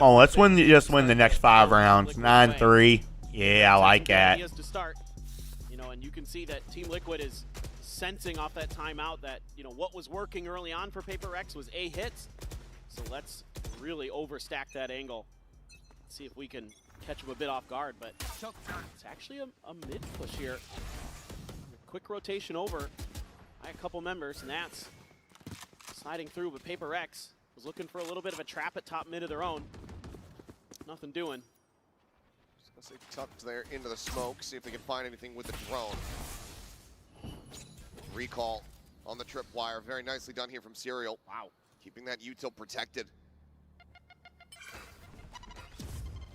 Oh, let's just win the next 5 rounds. 9-3. Yeah, I like that. To start, and you can see that Team Liquid is sensing off that timeout that, what was working early on for Paper X was A hits. So let's really overstack that angle. See if we can catch him a bit off guard, but it's actually a mid push here. Quick rotation over by a couple members, and that's sliding through, but Paper X was looking for a little bit of a trap at top mid of their own. Nothing doing. Just gonna say tucked there into the smoke, see if they can find anything with the drone. Recall on the tripwire, very nicely done here from Serial. Wow, keeping that util protected.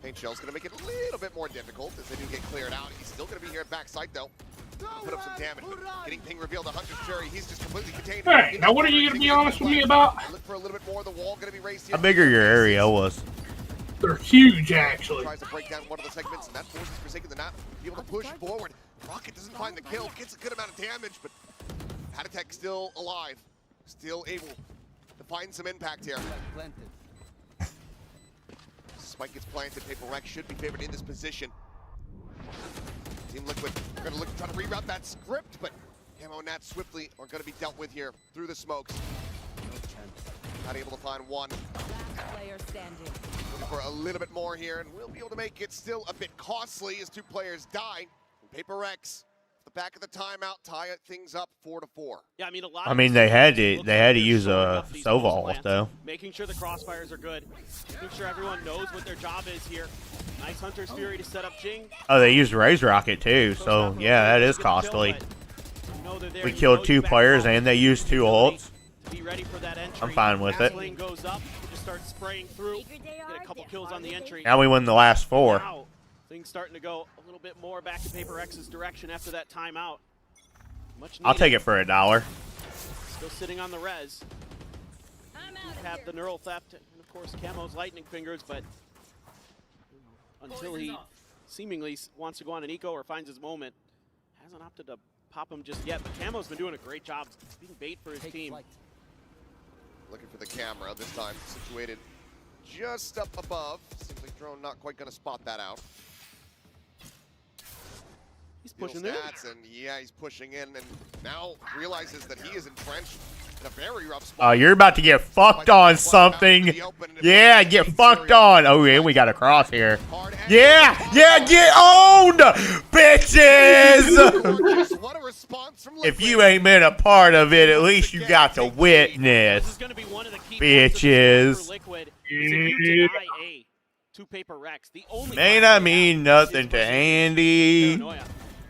Paint Shell's gonna make it a little bit more difficult as they do get cleared out. He's still gonna be here at backside though. Put up some damage, but getting ping revealed to Hunter's Fury. He's just completely contained. Hey, now what are you gonna be honest with me about? Look for a little bit more. The wall gonna be raised here. How big are your area was? They're huge, actually. Tries to break down one of the segments, and that forces Forsaken to not be able to push forward. Rocket doesn't find the kill, gets a good amount of damage, but Hatatech still alive, still able to find some impact here. Spike gets planted. Paper Rex should be favored in this position. Team Liquid are going to look to try to reroute that script, but Camo and Nat swiftly are going to be dealt with here through the smokes. Not able to find one. Player standing. Looking for a little bit more here, and we'll be able to make it still a bit costly as 2 players die. And Paper Rex, the back of the timeout, tie things up 4-4. Yeah, I mean, they had to use a Soval though. Making sure the crossfires are good. Making sure everyone knows what their job is here. Nice Hunter's Fury to set up Jing. Oh, they used Raise Rocket too, so yeah, that is costly. We killed 2 players and they used 2 ults. Be ready for that entry. I'm fine with it. Lane goes up, just start spraying through. Get a couple kills on the entry. Now we win the last 4. Now, things starting to go a little bit more back in Paper X's direction after that timeout. Much I'll take it for $1. Still sitting on the res. Have the neural theft and of course Camo's lightning fingers, but until he seemingly wants to go on an eco or finds his moment, hasn't opted to pop him just yet. But Camo's been doing a great job being bait for his team. Looking for the camera, this time situated just up above. Seems like drone not quite going to spot that out. He's pushing in. And yeah, he's pushing in, and now realizes that he is entrenched in a very rough spot. You're about to get fucked on something. Yeah, get fucked on. Oh, yeah, we got a cross here. Yeah, get owned, bitches. If you ain't been a part of it, at least you got to witness, bitches. May not mean nothing to Andy.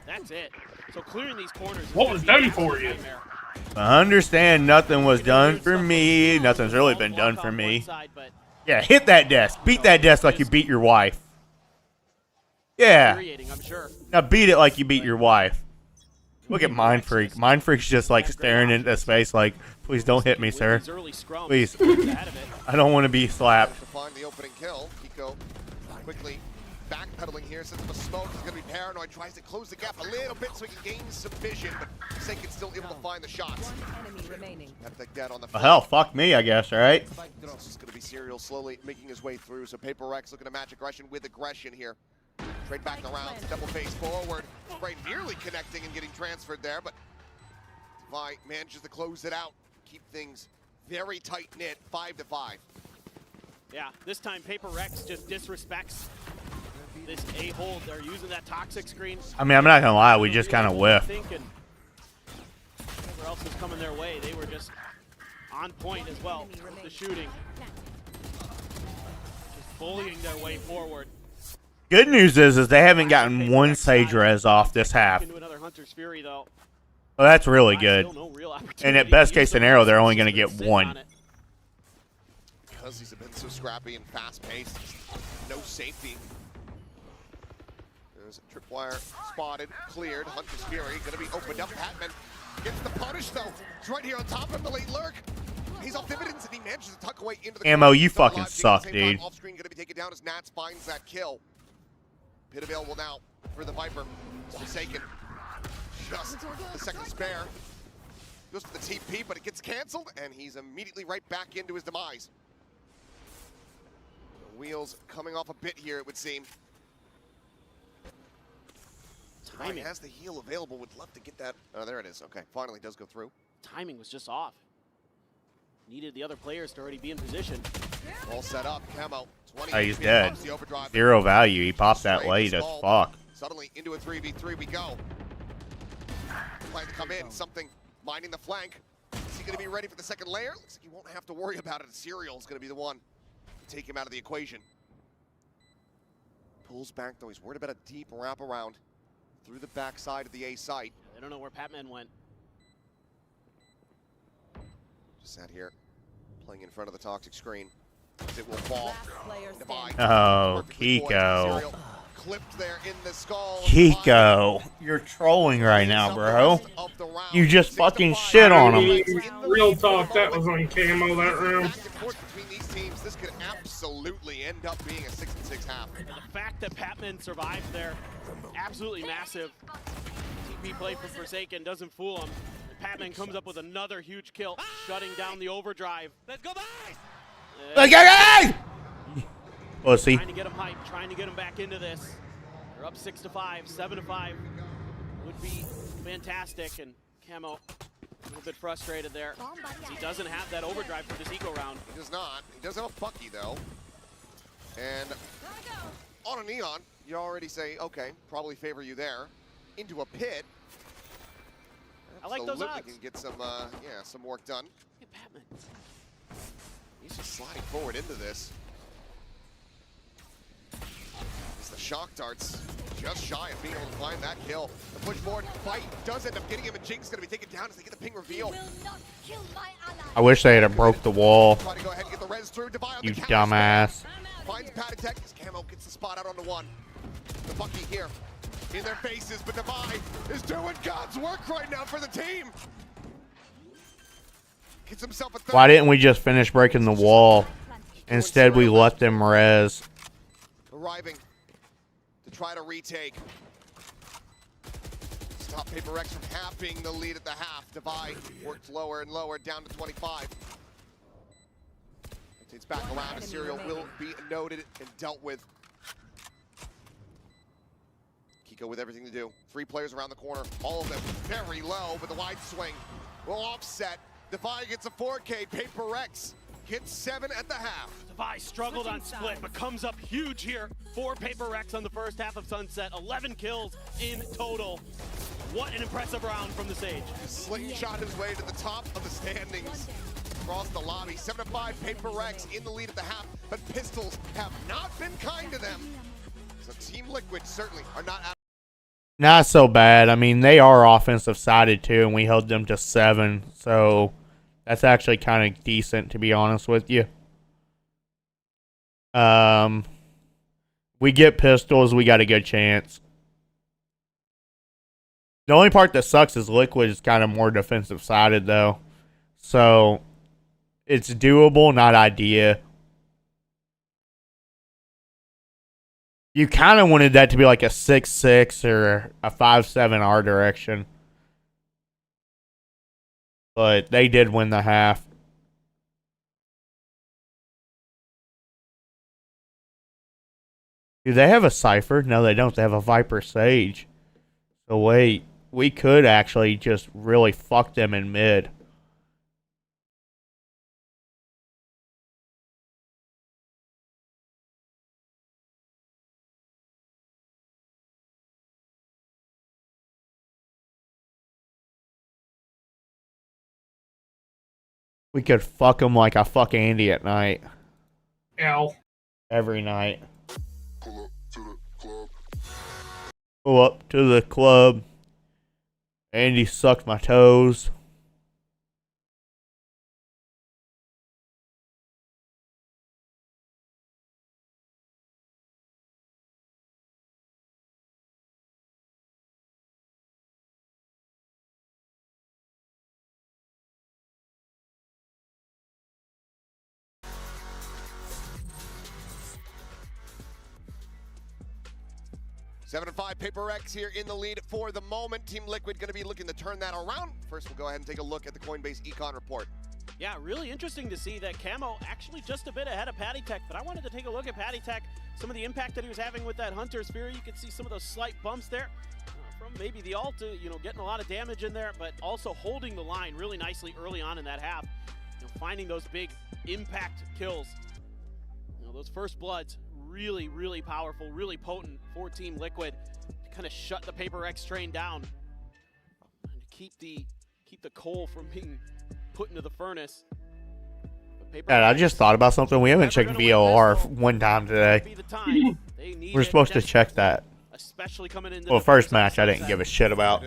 That's it. So clearing these corners. What was done for you? I understand nothing was done for me. Nothing's really been done for me. Yeah, hit that desk. Beat that desk like you beat your wife. Yeah. Now beat it like you beat your wife. Look at Mind Freak. Mind Freak's just like staring into space like, please don't hit me, sir. Please. I don't want to be slapped. To find the opening kill, Kiko quickly backpedaling here, sets up a smoke. He's going to be paranoid, tries to close the gap a little bit so he can gain some vision, but Forsaken's still able to find the shots. Enemy remaining. Epic dead on the Well, hell, fuck me, I guess, alright? This is going to be Serial slowly making his way through, so Paper Rex looking to match aggression with aggression here. Trade back around, double face forward. Spray nearly connecting and getting transferred there, but Vi manages to close it out. Keep things very tight-knit, 5-5. Yeah, this time Paper Rex just disrespects this a-hole. They're using that toxic screen. I mean, I'm not gonna lie, we just kind of whiffed. Whatever else was coming their way, they were just on point as well with the shooting. Just bullying their way forward. Good news is they haven't gotten one Sage Res off this half. Into another Hunter's Fury, though. Well, that's really good. No real And at best case scenario, they're only going to get one. Because he's been so scrappy and fast-paced, no safety. There's a tripwire spotted, cleared. Hunter's Fury going to be opened up. Patman gets the punish, though. He's right here on top of the late lurk. He's off dividends, and he manages to tuck away into the Ammo, corner. you Still fucking alive, suck, taking the same dude. time. Off-screen going to be taken down as Nats finds that kill. Pit available now for the Viper. It's Forsaken. Just the second spare. Goes to the TP, but it gets canceled, and he's immediately right back into his demise. The wheels coming off a bit here, it would seem. Timing has the heal available. Would love to get that. Oh, there it is. Okay, finally does go through. Timing was just off. Needed the other players to already be in position. All set up. Camo. 20 Oh, he's HP, dead. pops the overdrive. 0 value. He popped that Straight late as stalled. fuck. Suddenly into a 3v3 we go. Plan to come in. Something lining the flank. Is he going to be ready for the second layer? Looks like he won't have to worry about it. Serial is going to be the one to take him out of the equation. Pulls back, though. He's worried about a deep wraparound through the backside of the A site. They don't know where Patman went. Just sat here, playing in front of the toxic screen. It will fall. Divide. Oh, Perfectly poised. Kiko. Serial clipped there in the skull. Kiko, you're trolling right now, bro. You just fucking shit on him. Real talk, that was on camo that round. Back and forth between these teams, this could absolutely end up being a 6-6 half. The fact that Patman survived there, absolutely massive. TP play from Forsaken doesn't fool him. Patman comes up with another huge kill, shutting down the overdrive. Let's go back! Pussy. Trying to get him hyped, trying to get him back into this. They're up 6-5, 7-5. Would be fantastic, and Camo a little bit frustrated there. He doesn't have that overdrive for this eco round. He does not. He does have a Bucky, though. And on a Neon, you already say, okay, probably favor you there. Into a pit. I like those Absolutely odds. can get some, yeah, some work done. Look at Patman. He's just sliding forward into this. It's the shock darts, just shy of being able to find that kill. The push forward fight does end up getting him, and Jinx is going to be taken down as they get the ping reveal. I wish they had broke the wall. Try to go ahead and get the res through. Divide on You the counter dumbass. finds Pad Tech as Camo gets the spot out onto one. The Bucky here in their faces, but Divide is doing God's work right now for the team. Gets himself a third. Why didn't we just finish breaking the wall? Instead, we let them res. Arriving to try to retake. Stop Paper Rex from halving the lead at the half. Divide worked lower and lower, down to 25. It's back around. A Serial will be noted and dealt with. Kiko with everything to do. 3 players around the corner, all of them very low, but the wide swing will offset. Defy gets a 4K. Paper Rex hits 7 at the half. Defy struggled on split, but comes up huge here for Paper Rex on the first half of Sunset. 11 kills in total. What an impressive round from the Sage. Slingshot his way to the top of the standings. Across the lobby, 7-5, Paper Rex in the lead at the half, but Pistols have not been kind to them. So Team Liquid certainly are not out. Not so bad. I mean, they are offensive sided too, and we held them to 7. So that's actually kind of decent, to be honest with you. We get pistols, we got a good chance. The only part that sucks is Liquid is kind of more defensive sided though. So it's doable, not idea. You kind of wanted that to be like a 6-6 or a 5-7 our direction. But they did win the half. Do they have a Cypher? No, they don't. They have a Viper Sage. So wait, we could actually just really fuck them in mid. We could fuck them like I fuck Andy at night. L. Every night. Pull up to the club. Andy sucked my toes. Seven and 5, Paper X here in the lead for the moment. Team Liquid going to be looking to turn that around. First, we'll go ahead and take a look at the Coinbase Econ report. Yeah, really interesting to see that Camo actually just a bit ahead of Patty Tech, but I wanted to take a look at Patty Tech, some of the impact that he was having with that Hunter Spear. You could see some of those slight bumps there from maybe the ult, getting a lot of damage in there, but also holding the line really nicely early on in that half. Finding those big impact kills. Those first bloods, really, really powerful, really potent for Team Liquid to kind of shut the Paper X train down and to keep the coal from being put into the furnace. And I just thought about something. We haven't checked VOR one time today. We're supposed to check that. Especially coming into well, first match I didn't give a shit about.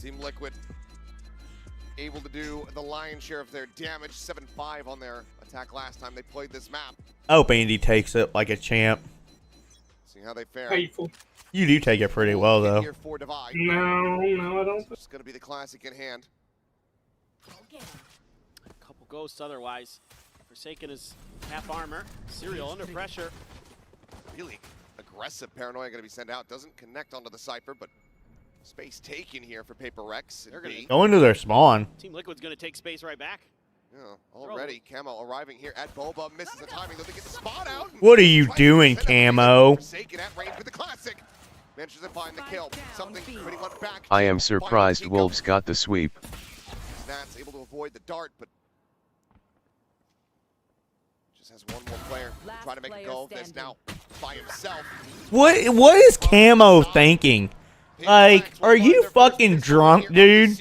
Team Liquid able to do the lion's share of their damage, 7-5 on their attack last time they played this map. I hope Andy takes it like a champ. See how they fare. Faithful. You do take it pretty well, though. No, I don't. It's going to be the classic in hand. A couple ghosts otherwise. Forsaken is half armor. Serial under pressure. Really aggressive paranoia going to be sent out. Doesn't connect onto the Cypher, but space taken here for Paper Rex. They're gonna go into their spawn. Team Liquid's going to take space right back. Yeah, already Camo arriving here at Boba, misses the timing, though they get the spot out. What are you doing, Camo? Forsaken at range with the classic. Manages to find the kill. Something pretty much back. I am surprised Wolves got the sweep. That's able to avoid the dart, but just has one more player trying to make a go of this now by himself. What is Camo thinking? Like, are you fucking drunk, dude?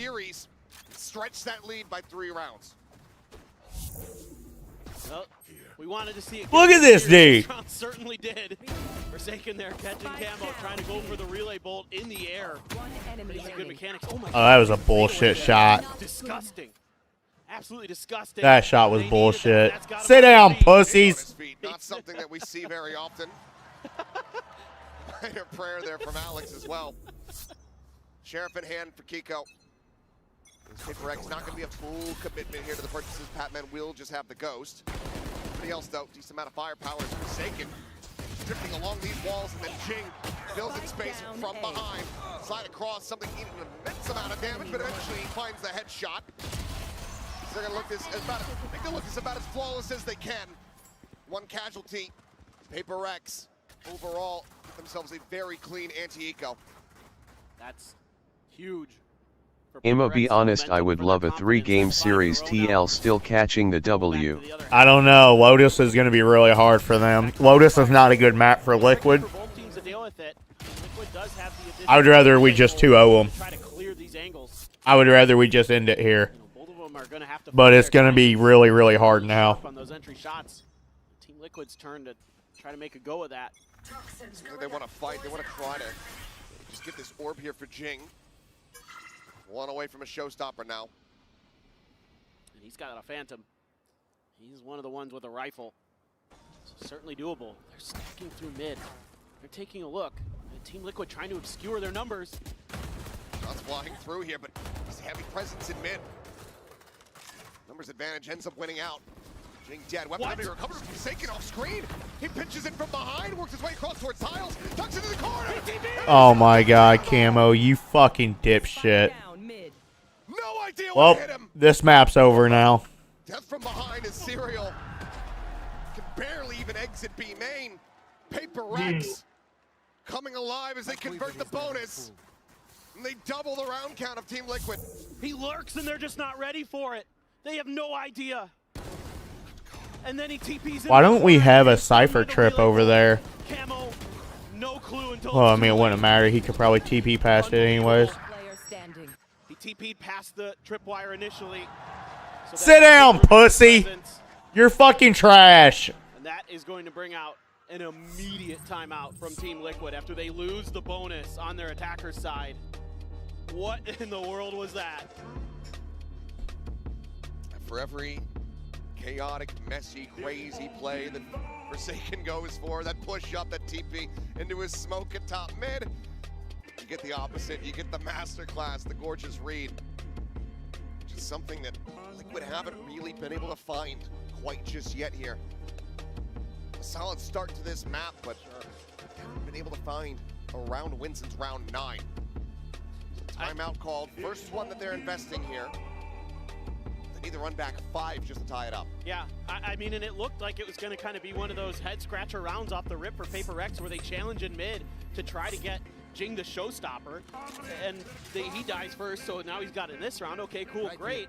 Stretch that lead by 3 rounds. Well, we wanted to see it. Look at this dude. Certainly did. Forsaken there, catching Camo, trying to go for the relay bolt in the air. Good mechanics. Oh my God. That was a bullshit shot. Disgusting. Absolutely disgusting. That shot was bullshit. Sit down, pussies. Not something that we see very often. Minor prayer there from Alex as well. Sheriff in hand for Kiko. Paper X not going to be a full commitment here to the purchases. Patman will just have the ghost. Everybody else, though, decent amount of firepower is Forsaken. Drifting along these walls, and then Jing fills in space from behind. Slide across, something eating an immense amount of damage, but eventually he finds the headshot. They're going to look make the look about as flawless as they can. One casualty. Paper X overall themselves a very clean anti-eco. That's huge. I'ma be honest, I would love a 3-game series TL still catching the W. I don't know. Lotus is going to be really hard for them. Lotus is not a good map for Liquid. I would rather we just 2-0 them. I would rather we just end it here. But it's going to be really, really hard now. On those entry shots. Team Liquid's turn to try to make a go of that. They want to fight. They want to try to just get this orb here for Jing. One away from a showstopper now. And he's got a Phantom. He's one of the ones with a rifle. So certainly doable. They're stacking through mid. They're taking a look. And Team Liquid trying to obscure their numbers. Shots flying through here, but he's heavy presence in mid. Numbers advantage ends up winning out. Jing dead. Weapon under recovered from Forsaken off screen. He pinches in from behind, works his way across towards tiles, tucks into the corner. Oh my god, Camo, you fucking dipshit. No idea Well, what hit him. this map's over now. Death from behind is Serial. Can barely even exit B main. Paper Rex coming alive as they convert the bonus. And they double the round count of Team Liquid. He lurks and they're just not ready for it. They have no idea. And then he TPs in. Why don't we have a Cypher trip over there? Camo, no clue until Well, I mean, it wouldn't matter. He could probably TP past it anyways. he TP'd past the tripwire initially. So Sit down, pussy! You're fucking trash. And that is going to bring out an immediate timeout from Team Liquid after they lose the bonus on their attacker's side. What in the world was that? For every chaotic, messy, crazy play that Forsaken goes for, that push up, that TP into his smoke at top mid, you get the opposite. You get the masterclass, the gorgeous read. Which is something that Liquid haven't really been able to find quite just yet here. A solid start to this map, but haven't been able to find a round win since round 9. Timeout called. First one that they're investing here. They need to run back 5 just to tie it up. Yeah, I mean, and it looked like it was going to kind of be one of those head-scratcher rounds off the rip for Paper Rex where they challenge in mid to try to get Jing the showstopper. And he dies first, so now he's got it in this round. Okay, cool, great.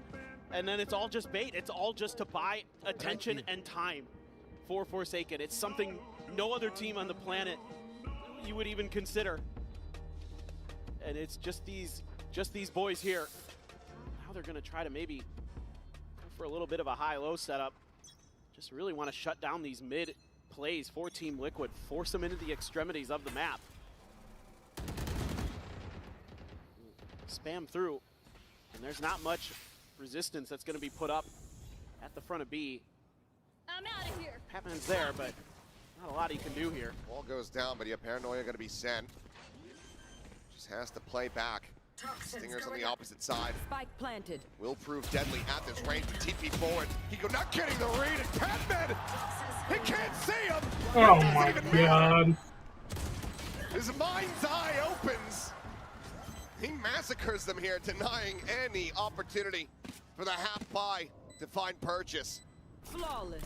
And then it's all just bait. It's all just to buy attention and time for Forsaken. It's something no other team on the planet you would even consider. And it's just these boys here. Now they're going to try to maybe go for a little bit of a high-low setup. Just really want to shut down these mid plays for Team Liquid, force them into the extremities of the map. Spam through, and there's not much resistance that's going to be put up at the front of B. I'm out of here. Patman's there, but not a lot he can do here. Ball goes down, but yeah, Paranoia going to be sent. Just has to play back. Stingers on the opposite side. Spike planted. Will prove deadly at this range. TP forward. Hiko not getting the read, and Patman, he can't see him. Oh my god. His mind's eye opens. He massacres them here, denying any opportunity for the half buy to find purchase. Flawless.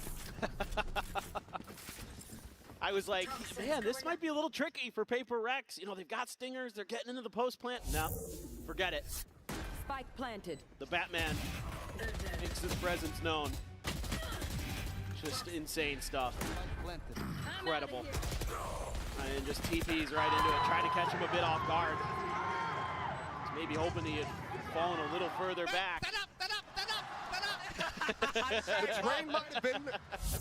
I was like, man, this might be a little tricky for Paper Rex. You know, they've got stingers, they're getting into the post plant. No, forget it. Spike planted. The Batman makes his presence known. Just insane stuff. Incredible. And just TPs right into it, trying to catch him a bit off guard. Maybe hoping he had fallen a little further back. The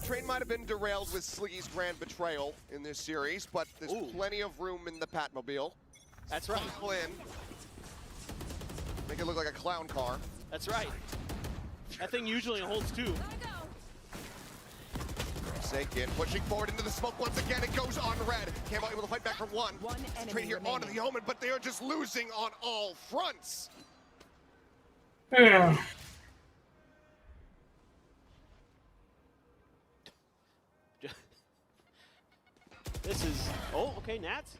train might have been derailed with Sliggy's grand betrayal in this series, but there's plenty of room in the Patmobile. That's right. In. Make it look like a clown car. That's right. That thing usually holds 2. Forsaken pushing forward into the smoke once again. It goes on red. Camo able to fight back from 1. Trade here onto the Omen, but they are just losing on all fronts. Yeah. This is, okay, Nats.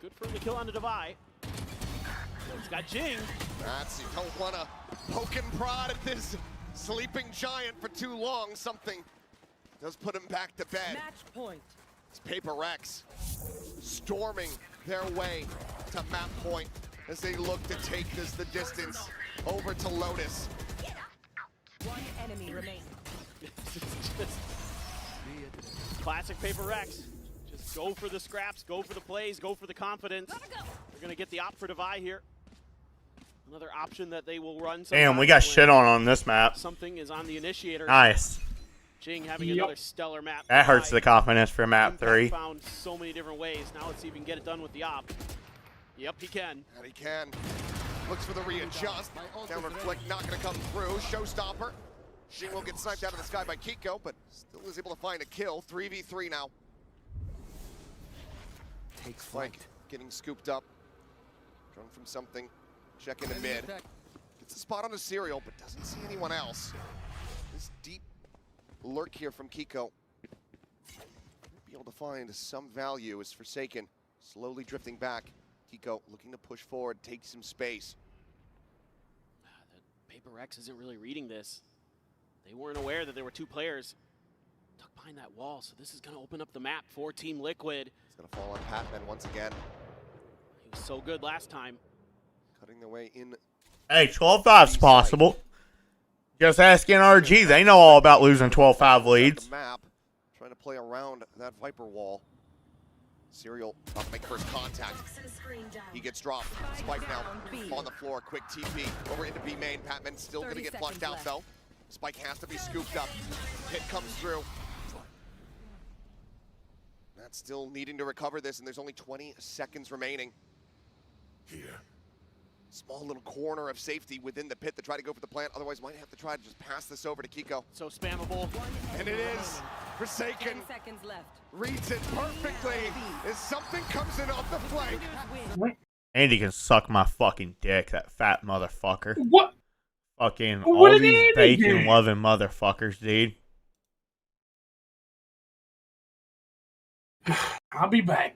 Good for him to kill on the Divide. It's got Jing. Nats, you don't want to poke and prod at this sleeping giant for too long. Something does put him back to bed. Match point. It's Paper Rex storming their way to map point as they look to take this the distance over to Lotus. One enemy remaining. Classic Paper Rex. Just go for the scraps, go for the plays, go for the confidence. They're going to get the op for Divide here. Another option that they will run. Damn, we got shit on this map. Something is on the initiator. Nice. Jing having another stellar map. That hurts the confidence for map 3. Found so many different ways. Now let's see if he can get it done with the op. Yep, he can. And he can. Looks for the readjust. Downward flick not going to come through. Showstopper. Jing will get sniped out of the sky by Kiko, but still is able to find a kill. 3v3 now. Takes flight. Getting scooped up. Drawn from something. Check into mid. Gets a spot on the Serial, but doesn't see anyone else. This deep lurk here from Kiko. Be able to find some value as Forsaken slowly drifting back. Kiko looking to push forward, take some space. Paper Rex isn't really reading this. They weren't aware that there were two players tucked behind that wall, so this is going to open up the map for Team Liquid. It's going to fall on Patman once again. He was so good last time. Cutting their way in. Hey, 12-5's possible. Just ask NRG. They know all about losing 12-5 leads. Map, trying to play around that Viper wall. Serial about to make first contact. He gets dropped. Spike now on the floor. Quick TP over into B main. Patman still going to get flushed out though. Spike has to be scooped up. Hit comes through. That's still needing to recover this, and there's only 20 seconds remaining. Here. Small little corner of safety within the pit to try to go for the plant. Otherwise, might have to try to just pass this over to Kiko. So spammable. And it is. Forsaken. 10 seconds left. Reads it perfectly as something comes in off the flank. Andy can suck my fucking dick, that fat motherfucker. What? Fucking What all did these Andy do? bacon-loving motherfuckers, dude. I'll be back.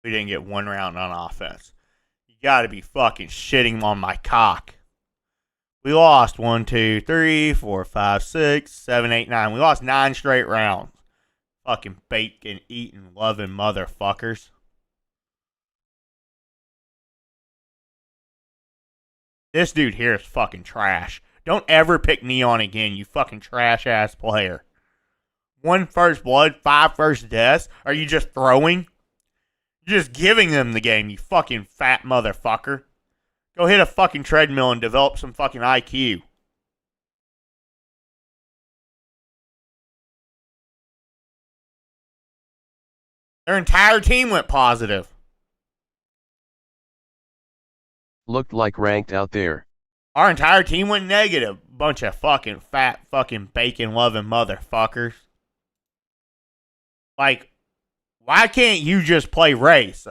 We didn't get one round on offense. You gotta be fucking shitting on my cock. We lost 1, 2, 3, 4, 5, 6, 7, 8, 9. We lost 9 straight rounds. Fucking bacon eating loving motherfuckers. This dude here is fucking trash. Don't ever pick Neon again, you fucking trash ass player. 1 first blood, 5 first deaths. Are you just throwing? You're just giving them the game, you fucking fat motherfucker. Go hit a fucking treadmill and develop some fucking IQ. Their entire team went positive. Looked like ranked out there. Our entire team went negative. Bunch of fucking fat fucking bacon loving motherfuckers. Like, why can't you just play race?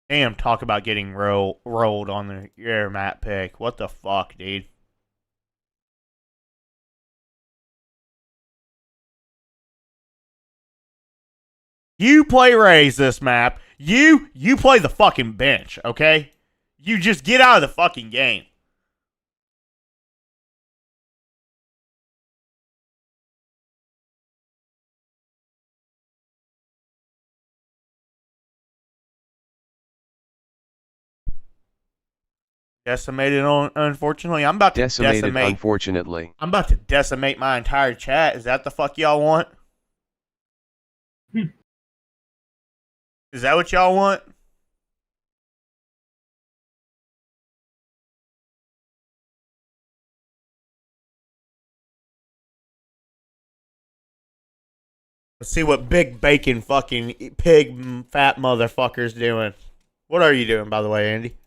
Damn, talk about getting rolled on the air map pick. What the fuck, dude? You play Raze this map. You play the fucking bench, okay? You just get out of the fucking game. Decimated, unfortunately. I'm about to Decimated, unfortunately. I'm about to decimate my entire chat. Is that the fuck y'all want? Is that what y'all want? Let's see what big bacon fucking pig fat motherfucker's doing. What are you doing, by the way, Andy?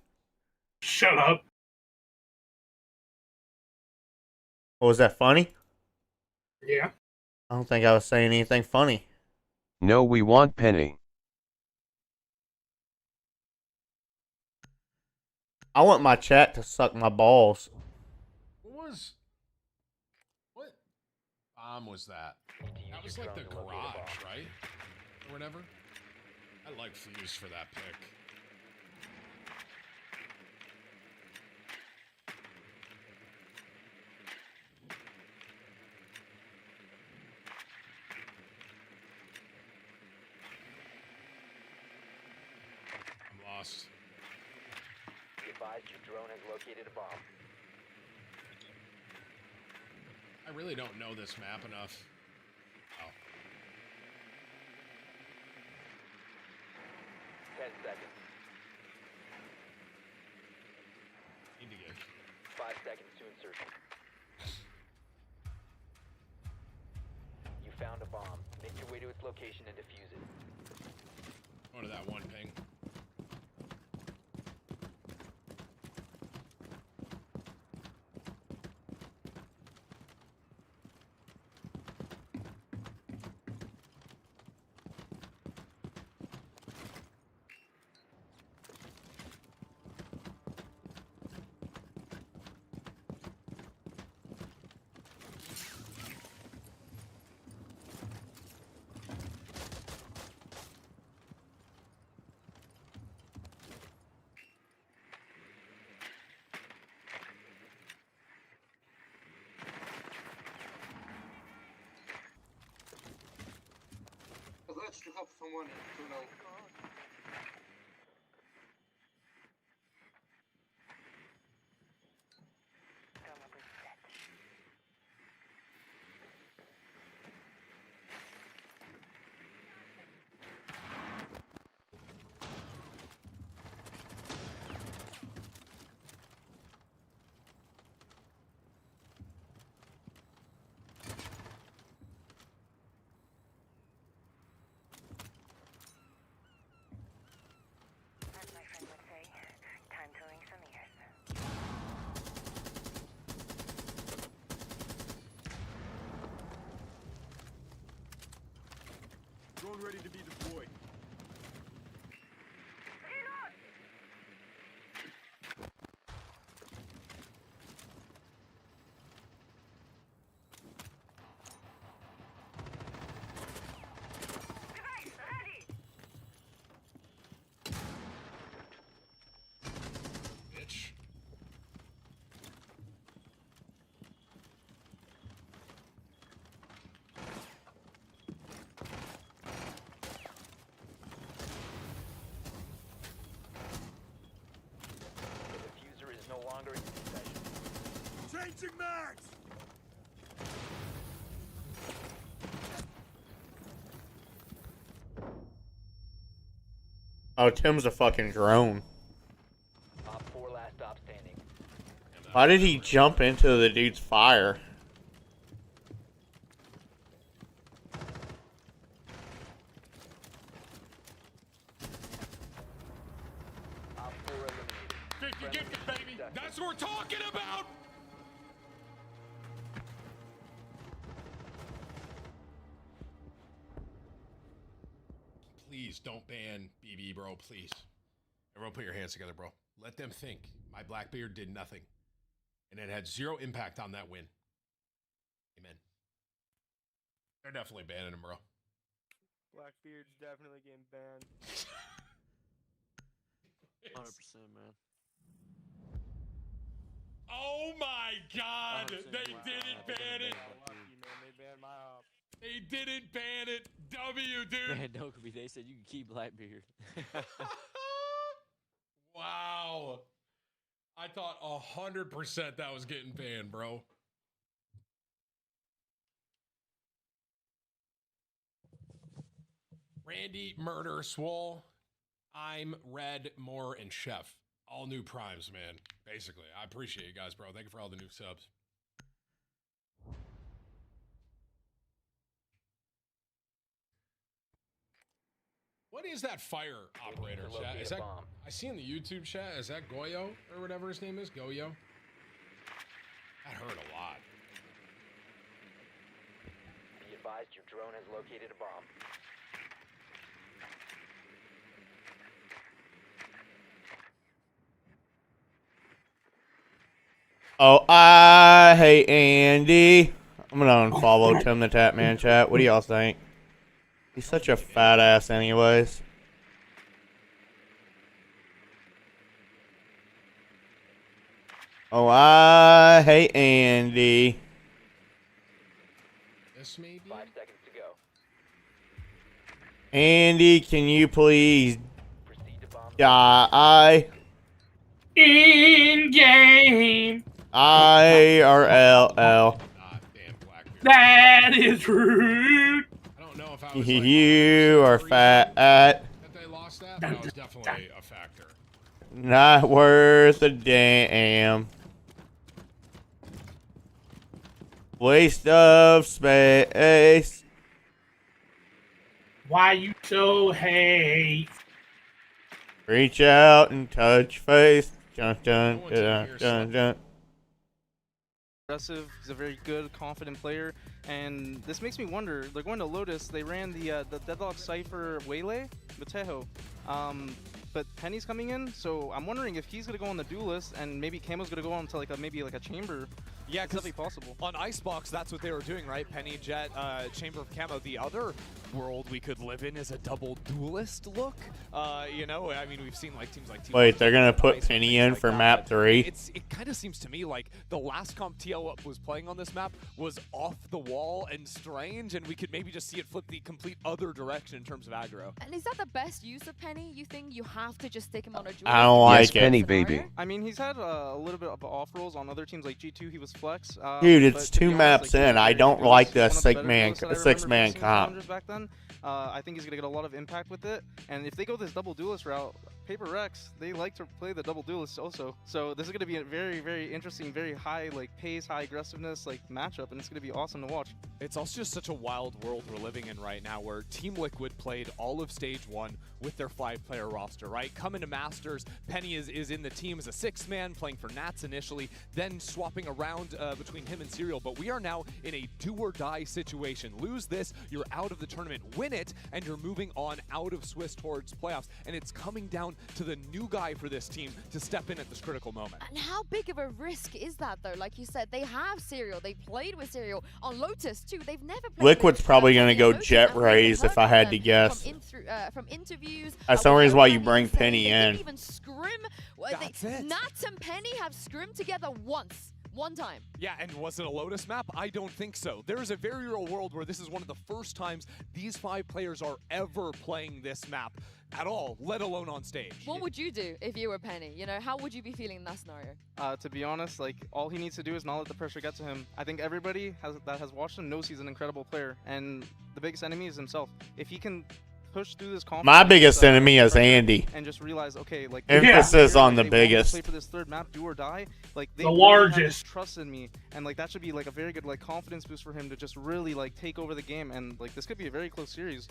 Shut up. What was that, funny? Yeah. I don't think I was saying anything funny. No, we want Penny. I want my chat to suck my balls. What bomb was that? That was like the garage, right? Or whatever. I like Fuse for that pick. I'm lost. Be advised your drone has located a bomb. I really don't know this map enough. Oh. 10 seconds. Need to get. 5 seconds to insertion. location and defuse it. Going to that one ping. Let's help someone to know. Drone ready to be deployed. Bitch. The diffuser is no longer in possession. Changing mags! Oh, Tim's a fucking drone. Op 4 last stop standing. Why did he jump into the dude's fire? Op 4 eliminated. 50-50, baby. That's what we're talking about. Please don't ban BB, bro. Please. Everyone put your hands together, bro. Let them think my Blackbeard did nothing. And it had zero impact on that win. Amen. They're definitely banning him, bro. Blackbeard's definitely getting banned. 100%, man. Oh my god! They didn't ban it! They didn't ban it! W, dude! Man, don't be. They said you can keep Blackbeard. Wow. I thought 100% that was getting banned, bro. Randy, Murder, Swole, I'm Red, Moore, and Chef. All new primes, man. Basically. I appreciate you guys, bro. Thank you for all the new subs. What is that fire operator, chat? Is that, I see in the YouTube chat, is that Goyo or whatever his name is? Goyo? That hurt a lot. Be advised your drone has located a bomb. Oh, I hate Andy. I'm gonna unfollow Tim the Tap Man chat. What do y'all think? He's such a fat ass anyways. Oh, I hate Andy. This maybe? 5 seconds to go. Andy, can you please die? In game. IRLL. That is rude. You are fat. That they lost that? That was definitely a factor. Not worth a damn. Waste of space. Why you so hate? Reach out and touch face. Dun dun dun dun dun. Aggressive. He's a very good, confident player, and this makes me wonder. They're going to Lotus. They ran the Deadlock Cypher Waylay with Tejo, but Penny's coming in, so I'm wondering if he's gonna go on the duelist, and maybe Camo's gonna go on to maybe a chamber. Yeah, it's definitely possible. On Icebox, that's what they were doing, right? Penny, Jet, Chamber of Camo. The other world we could live in is a double duelist look. You know, I mean, we've seen teams like Team Wait, they're gonna put Penny in for map 3? It kind of seems to me like the last comp TL was playing on this map was off the wall and strange, and we could maybe just see it flip the complete other direction in terms of aggro. And is that the best use of Penny? You think you have to just stick him on a duel? I don't like yes, it. Penny, baby. I mean, he's had a little bit of off rolls on other teams like G2. He was flex. Dude, it's but to 2 be maps honest, in. I don't he was like the one of the better six-man duelists that I remember six-man seeing comp. challengers back then. I think he's gonna get a lot of impact with it. And if they go this double duelist route, Paper Rex, they like to play the double duelist also. So this is gonna be a very, very interesting, very high pace, high aggressiveness matchup, and it's gonna be awesome to watch. It's also just such a wild world we're living in right now, where Team Liquid played all of Stage 1 with their 5-player roster, right? Coming to Masters, Penny is in the team as a 6-man, playing for Nats initially, then swapping around between him and Serial. But we are now in a do-or-die situation. Lose this, you're out of the tournament. Win it, and you're moving on out of Swiss towards playoffs. And it's coming down to the new guy for this team to step in at this critical moment. And how big of a risk is that, though? Like you said, they have Serial. They played with Serial on Lotus, too. They've never played Liquid's with probably Penny gonna on go Lotus, Jet and we've Rays heard if I had them to guess. From interviews. That's the only reason why you bring Penny They in. didn't even scrim. Nats and Penny have scrimmed together once. One time. Yeah, and was it a Lotus map? I don't think so. There is a very real world where this is one of the first times these 5 players are ever playing this map at all, let alone on stage. What would you do if you were Penny? You know, how would you be feeling in that scenario? To be honest, all he needs to do is not let the pressure get to him. I think everybody that has watched him knows he's an incredible player, and the biggest enemy is himself. If he can push through this confidence, My biggest enemy is Andy. and just realize, okay, emphasis on the they want to biggest. play for this 3rd map, do or die. They The really largest. have this trust in me, and that should be a very good confidence boost for him to just really take over the game, and this could be a very close series.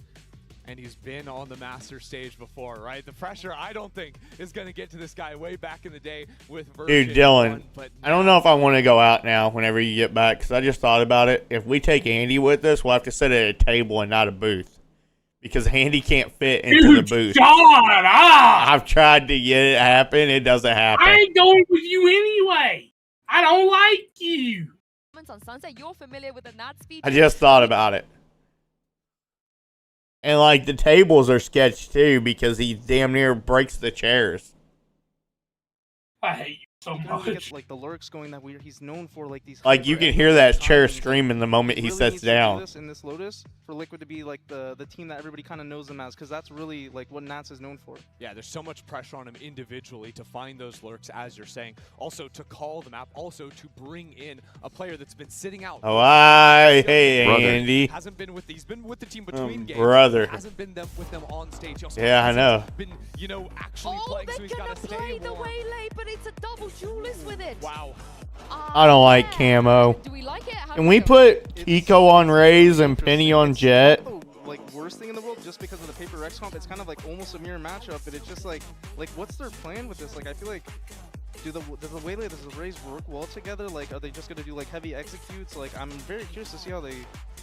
And he's been on the master stage before, right? The pressure, I don't think, is going to get to this guy way back in the day with version Dude, Dylan, 1, but I don't know if I want to go out now whenever you get back, because I just thought about it. If we take Andy with us, we'll have to sit at a table and not a booth. Because Andy can't fit into the booth. God, I've tried to get it to happen. It doesn't happen. I ain't going with you anyway. I don't like you. On Sunset, you're familiar with the Nats feature. I just thought about it. And, the tables are sketched, too, because he damn near breaks the chairs. I hate you so much. Get, the lurks going that he's known for, these. You can hear that chair screaming the moment he sits down. This in this Lotus for Liquid to be the team that everybody kind of knows them as, because that's really what Nats is known for. Yeah, there's so much pressure on him individually to find those lurks, as you're saying. Also to call the map, also to bring in a player that's been sitting out. Oh, hey, Brother. Andy. He's been with the team between games. Brother. Hasn't been with them on stage. He also Yeah, I know. Been, actually playing, so he's got to stay play the warm. Waylay, but it's a double duelist with it. Wow. I don't like camo. Do we like it? How Can do we feel? put Kiko on Rays and Penny on Jet? Worst thing in the world, just because of the Paper Rex comp, it's kind of almost a mirror matchup, but it's just what's their plan with this? I feel like does the Waylay, does the Rays work well together? Are they just gonna do heavy executes? I'm very curious to see how they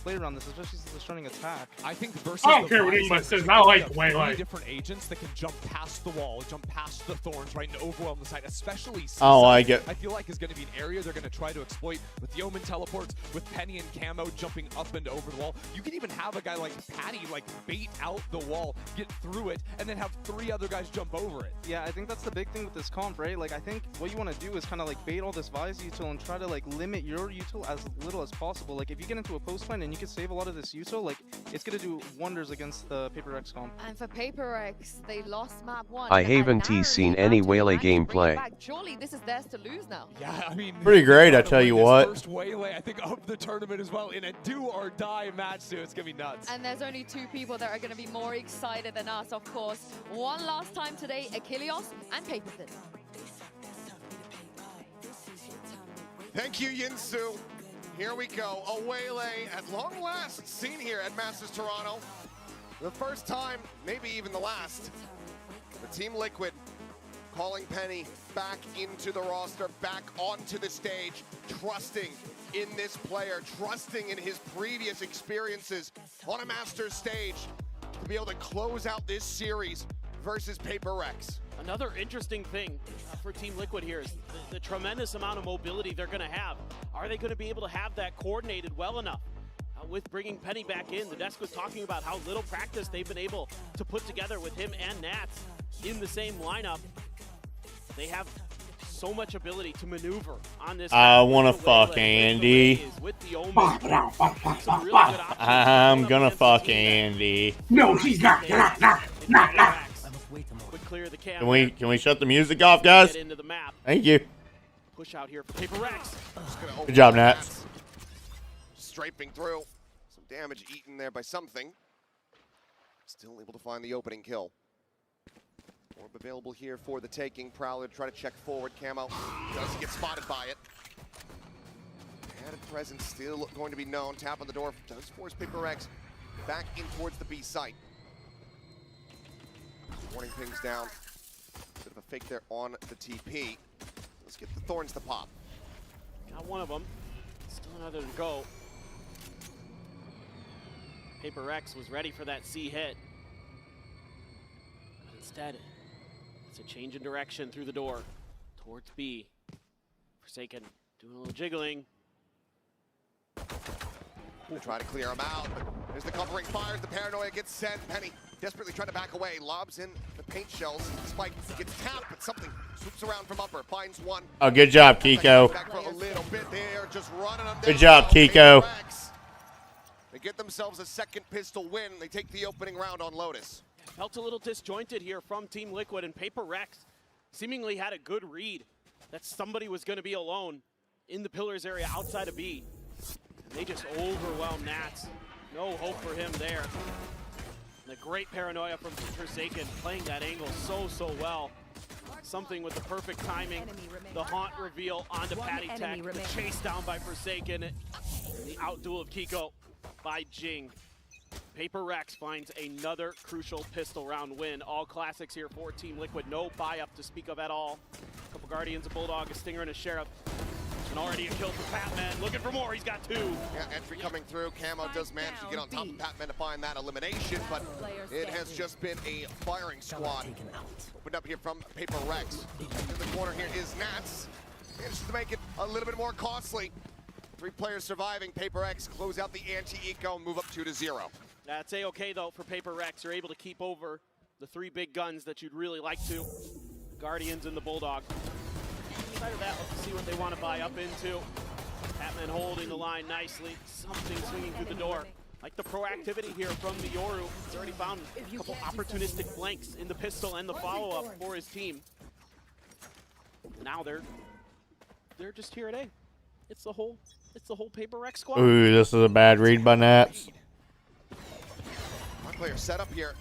play around this, especially since they're starting attack. I think versus I don't care what anybody says. I like the Waylay. Different agents that can jump past the wall, jump past the thorns, right, and overwhelm the site, especially I don't like it. I feel like is going to be an area they're going to try to exploit with the Omen teleports, with Penny and Camo jumping up and over the wall. You can even have a guy like Patty bait out the wall, get through it, and then have 3 other guys jump over it. Yeah, I think that's the big thing with this comp, right? I think what you want to do is kind of bait all this Vise util and try to limit your util as little as possible. If you get into a post lane and you can save a lot of this util, it's gonna do wonders against the Paper Rex comp. And for Paper Rex, they lost map 1. I haven't seen any Waylay gameplay. Surely this is theirs to lose now. Yeah, I mean, Pretty great, I tell you what. First Waylay, I think, of the tournament as well in a do or die match too. It's gonna be nuts. And there's only 2 people that are going to be more excited than us, of course. One last time today, Achilles and Paperthin. Thank you, Yinsu. Here we go. A Waylay at long last seen here at Masters Toronto. The first time, maybe even the last, the Team Liquid calling Penny back into the roster, back onto the stage, trusting in this player, trusting in his previous experiences on a Masters stage to be able to close out this series versus Paper Rex. Another interesting thing for Team Liquid here is the tremendous amount of mobility they're going to have. Are they going to be able to have that coordinated well enough? With bringing Penny back in, the desk was talking about how little practice they've been able to put together with him and Nats in the same lineup. They have so much ability to maneuver on this. I want to fuck Andy. I'm gonna fuck Andy. No, he's not. Can we shut the music off, guys? Thank you. Push out here for Paper Rex. Good job, Nats. Striping through. Some damage eaten there by something. Still able to find the opening kill. Orb available here for the taking. Prowler to try to check forward. Camo does get spotted by it. Added presence still going to be known. Tap on the door does force Paper Rex back in towards the B site. Warning pings down. Bit of a fake there on the TP. Let's get the thorns to pop. Got one of them. Still another to go. Paper Rex was ready for that C hit. But instead, it's a change in direction through the door towards B. Forsaken doing a little jiggling. Gonna try to clear him out, but there's the covering fires. The paranoia gets sent. Penny desperately trying to back away. Lobs in the paint shells. Spike gets tapped, but something swoops around from upper. Finds one. Oh, good job, Kiko. Back for a little bit there. Just running them Good down. job, Kiko. They get themselves a second pistol win. They take the opening round on Lotus. Felt a little disjointed here from Team Liquid, and Paper Rex seemingly had a good read that somebody was going to be alone in the pillars area outside of B. And they just overwhelmed Nats. No hope for him there. And a great paranoia from Forsaken, playing that angle so well. Something with the perfect timing. The haunt reveal onto Patty Tech. The chase down by Forsaken. And the outduel of Kiko by Jing. Paper Rex finds another crucial pistol round win. All classics here for Team Liquid. No buy-up to speak of at all. A couple Guardians, a Bulldog, a Stinger, and a Sheriff. And already a kill for Patman. Looking for more. He's got two. Yeah, entry coming through. Camo does manage to get on top of Patman to find that elimination, but it has just been a firing squad. Opened up here from Paper Rex. In the corner here is Nats. Manages to make it a little bit more costly. 3 players surviving. Paper Rex close out the anti-eco and move up 2-0. That's A-okay, though, for Paper Rex. You're able to keep over the 3 big guns that you'd really like to. Guardians and the Bulldog. Outside of that, let's see what they want to buy up into. Patman holding the line nicely. Something swinging through the door. Like the proactivity here from the Yoru. He's already found a couple opportunistic blanks in the pistol and the follow-up for his team. Now they're just here at A. It's the whole Paper Rex squad. Ooh, this is a bad read by Nats. One player set up here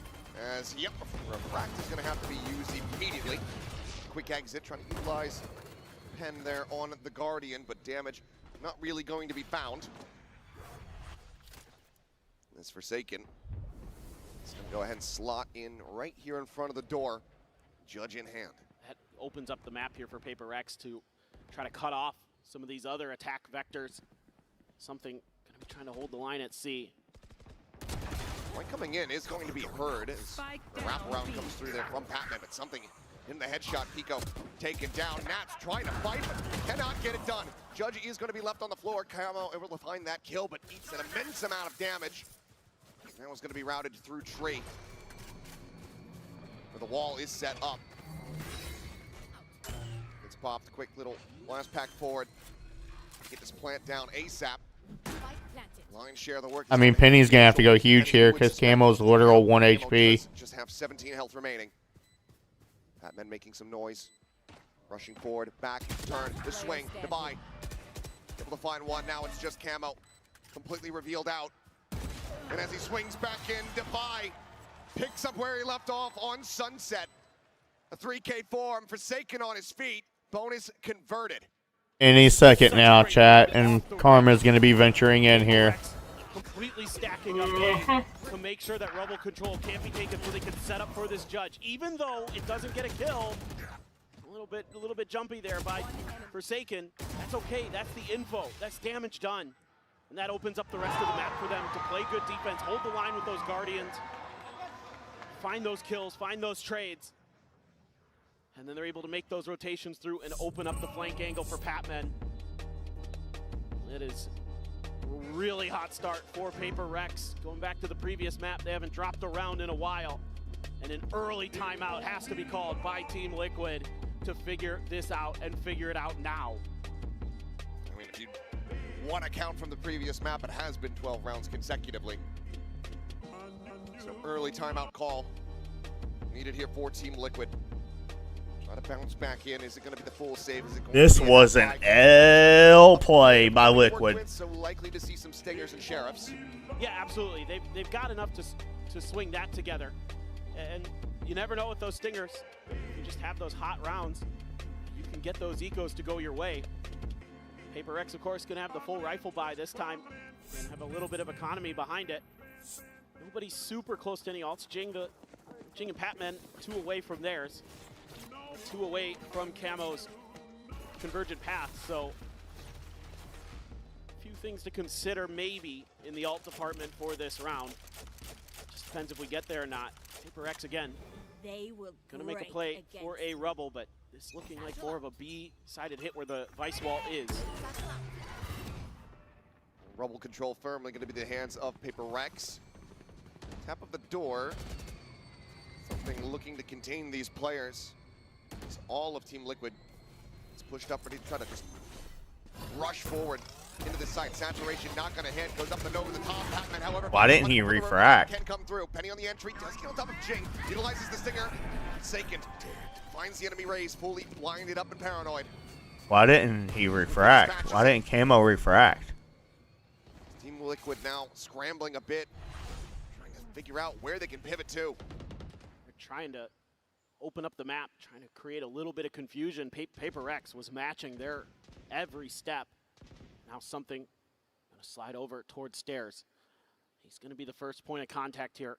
as, yep, Refract is going to have to be used immediately. Quick exit, trying to utilize Pen there on the Guardian, but damage not really going to be found. This Forsaken is going to go ahead and slot in right here in front of the door, Judge in hand. That opens up the map here for Paper Rex to try to cut off some of these other attack vectors. Something going to be trying to hold the line at C. Point coming in is going to be heard as the wraparound comes through there from Patman, but something in the headshot. Pico taken down. Nats trying to fight, but cannot get it done. Judge is going to be left on the floor. Camo able to find that kill, but eats an immense amount of damage. That was going to be routed through tree. Where the wall is set up. It's popped. Quick little last pack forward. Get this plant down ASAP. Line share the work. I mean, Penny's going to have to go huge here because Camo's literal 1 HP. Just have 17 health remaining. Patman making some noise. Rushing forward, back, turn, the swing, the buy. Able to find one, now it's just Camo. Completely revealed out. And as he swings back in, Defy picks up where he left off on Sunset. A 3K form, Forsaken on his feet, bonus converted. Any second now, chat, and Karma's going to be venturing in here. completely stacking up A to make sure that Rebel control can't be taken so they can set up for this judge. Even though it doesn't get a kill, a little bit jumpy there by Forsaken. That's okay, that's the info, that's damage done. And that opens up the rest of the map for them to play good defense, hold the line with those Guardians, find those kills, find those trades. And then they're able to make those rotations through and open up the flank angle for Patmen. It is a really hot start for Paper Rex. Going back to the previous map, they haven't dropped a round in a while. And an early timeout has to be called by Team Liquid to figure this out and figure it out now. I mean, if you want to count from the previous map, it has been 12 rounds consecutively. So early timeout call needed here for Team Liquid. Try to bounce back in. Is it going to be the full save? Is it going This to be was an L play by Liquid. So likely to see some stingers and sheriffs. Yeah, absolutely. They've got enough to swing that together. And you never know with those stingers. You just have those hot rounds. You can get those ecos to go your way. Paper Rex, of course, going to have the full rifle buy this time and have a little bit of economy behind it. Nobody's super close to any alts. Jing and Patmen 2 away from theirs. 2 away from Camo's convergent path. So a few things to consider maybe in the alt department for this round. Just depends if we get there or not. Paper Rex again. They will Gonna make a play for a Rebel, but it's looking like more of a B-sided hit where the vice wall is. Rebel control firmly going to be the hands of Paper Rex. Tap of the door. Something looking to contain these players. As all of Team Liquid is pushed up, ready to try to just rush forward into the site. Saturation not going to hit. Goes up and over the top. Patman, however, Why didn't he refract? Can come through. Penny on the entry. Does get on top of Jing. Utilizes the stinger. Forsaken. Finds the enemy raise. Fully blinded up and paranoid. Why didn't he refract? Why didn't Camo refract? Team Liquid now scrambling a bit. Trying to figure out where they can pivot to. They're trying to open up the map, trying to create a little bit of confusion. Paper Rex was matching their every step. Now something gonna slide over towards stairs. He's gonna be the first point of contact here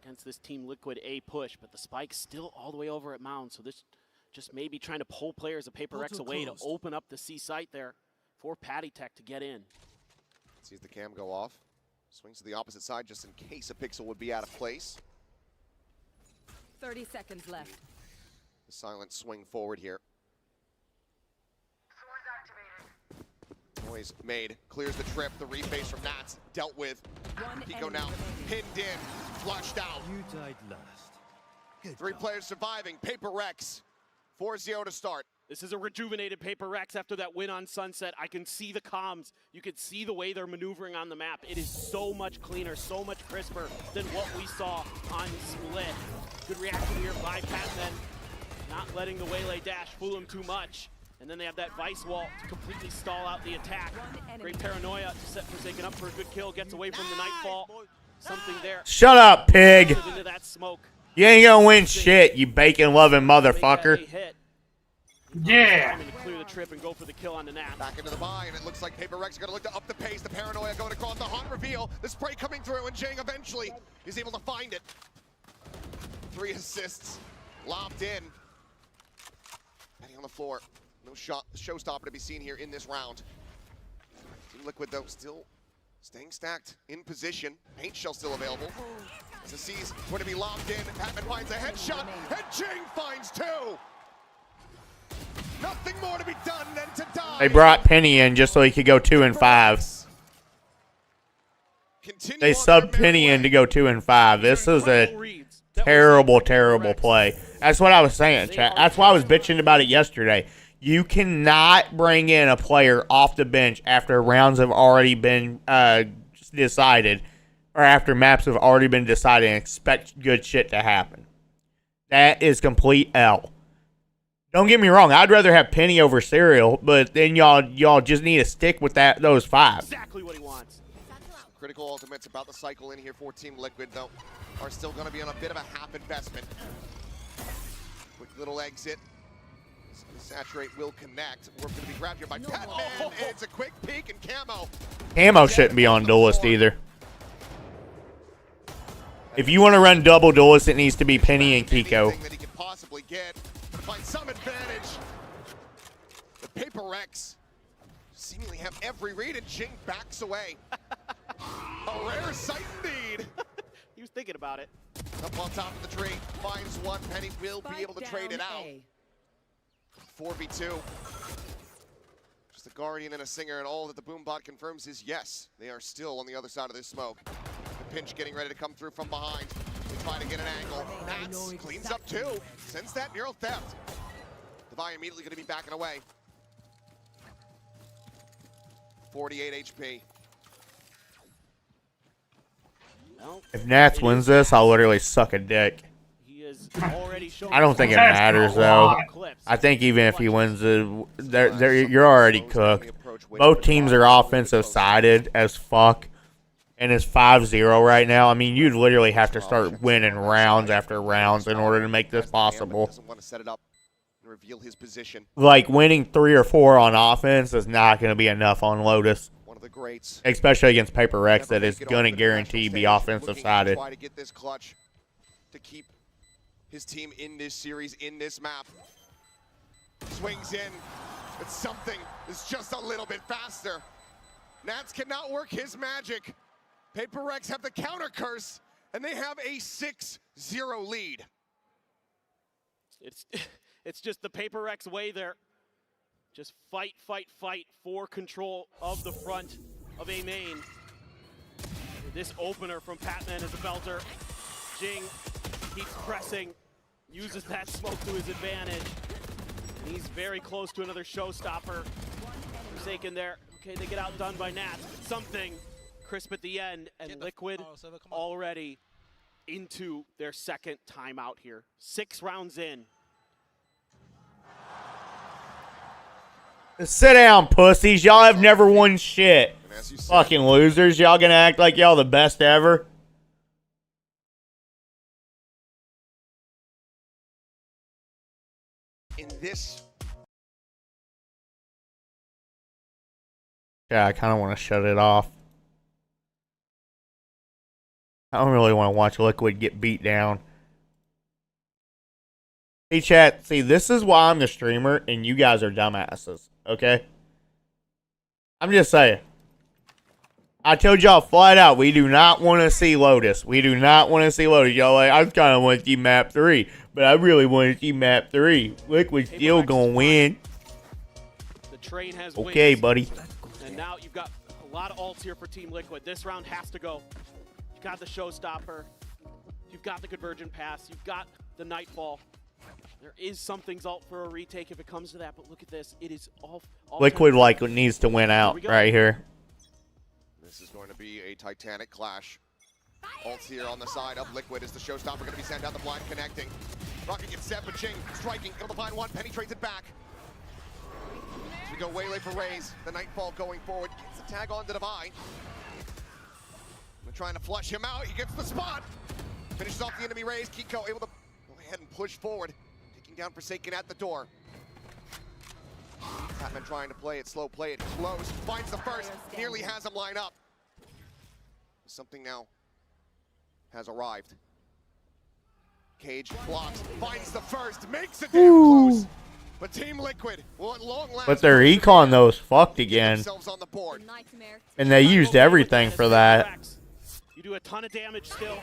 against this Team Liquid A push, but the spike's still all the way over at Mound, so this just maybe trying to pull players of Paper Rex away to open up the C site there for Patty Tech to get in. Sees the cam go off. Swings to the opposite side just in case a pixel would be out of place. 30 seconds left. The silent swing forward here. Noise made. Clears the trip. The reface from Nats dealt with. Pico now pinned in. Flushed out. You died last. 3 players surviving. Paper Rex. 4-0 to start. This is a rejuvenated Paper Rex after that win on Sunset. I can see the comms. You can see the way they're maneuvering on the map. It is so much cleaner, so much crisper than what we saw on Split. Good reaction here by Patmen. Not letting the waylay dash fool him too much. And then they have that vice wall to completely stall out the attack. Great paranoia to set Forsaken up for a good kill. Gets away from the Nightfall. Something there. Shut up, pig. Into that smoke. You ain't gonna win shit, you bacon-loving motherfucker. Yeah. To clear the trip and go for the kill on the Nat. Back into the buy, and it looks like Paper Rex is going to look to up the pace. The paranoia going across the haunt reveal. The spray coming through, and Jing eventually is able to find it. 3 assists lobbed in. Penny on the floor. No showstopper to be seen here in this round. Team Liquid, though, still staying stacked in position. Paint shell still available. As the C's going to be locked in. Patman finds a headshot, and Jing finds 2. Nothing more to be done than to die. They brought Penny in just so he could go 2 and 5. They subbed Penny in to go 2 and 5. This is a terrible, terrible play. That's what I was saying, chat. That's why I was bitching about it yesterday. You cannot bring in a player off the bench after rounds have already been decided, or after maps have already been decided, and expect good shit to happen. That is complete L. Don't get me wrong, I'd rather have Penny over Serial, but then y'all just need to stick with those 5. Exactly what he wants. Critical ultimates about the cycle in here for Team Liquid, though, are still going to be on a bit of a half investment. Quick little exit. Saturate will connect. We're going to be grabbed here by Patman. It's a quick peek and Camo. Camo shouldn't be on Duelist either. If you want to run double Duelist, it needs to be Penny and Kiko. That he can possibly get to find some advantage. The Paper Rex seemingly have every read, and Jing backs away. A rare sight indeed. He was thinking about it. Up on top of the tree, finds one. Penny will be able to trade it out. 4v2. Just a Guardian and a Singer, and all that the Boombot confirms is yes, they are still on the other side of this smoke. The pinch getting ready to come through from behind. They try to get an angle. Nats cleans up two. Sends that Neural Theft. Divine immediately going to be backing away. 48 HP. If Nats wins this, I'll literally suck a dick. I don't think it matters, though. I think even if he wins it, you're already cooked. Both teams are offensive-sided as fuck, and it's 5-0 right now. I mean, you'd literally have to start winning rounds after rounds in order to make this possible. Doesn't want to set it up and reveal his position. Like, winning 3 or 4 on offense is not going to be enough on Lotus. One of the greats. Especially against Paper Rex, that is going to guarantee be offensive-sided. Try to get this clutch to keep his team in this series, in this map. Swings in, but something is just a little bit faster. Nats cannot work his magic. Paper Rex have the counter curse, and they have a 6-0 lead. It's just the Paper Rex way there. Just fight, fight, fight for control of the front of A main. This opener from Patman is a belter. Jing keeps pressing, uses that smoke to his advantage. And he's very close to another showstopper. Forsaken there. Okay, they get outdone by Nats. Something crisp at the end, and Liquid already into their second timeout here. 6 rounds in. Sit down, pussies. Y'all have never won shit. Fucking losers. Y'all gonna act like y'all the best ever? In this. Yeah, I kind of want to shut it off. I don't really want to watch Liquid get beat down. Hey, chat. See, this is why I'm the streamer, and you guys are dumbasses. Okay? I'm just saying. I told y'all flat out, we do not want to see Lotus. We do not want to see Lotus. Y'all like, I kind of want to see map 3, but I really want to see map 3. Liquid's still going to win. The train has okay, wings. buddy. And now you've got a lot of ults here for Team Liquid. This round has to go. You've got the showstopper. You've got the convergent pass. You've got the nightfall. There is something's ult for a retake if it comes to that, but look at this. It is all Liquid like needs to win out right here. This is going to be a titanic clash. Ults here on the side of Liquid as the showstopper going to be sent out the blind connecting. Rocket gets set, but Jing striking. Able to find one. Penny trades it back. As we go waylay for Raze. The Nightfall going forward. Gets a tag on to Divine. They're trying to flush him out. He gets the spot. Finishes off the enemy Raze. Kiko able to go ahead and push forward. Taking down Forsaken at the door. Patman trying to play it slow, play it close. Finds the first. Nearly has him line up. Something now has arrived. Cage blocks. Finds the first. Makes it damn close. But Team Liquid will at long last. But their econ, though, is fucked again. And they used everything for that. You do a ton of damage still.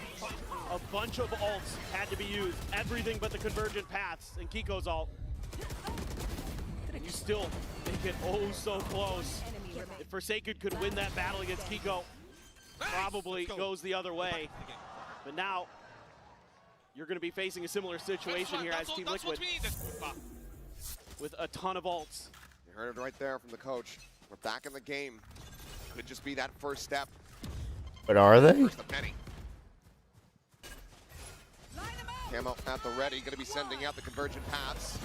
A bunch of ults had to be used. Everything but the convergent paths and Kiko's ult. And you still make it oh so close. If Forsaken could win that battle against Kiko, probably goes the other way. But now, you're going to be facing a similar situation here as Team Liquid. With a ton of ults. You heard it right there from the coach. We're back in the game. Could just be that first step. But are they? First of many. Camo at the ready, going to be sending out the convergent paths.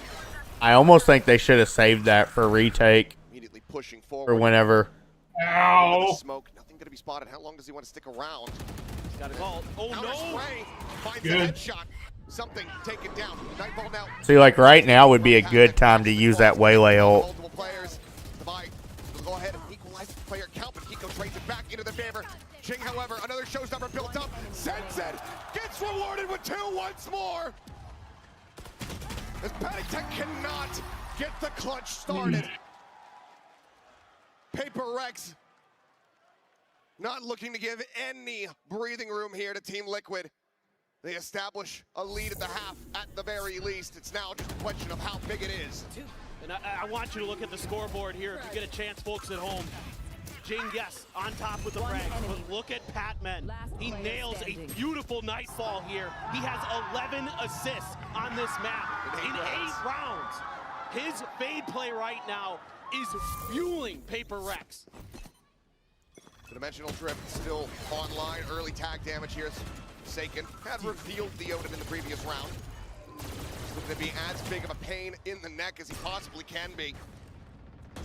I almost think they should have saved that for retake. Immediately pushing forward. Or whenever. Ow! Smoke, nothing going to be spotted. How long does he want to stick around? He's got his ult. Oh no! Spray. Finds Good. a headshot. Something taken down. Nightfall now. See, like right now would be a good time to use that waylay ult. Multiple players. Divide will go ahead and equalize the player count, but Kiko trades it back into their favor. Jing, however, another showstopper built up. Sends it. Gets rewarded with 2 once more. As Paddington cannot get the clutch started. Paper Rex not looking to give any breathing room here to Team Liquid. They establish a lead at the half at the very least. It's now just a question of how big it is. And I want you to look at the scoreboard here if you get a chance, folks at home. Jing, yes, on top with the frag, but look at Patman. He nails a beautiful Nightfall here. He has 11 assists on this map in 8 rounds. His fade play right now is fueling Paper Rex. The Dimensional Drift still online. Early tag damage here. Forsaken had revealed the Odin in the previous round. He's looking to be as big of a pain in the neck as he possibly can be.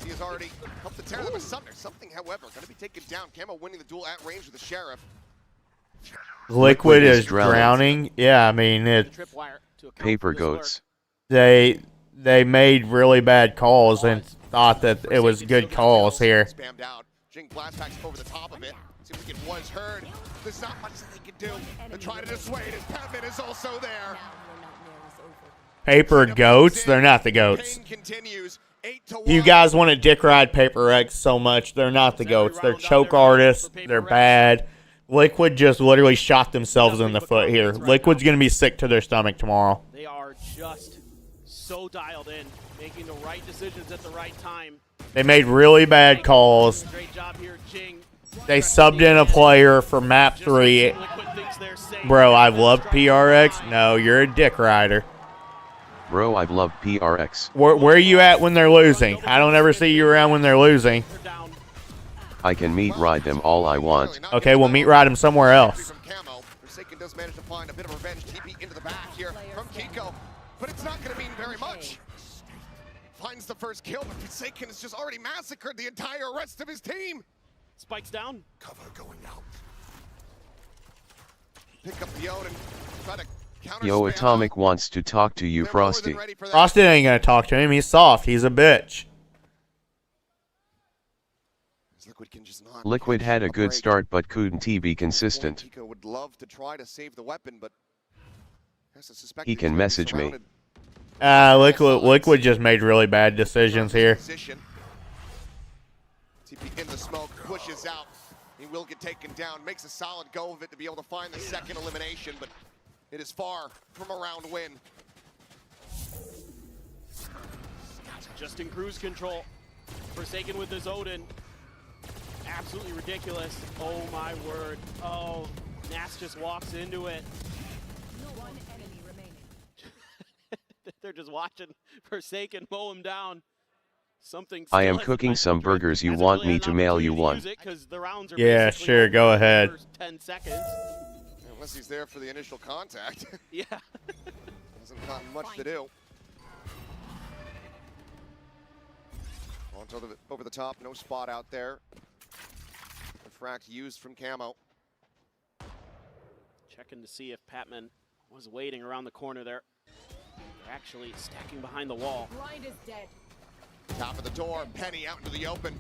He has already helped to tear them asunder. Something, however, going to be taken down. Camo winning the duel at range with the Sheriff. Liquid is drowning. Yeah, I mean it. Paper goats. They made really bad calls and thought that it was good calls here. Spammed out. Jing blast packs over the top of it. Seems like it was heard. There's not much that they can do. They're trying to dissuade as Patman is also there. Paper goats? They're not the goats. You guys want to dick ride Paper X so much. They're not the goats. They're choke artists. They're bad. Liquid just literally shot themselves in the foot here. Liquid's going to be sick to their stomach tomorrow. They are just so dialed in, making the right decisions at the right time. They made really bad calls. Great job here, Jing. They subbed in a player for map 3. Bro, I've loved PRX. No, you're a dick rider. Bro, I've loved PRX. Where are you at when they're losing? I don't ever see you around when they're losing. I can meat ride them all I want. Okay, we'll meat ride them somewhere else. Forsaken does manage to find a bit of revenge. TP into the back here from Kiko, but it's not going to mean very much. Finds the first kill, but Forsaken has just already massacred the entire rest of his team. Spikes down. Cover going out. Pick up the Odin. Try to counter. Yo, Atomic wants to talk to you, Frosty. Frosty ain't gonna talk to him. He's soft. He's a bitch. Liquid had a good start but couldn't be consistent. Kiko would love to try to save the weapon, but he can message me. Liquid just made really bad decisions here. TP in the smoke, pushes out. He will get taken down, makes a solid go of it to be able to find the second elimination, but it is far from a round win. Just in cruise control. Forsaken with his Odin. Absolutely ridiculous. Oh my word. Oh, Nas just walks into it. One enemy remaining. They're just watching Forsaken mow him down. Something. I am cooking some burgers. You want me to mail you one? Yeah, sure. Go ahead. 10 seconds. Unless he's there for the initial contact. Yeah. Hasn't gotten much to do. Onto the, over the top, no spot out there. Refract used from Camo. Checking to see if Patman was waiting around the corner there. Actually stacking behind the wall. Blind is dead. Top of the door, Penny out into the open.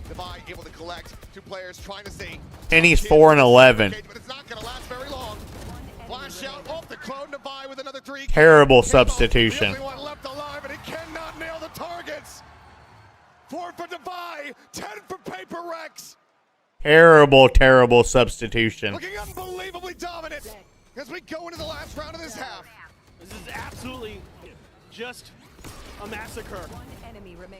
Divide able to collect. 2 players trying to stay. Penny's 4 and 11. But it's not going to last very long. Flash out off the clone Divide with another 3. Terrible substitution. The only one left alive, and he cannot nail the targets. 4 for Divide, 10 for Paper Rex. Terrible substitution. Looking unbelievably dominant as we go into the last round of this half. This is absolutely just a massacre.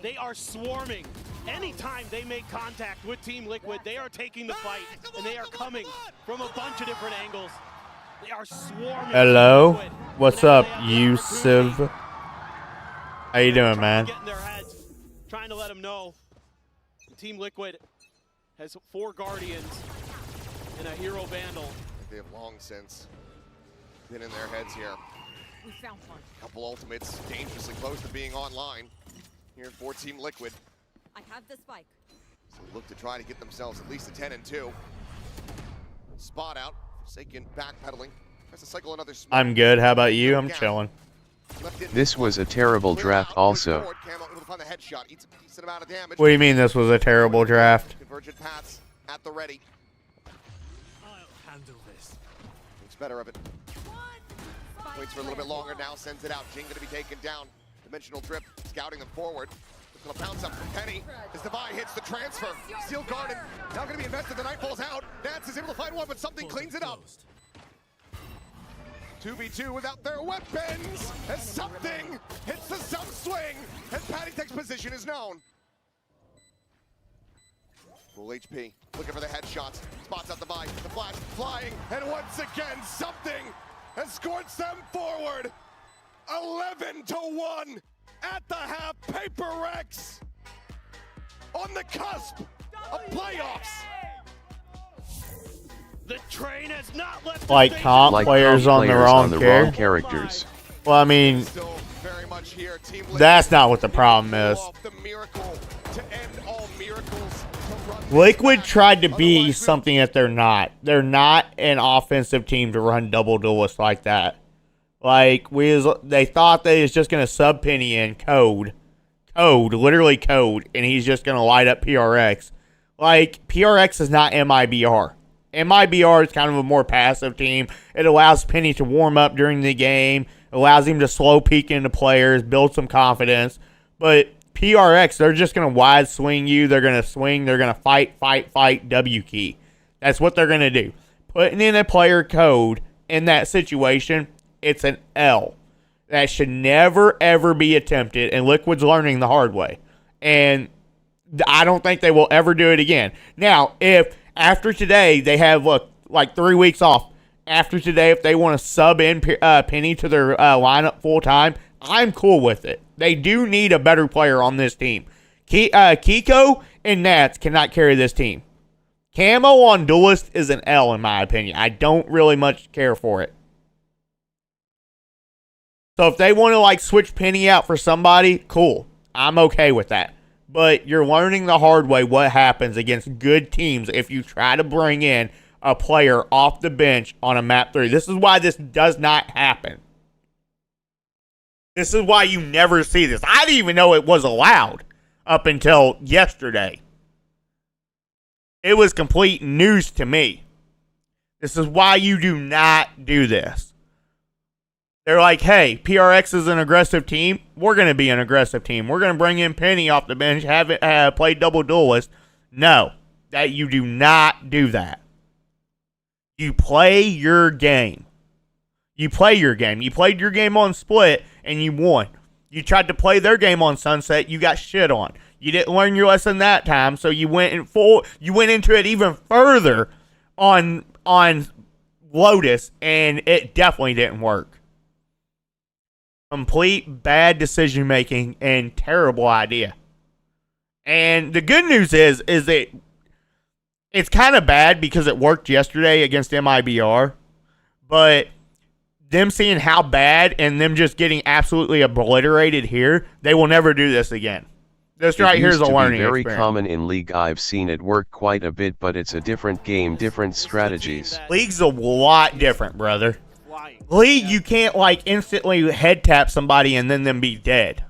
They are swarming. Anytime they make contact with Team Liquid, they are taking the fight, and they are coming from a bunch of different angles. They are swarming. Hello? What's up, Yusuf? How you doing, man? Getting their heads, trying to let them know Team Liquid has 4 Guardians and a Hero Vandal. They have long since been in their heads here. We found one. Couple ultimates dangerously close to being online here for Team Liquid. I have the spike. So look to try to get themselves at least a 10 and 2. Spot out, Forsaken backpedaling. Tries to cycle another smoke. I'm good. How about you? I'm chilling. This was a terrible draft also. Camo able to find the headshot. Eats a decent amount of damage. What do you mean this was a terrible draft? Convergent paths at the ready. I'll handle this. Thinks better of it. Waits for a little bit longer now, sends it out. Jing gonna be taken down. Dimensional drip, scouting them forward. It's gonna bounce up from Penny. As Devi hits the transfer. Steel guarded. Now gonna be invested. The Nightfall's out. Nats is able to find one, but something cleans it up. 2v2 without their weapons. As something hits the sub swing. And Patty Tech's position is known. Full HP, looking for the headshots. Spots out the buy, the flash flying, and once again, something escorts them forward. 11-1 at the half. Paper Rex on the cusp of playoffs. The train has not left. Like comp players on the wrong characters. Well, I mean, that's not what the problem is. Liquid tried to be something that they're not. They're not an offensive team to run double duelists like that. Like, they thought they was just going to sub Penny in code, literally code, and he's just going to light up PRX. Like, PRX is not MIBR. MIBR is kind of a more passive team. It allows Penny to warm up during the game, allows him to slow peek into players, build some confidence. But PRX, they're just going to wide swing you. They're going to swing. They're going to fight, W key. That's what they're going to do. Putting in a player code in that situation, it's an L. That should never, ever be attempted, and Liquid's learning the hard way. And I don't think they will ever do it again. Now, if after today they have, like 3 weeks off, after today, if they want to sub in Penny to their lineup full-time, I'm cool with it. They do need a better player on this team. Kiko and Nats cannot carry this team. Camo on Duelist is an L, in my opinion. I don't really much care for it. So if they want to, like, switch Penny out for somebody, cool. I'm okay with that. But you're learning the hard way what happens against good teams if you try to bring in a player off the bench on a map 3. This is why this does not happen. This is why you never see this. I didn't even know it was allowed up until yesterday. It was complete news to me. This is why you do not do this. They're like, hey, PRX is an aggressive team. We're going to be an aggressive team. We're going to bring in Penny off the bench, have it play double duelist. No, that you do not do that. You play your game. You play your game. You played your game on Split, and you won. You tried to play their game on Sunset. You got shit on. You didn't learn your lesson that time, so you went into it even further on Lotus, and it definitely didn't work. Complete bad decision making and terrible idea. And the good news is that it's kind of bad because it worked yesterday against MIBR, but them seeing how bad and them just getting absolutely obliterated here, they will never do this again. This right here is a learning very experience. Common in League. I've seen it work quite a bit, but it's a different game, different strategies. League's a lot different, brother. League, you can't, like, instantly head tap somebody and then them be dead.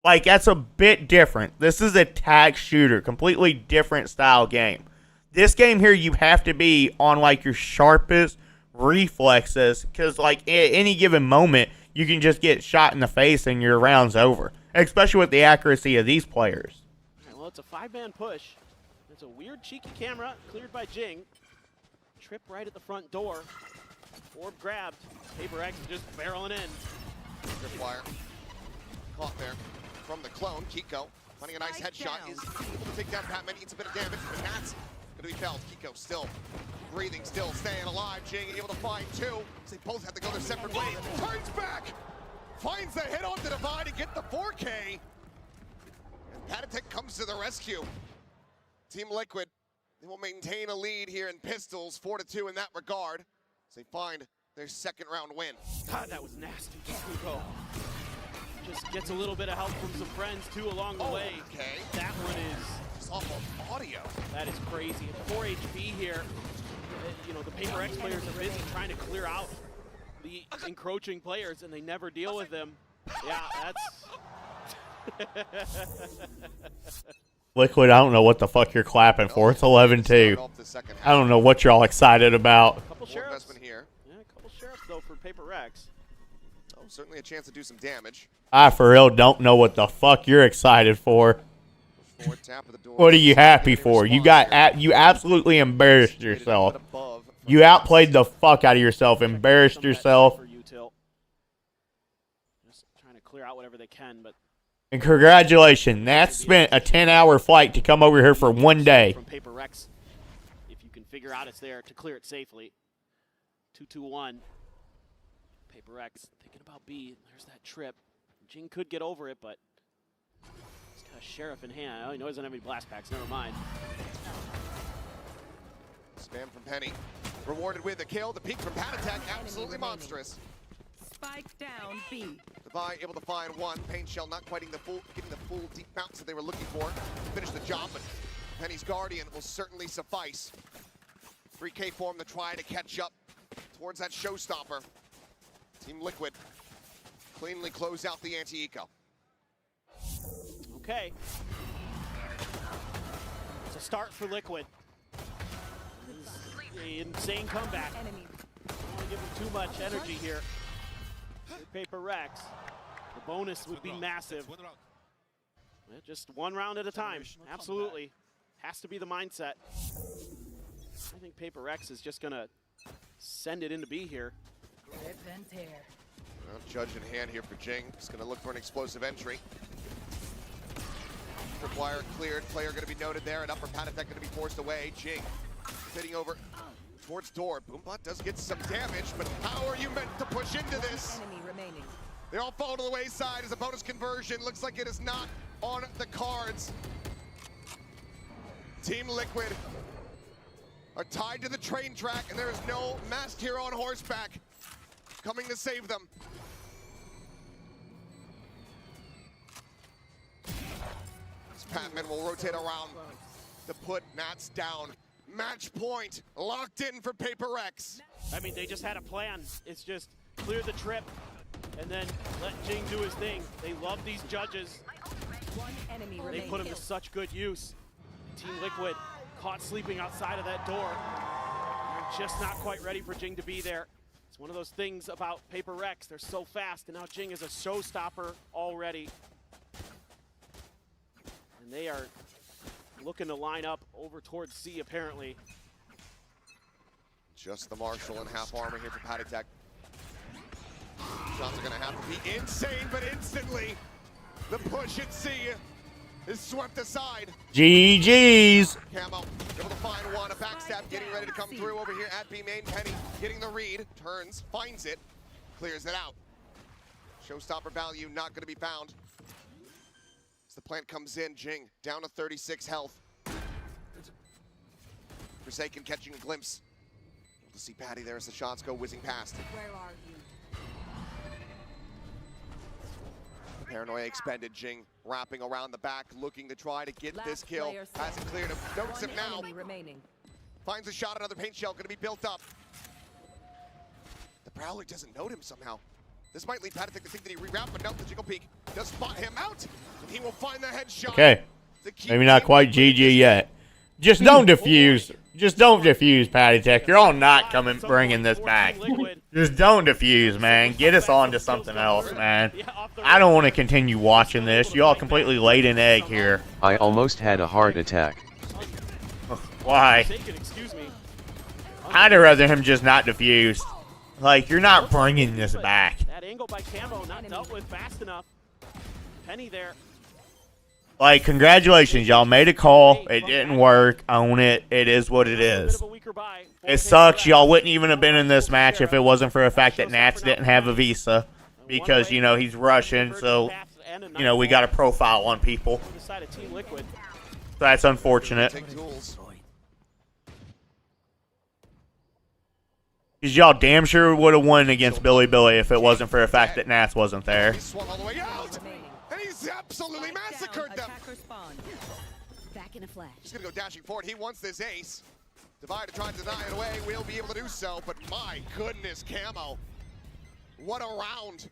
Like, that's a bit different. This is a tag shooter, completely different style game. This game here, you have to be on, like, your sharpest reflexes, because, like, at any given moment, you can just get shot in the face and your round's over, especially with the accuracy of these players. Well, it's a 5-man push. There's a weird cheeky camera cleared by Jing. Trip right at the front door. Orb grabbed. Paper X is just barreling in. Tripwire caught there from the clone. Kiko finding a nice headshot. Is able to take down Batman. Eats a bit of damage, but that's going to be felled. Kiko still breathing, still staying alive. Jing able to find two. So they both have to go their separate ways. Turns back. Finds the hit on the divide to get the 4K. And Patatek comes to the rescue. Team Liquid, they will maintain a lead here in pistols, 4-2 in that regard. They find their second round win. God, that was nasty. Kiko just gets a little bit of help from some friends too along the way. Okay. That one is just awful audio. That is crazy. 4 HP here. you know, the Paper X players are busy trying to clear out the encroaching players, and they never deal with them. Yeah, that's... Liquid, I don't know what the fuck you're clapping for. It's 11-2. I don't know what you're all excited about. Couple sheriffs here. Yeah, a couple sheriffs, though, for Paper X. Oh, certainly a chance to do some damage. I, for real, don't know what the fuck you're excited for. What are you happy for? You absolutely embarrassed yourself. You outplayed the fuck out of yourself, embarrassed yourself. Just trying to clear out whatever they can, but And congratulations, Nat spent a 10-hour flight to come over here for one day. from Paper Rex, if you can figure out it's there to clear it safely. 2-2-1. Paper X thinking about B. There's that trip. Jing could get over it, but he's got a sheriff in hand. Oh, he knows he doesn't have any blast packs. Never mind. Spam from Penny. Rewarded with a kill. The peek from Patatek, absolutely monstrous. Spike down B. Devi able to find one. Pain Shell not quite getting the full deep bounce that they were looking for. Finish the job, but Penny's Guardian will certainly suffice. 3K form to try to catch up towards that showstopper. Team Liquid cleanly close out the anti-eco. Okay. It's a start for Liquid. The insane comeback. Don't want to give him too much energy here. Paper Rex. The bonus would be massive. Yeah, just one round at a time. Absolutely. Has to be the mindset. I think Paper Rex is just going to send it into B here. Rip and tear. Well, judge in hand here for Jing. Just going to look for an explosive entry. Tripwire cleared. Player going to be noted there. And upper Patatek going to be forced away. Jing sitting over towards door. Boombot does get some damage, but how are you meant to push into this? Enemy remaining. They all fall to the wayside as a bonus conversion. Looks like it is not on the cards. Team Liquid are tied to the train track, and there is no masked hero on horseback coming to save them. This Patman will rotate around to put Nats down. Match point locked in for Paper Rex. I mean, they just had a plan. It's just clear the trip and then let Jing do his thing. They love these judges. One enemy They remaining. put him to such good use. Team Liquid caught sleeping outside of that door. They're just not quite ready for Jing to be there. It's one of those things about Paper Rex. They're so fast, and now Jing is a showstopper already. And they are looking to line up over towards C, apparently. Just the Marshall in half armor here for Patatek. Shots are gonna have to be insane, but instantly the push at C is swept aside. GG's. Camo able to find one, a backstab getting ready to come through over here at B main. Penny getting the read, turns, finds it, clears it out. Showstopper value not gonna be found. As the plant comes in, Jing down to 36 health. Forsaken catching a glimpse. Able to see Patty there as the shots go whizzing past. Where are you? Paranoia expended. Jing wrapping around the back, looking to try to get this Last kill. player Hasn't cleared him. Notes him One now. enemy remaining. Finds a shot, another paint shell gonna be built up. The Prowler doesn't note him somehow. This might lead Patatek to think that he rewrapped, but no, the Jiggle Peak does spot him out, and he will find the headshot. Okay. Maybe not quite GG yet. Just don't defuse. Just don't defuse, Patatek. You're all not bringing this back. Just don't defuse, man. Get us on to something else, man. I don't want to continue watching this. You all completely laid an egg here. I almost had a heart attack. Why? I'd rather him just not defuse. Like, you're not bringing this back. That angle by Camo not dealt with fast enough. Penny there. Like, congratulations, y'all made a call. It didn't work. Own it. It is what it is. It sucks. Y'all wouldn't even have been in this match if it wasn't for the fact that Nats didn't have a visa. Because, you know, he's Russian, so, you know, we got a profile on people. That's unfortunate. Because y'all damn sure would have won against Billy if it wasn't for the fact that Nats wasn't there. He swung all the way out, and he's absolutely massacred them. Back in a flash. He's gonna go dashing forward. He wants this ace. Divider trying to deny it away, will be able to do so, but my goodness, Camo. What a round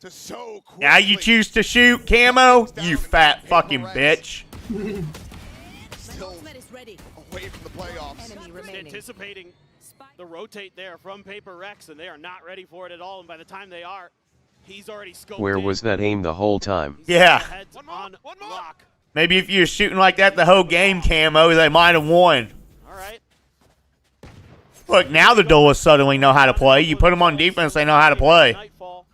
to so quickly. Now you choose to shoot, Camo? You fat fucking bitch. Still away from the playoffs. Anticipating the rotate there from Paper Rex, and they are not ready for it at all, and by the time they are, he's already scoped Where in. was that aim the whole time? Yeah. Heads on lock. Maybe if you were shooting like that the whole game, Camo, they might have won. All right. Look, now the duelists suddenly know how to play. You put them on defense, they know how to play. Nightfall.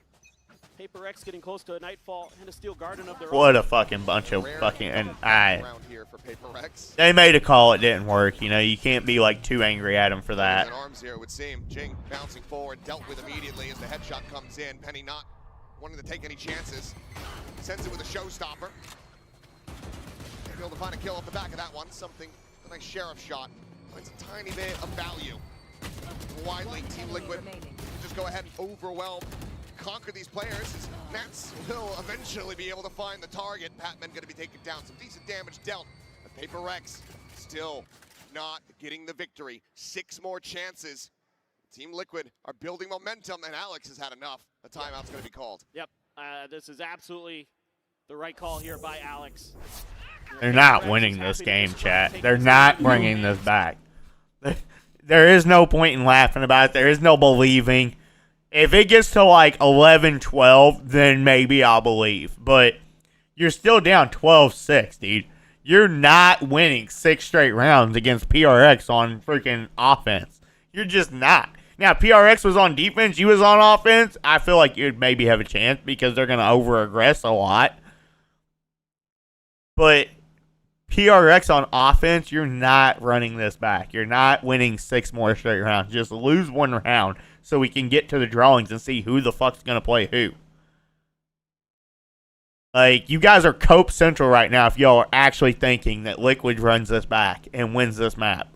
Paper Rex getting close to a Nightfall and a steel garden of their What own. a fucking bunch of fucking... And Round here for Paper Rex. they made a call, it didn't work. You know, you can't be like too angry at them for that. And arms here, it would seem. Jing bouncing forward, dealt with immediately as the headshot comes in. Penny not wanting to take any chances. Sends it with a showstopper. Able to find a kill off the back of that one. Something, a nice sheriff shot. Finds a tiny bit of value. Widely, Team Liquid just go ahead and overwhelm, conquer these players. As Nats will eventually be able to find the target. Patman going to be taken down. Some decent damage dealt. But Paper Rex still not getting the victory. 6 more chances. Team Liquid are building momentum, and Alex has had enough. A timeout's going to be called. Yep, this is absolutely the right call here by Alex. They're not winning this game, chat. They're not bringing this back. There is no point in laughing about it. There is no believing. If it gets to like 11-12, then maybe I'll believe. But you're still down 12-6, dude. You're not winning 6 straight rounds against PRX on freaking offense. You're just not. Now, PRX was on defense. You was on offense. I feel like you'd maybe have a chance because they're going to over-aggress a lot. But PRX on offense, you're not running this back. You're not winning 6 more straight rounds. Just lose 1 round so we can get to the drawings and see who the fuck's going to play who. Like, you guys are Cope Central right now if y'all are actually thinking that Liquid runs this back and wins this map.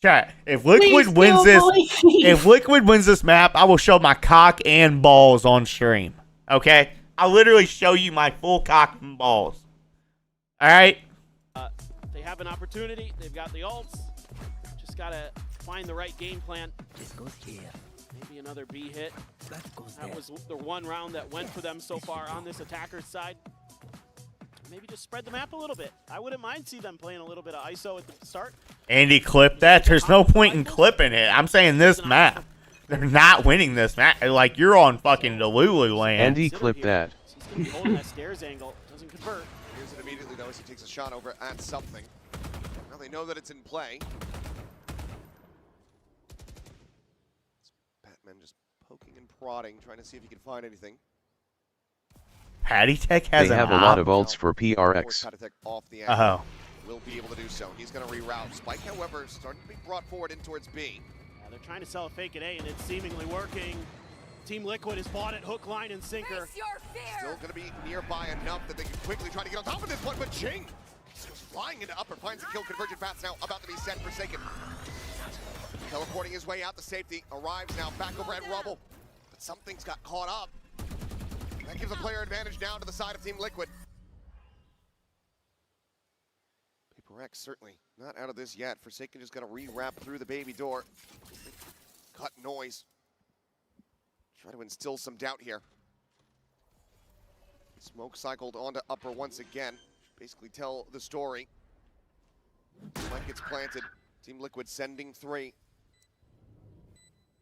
Chat, if Liquid wins this map, I will show my cock and balls on stream. Okay? I'll literally show you my full cock and balls. Alright? They have an opportunity. They've got the ults. Just got to find the right game plan. Maybe another B hit. That was the one round that went for them so far on this attacker's side. Maybe just spread the map a little bit. I wouldn't mind see them playing a little bit of ISO at the start. Andy clipped that. There's no point in clipping it. I'm saying this map. They're not winning this map. Like, you're on fucking Delulu land. Andy clipped that. He's going to be holding that stairs angle. Doesn't convert. Here's it immediately, though, as he takes a shot over at something. Now they know that it's in play. Batman just poking and prodding, trying to see if he can find anything. Patty Tech has They have a lot of ults for PRX. Patty Tech off the Oh. angle. Will be able to do so. He's going to reroute. Spike, however, starting to be brought forward in towards B. Yeah, they're trying to sell a fake at A, and it's seemingly working. Team Liquid has bought it hook, line, and sinker. Still going to be nearby enough that they can quickly try to get on top of this one, but Jing flying into upper, finds a kill. Convergent paths now about to be set. Forsaken teleporting his way out to safety. Arrives now back over at Rubble, but something's got caught up. That gives a player advantage now to the side of Team Liquid. Paper X certainly not out of this yet. Forsaken just got to re-wrap through the baby door. Cut noise. Try to instill some doubt here. Smoke cycled onto upper once again. Basically tell the story. Mike gets planted. Team Liquid sending 3.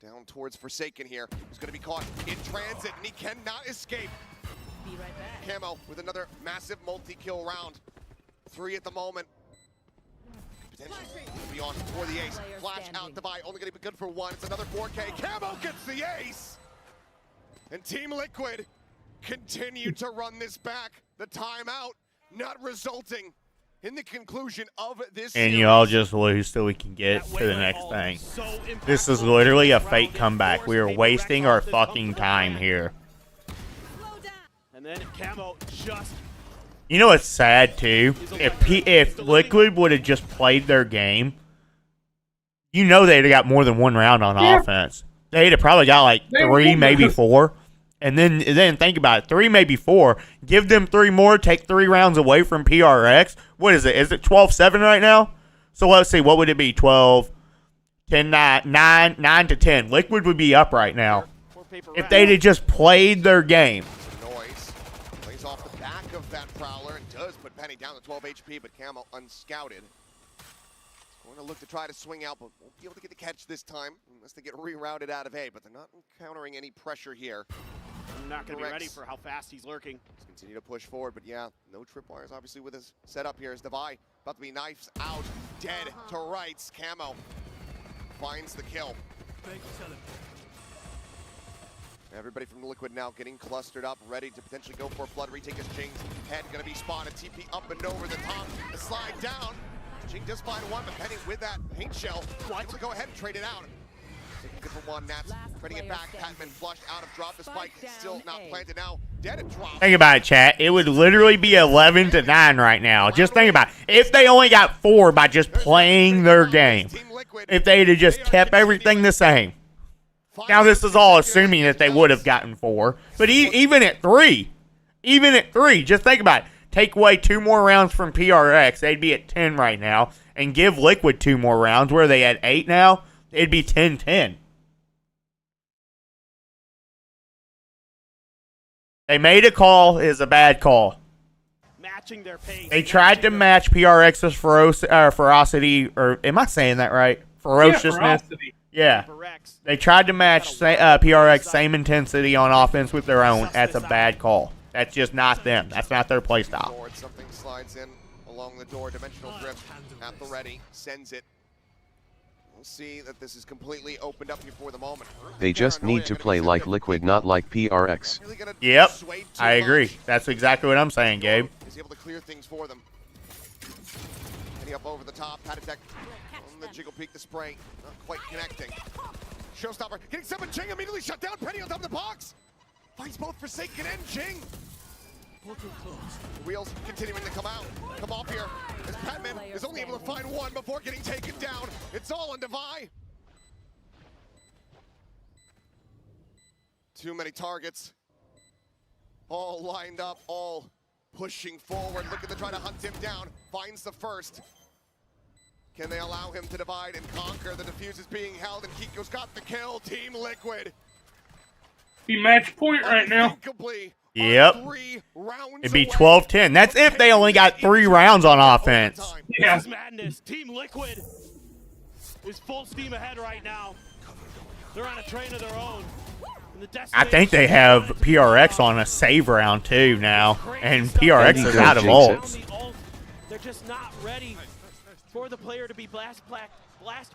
Down towards Forsaken here. He's going to be caught in transit, and he cannot escape. Be right back. Camo with another massive multi-kill round. 3 at the moment. Potentially beyond for the ace. Flash out to buy. Only going to be good for 1. It's another 4K. Camo gets the ace. And Team Liquid continue to run this back. The timeout not resulting in the conclusion of this And series. you all just lose so we can get to the next thing. This is literally a fake comeback. We are wasting our fucking time here. And then Camo just... You know what's sad too? If Liquid would have just played their game, you know they'd have got more than 1 round on offense. They'd have probably got like 3, maybe 4. And then think about it. 3, maybe 4. Give them 3 more, take 3 rounds away from PRX. What is it? Is it 12-7 right now? So let's see, what would it be? 12, 10, 9 to 10. Liquid would be up right now if they'd have just played their game. Noise plays off the back of that Prowler and does put Penny down to 12 HP, but Camo unscouted. Going to look to try to swing out, but won't be able to get the catch this time unless they get rerouted out of A, but they're not encountering any pressure here. I'm not going to be ready for how fast he's lurking. Let's continue to push forward, but yeah, no tripwires obviously with his setup here as Devi about to be knifes out, dead to rights. Camo finds the kill. Everybody from Liquid now getting clustered up, ready to potentially go for a flood. Retake as Jing's head gonna be spotted. TP up and over the top, the slide down. Jing does find one, but Penny with that paint shell, able to go ahead and trade it out. Taking a different one, Nats trading it back. Patman flushed out of drop. The spike still not planted now. Dead at drop. Think about it, chat. It would literally be 11 to 9 right now. Just think about it. If they only got 4 by just playing their game. If they'd have just kept everything the same. Now, this is all assuming that they would have gotten 4. But even at 3, just think about it. Take away 2 more rounds from PRX, they'd be at 10 right now. And give Liquid 2 more rounds, where they at 8 now, it'd be 10-10. They made a call, is a bad call. Matching their pace. They tried to match PRX's ferocity, or am I saying that right? Ferociousness. Yeah. They tried to match PRX same intensity on offense with their own. That's a bad call. That's just not them. That's not their play style. Something slides in along the door. Dimensional drift at the ready. Sends it. We'll see that this is completely opened up here for the moment. They just need to play like Liquid, not like PRX. Yep. I agree. That's exactly what I'm saying, Gabe. He's able to clear things for them. Penny up over the top. Patatek on the jiggle peak. The spray not quite connecting. Showstopper getting 7. Jing immediately shut down. Penny on top of the box. Fights both Forsaken and Jing. Wheels continuing to come off here. As Patman is only able to find one before getting taken down. It's all on Devi. Too many targets. All lined up, all pushing forward, looking to try to hunt him down. Finds the first. Can they allow him to divide and conquer? The defuse is being held, and Kiko's got the kill. Team Liquid. Be match point right now. Yep. It'd be 12-10. That's if they only got 3 rounds on offense. Yeah. This is madness. Team Liquid is full steam ahead right now. They're on a train of their own. I think they have PRX on a save round too now, and PRX is out of ults. They're just not ready for the player to be blast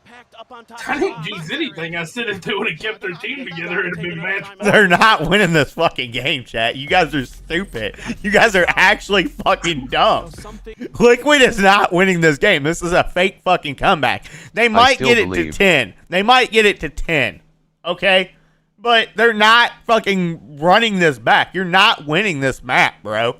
packed up on top. I think G's anything I said if they would have kept their team together, it'd have been match. They're not winning this fucking game, chat. You guys are stupid. You guys are actually fucking dumb. Liquid is not winning this game. This is a fake fucking comeback. They might get it to 10. They might get it to 10. Okay? But they're not fucking running this back. You're not winning this map, bro.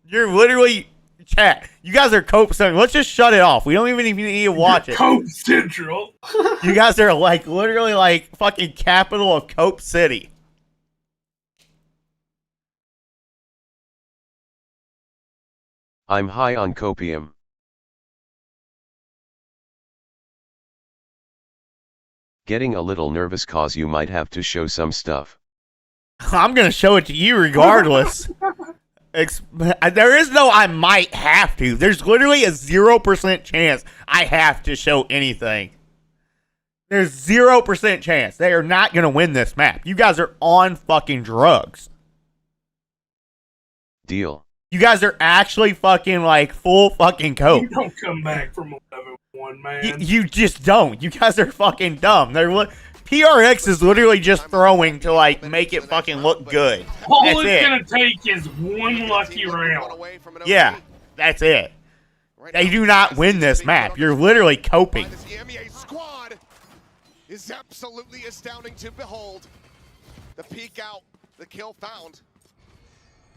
You're literally... Chat, you guys are Cope Central. Let's just shut it off. We don't even need to watch it. Cope Central. You guys are like literally like fucking capital of Cope City. I'm high on copium. Getting a little nervous cause you might have to show some stuff. I'm gonna show it to you regardless. There is no I might have to. There's literally a 0% chance I have to show anything. There's 0% chance. They are not going to win this map. You guys are on fucking drugs. Deal. You guys are actually fucking like full fucking coke. You don't come back from 11-1, man. You just don't. You guys are fucking dumb. PRX is literally just throwing to like make it fucking look good. All it's gonna take is one lucky round. Yeah, that's it. They do not win this map. You're literally coping. The MEA squad is absolutely astounding to behold. The peek out, the kill found.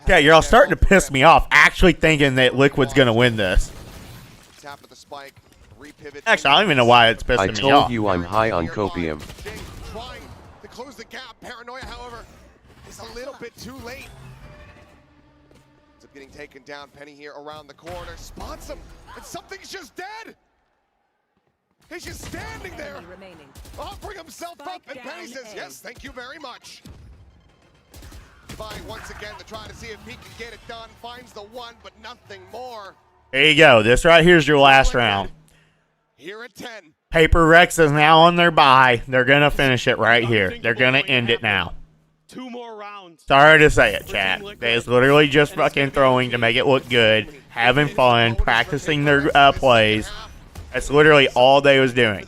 Yeah, you're all starting to piss me off. Actually thinking that Liquid's gonna win this. Tap of the spike. Actually, I don't even know why it's pissing me off. I told you I'm high on copium. Trying to close the gap. Paranoia, however, is a little bit too late. Ends up getting taken down. Penny here around the corner. Spots him. And something's just dead. He's just standing there, offering himself up, and Penny says, yes, thank you very much. Divine once again to try to see if he can get it done. Finds the one, but nothing more. There you go. This right here is your last round. Here at 10. Paper Rex is now on their bye. They're going to finish it right here. They're going to end it now. 2 more rounds. Sorry to say it, chat. They literally just fucking throwing to make it look good, having fun, practicing their plays. That's literally all they was doing.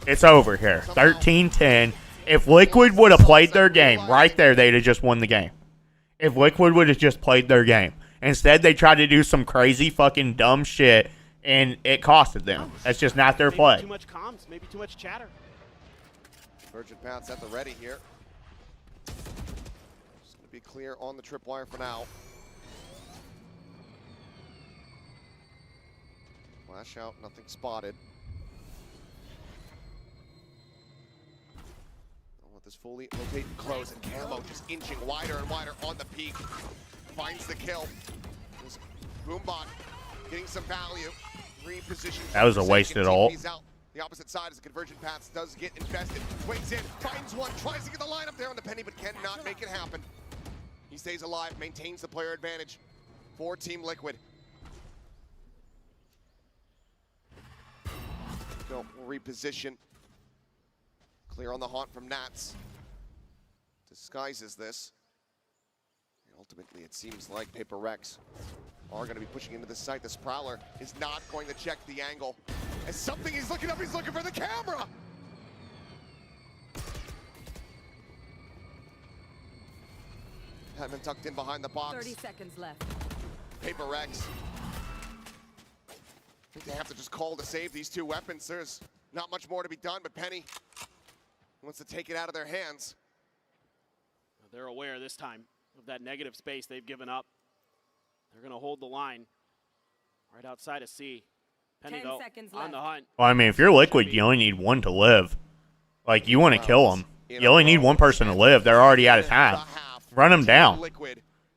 It's over here. 13-10. If Liquid would have played their game right there, they'd have just won the game. If Liquid would have just played their game. Instead, they tried to do some crazy fucking dumb shit, and it costed them. That's just not their play. Too much comms, maybe too much chatter. Virgin Path's at the ready here. Just going to be clear on the tripwire for now. Flash out, nothing spotted. Don't let this fully rotate and close, and Camo just inching wider and wider on the peak. Finds the kill. This Boombot getting some value. Reposition. That was a wasted ult. The opposite side as the Convergent Paths does get invested. Swings in, finds one, tries to get the lineup there on the Penny, but cannot make it happen. He stays alive, maintains the player advantage for Team Liquid. Go reposition. Clear on the haunt from Nats. Disguises this. And ultimately, it seems like Paper Rex are going to be pushing into the site. This Prowler is not going to check the angle. As something he's looking up, he's looking for the camera. Hadman tucked in behind the box. 30 seconds left. Paper Rex. I think they have to just call to save these 2 weapons. There's not much more to be done, but Penny wants to take it out of their hands. They're aware this time of that negative space they've given up. They're going to hold the line right outside of C. Penny, though, on the hunt. Well, I mean, if you're Liquid, you only need one to live. Like, you want to kill them. You only need one person to live. They're already out of time. Run them down.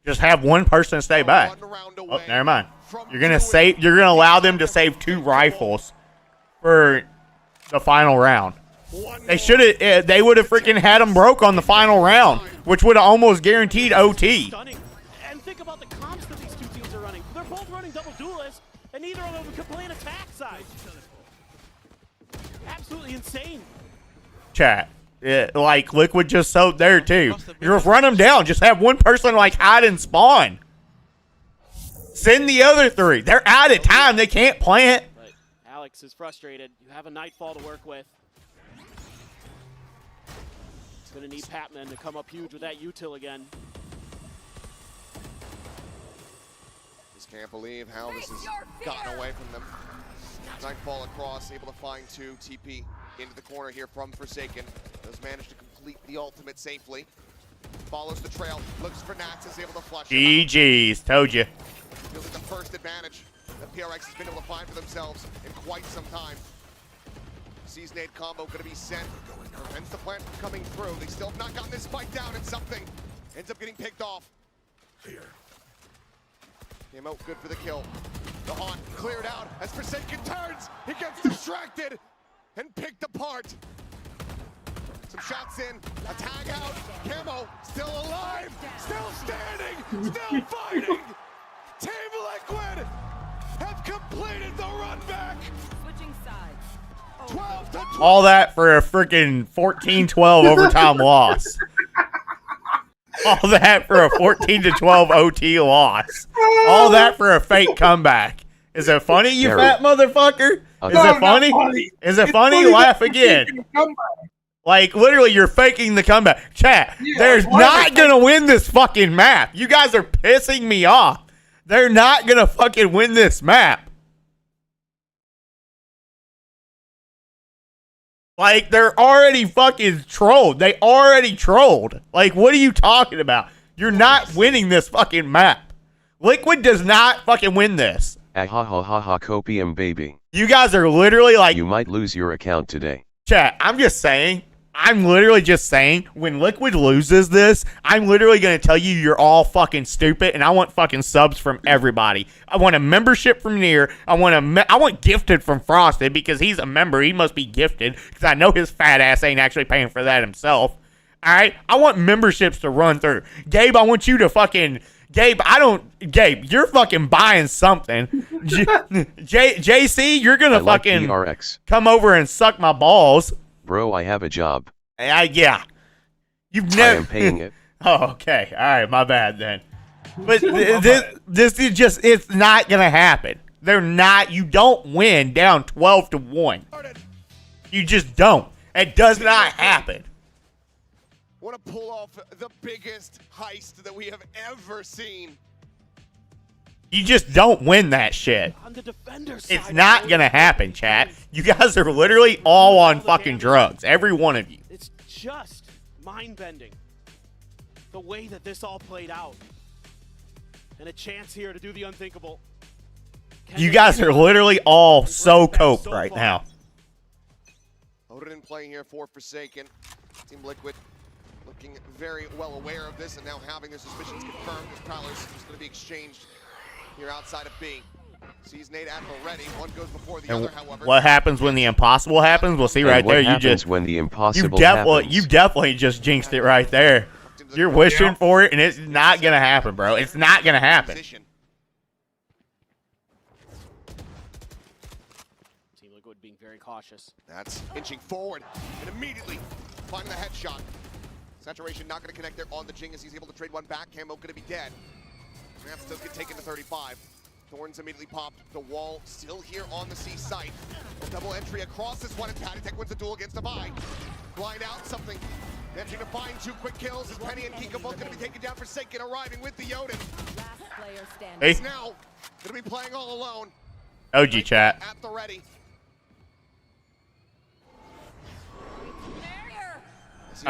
Just have one person stay back. Oh, never mind. You're gonna save. You're gonna allow them to save 2 rifles for the final round. They should have. They would have freaking had them broke on the final round, which would have almost guaranteed OT. And think about the comps that these 2 teams are running. They're both running double duelists, and neither of them can play an attack side. Absolutely insane. Chat. Like, Liquid just sold there, too. You just run them down. Just have one person, like, hide and spawn. Send the other 3. They're out of time. They can't plant. But Alex is frustrated. You have a Nightfall to work with. It's going to need Patman to come up huge with that util again. Just can't believe how this has gotten away from them. Nightfall across, able to find 2. TP into the corner here from Forsaken. Does manage to complete the ultimate safely. Follows the trail, looks for Nats, is able to flush it. GG's, told you. Feels like the first advantage that PRX has been able to find for themselves in quite some time. Sees Nade combo going to be sent. Prevents the plant from coming through. They still have not gotten this spike down, and something ends up getting picked off. Here. Came out good for the kill. The haunt cleared out as Forsaken turns. He gets distracted and picked apart. Some shots in, a tag out. Camo still alive, still standing, still fighting. Team Liquid have completed the run back. Switching sides. 12 to 12. All that for a freaking 14-12 overtime loss. All that for a 14-12 OT loss. All that for a fake comeback. Is it funny, you fat motherfucker? Is it funny? Is it funny? Laugh again. Like, literally, you're faking the comeback. Chat, they're not going to win this fucking map. You guys are pissing me off. They're not going to fucking win this map. Like, they're already fucking trolled. They already trolled. Like, what are you talking about? You're not winning this fucking map. Liquid does not fucking win this. Ah ha ha ha ha copium baby. You guys are literally like... You might lose your account today. Chat, I'm just saying. I'm literally just saying, when Liquid loses this, I'm literally going to tell you you're all fucking stupid, and I want fucking subs from everybody. I want a membership from Near. I want gifted from Frosted, because he's a member. He must be gifted, because I know his fat ass ain't actually paying for that himself. All right? I want memberships to run through. Gabe, I want you to fucking... Gabe, you're fucking buying something. JC, you're going to fucking come over and suck my balls. Bro, I have a job. Yeah. You've never... I am paying it. Oh, okay. All right, my bad then. But this is just, it's not going to happen. You don't win down 12-1. You just don't. It does not happen. Want to pull off the biggest heist that we have ever seen. You just don't win that shit. On the defender side, it's not going to happen, chat. You guys are literally all on fucking drugs. Every one of you. It's just mind-bending. The way that this all played out. And a chance here to do the unthinkable. You guys are literally all so coped right now. Odin playing here for Forsaken. Team Liquid looking very well aware of this and now having their suspicions confirmed as Prowler's just going to be exchanged here outside of B. Sees Nate Admiral ready. One goes before the other, however. What happens when the impossible happens? We'll see right there. You just when the impossible happens. You definitely just jinxed it right there. You're wishing for it, and it's not gonna happen, bro. It's not gonna happen. Team Liquid being very cautious. That's inching forward and immediately finding the headshot. Saturation not going to connect there on the Jing as he's able to trade one back. Camo going to be dead. Ramps does get taken to 35. Thorns immediately popped. The wall still here on the C site. A double entry across this one, and Patty wins the duel against Divine. Blind out something. Managing to find 2 quick kills as Penny and Kiko both going to be taken down. Forsaken arriving with the Odin. Hey. He's now going to be playing all alone. OG chat. At the ready.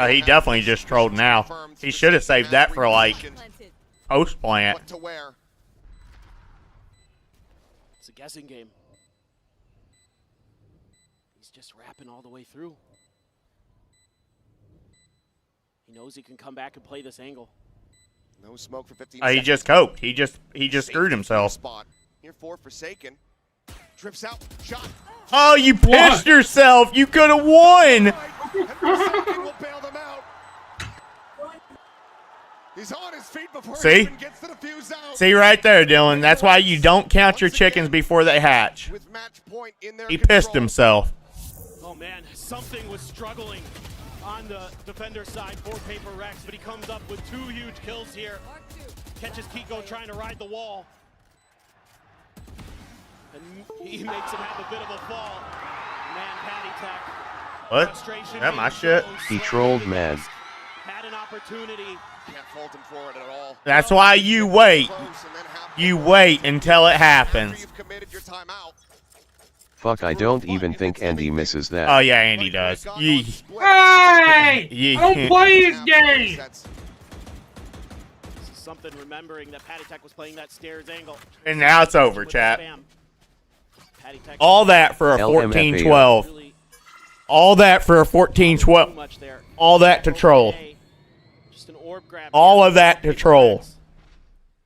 He definitely just trolled now. He should have saved that for, like, post-plant. What to wear. It's a guessing game. He's just rapping all the way through. He knows he can come back and play this angle. No smoke for 15 He seconds. just coped. He just screwed himself. Spot. Here for Forsaken. Trips out. Shot. Oh, you pissed yourself. You could have won. Will bail them out. He's on his feet before See? he even gets the defuse out. See right there, Dylan. That's why you don't count your chickens before they hatch. With match point in their He pissed himself. Oh man, something was struggling on the defender side for Paper Rex, but he comes up with 2 huge kills here. Catches Kiko trying to ride the wall. And he makes him have a bit of a fall. Man, Patty Tech. What? That my shit? He trolled mad. Had an opportunity. Can't fault him for it at all. That's why you wait. You wait until it happens. Fuck, I don't even think Andy misses that. Oh yeah, Andy does. Hey! Don't play his game! Something remembering that Patty Tech was playing that stairs angle. And now it's over, chat. All that for a 14-12. All that for a 14-12. All that to troll. All of that to troll.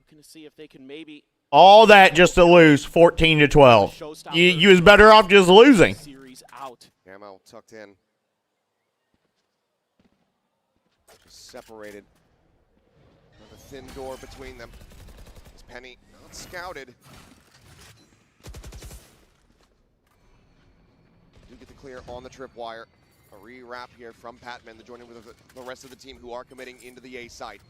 Looking to see if they can maybe all that just to lose 14-12. You was better off just losing. Series out. Camo tucked in. Just separated. Another thin door between them. As Penny not scouted. Do get the clear on the tripwire. A re-wrap here from Patman to join in with the rest of the team who are committing into the A site.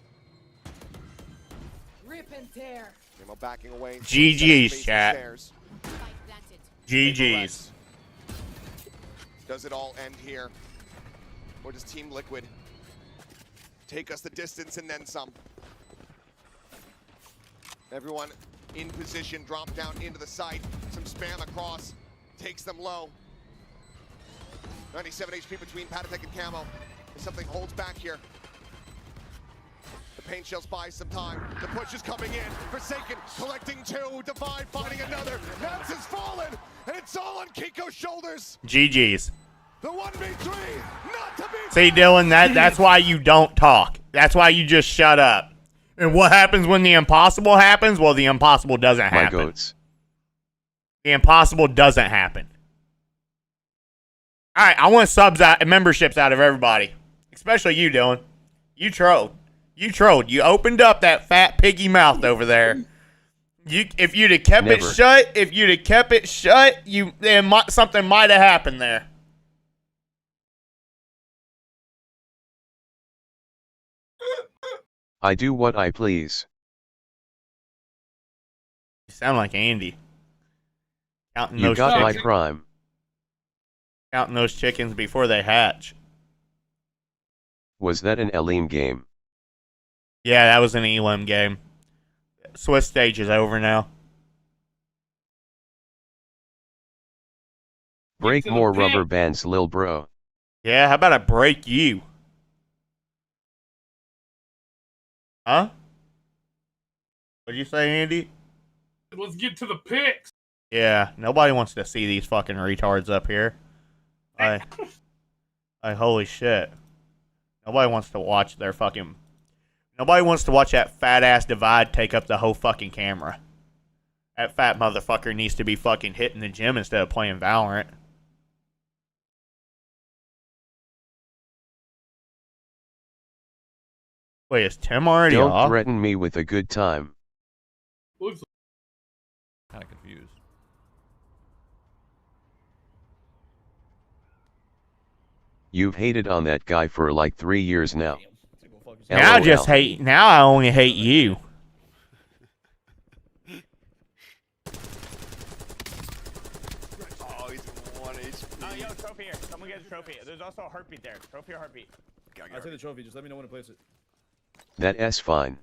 Rip and tear. Camo backing away. GG's, chat. GG's. Does it all end here? Or does Team Liquid take us the distance and then some? Everyone in position, drop down into the site. Some spam across, takes them low. 97 HP between Patatek and Camo. If something holds back here. The paint shells buy some time. The push is coming in. Forsaken collecting 2. Divide finding another. Nance has fallen, and it's all on Kiko's shoulders. GG's. The 1v3, not to be. See, Dylan, that's why you don't talk. That's why you just shut up. And what happens when the impossible happens? Well, the impossible doesn't happen. My goats. The impossible doesn't happen. All right, I want subs out and memberships out of everybody, especially you, Dylan. You trolled. You trolled. You opened up that fat piggy mouth over there. If you'd have kept it shut, something might have happened there. I do what I please. You sound like Andy. Counting You those got my chickens. prime. Counting those chickens before they hatch. Was that an Elim game? Yeah, that was an Elim game. Swiss stage is over now. Break more rubber bands, lil bro. Yeah, how about I break you? Huh? What'd you say, Andy? Let's get to the picks. Yeah, nobody wants to see these fucking retards up here. Holy shit. Nobody wants to watch their fucking... Nobody wants to watch that fat-ass divide take up the whole fucking camera. That fat motherfucker needs to be fucking hitting the gym instead of playing Valorant. Wait, is Tim already Don't off? threaten me with a good time. Kind of confused. You've hated on that guy for like 3 years now. Now I LOL. just hate. Now I only hate you. Oh, he's 1 HP. Yo, trophy here. Someone get a trophy. There's also a heartbeat there. Trophy or heartbeat. I'll take the trophy. Just let me know when to place it. That's fine.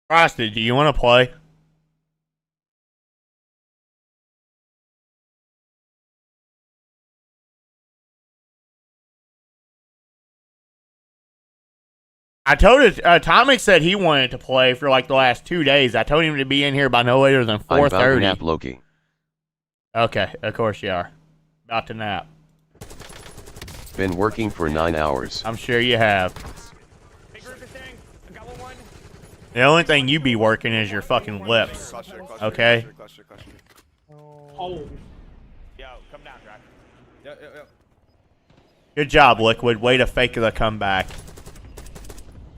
Frosted, do you want to play? I told it. Atomic said he wanted to play for like the last 2 days. I told him to be in here by no later than I'm about to 4:30. nap Loki. Okay, of course you are. About to nap. Been working for 9 hours. I'm sure you have. The only thing you be working is your fucking lips. Okay? Oh. Yo, come down, Drac. Yeah. Good job, Liquid. Way to fake the comeback.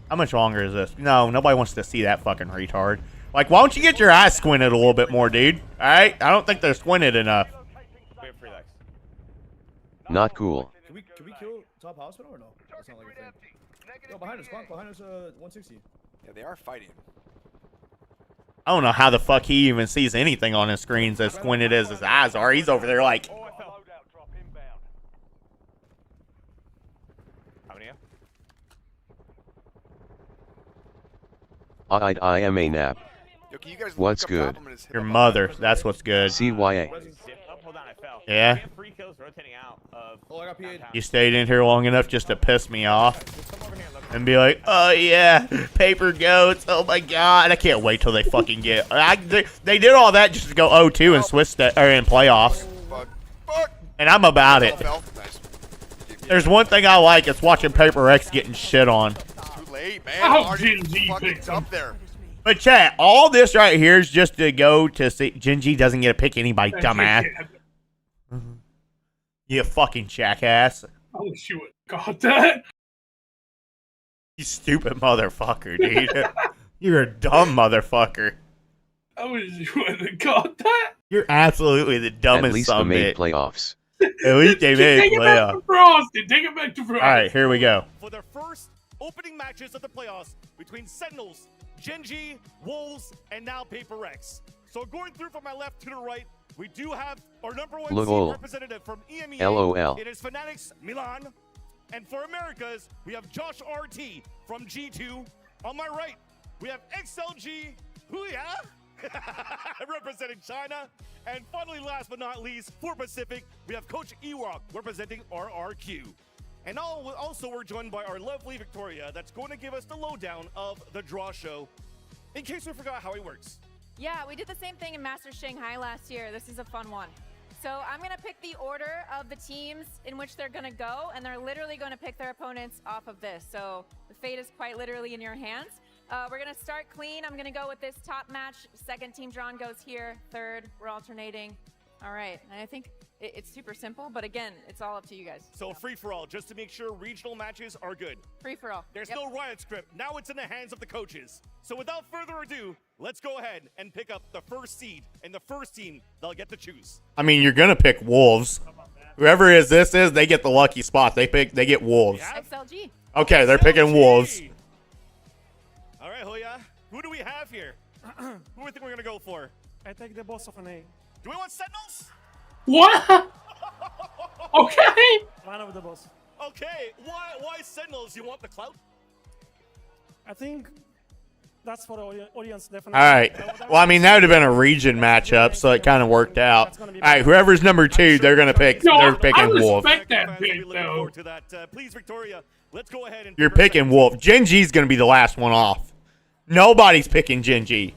How much longer is this? No, nobody wants to see that fucking retard. Like, why don't you get your eyes squinted a little bit more, dude? Alright? I don't think they're squinted enough. We have free legs. Not cool. Can we kill top hospital or no? That's not like a thing. Yo, behind us, Clonk, behind us, 160. Yeah, they are fighting. I don't know how the fuck he even sees anything on his screens as squinted as his eyes are. He's over there like... How many? I am a nap. Yo, can you guys What's look up good? top? I'm gonna just hit Your up on mother. that. That's what's good. CYA. Hold on, I fell. Yeah? We have free kills rotating out of I got PA'd. You stayed in here long enough just to piss me off. And be like, oh yeah, paper goats, oh my god. I can't wait till they fucking get... They did all that just to go 0-2 in Swiss or in playoffs. And I'm about it. There's one thing I like, it's watching Paper X getting shit on. Too late, man. Oh, Already Gen-G fucking picked him. up there. But chat, all this right here is just to go to see... Gen-G doesn't get to pick anybody, dumbass. You fucking jackass. I wish you would have got that. You stupid motherfucker, dude. You're a dumb motherfucker. I wish you would have got that. You're absolutely the dumbest At least they son of a made bitch. playoffs. At least they made Take it back playoffs. to Frosted. Take it back to Frosted. Alright, here we go. For their first opening matches of the playoffs between Sentinels, Gen.G, Wolves, and now Paper Rex. So going through from my left to the right, we do have our number one LOL. seed representative from EMEA. LOL. It is Fanatics Milan. And for Americas, we have Josh RT from G2. On my right, we have XLG Huya representing China. And finally, last but not least, for Pacific, we have Coach Ewok representing RRQ. And also we're joined by our lovely Victoria that's going to give us the lowdown of the draw show, in case we forgot how it works. Yeah, we did the same thing in Masters Shanghai last year. This is a fun one. So I'm going to pick the order of the teams in which they're going to go, and they're literally going to pick their opponents off of this. So the fate is quite literally in your hands. We're going to start clean. I'm going to go with this top match. Second team drawn goes here. Third, we're alternating. All right. And I think it's super simple, but again, it's all up to you guys. So free-for-all, just to make sure regional matches are good. Free-for-all. There's no riot script. Now it's in the hands of the coaches. So without further ado, let's go ahead and pick up the first seed. And the first team, they'll get to choose. I mean, you're gonna pick Wolves. Whoever this is, they get the lucky spot. They get Wolves. XLG. Okay, they're picking Wolves. All right, Hoya. Who do we have here? Who do we think we're gonna go for? I take the boss of an A. Do we want Sentinels? What? Okay. One of the boss. Okay. Why Sentinels? You want the clout? I think that's for the audience, definitely. All right. Well, I mean, that would have been a region matchup, so it kind of worked out. All right, whoever's number 2, they're gonna pick. They're picking Wolf. I respect that pick, though. Please, Victoria, let's go ahead and. You're picking Wolf. Gen G's gonna be the last one off. Nobody's picking Gen G.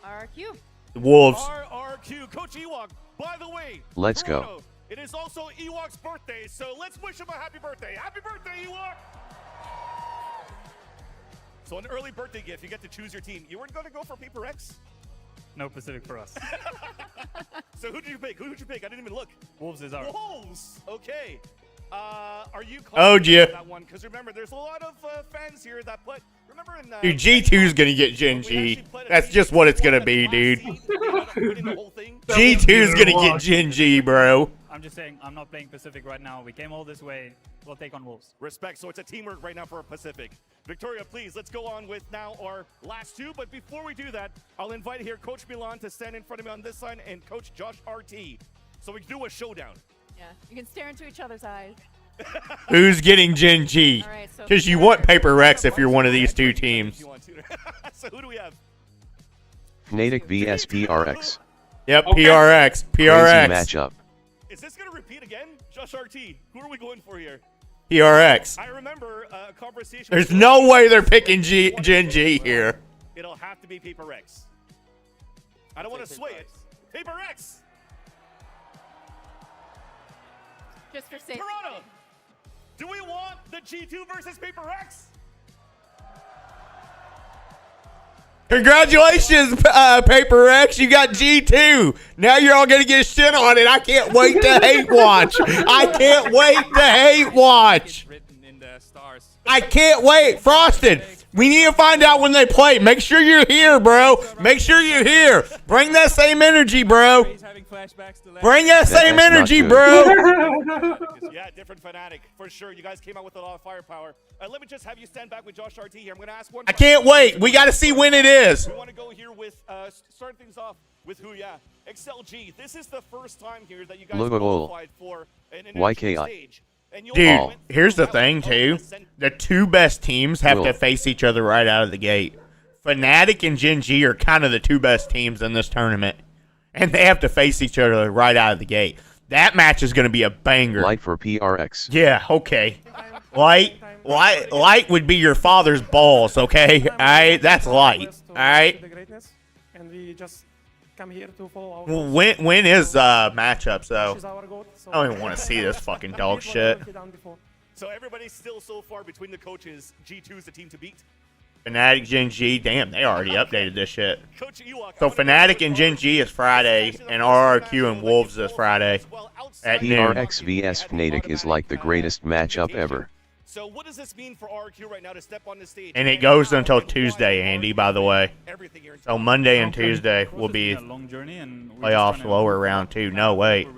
RRQ. Wolves. RRQ. Coach Ewok, by the way. Let's go. Toronto, it is also Ewok's birthday, so let's wish him a happy birthday. Happy birthday, Ewok! So an early birthday gift, you get to choose your team. You weren't going to go for Paper X? No Pacific for us. So who did you pick? Who did you pick? I didn't even look. Wolves is ours. Wolves! Okay. Are you Oh, yeah. that one? Because remember, there's a lot of fans here that put. Remember in Dude, G2's gonna get Gen G. That's just what it's gonna be, dude. G2's gonna get Gen G, bro. I'm just saying, I'm not playing Pacific right now. We came all this way. We'll take on Wolves. Respect. So it's a teamwork right now for Pacific. Victoria, please, let's go on with now our last 2. But before we do that, I'll invite here Coach Milan to stand in front of me on this side and Coach Josh RT. So we can do a showdown. Yeah, you can stare into each other's eyes. Who's getting Gen G? Because you want Paper Rex if you're one of these 2 teams. So who do we have? Fnatic vs PRX. Yep, PRX. PRX. Crazy matchup. Is this going to repeat again? Josh RT, who are we going for here? PRX. I remember a conversation. There's no way they're picking Gen G here. It'll have to be Paper X. I don't want to sway it. Paper X. Just for safety. Toronto, do we want the G2 versus Paper X? Congratulations, Paper X. You got G2. Now you're all going to get shit on it. I can't wait to hate watch. I can't wait to hate watch. I can't wait. Frosted, we need to find out when they play. Make sure you're here, bro. Make sure you're here. Bring that same energy, bro. Bring that same energy, bro. Yeah, different Fnatic, for sure. You guys came out with a lot of firepower. Let me just have you stand back with Josh RT here. I'm going to ask one. I can't wait. We got to see when it is. We want to go here with, start things off with Huya. XLG, this is the first time here that you guys qualified for an international stage. Dude, here's the thing, too. The 2 best teams have to face each other right out of the gate. Fnatic and Gen G are kind of the 2 best teams in this tournament. And they have to face each other right out of the gate. That match is going to be a banger. Light for PRX. Yeah, okay. Light would be your father's balls, okay? All right, that's light. All right. And we just come here to follow our Well, when is matchups though? I don't even want to see this fucking dog shit. So everybody's still so far between the coaches. G2 is the team to beat. Fnatic, Gen G, damn, they already updated this shit. Coach Ewok, So Fnatic and Gen G is Friday, and RRQ and Wolves is Friday at noon. PRX vs Fnatic is like the greatest matchup ever. So what does this mean for RRQ right now to step on the stage? And it goes until Tuesday, Andy, by the way. So Monday and Tuesday will be playoffs lower round 2. No, wait.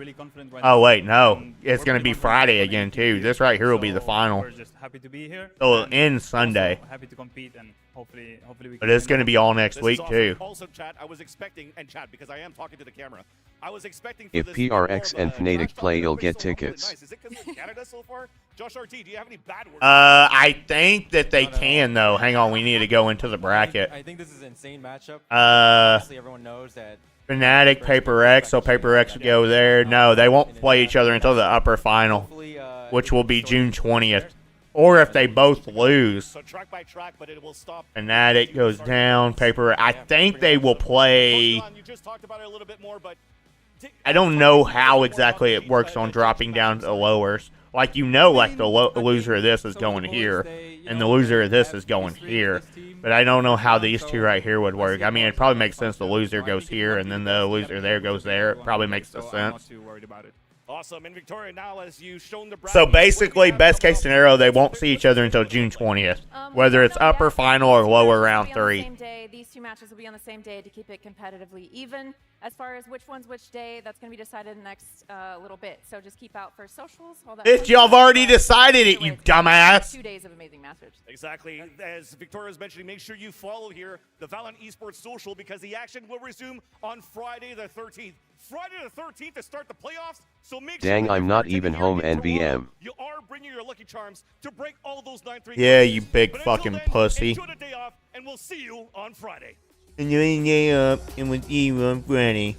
Oh, wait, no. It's going to be Friday again, too. This right here will be the final. We're just happy to be here. So it'll end Sunday. Happy to compete and hopefully we But it's going to be all next week, too. Also, chat, I was expecting, and chat, because I am talking to the camera, I was expecting If PRX and Fnatic play, you'll get tickets. Nice. Is it because of Canada so far? Josh RT, do you have any bad words? I think that they can, though. Hang on, we need to go into the bracket. I think this is an insane matchup. Obviously, everyone knows that. Fnatic, Paper X, so Paper X will go there. No, they won't play each other until the upper final, which will be June 20th. Or if they both lose. So track by track, but it will stop. Fnatic goes down. Paper. I think they will play. You just talked about it a little bit more, but I don't know how exactly it works on dropping down to lowers. Like, you know, like the loser of this is going here, and the loser of this is going here. But I don't know how these two right here would work. I mean, it probably makes sense the loser goes here, and then the loser there goes there. It probably makes the sense. awesome. And Victoria, now as you've shown the So basically, best case scenario, they won't see each other until June 20th, whether it's upper final or lower round 3. These two matches will be on the same day to keep it competitively even. As far as which one's which day, that's going to be decided in the next little bit. So just keep out for socials. All that Bitch, y'all have already decided it, you dumbass. 2 days of amazing matches. Exactly. As Victoria was mentioning, make sure you follow here the VALORANT Esports Social because the action will resume on Friday the 13th. Friday the 13th to start the playoffs. So make Dang, sure I'm not even home NVM. you are bringing your lucky charms to break all those 9-3. Yeah, you big fucking pussy. Enjoy the day off, and we'll see you on Friday. And you ain't day up, and with you, I'm ready.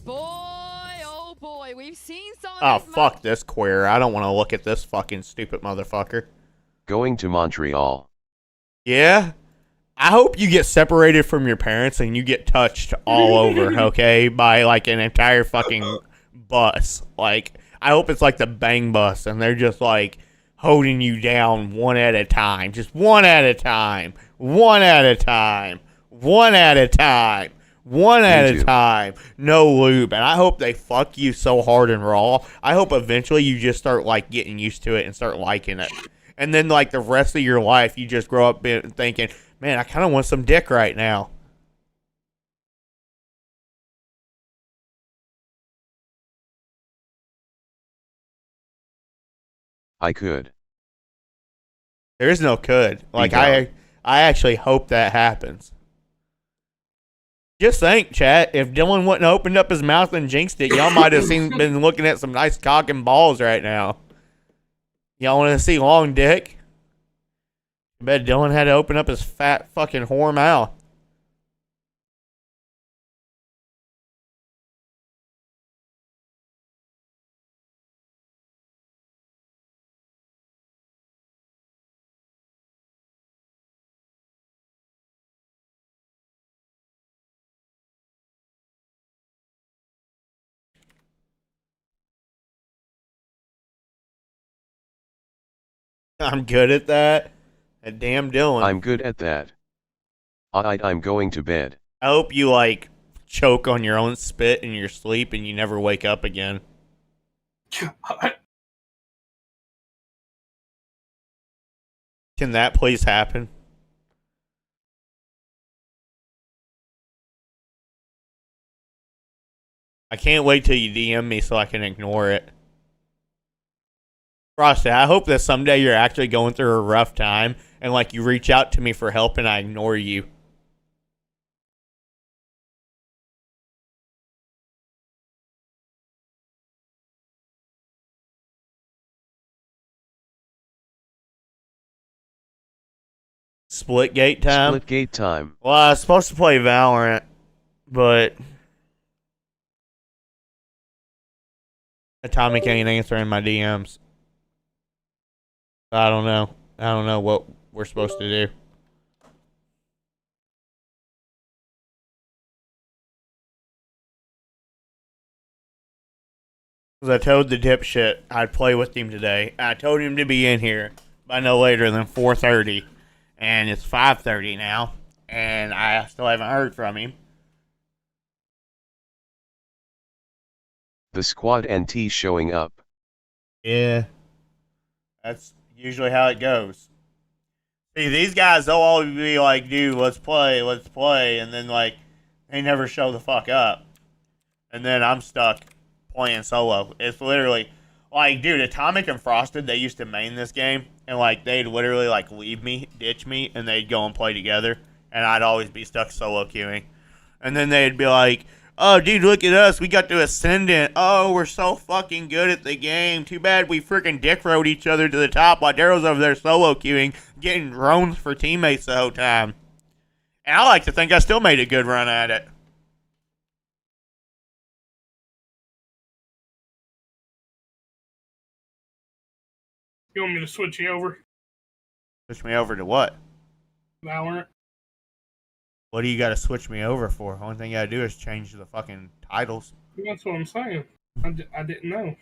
Boy, oh boy, we've seen some of Oh, this fuck this queer. I don't want to look at this fucking stupid motherfucker. Going to Montreal. Yeah? I hope you get separated from your parents and you get touched all over, okay, by like an entire fucking bus. Like, I hope it's like the Bang Bus and they're just like holding you down one at a time. Just one at a time. One at a time. One at a time. One at a time. No lube. And I hope they fuck you so hard and raw. I hope eventually you just start like getting used to it and start liking it. And then like the rest of your life you just grow up thinking, man, I kind of want some dick right now. I could. There is no could. Like, I actually hope that happens. Just think, chat, if Dylan wouldn't have opened up his mouth and jinxed it, y'all might have been looking at some nice cock and balls right now. Y'all want to see long dick? I bet Dylan had to open up his fat fucking whore mouth. I'm good at that. And damn Dylan. I'm good at that. Alright, I'm going to bed. I hope you, like, choke on your own spit in your sleep and you never wake up again. Can that please happen? I can't wait till you DM me so I can ignore it. Frosty, I hope that someday you're actually going through a rough time and like you reach out to me for help and I ignore you. Split gate time? Split gate time. Well, I was supposed to play Valorant, but Atomic ain't answering my DMs. I don't know. I don't know what we're supposed to do. Because I told the dipshit I'd play with him today. I told him to be in here by no later than 4:30. And it's 5:30 now. And I still haven't heard from him. The squad NT showing up. Yeah. That's usually how it goes. See, these guys, they'll always be like, dude, let's play. And then, like, they never show the fuck up. And then I'm stuck playing solo. It's literally, like, dude, Atomic and Frosted, they used to main this game. And, like, they'd literally, like, leave me, ditch me, and they'd go and play together. And I'd always be stuck solo queuing. And then they'd be like, oh, dude, look at us. We got to Ascendant. Oh, we're so fucking good at the game. Too bad we freaking dick rode each other to the top while Daryl's over there solo queuing, getting drones for teammates the whole time. And I like to think I still made a good run at it. You want me to switch you over? Switch me over to what? Valorant. What do you got to switch me over for? Only thing you got to do is change the fucking titles. That's what I'm saying. I didn't know.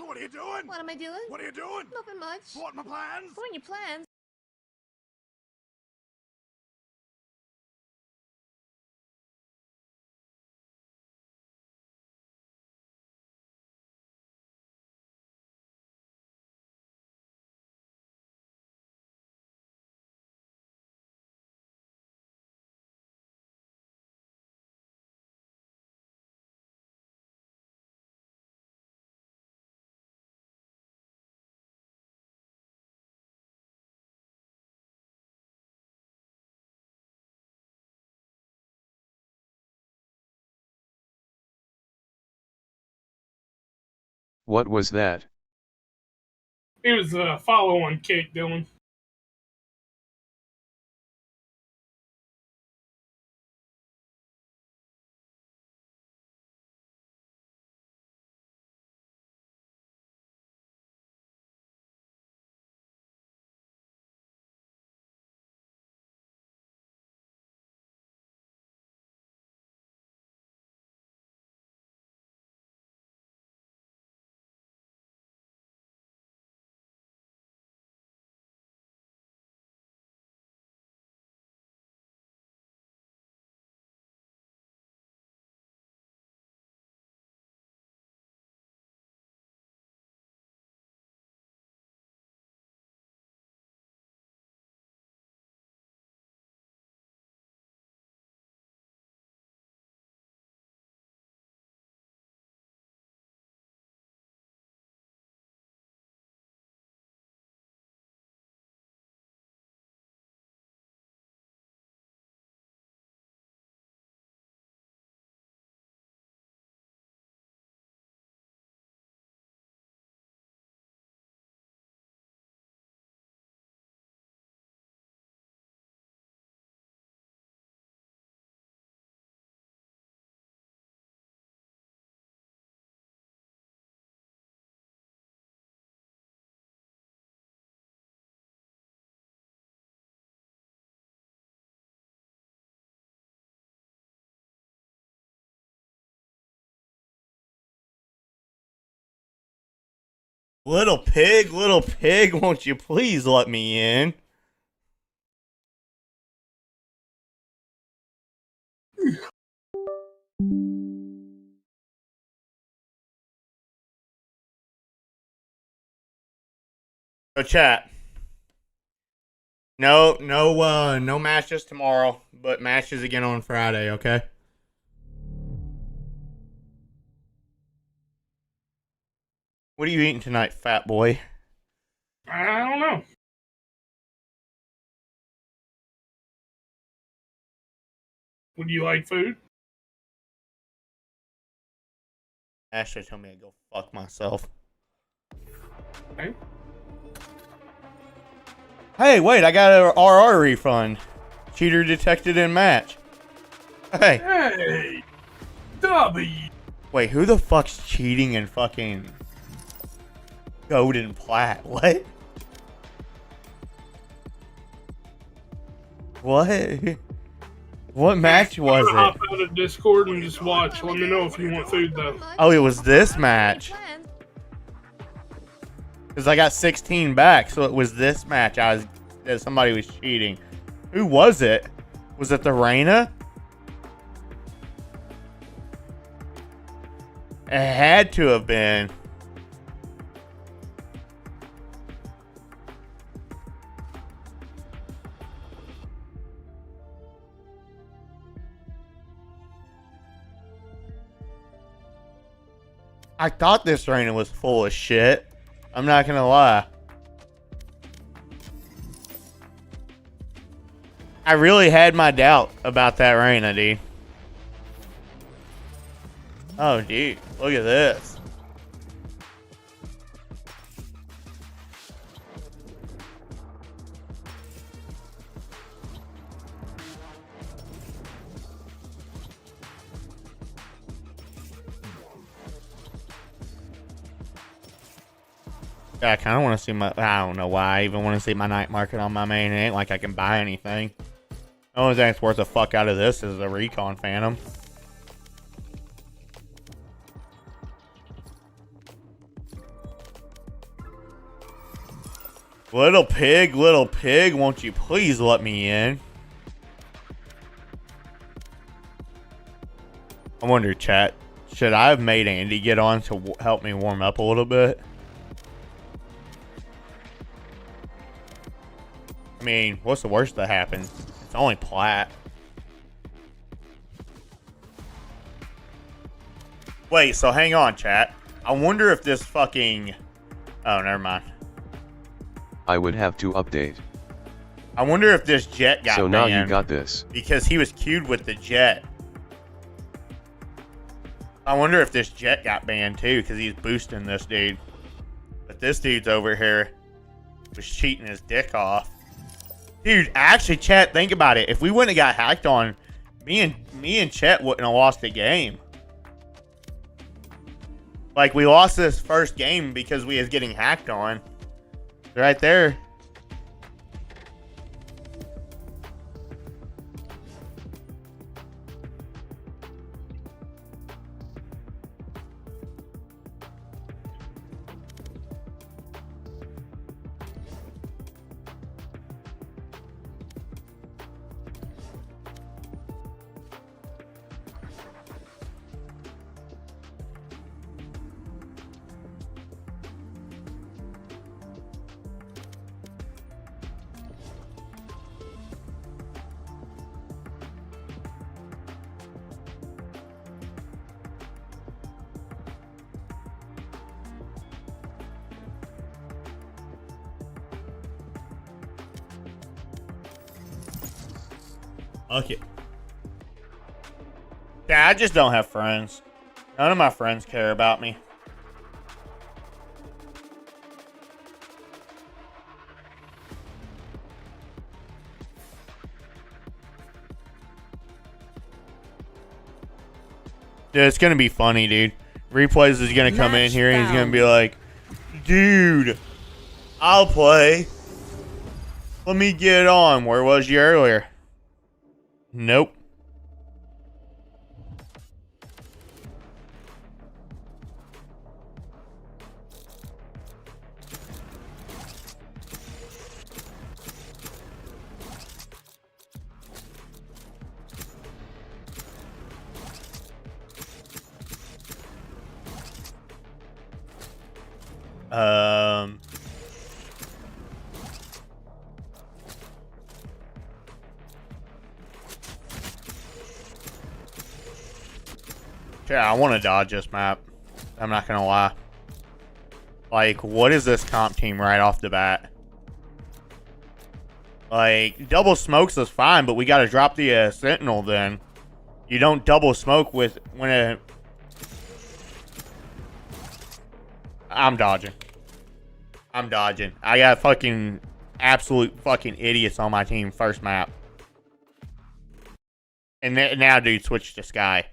So what are you doing? What am I doing? What are you doing? Nothing much. What my plans? What are your plans? What was that? It was a follow-on kick, Dylan. Little pig, won't you please let me in? So chat. No matches tomorrow, but matches again on Friday, okay? What are you eating tonight, fat boy? I don't know. Would you like food? Ashley told me to go fuck myself. Okay. Hey, wait, I got an RR refund. Cheater detected in match. Hey. Hey, Dobby. Wait, who the fuck's cheating in fucking Golden Plat? What? What? What match was I'm gonna hop it? out of Discord and just watch. Let me know if you want food, though. Oh, it was this match. Because I got 16 back, so it was this match that somebody was cheating. Who was it? Was it the Reyna? It had to have been. I thought this Reyna was full of shit. I'm not gonna lie. I really had my doubt about that Reyna, dude. Oh, dude. Look at this. Yeah, I kind of want to see my... I don't know why I even want to see my night market on my main. It ain't like I can buy anything. The only thing that's worth the fuck out of this is the Recon Phantom. little pig, won't you please let me in? I wonder, chat, should I have made Andy get on to help me warm up a little bit? I mean, what's the worst that happens? It's only plat. Wait, so hang on, chat. I wonder if this fucking... Oh, never mind. I would have to update. I wonder if this jet got so banned. now you got this. Because he was queued with the jet. I wonder if this jet got banned too, because he's boosting this dude. But this dude's over here was cheating his dick off. Dude, actually, chat, think about it. If we wouldn't have got hacked on, me and Chet wouldn't have lost the game. Like, we lost this first game because we was getting hacked on. Right there. Okay. Yeah, I just don't have friends. None of my friends care about me. Dude, it's gonna be funny, dude. Replays is gonna come in here and he's gonna be like, dude, I'll play. Let me get on. Where was you earlier? Nope. Yeah, I want to dodge this map. I'm not gonna lie. Like, what is this comp team right off the bat? Like, double smokes is fine, but we gotta drop the sentinel then. You don't double smoke with when a... I'm dodging. I'm dodging. I got fucking absolute fucking idiots on my team first map. And now dude switched to Sky.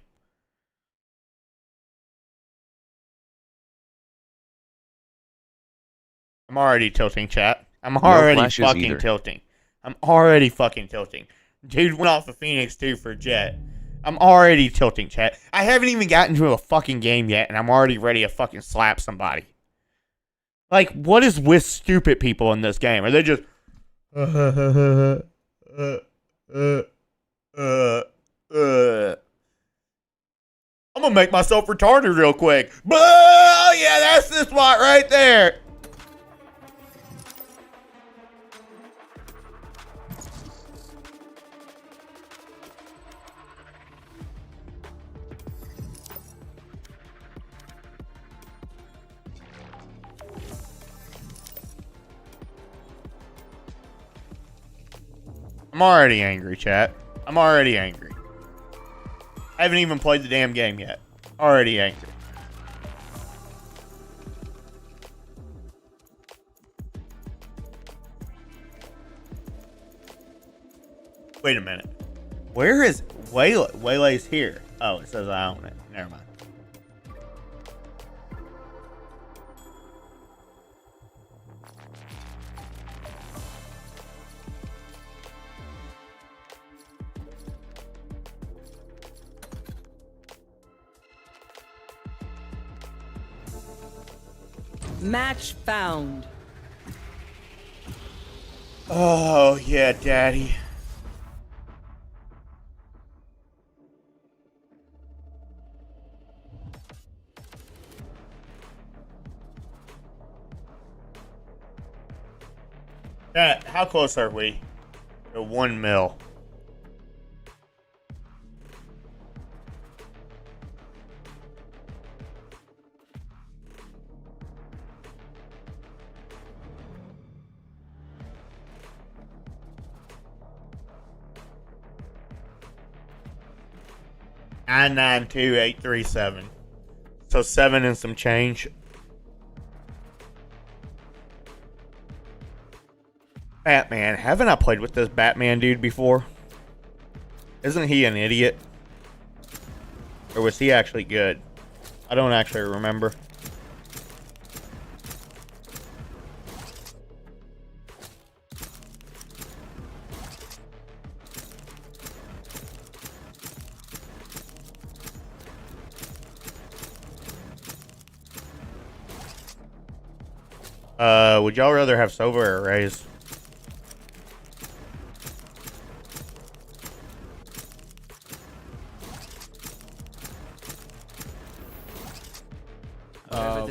I'm already tilting, chat. I'm already fucking tilting. I'm already fucking tilting. Dude went off of Phoenix 2 for Jet. I'm already tilting, chat. I haven't even gotten to a fucking game yet, and I'm already ready to fucking slap somebody. Like, what is with stupid people in this game? Are they just... I'm gonna make myself retarded real quick. Oh, yeah, that's the spot right there. I'm already angry, chat. I'm already angry. I haven't even played the damn game yet. Already angry. Wait a minute. Where is Waylay? Waylay's here. Oh, it says I own it. Never mind. Match found. Oh, yeah, daddy. How close are we to 1 mil? Nine 992-837. So 7 and some change. Batman. Haven't I played with this Batman dude before? Isn't he an idiot? Or was he actually good? I don't actually remember. Would y'all rather have Sova or Raze?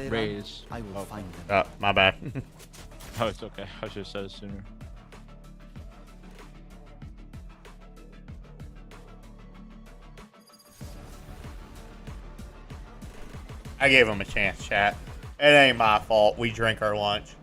Raze. I will find them. Oh, my bad. Oh, it's okay. I should have said it sooner. I gave him a chance, chat. It ain't my fault. We drink our lunch.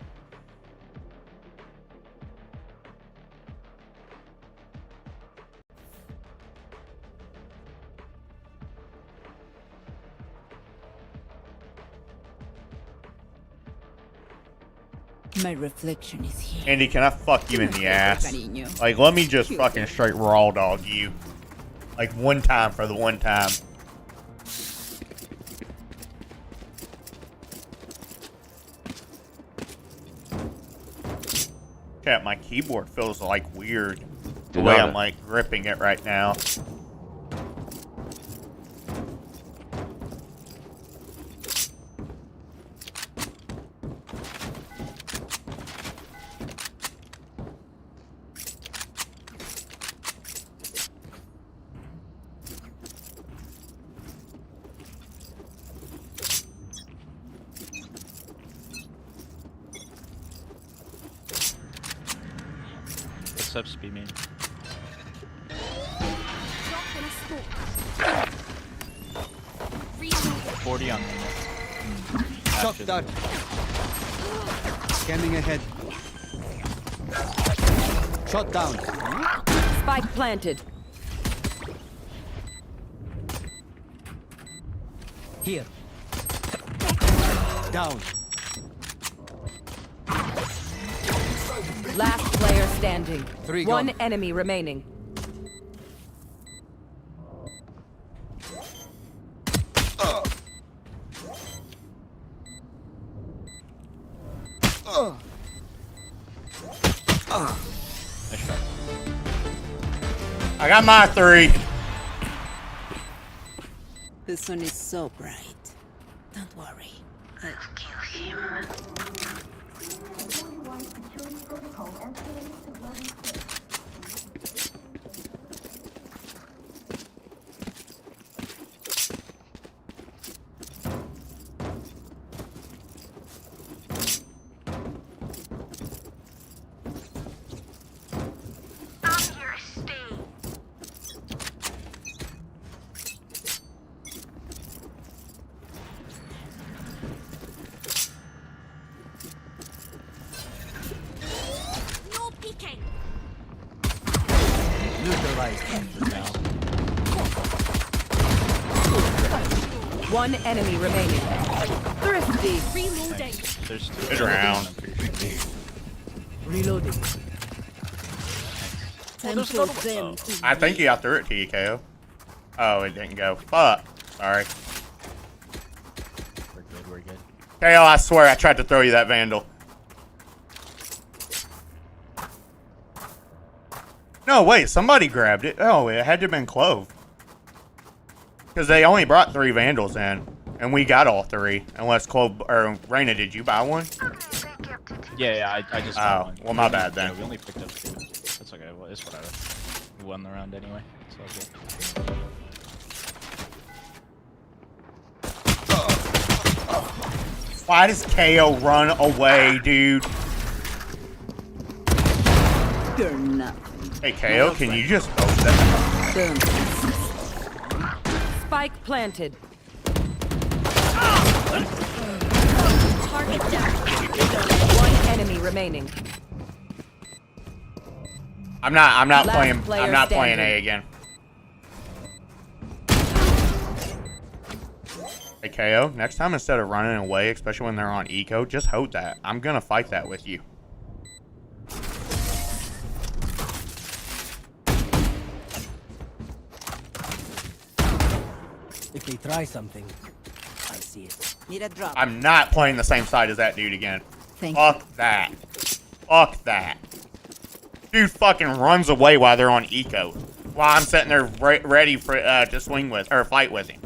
My reflection is here. Andy, can I fuck you in the ass? Like, let me just fucking straight raw dog you. Like, one time for the one time. Chat, my keyboard feels like weird. The way I'm like gripping it right now. What's up, Speedman? 40 on me. Shot down. Scanning ahead. Shot down. Spike planted. Here. Down. Last player standing. One gone. enemy remaining. I got my 3. The sun is so bright. Don't worry. I'll kill him. One enemy remaining. Thrifty. Reloading. There's 2. Good round. Reloading. Time for them. I think you threw it to you, KO. Oh, it didn't go. Fuck. Sorry. We're good, we're good. KO, I swear I tried to throw you that Vandal. No, wait, somebody grabbed it. Oh, it had to have been Clove. Because they only brought 3 Vandals in. And we got all 3. Unless Clove or Reyna, did you buy one? Yeah, I just. Oh, well, my bad then. Yeah, we only picked up 2. That's okay. Well, it's whatever. We won the round anyway. It's all good. Why does KO run away, dude? You're nothing. Hey, KO, can you just hold that? Spike planted. Target down. One enemy remaining. I'm not Last playing. player I'm not playing standing. A again. Hey, KO, next time instead of running away, especially when they're on eco, just hold that. I'm gonna fight that with you. If they try something, I see it. Need a drop. I'm not playing the same side as that dude again. Thank Fuck that. Fuck that. Dude fucking runs away while they're on eco. While I'm sitting there ready for to swing with or fight with him.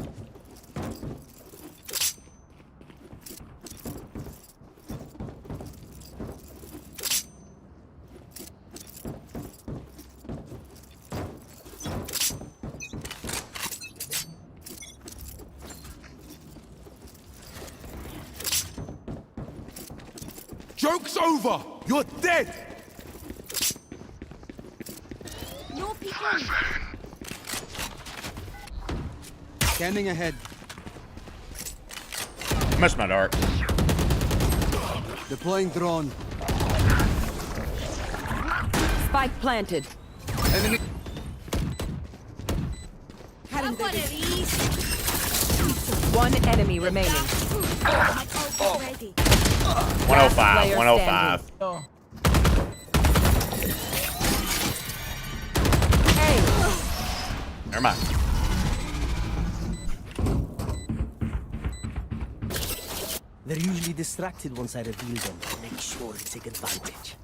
Joke's over! You're dead! No people. Scanning ahead. Missed my dart. Deploying drone. Spike planted. Enemy. Have one of these. One enemy remaining. Ready. 105. 105. Never mind. They're usually distracted once I reveal them. Make sure to take advantage.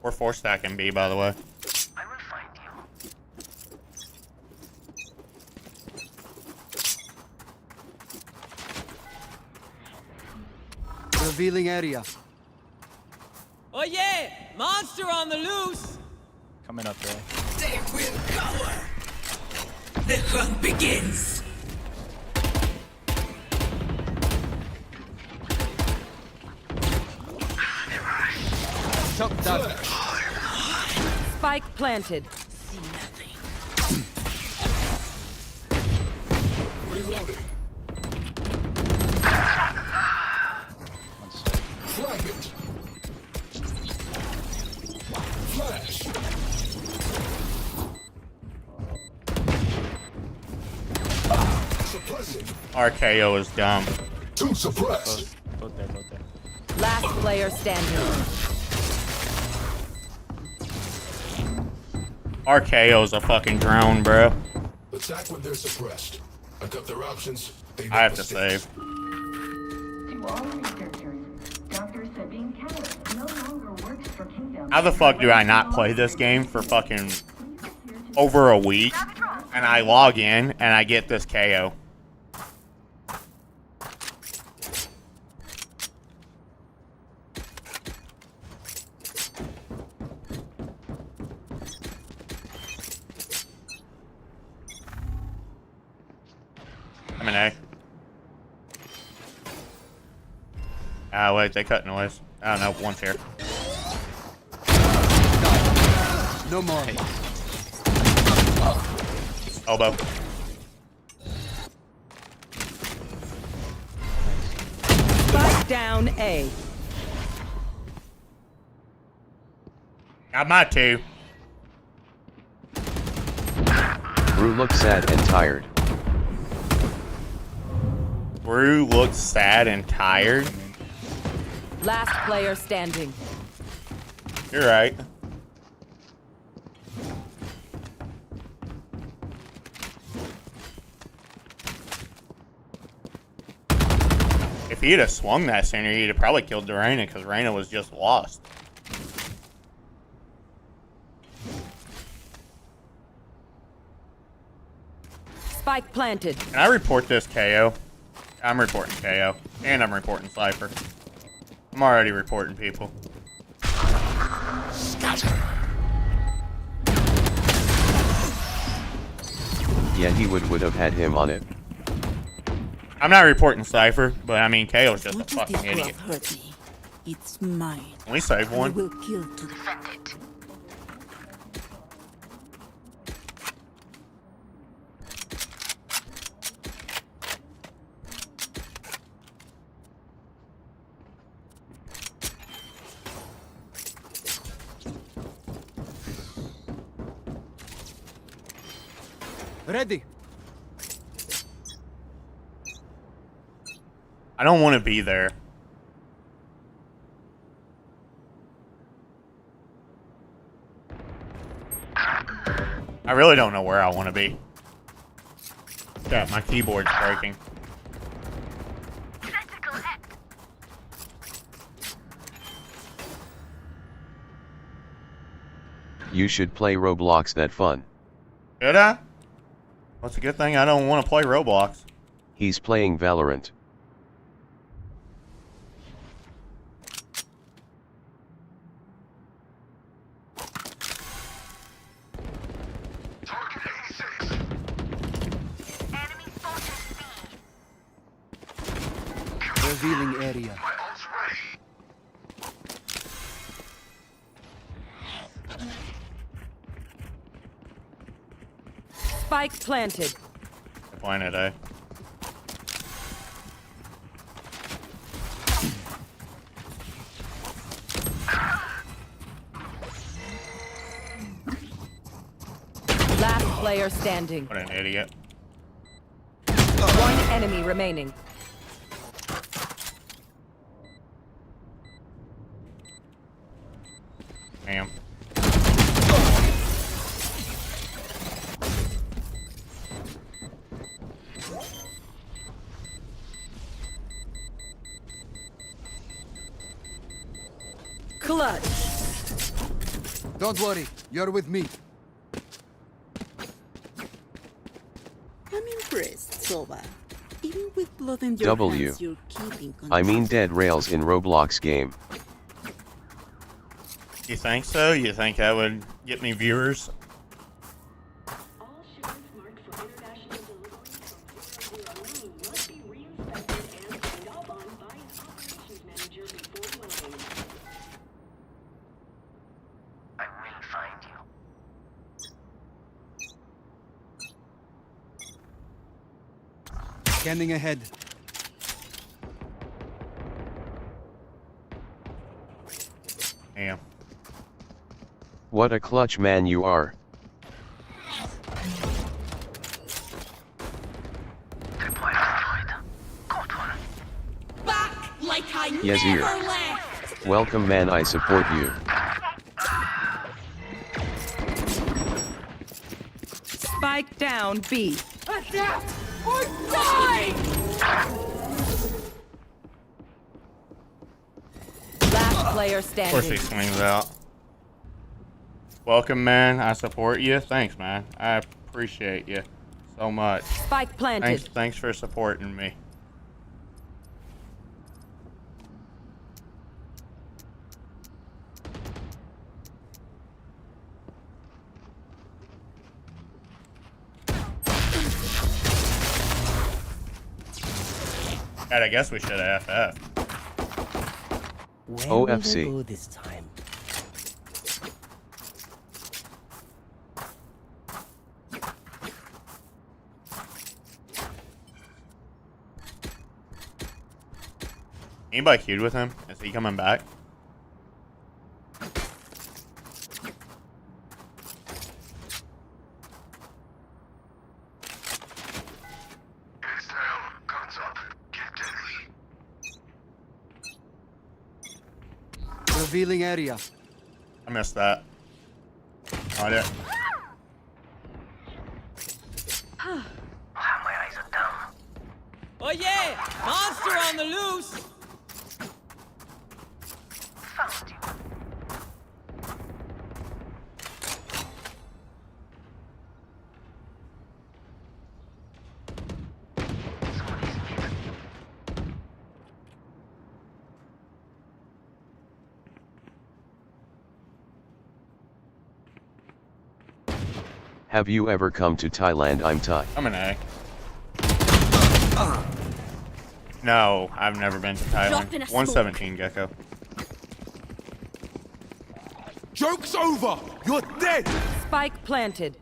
We're 4 stacking B, by the way. I will find you. Revealing area. Oh yeah! Monster on the loose! Coming up there. They will cower. The hunt begins. Shot down. Spike planted. See nothing. Reloading. Flag it. Flash. Suppressing. RKO is dumb. Two suppressed. Both there, both there. Last player standing. RKO's a fucking drone, bro. Attack when they're suppressed. I cut their options. They I have to save. To all researchers, Dr. Sabine Keller no longer works for Kingdom. How the fuck do I not play this game for fucking over a week? And I log in and I get this KO. I'm an A. Ah, wait, they cut noise. I don't know, one's here. No more. Elbow. Spike down A. Got my 2. Brew looks sad and tired. Brew looks sad and tired. Last player standing. You're right. If If he had swung that center, he'd have probably killed Reyna because Reyna was just lost. Spike planted. Can I report this KO? I'm reporting KO. And I'm reporting Cypher. I'm already reporting people. Yeah, he would have had him on it. I'm not reporting Cypher, but I mean, KO's just a fucking idiot. Hurt me. It's mine. Can we save one? I will kill to defend it. Ready. I don't want to be there. I really don't know where I want to be. Yeah, my keyboard's breaking. You should play Roblox, that fun. Should I? Well, it's a good thing I don't want to play Roblox. He's playing Valorant. Revealing area. Spike planted. Planet A. Last player standing. What an idiot. One enemy remaining. Damn. Clutch. Don't worry, you're with me. I'm impressed, Sova. Even with blood in your W. hands, you're keeping control. I mean dead rails in Roblox game. You think so? You think that would get me viewers? Scanning ahead. Damn. What a clutch man you are. Back like I Yazir. never left. Welcome man, I support you. Spike down B. Adapt or die! Last player Of course he standing. swings out. Welcome, man. I support you. Thanks, man. I appreciate you so much. Spike planted. Thanks for supporting me. God, I guess we should have FF. Where OFC. will they go this time? Anybody queued with him? Is he coming back? Revealing area. I missed that. Oh, yeah. Oh yeah! Monster on the loose! Have you ever come to Thailand? I'm Thai. I'm an A. No, I've never been to Thailand. 117, Gecko. Joke's over! You're dead! Spike planted.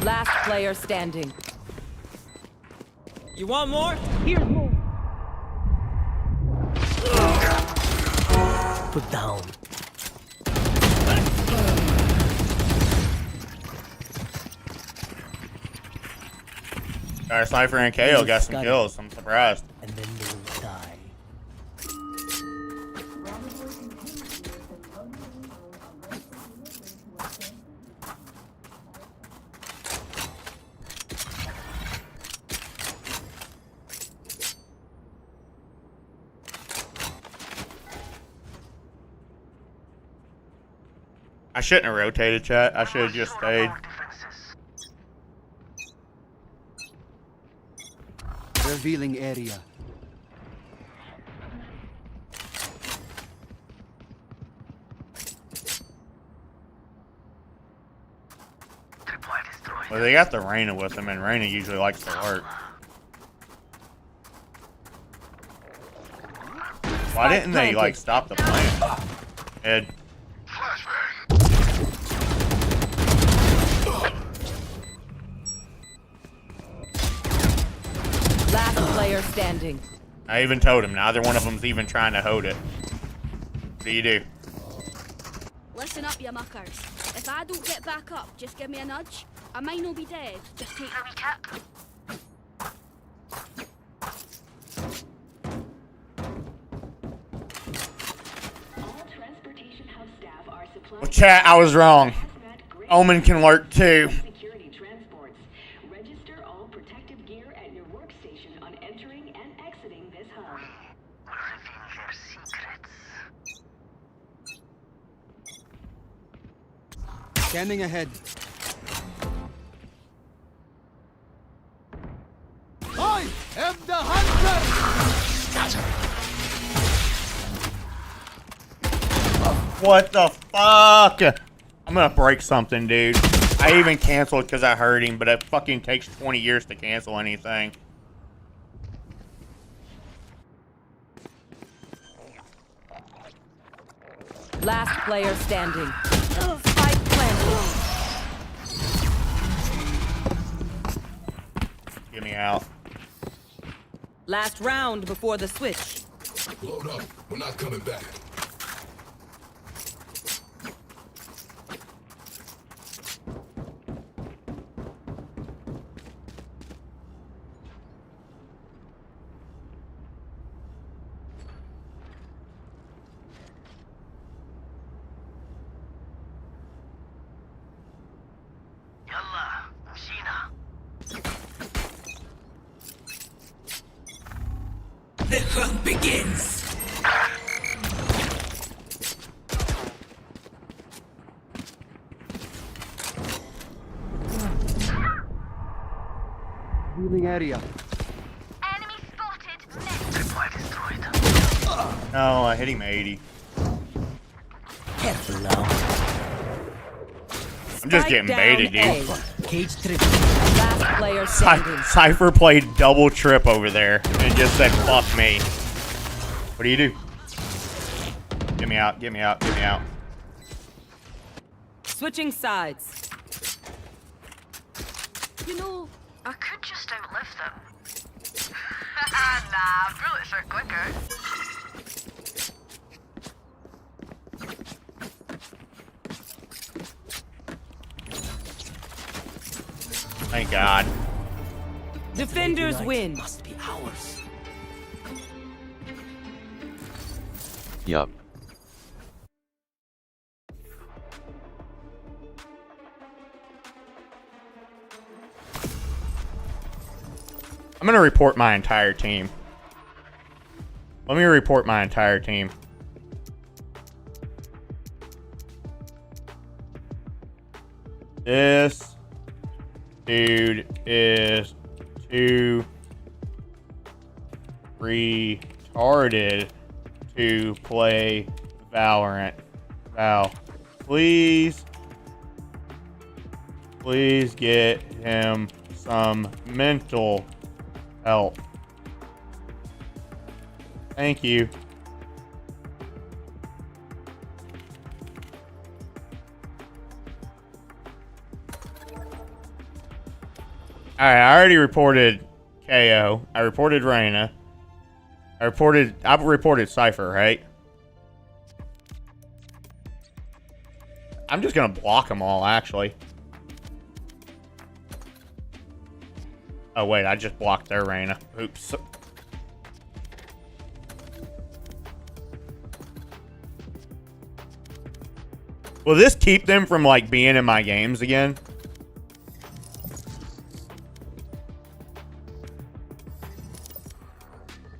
Last player standing. You want more? Here's more. Put down. Our Cypher and KO got some kills. I'm surprised. And then they will die. I shouldn't have rotated, chat. I should have just stayed. Revealing area. Well, they got the Reyna with them, and Reyna usually likes to work. Why didn't they, like, stop the plan? Ed. Last player standing. I even told him, neither one of them's even trying to hold it. What do you do? Listen up, you muckers. If I don't get back up, just give me a nudge. I might not be dead. Just take a wee kick. Well, chat, I was wrong. Omen can lurk too. Security transports. Register all protective gear at your workstation on entering and exiting this hub. Scanning ahead. I am the hunter! What the fuck? I'm gonna break something, dude. I even canceled because I heard him, but it fucking takes 20 years to cancel anything. Last player standing. Spike planted. Get me out. Last round before the switch. Load up. We're not coming back. The hunt begins. Healing area. Enemy spotted. No, I hit him 80. Careful now. I'm just getting baited, dude. Cage trip. Last player standing. Cypher played double trip over there and just said, fuck me. What do you do? Get me out, get me out, get me out. Switching sides. You know, I could just outlive them. Nah, bullets are quicker. Thank God. Defenders win. Must be ours. Yup. I'm gonna report my entire team. Let me report my entire team. This dude is too retarded to play Valorant. Val, please get him some mental help. Thank you. Alright, I already reported KO. I reported Reyna. I reported Cypher, right? I'm just gonna block them all, actually. Oh, wait, I just blocked their Reyna. Oops. Will this keep them from, like, being in my games again?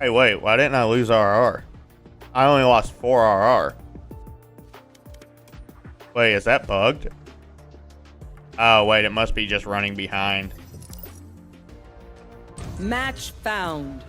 Hey, wait, why didn't I lose RR? I only lost 4 RR. Wait, is that bugged? Oh, wait, it must be just running behind. Match found.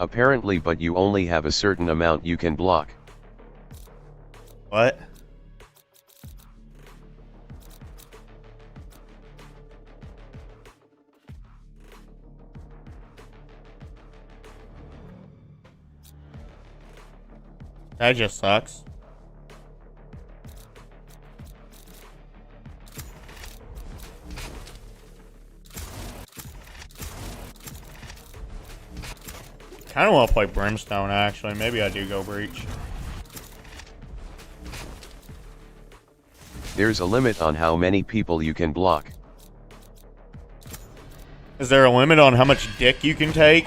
Apparently, but you only have a certain amount you can block. What? That just sucks. I don't want to play Brimstone, actually. Maybe I do go Breach. There's a limit on how many people you can block. Is there a limit on how much dick you can take?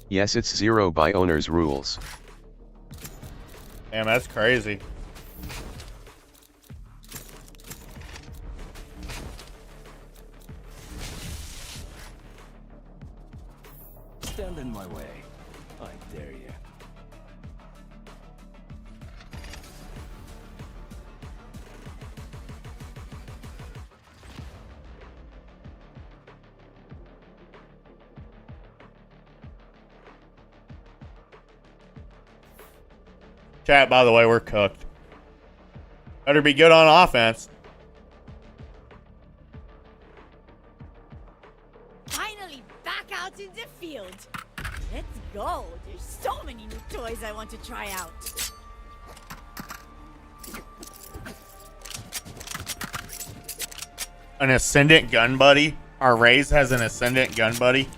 Yes, it's 0 by owner's rules. Damn, that's crazy. Stand in my way. I dare you. Chat, by the way, we're cooked. Better be good on offense. Finally back out in the field. Let's go. There's so many new toys I want to try out. An Ascendant gun buddy? Our Raze has an Ascendant gun buddy?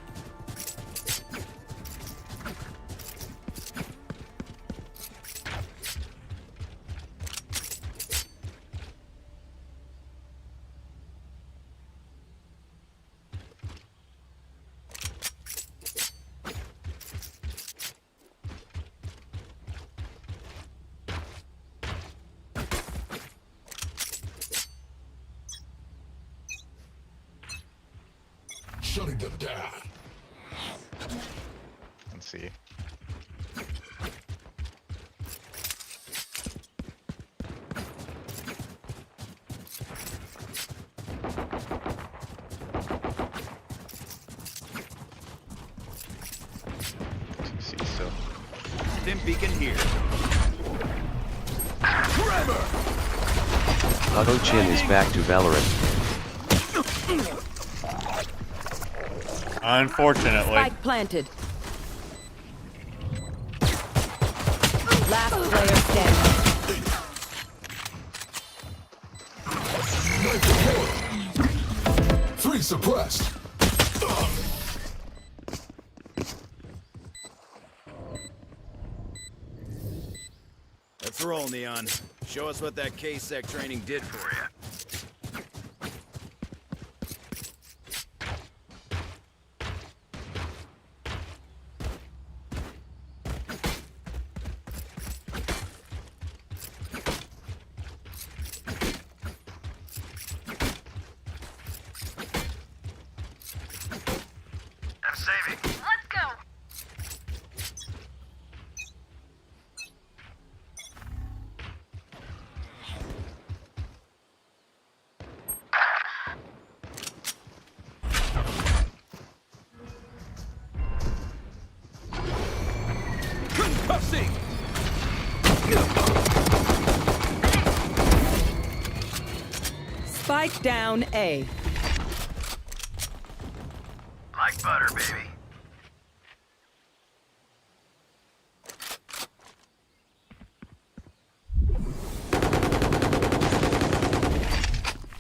Shutting them down. Let's see. So. Stim beacon here. Auto Chin is back to Valorant. Unfortunately. Spike planted. Last player standing. Let's roll, Neon. Show us what that K-Sec training did for you. I'm saving. Let's go. Concussing! Spike down A. Like butter, baby.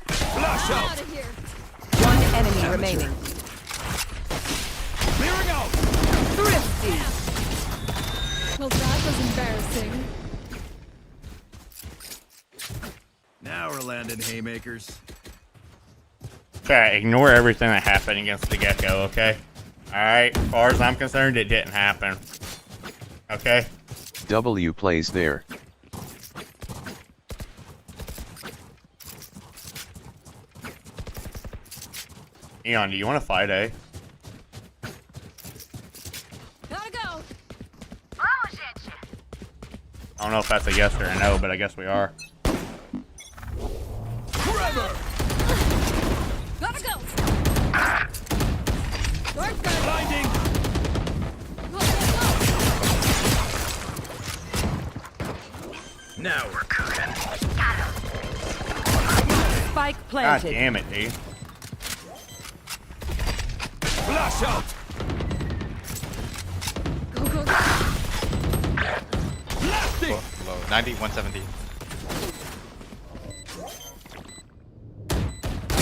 Flash out! Out of here. One enemy remaining. Clearing out! Thrifty. Well, that was embarrassing. Now we're landing haymakers. Okay, ignore everything that happened against the Gecko, okay? Alright, as far as I'm concerned, it didn't happen. Okay? W plays there. Eon, do you want to fight, eh? Gotta go. Oh, shit. I don't know if that's a yes or a no, but I guess we are. Forever! Gotta go. Work good. Blinding! Go, go, Now we're cooking. Spike God planted. damn it, dude. Flash out! go, go, go. Blasting! Low. 90, 170.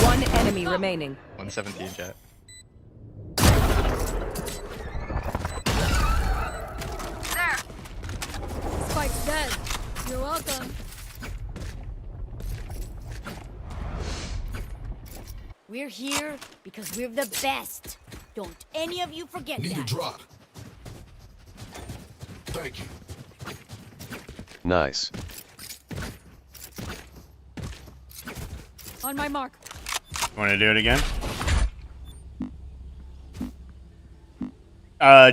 One enemy remaining. 117 jet. There. Spike's dead. You're welcome. We're here because we're the best. Don't any of you forget Need a that. drop. Thank you. Nice. On my mark. Want to do it again?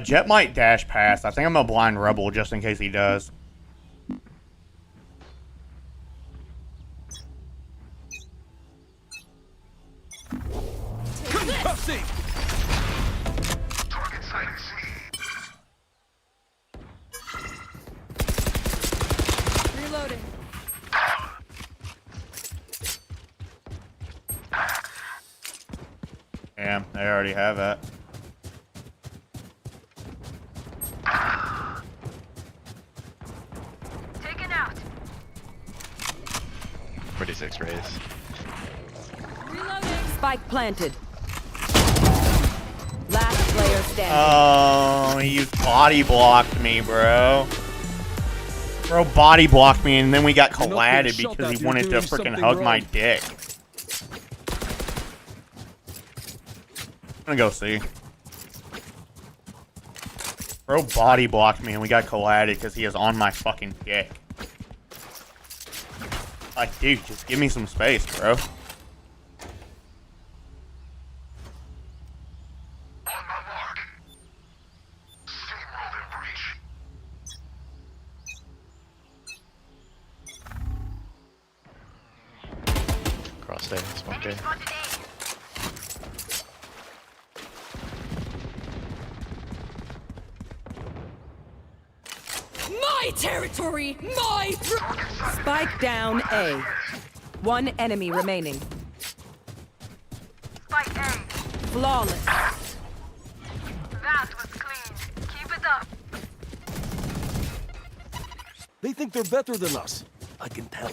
Jet might dash past. I think I'm gonna blind Rebel just in case he does. Concussing! Target sighted C. Reloading. Yeah, they already have that. Taken out. 46 raise. Reloading. Spike planted. Last player standing. Oh, you body blocked me, bro. Bro body blocked me, and then we got collided because he wanted to freaking hug my dick. I'm gonna go see. Bro body blocked me, and we got collided because he is on my fucking dick. Like, dude, just give me some space, bro. On my mark. Steamrolled in breach. Cross A, smoke A. Spotted A. My territory. My. Spike down A. One enemy remaining. Spike A. Flawless. That was clean. Keep it up. They think they're better than us. I can tell.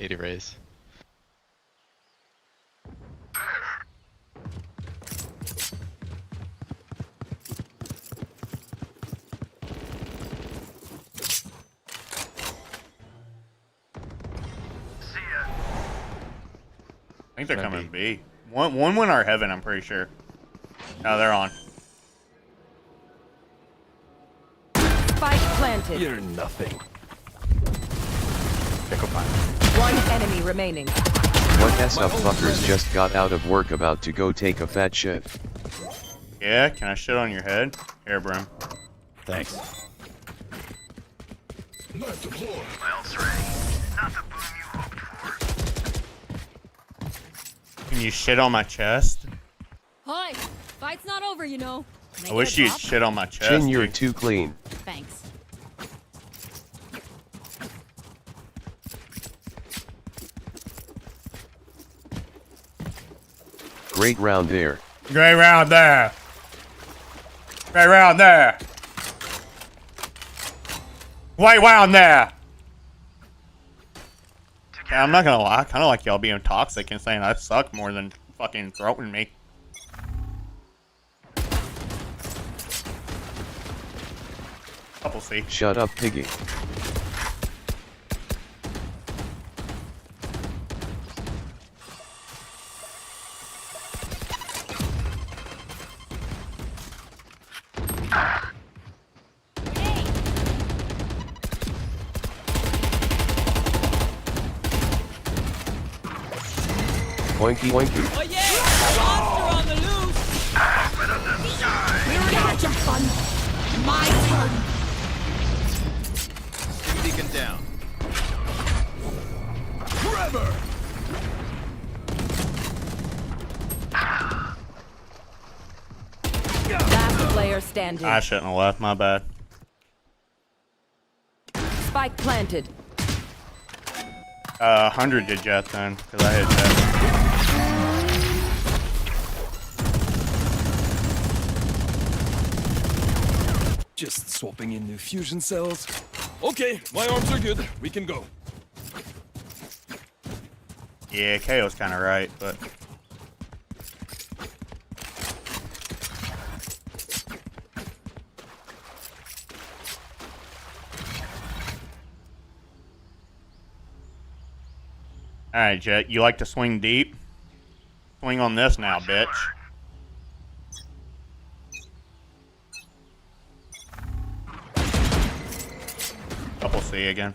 80 raise. I think they're coming B. One went our heaven, I'm pretty sure. Oh, they're on. Spike planted. You're nothing. One enemy remaining. What up fuckers just got out of work about to go take a fat shit. Yeah, can I shit on your head? Here, Brim. Thanks. Knife deployed. Miles ready. Not the boom you hoped for. Can you shit on my chest? Hi, fight's not over, you know. I wish you'd shit on my chest. Chin, you're dude. too clean. Thanks. Great round there. Great round there. Great round there. Great round there. Yeah, I'm not gonna lie. I kind of like y'all being toxic and saying I suck more than fucking throwing me. Couple C. Shut up, piggy. Oinky oinky. Oh yeah! Monster on the loose! We're gonna have fun. My turn. Beacon down. Forever. Last player standing. I shouldn't have left. My bad. Spike planted. 100 did Jet then, because I hit Jet. Just swapping in new fusion cells. Okay, my arms are good. We can go. Yeah, KO's kind of right, but... Alright, Jet, you like to swing deep? Swing on this now, bitch. Double C again.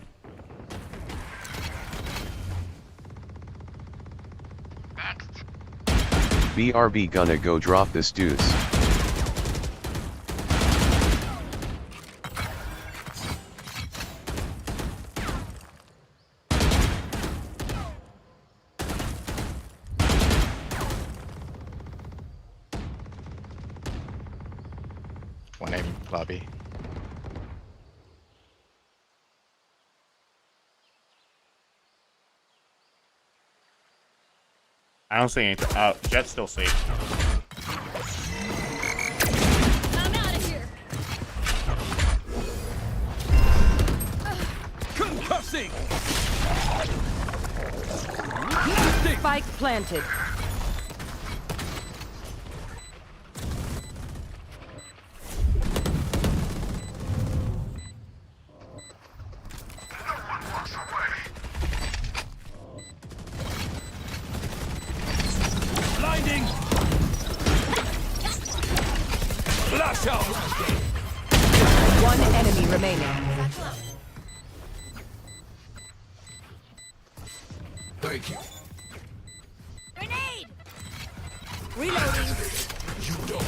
BRB gonna go drop this deuce. One aim lobby. I don't see anything. Oh, Jet still C. I'm out of here. Concussing. Spike planted. Blinding. Flash out. One enemy remaining. Thank you. Grenade! Reloading. You don't.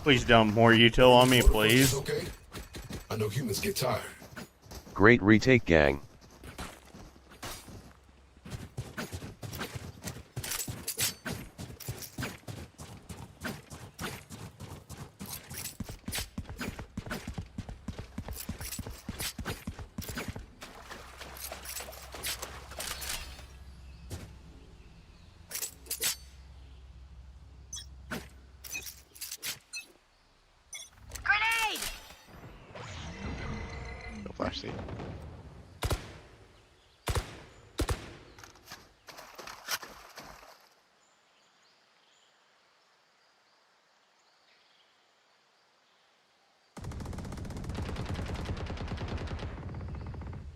Please don't more util on me, please. Okay. I know humans get tired. Great retake, gang. flash C.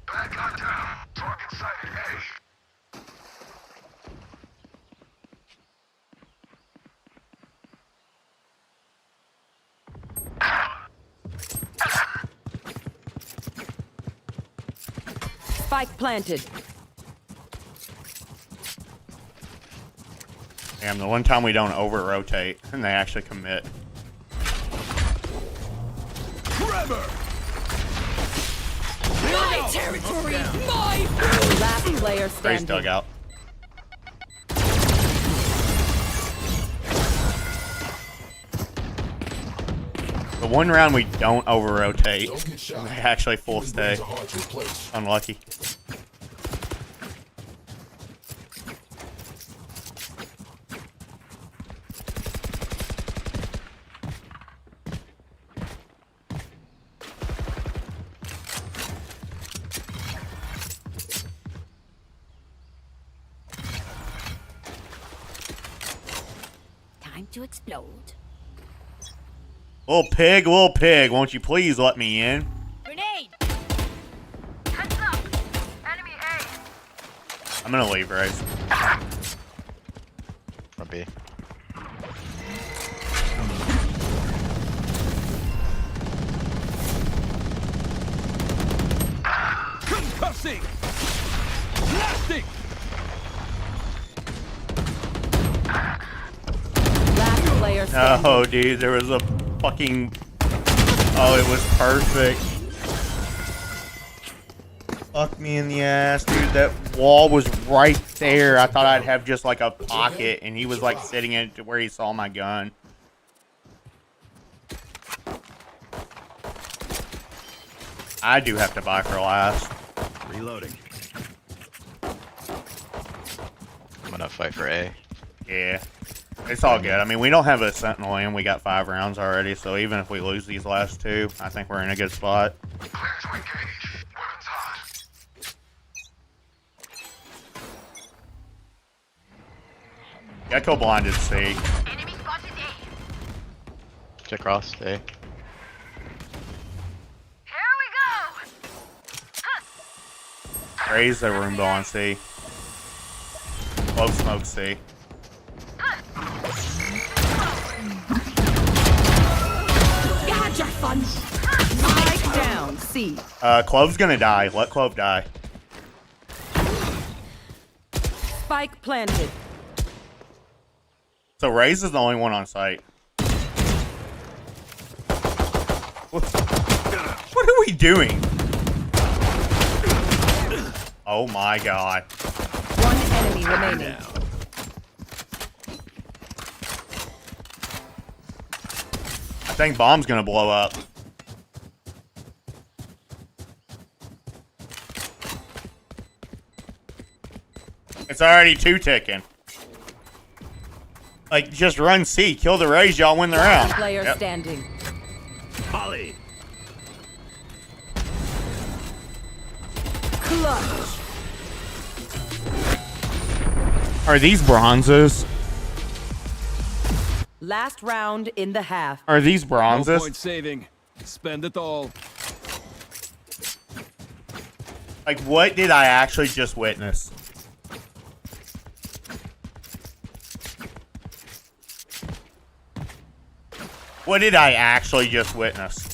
Bad guy down. Target sighted A. Spike planted. Damn, the one time we don't over-rotate and they actually commit. Trevor! My territory! My food! Last player Grace standing. dugout. The one round we don't over-rotate, and they actually full stay. Unlucky. Time to explode. Little pig, won't you please let me in? Grenade! Heads up. Enemy A. I'm gonna leave, Grace. Or B. Concussing! Blasting! Last player standing. Oh, dude, there was a fucking... Oh, it was perfect. Fuck me in the ass, dude. That wall was right there. I thought I'd have just like a pocket, and he was like sitting in it to where he saw my gun. I do have to buy for last. Reloading. I'm gonna fight for A. Yeah. It's all good. I mean, we don't have a sentinel in. We got 5 rounds already, so even if we lose these last 2, I think we're in a good spot. Clear to engage. Weapons hot. Gecko blinded C. Enemy spotted A. Check cross A. Here we go. Raise the room ball on C. Close smoke C. You had your fun. Spike down. C. Clove's gonna die. Let Clove die. Spike planted. So Raze is the only one on site. What are we doing? Oh my god. One enemy remaining. I think bomb's gonna blow up. It's already 2 ticking. Like, just run C, kill the Raze, y'all win the round. Player Yep. standing. Holly. Clutch. Are these bronzes? Last round in the half. Are these No bronzes? point saving. Spend it all. Like, what did I actually just witness? What did I actually just witness?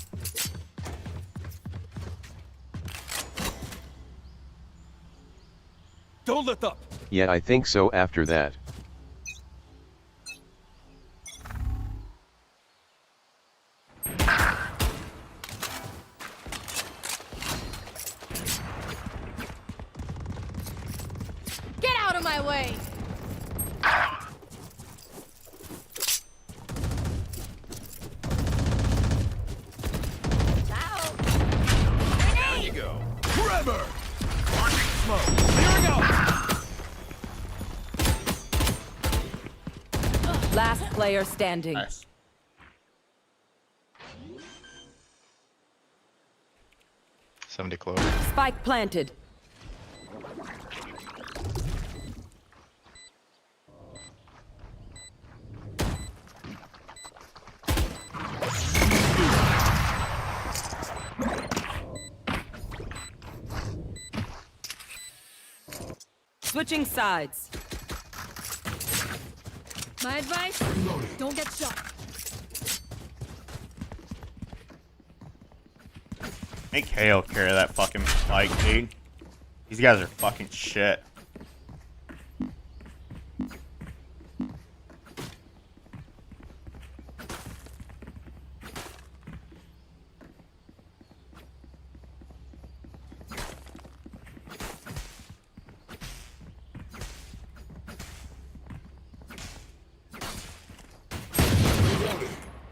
Don't let up. Yeah, I think so after that. Get out of my way! Down you go. Trevor! Launching smoke. Here we go! Last player standing. Nice. 70 close. Spike planted. Switching sides. My advice? Don't get shot. Make Hale carry that fucking spike, dude. These guys are fucking shit.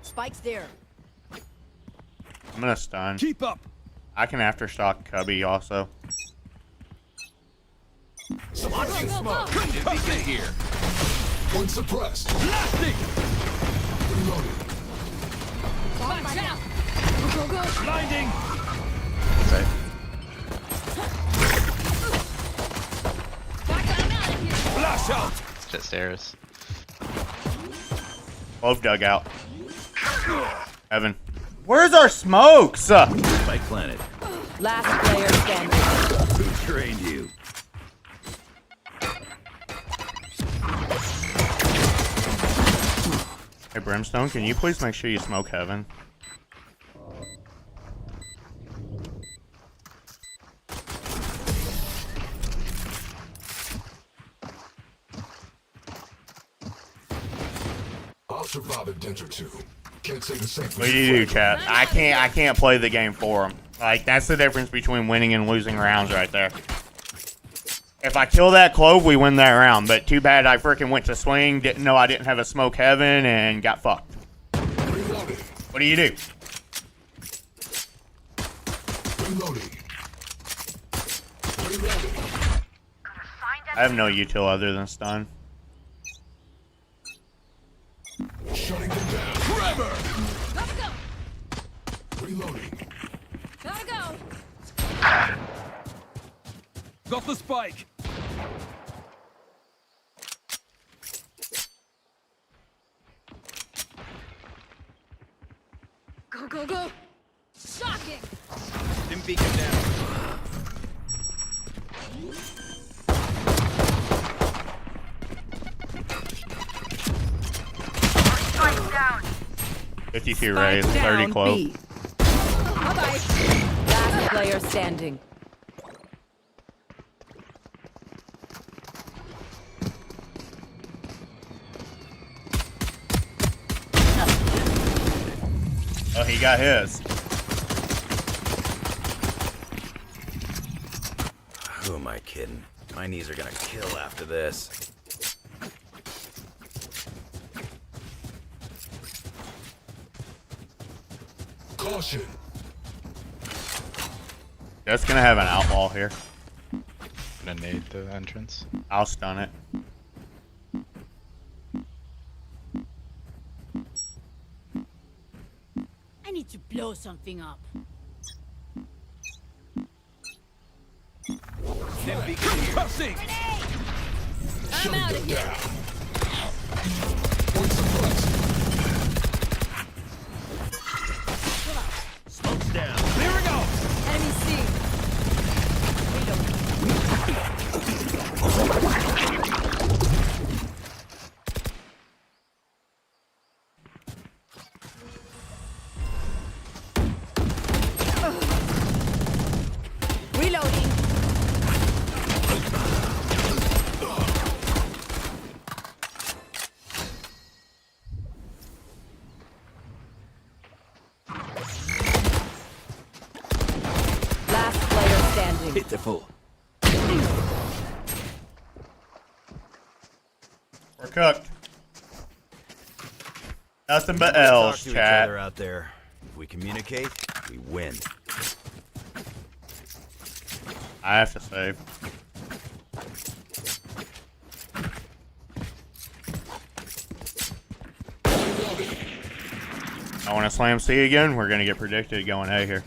Spike's there. I'm gonna stun. Keep up. I can aftershock Cubby also. Launching smoke. Concussing here. One suppressed. Blasting. Reloading. Watch out. Go, go, go. Blinding. Safe. Flash out. Jet stairs. Clove dugout. Evan. Where's our smokes? Spike planet. Last player standing. Who trained you? Hey, Brimstone, can you please make sure you smoke Heaven? I'll survive a dent or two. Can't say the same. What do you do, chat? I can't play the game for them. Like, that's the difference between winning and losing rounds right there. If I kill that Clove, we win that round. But too bad I freaking went to swing, didn't know I didn't have a smoke Heaven, and got fucked. What do you do? Reloading. I have no util other than stun. Shutting them down. Forever. Gotta go. Reloading. Gotta go. Got the spike. Go, go, go. Shocking. Dim beacon down. Spike down. 52 raise, 30 Clove. Bye-bye. Last player standing. Oh, he got his. Who am I kidding? My knees are gonna kill after this. Caution. Just gonna have an outlaw here. Gonna nade the entrance. I'll stun it. I need to blow something up. Dim beacon here. Concussing. I'm out of here. One suppressed. Smoke's down. Here we go. Enemy C. Reloading. Last player standing. Pitiful. We're cooked. Nothing but Talk L's, to each chat. other out there. If we communicate, we win. I have to save. I want to slam C again. We're gonna get predicted going A here.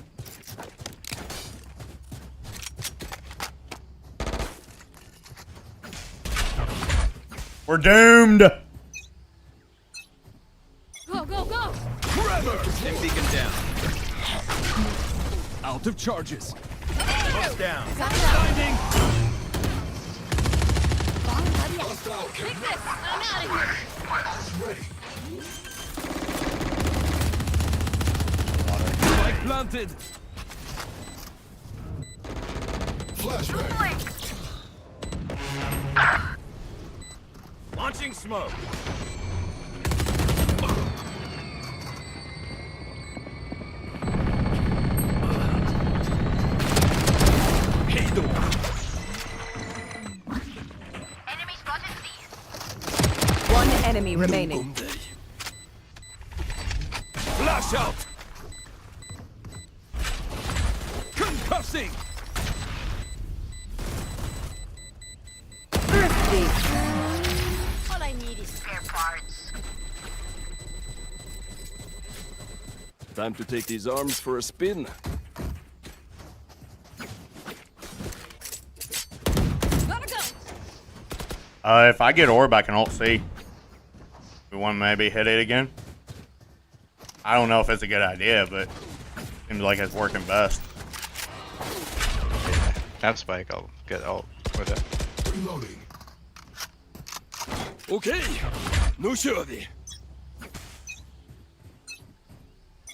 We're doomed. Go, go, go! Stim beacon down. Out of charges. Smoke's down. Blinding! Take this! I'm out of here! Spike planted. Flashbang. Launching smoke. One enemy remaining. Flash out. Concussing. All I need is spare parts. Time to take these arms for a spin. Gotta go! If I get orb, I can ult C. We want to maybe hit it again. I don't know if it's a good idea, but seems like it's working best. Have spike, I'll get ult with it. Reloading. Okay. No shorty.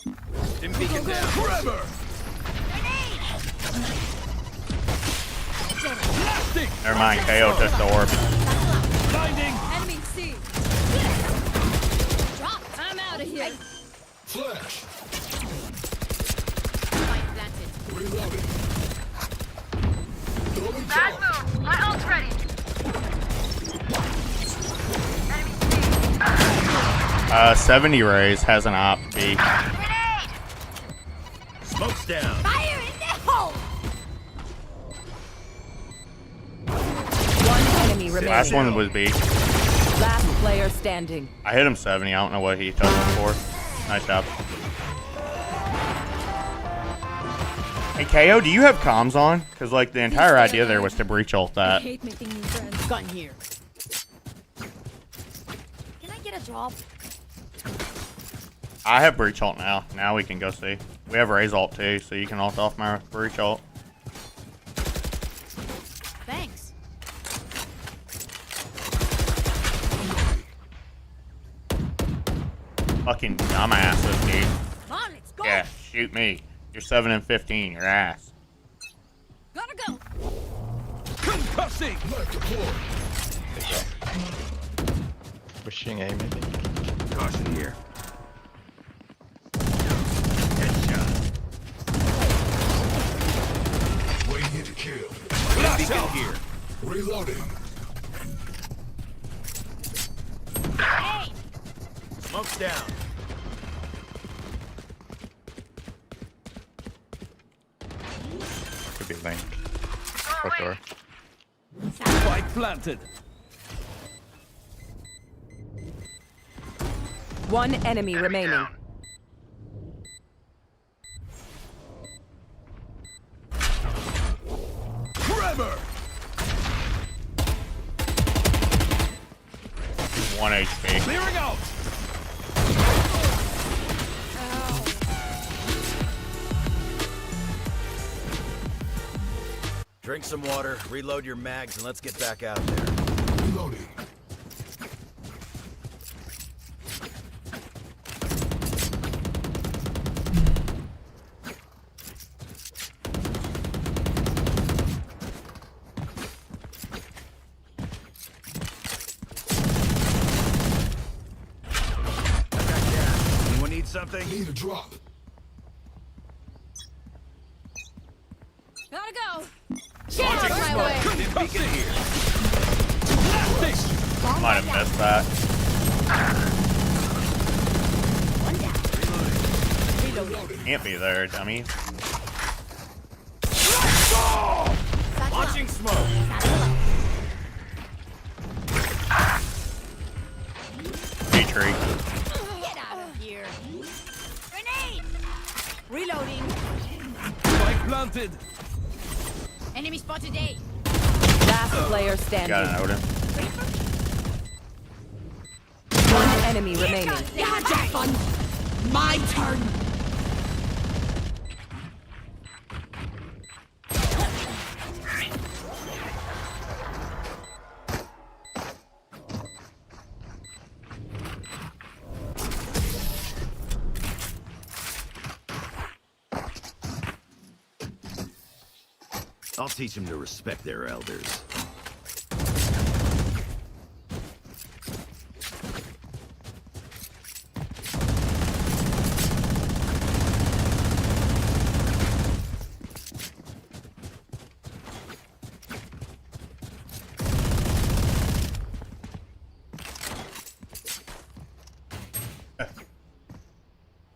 Stim beacon down. Forever. Never mind, KO took the orb. Blinding. Enemy C! Drop! I'm out of here! Flash. Spike planted. Reloading. Throwing Bad charge. move. My ult's ready. Enemy 70 rays has an op B. grenade. Smoke's down. Fire in the hole! One enemy remaining. Last one was B. Last player standing. I hit him 70. I don't know what he took him for. Nice job. Hey, KO, do you have comms on? Because, like, the entire idea there was to breach ult I that. hate making new friends. Gun here. Can I get a drop? I have breach ult now. Now we can go see. We have raise ult too, so you can ult off my breach ult. Thanks. Fucking dumbasses, dude. Come on, let's go! Yeah, shoot me. You're 7 and 15. Your ass. Gotta go! Concussing. Knife deployed. Pushing A maybe. Caution here. Headshot. Waiting to kill. Flash out here. Reloading. Hey! Smoke's down. Could be link. Front door. Spike planted. One enemy remaining. Forever. 1 HP. Clearing out. Drink some water, reload your mags, and let's get back out there. Reloading. Anyone need something? Need a drop. Gotta go! Launching Get out of my smoke. way! Stim beacon here. Might have missed that. One down. Reloading. Can't be there, dummy. Launching smoke. B-tree. Get out of here. Grenade! Reloading. Spike planted. Enemy spotted A! Last player Got standing. an Odin. One enemy remaining. You had your fun. My turn. I'll teach them to respect their elders.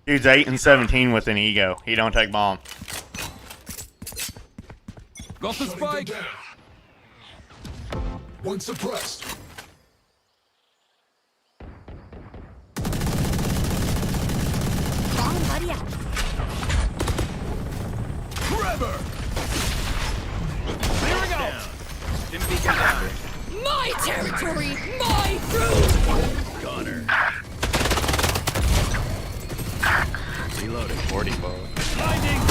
Dude's 8 and 17 with an ego. He don't take bomb. Got the spike. One suppressed. Bomb buddy. Grabber. Here we go. Didn't beat you down. My territory. My room. Gunner. Reloading. 40 ball. Blinding.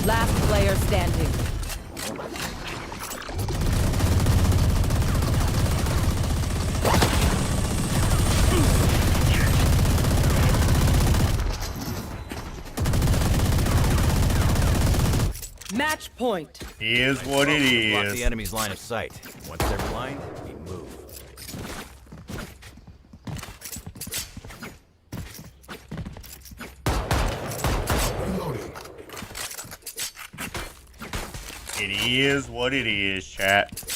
Last player standing. Match point. He is what it Block the is. enemy's line of sight. Once they're blind, we move. Reloading. It is what it is, chat. Let's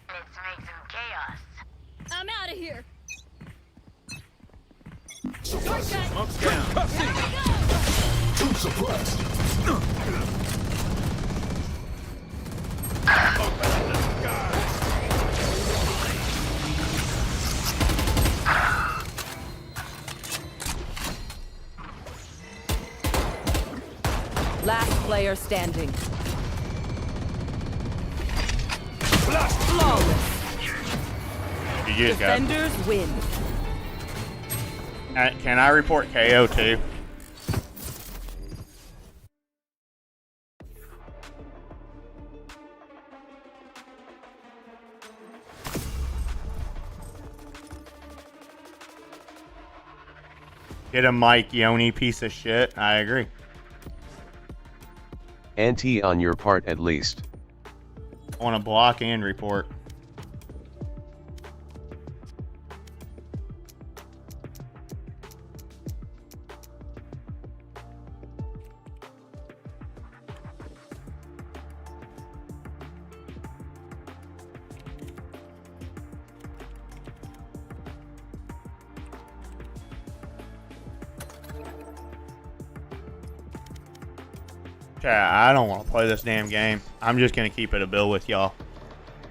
make some chaos. I'm out of here. Smoke's down. Two suppressed. Last player standing. Flawless. You just got. Defenders win. Can I report KO too? Get a mic, Yoni, piece of shit. I agree. NT on your part at least. I want to block and report. I don't want to play this damn game. I'm just going to keep it a bill with y'all.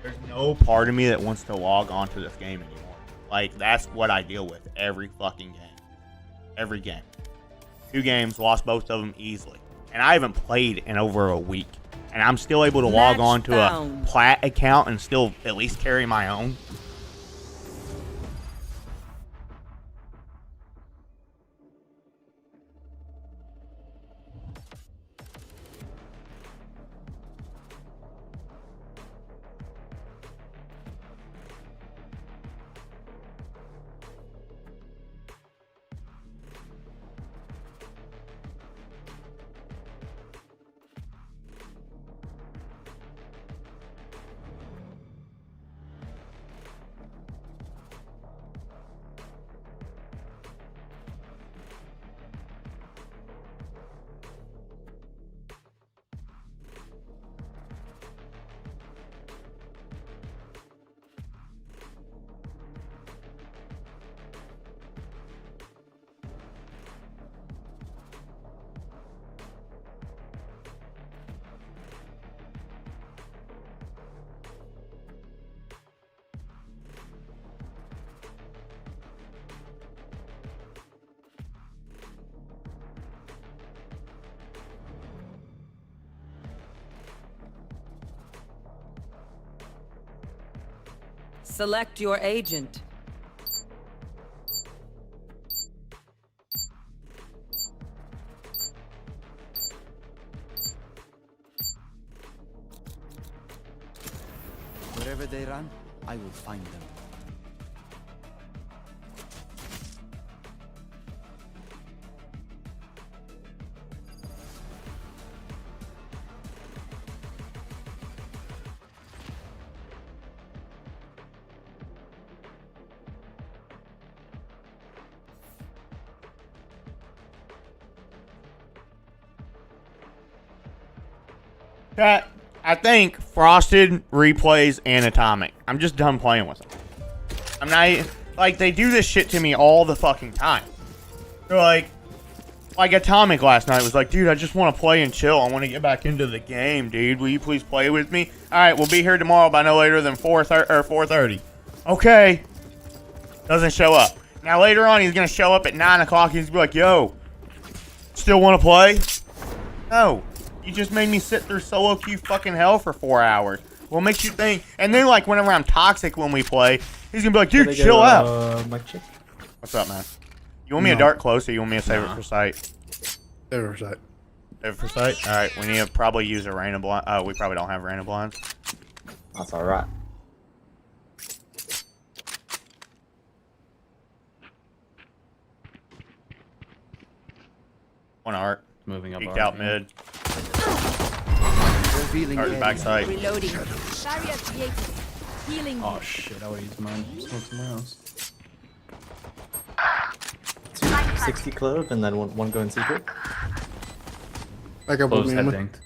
There's no part of me that wants to log onto this game anymore. Like, that's what I deal with every fucking game. Every game. 2 games, lost both of them easily. And I haven't played in over a week. And I'm still able to log on to a plat account and still at least carry my own. Select your agent. Wherever they run, I will find them. Chat, I think Frosted replays and Atomic. I'm just done playing with them. I'm not like they do this shit to me all the fucking time. They're like Atomic last night was like, dude, I just want to play and chill. I want to get back into the game, dude. Will you please play with me? All right, we'll be here tomorrow by no later than 4:30. Okay. Doesn't show up. Now later on, he's gonna show up at 9 o'clock. He's gonna be like, yo, still want to play? No. You just made me sit through solo queue fucking hell for 4 hours. What makes you think? And then, like, whenever I'm toxic when we play, he's gonna be like, dude, chill out. What's up, man? You want me to dart close or you want me to save it for sight? Save it for sight. Save it for sight? Alright, we need to probably use a random blind. Oh, we probably don't have random blinds. That's alright. One art. Moving up. Peeked out mid. Revealing Art back side. Reloading. Barrier created. Healing. Oh shit, I would use mine. Smoke somewhere else. 60 clove and then one going secret. Back up with Clove's me, head Emma. dinked.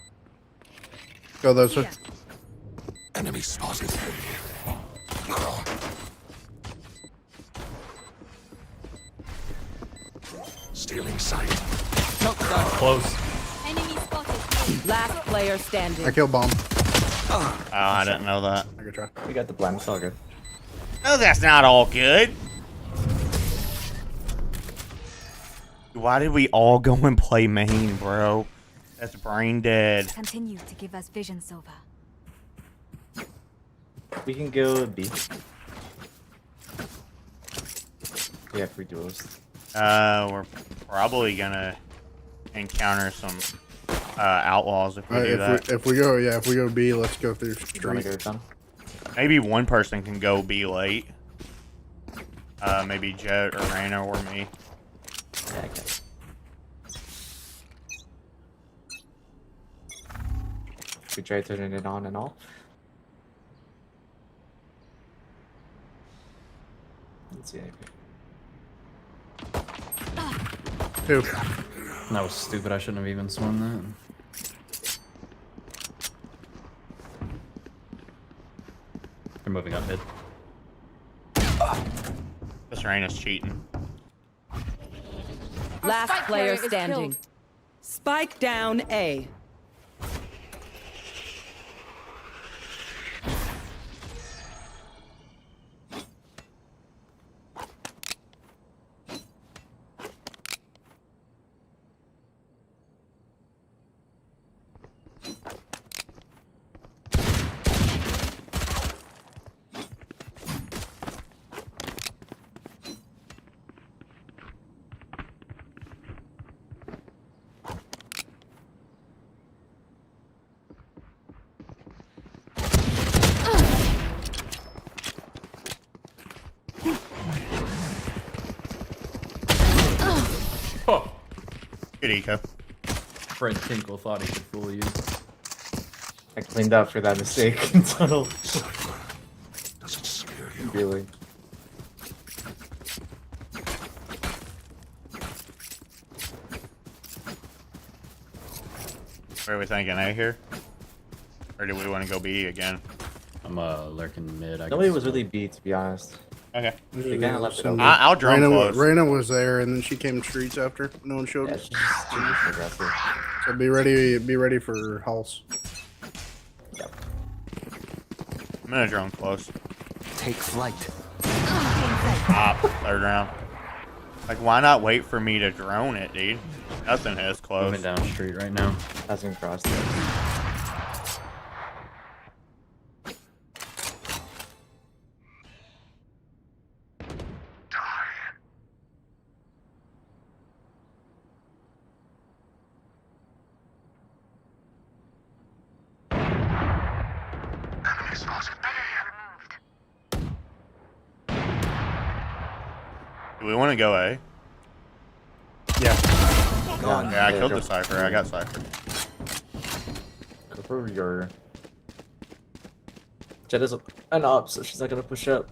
Go those way. Enemy spotted. Stealing sight. Close. Enemy spotted. Last player standing. I killed bomb. Oh, I didn't know that. I could try. We got the blind, it's all good. No, that's not all good. Why did we all go and play main, bro? That's brain dead. Continue to give us vision, Silva. We can go B. Yeah, free duels. We're probably gonna encounter some outlaws if we do that. If we go B, let's go through street. Maybe one person can go B late. Maybe Jet or Reyna or me. Yeah, okay. We try turning it on and off. Let's see anything. Two. That was stupid. I shouldn't have even swung that. They're moving up mid. This Reyna's cheating. Last spike player carrier is standing. killed. Spike down A. Oh. Good eco. Fred Tinkle thought he could fool you. I cleaned up for that mistake in tunnel. Does it scare you? Really? What are we thinking? A here? Or do we want to go B again? I'm lurking mid. Nobody was really B, to be honest. Okay. They kind of left it open. I'll drone close. Reyna was there, and then she came streets after. No one showed us. She's aggressive. So be ready for Hulse. Yep. I'm gonna drone close. Take flight. Top, third round. Like, why not wait for me to drone it, dude? Nothing has close. Moving down street right now. Hasn't crossed yet. Do we want to go A? Yeah. Yeah, I killed the Cypher. I got Cypher. Go for your. Jet is an op, so she's not gonna push up.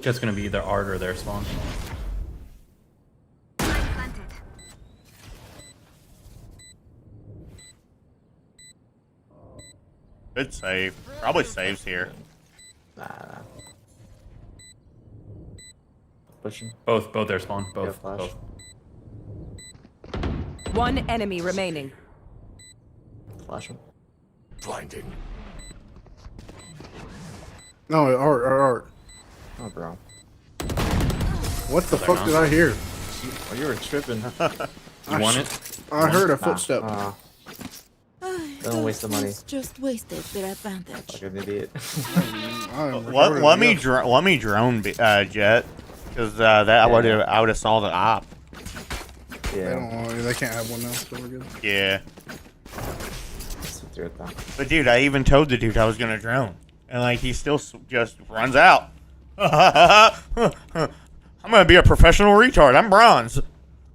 Just gonna be either Art or their spawn. Good save. Probably saves here. Nah. Pushing. Both their spawn. Both. Yeah, flash. Both. One enemy remaining. Flash him. Blinding. No, art. Oh, bro. What the fuck did I hear? Oh, you were tripping. You want it? I heard a footstep. Don't waste the money. Just wasted their advantage. Like an idiot. Let me drone Jet, because I would have saw the op. Yeah. They can't have one now, so we're good. Yeah. But dude, I even told the dude I was gonna drone, and like he still just runs out. I'm gonna be a professional retard. I'm bronze.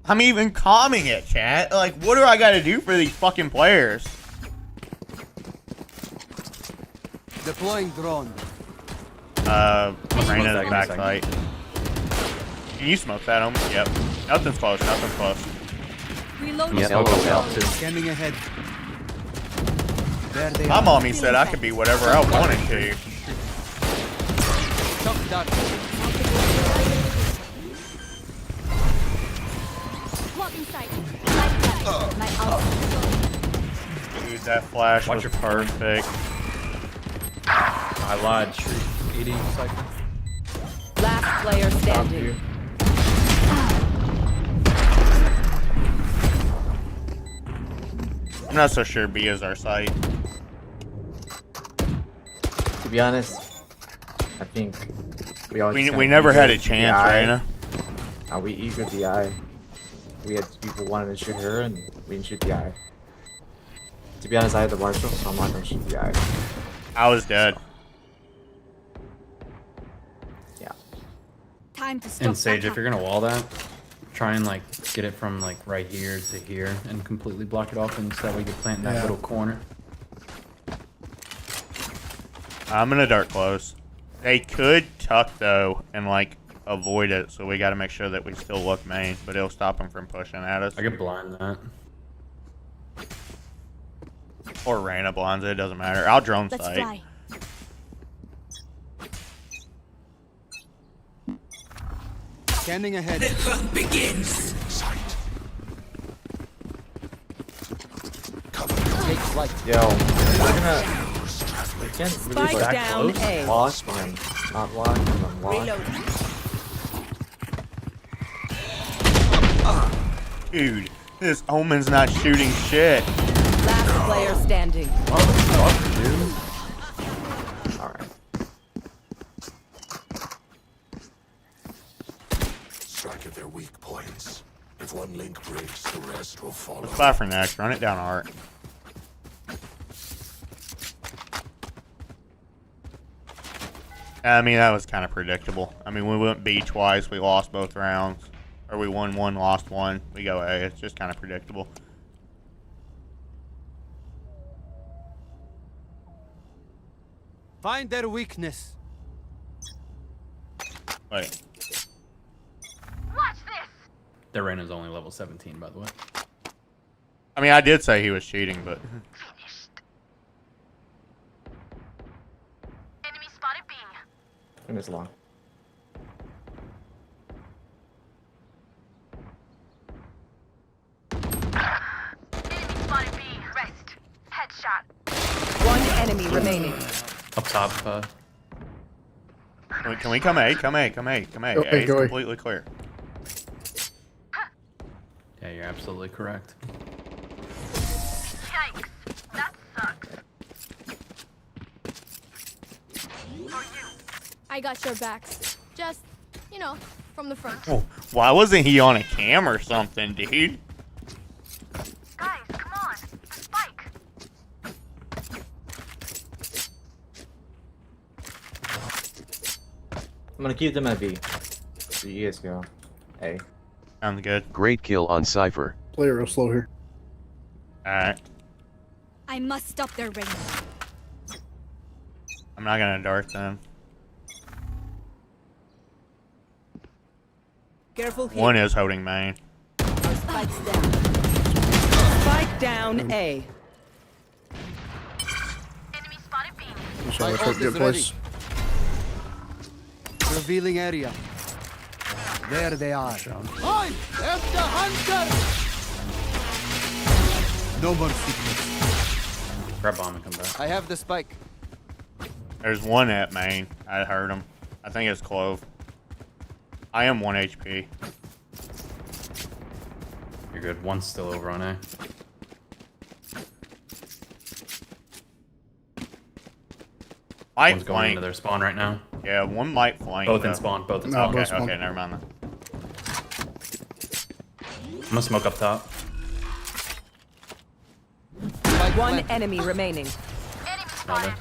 I'm even calming it, chat. Like, what do I gotta do for these fucking players? Deploying drone. Reina's backside. Can you smoke that, homie? Yep. Nothing's close. Nothing's close. Reloading. Scanning ahead. There they My are. mommy said I could be whatever I wanted to. Top dot. Dude, that flash Watch was your card. perfect. I lied. Street 80 cycle. Last player standing. I'm not so sure B is our site. To be honest, I think we always We never had a chance, Reina. We eagered the eye. We had people wanting to shoot her, and we didn't shoot the eye. To be honest, I had the marshal, so I'm not gonna shoot the eye. I was dead. Yeah. Time to stop. And Sage, if you're gonna wall that, try and like get it from like right here to here and completely block it off, and so that way you can plant in that little corner. I'm gonna dart close. They could tuck though and like avoid it, so we got to make sure that we still look main, but it'll stop them from pushing at us. I could blind that. Or Reina blinds it, doesn't matter. I'll drone Let's site. fly. Scanning ahead. The hunt begins. Sight. Take flight. Yo, we can't really Spike down A. lock him. Not lock him, I'm locked. Dude, this Omen's not shooting shit. Last player standing. Alright. Strike at their weak points. If one link breaks, the rest will follow. Let's buy for next. Run it down, Art. I mean, that was kind of predictable. I mean, we went B twice. We lost both rounds. Or we won one, lost one. We go A. It's just kind of predictable. Find their weakness. Wait. Watch this. Their Reina's only level 17, by the way. I mean, I did say he was cheating, but... Finished. Enemy spotted B. And it's long. Enemy spotted B. Rest. Headshot. One enemy remaining. Up top, Can we come A? Come A, come A, come A. Go A A, is go A. completely clear. Yeah, you're absolutely correct. Yikes. That sucks. For you. I got your backs. Just, you know, from the front. Oh, why wasn't he on a cam or something, dude? Guys, come on. The spike. I'm gonna keep them at B. So you guys go A. Sounds good. Great kill on Cypher. Play real slow here. Alright. I must stop their ring. I'm not gonna dart them. Careful here. One is holding main. Spike's down. Spike down A. Enemy spotted B. So I hope good place. Revealing area. There they are. I am the hunter! No more secrets. Grab bomb and come back. I have the spike. There's one at main. I heard him. I think it's Clove. I am 1 HP. You're good. One's still over on A. Might One's going flank. into their spawn right now. Yeah, one might flank. Both in though. spawn. Both in No, spawn. both Okay, spawn. okay, never mind then. I'm gonna smoke up top. One enemy remaining. Enemy Another. spotted.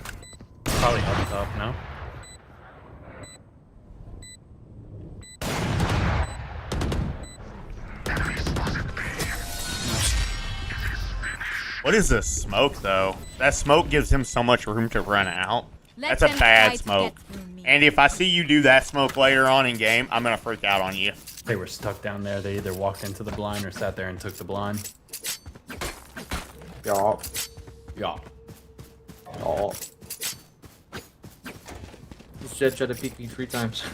Probably up top now. What is this smoke though? That smoke gives him so much room to run out. Let That's a them bad try to smoke. get through me. Andy, if I see you do that smoke later on in game, I'm gonna freak out on you. They were stuck down there. They either walked into the blind or sat there and took the blind. Y'all. Yeah. Y'all. This jet tried to peek me 3 times.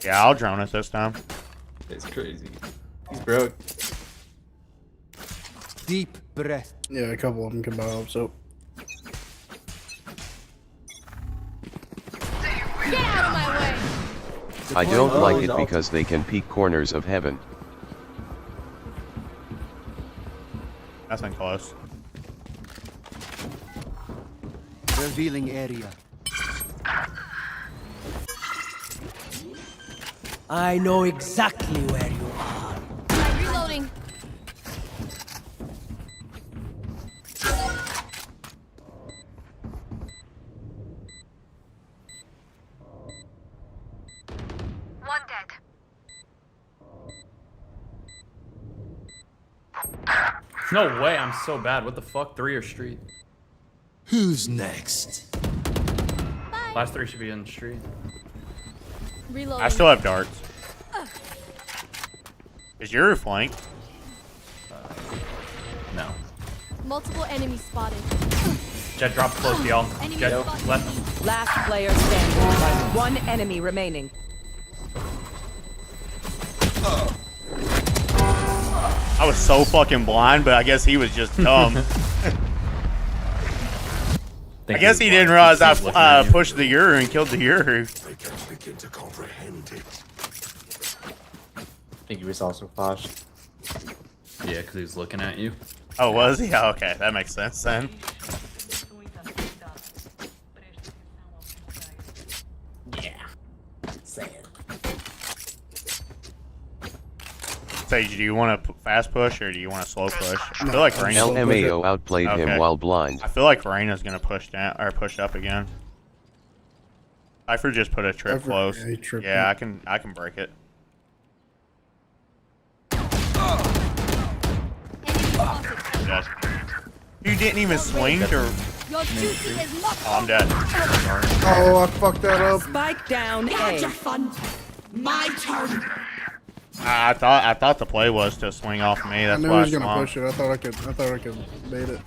Yeah, I'll drone it this time. It's crazy. He's broke. Deep breath. Yeah, a couple of them can buy up, so. Get out of my way! I don't like he's it out. because they can peek corners of heaven. Nothing close. Revealing area. I know exactly where you are. Reloading. One dead. No way. I'm so bad. What the fuck? 3 or street? Who's next? Last 3 should be in the street. Reloading. I still have darts. Is your flank? No. Multiple enemies spotted. Jet dropped close to y'all. Enemy Jet spotted. left. Last player standing. One enemy remaining. I was so fucking blind, but I guess he was just dumb. I guess he didn't realize I pushed the Uru and killed the Uru. They can't begin to comprehend it. I think he was also flashed. Yeah, because he was looking at you. Oh, was he? Oh, okay, that makes sense then. Yeah. Say it. Sage, do you want to fast push or do you want to slow push? I feel like Reyna's LMAO outplayed him while blind. I feel like Reyna's gonna push down or push up again. Cypher just put a trip Cypher, close. yeah, he tripped Yeah, it. I can break it. Dead. You didn't even swing to. Your duty is not Oh, I'm dead. Oh, I fucked that up. Spike down A. fun. My turn. I thought the play was to swing off me. I That's knew why he I was gonna swung. push it. I thought I could bait it.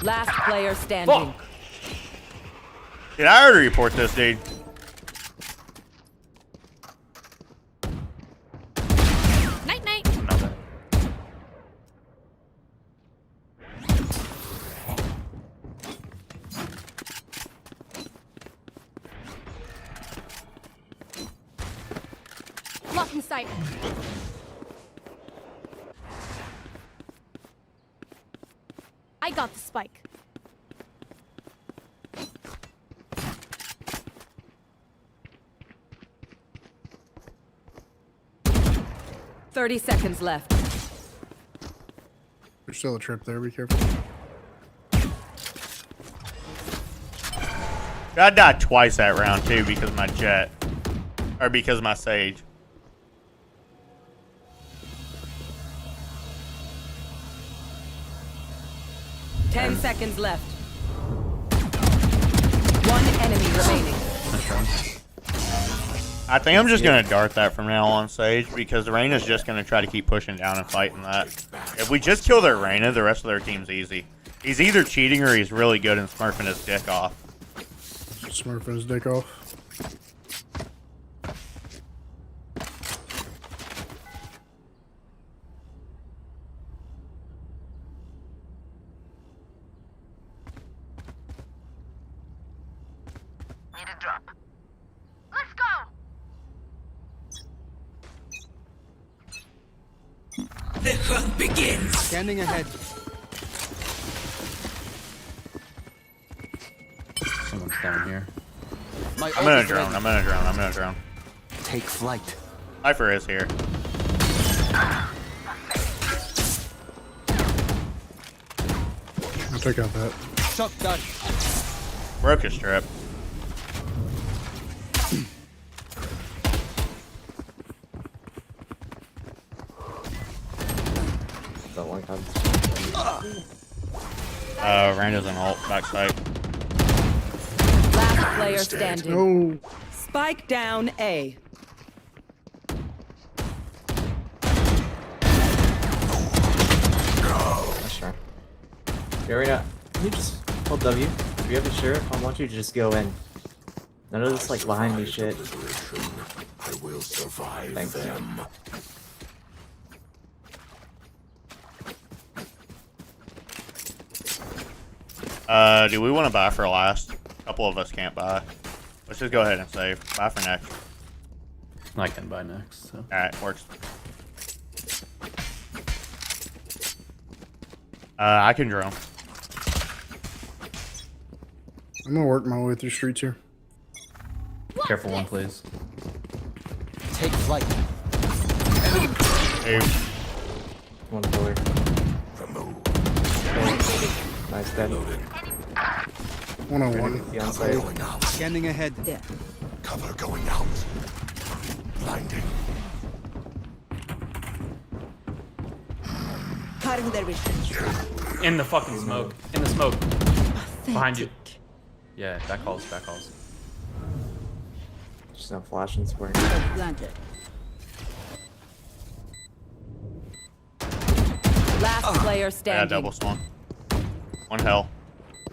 Last player standing. Dude, I already report this, dude. Night night. Lock in sight. I got the spike. 30 seconds left. There's still a trip there. Be careful. I died twice that round too because of my jet. Or because of my sage. Ten seconds left. One enemy remaining. I think I'm just going to dart that from now on, Sage, because the Reyna's just going to try to keep pushing down and fighting that. If we just kill their Reyna, the rest of their team's easy. He's either cheating or he's really good and smurfing his dick off. Smurfing his dick off. Need a drop. Let's go! The hunt begins. Standing ahead. Someone's down here. I'm gonna drone. I'm gonna drone. I'm gonna drone. Take flight. Cypher is here. I'll take out that. Shot done. Broke his strip. Don't like how Reyna's an ult, backside. Last player standing. No. Spike down A. Nice try. Arena, can you just hold W? If you have a shirt, I want you to just go in. None of this like behind me shit. I will survive Thanks, them. Do we want to buy for last? A couple of us can't buy. Let's just go ahead and save. Buy for next. I can buy next. So. Alright, works. I can drone. I'm gonna work my way through streets here. Careful one, please. Take flight. Hey. One pillar. Nice, dead. 101. The onside. Scanning ahead. Yeah. Cover going out. Blinding. Cutting their vision. In the fucking smoke. In the smoke. Behind you. Yeah, back calls, back calls. Just no flash and square. Planted. Last player Yeah, standing. double spawn. One hell.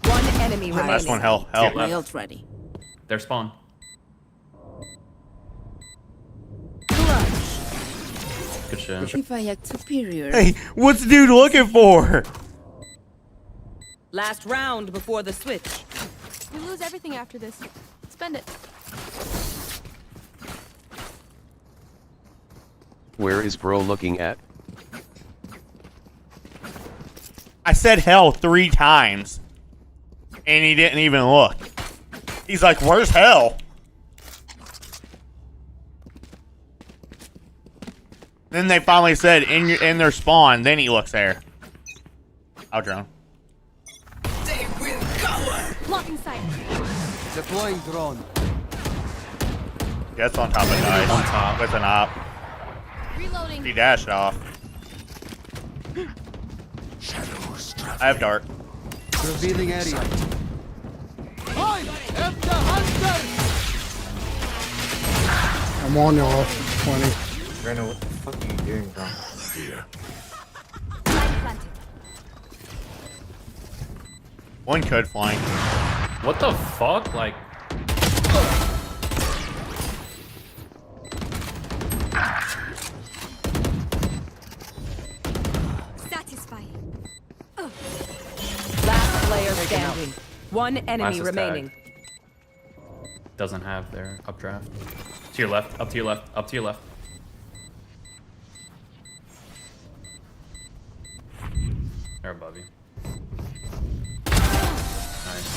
One enemy remaining. Last one hell. Hell. Left. My ult ready. Their spawn. Good shit. If I act superior. Hey, what's the dude looking for? Last round before the switch. You lose everything after this. Spend it. Where is bro looking at? I said hell 3 times. And he didn't even look. He's like, where's hell? Then they finally said in their spawn. Then he looks there. I'll drone. They will cover. Blocking sight. Deploying drone. Gets on top of guys. On top. With an op. Reloading. He dashed off. Shadows I have dart. Revealing area. I am the hunter. I'm on y'all. 20. Reyna, what the fuck are you doing, bro? here. One could flank. What the fuck? Like, Satisfying. Last player standing. One enemy Last is remaining. tagged. Doesn't have their updraft. To your left, up to your left, up to your left. They're above you. Nice.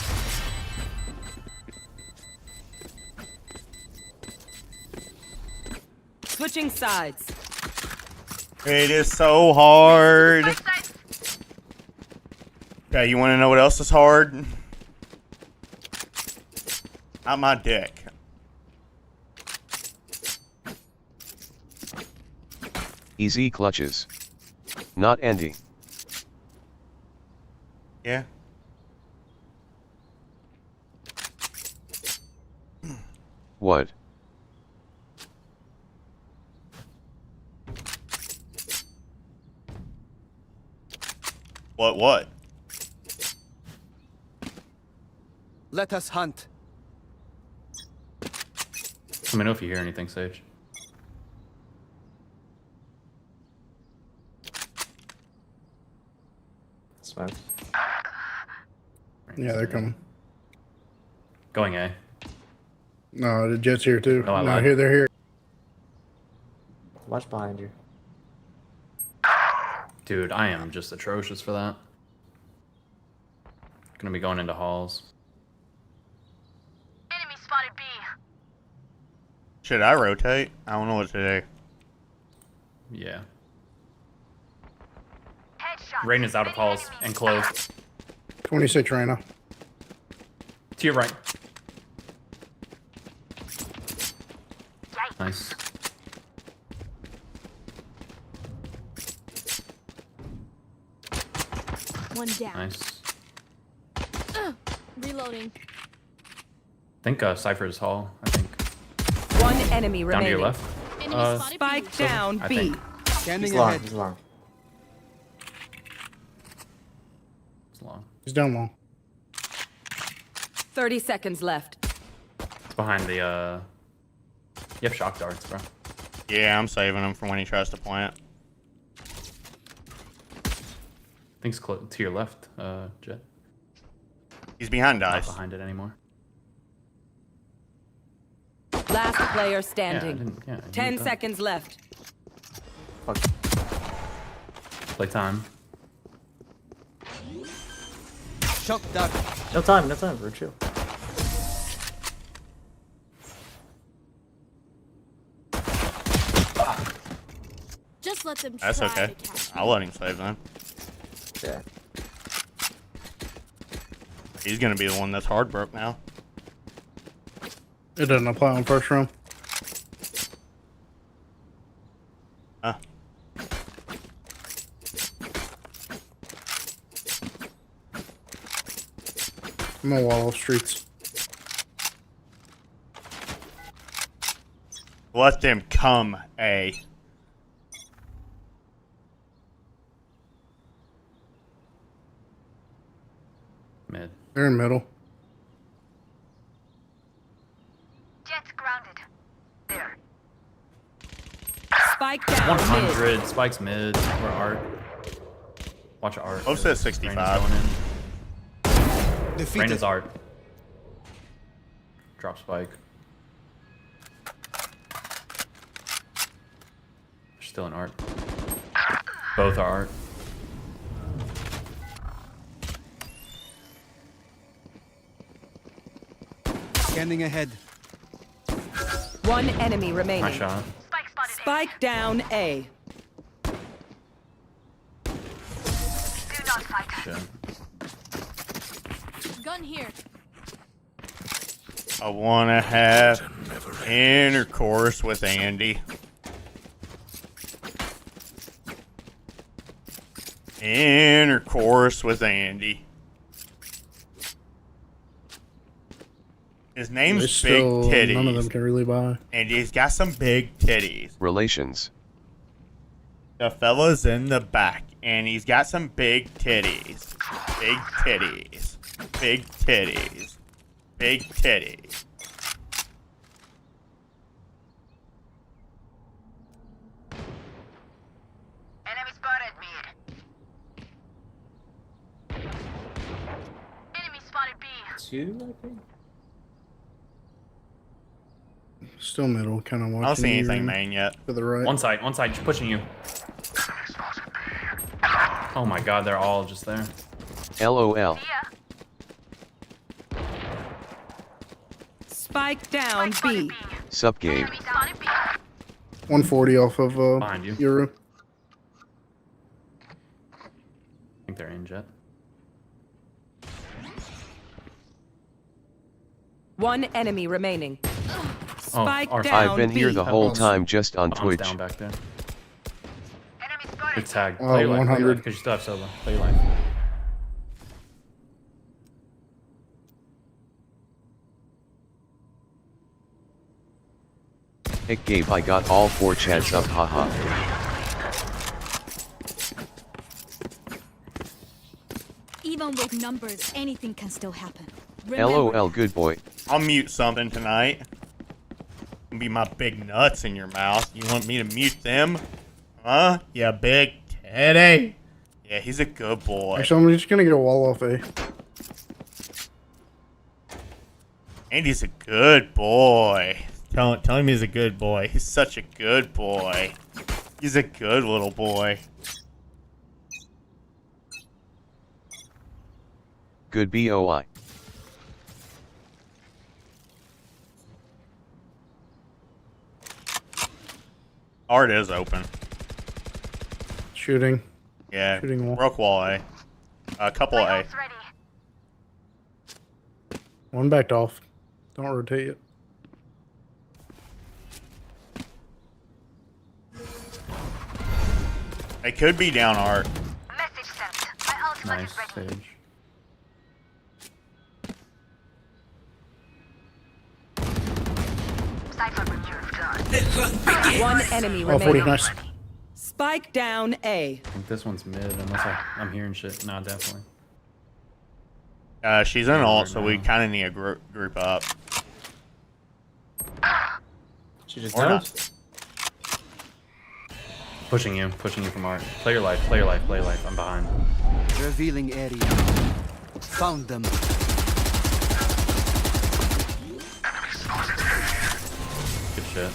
Switching sides. It is so hard. Okay, you want to know what else is hard? Not my dick. Easy clutches. Not Andy. Yeah. What? What? Let us hunt. Let me know if you hear anything, Sage. Smoke. Yeah, they're coming. Going A. No, the Jet's here too. Oh, I No, lied. here they're here. Watch behind you. Dude, I am just atrocious for that. Gonna be going into halls. Enemy spotted B. Should I rotate? I don't know what to do. Yeah. Headshot. Rain is out of halls and close. 26 right now. To your right. Nice. One down. Nice. Reloading. I think Cypher's hall, I think. One enemy Down remaining. to your left. Enemy spotted B. Spike down I B. think. Scanning He's long. ahead. He's long. It's long. He's down long. 30 seconds left. It's behind the, You have shock darts, bro. Yeah, I'm saving him for when he tries to plant. I think it's to your left, Jet. He's behind Not dice. behind it anymore. Last player Yeah, I standing. didn't, yeah, I 10 knew that. seconds left. Fuck. Play time. Shock dart. No time. We're chill. Just let them That's try okay. to catch me. I'll let him save then. Yeah. He's gonna be the one that's hard broke now. It doesn't apply on first round. Huh. I'm gonna wall off streets. Let them come, A. Mid. They're in middle. Jet's grounded. There. Spike down mid. 100. Spike's mid. Or art. Watch art. Close to 65. Rain is going in. Defeated. Rain is art. Drop spike. Still an art. Both are art. Scanning ahead. One enemy remaining. Nice shot. Spike spotted. Spike down A. Do not fight. Shit. Gun here. I wanna have intercourse with Andy. Intercourse with Andy. His name's There's Big still Titties. none of them can really buy. And he's got some big titties. Relations. The fella's in the back, and he's got some big titties. Big titties. Big titties. Big titties. Enemy spotted mid. Enemy spotted B. 2, I think. Still middle, kind of watching. I don't see you anything and main yet. To the right. One side, just pushing you. Oh my god, they're all just there. LOL. Spike down B. Sup game. Enemy spotted B. 140 off of Behind you. Euro. Jet. One enemy remaining. Spike our- down. I've been here the B. whole time just on Bomb's Twitch. down back there. Good tag. Oh, Play your life, 100. because you still have solo. Play your life. Heck Gabe, I got all 4 chats up, haha. Even with numbers, anything can still happen. LOL, good boy. I'll mute something tonight. It'll be my big nuts in your mouth. You want me to mute them? Huh? Yeah, big teddy. Yeah, he's a good boy. Actually, I'm just gonna get a wall off A. Andy's a good boy. Tell him he's a good boy. He's such a good boy. He's a good little boy. Good BOI. Art is open. Shooting. Yeah. Shooting wall. Broke wall A. A couple A. One backed off. Don't rotate it. They could be down Art. Nice stage. One enemy Oh, 40, remaining. nice. Spike down A. I think this one's mid, unless I'm hearing shit. Nah, definitely. She's in ult, so we kind of need a group up. She just Or knows. not. Pushing you from Art. Play your life, play your life, play your life. I'm behind. Revealing area. Found them. Good shit.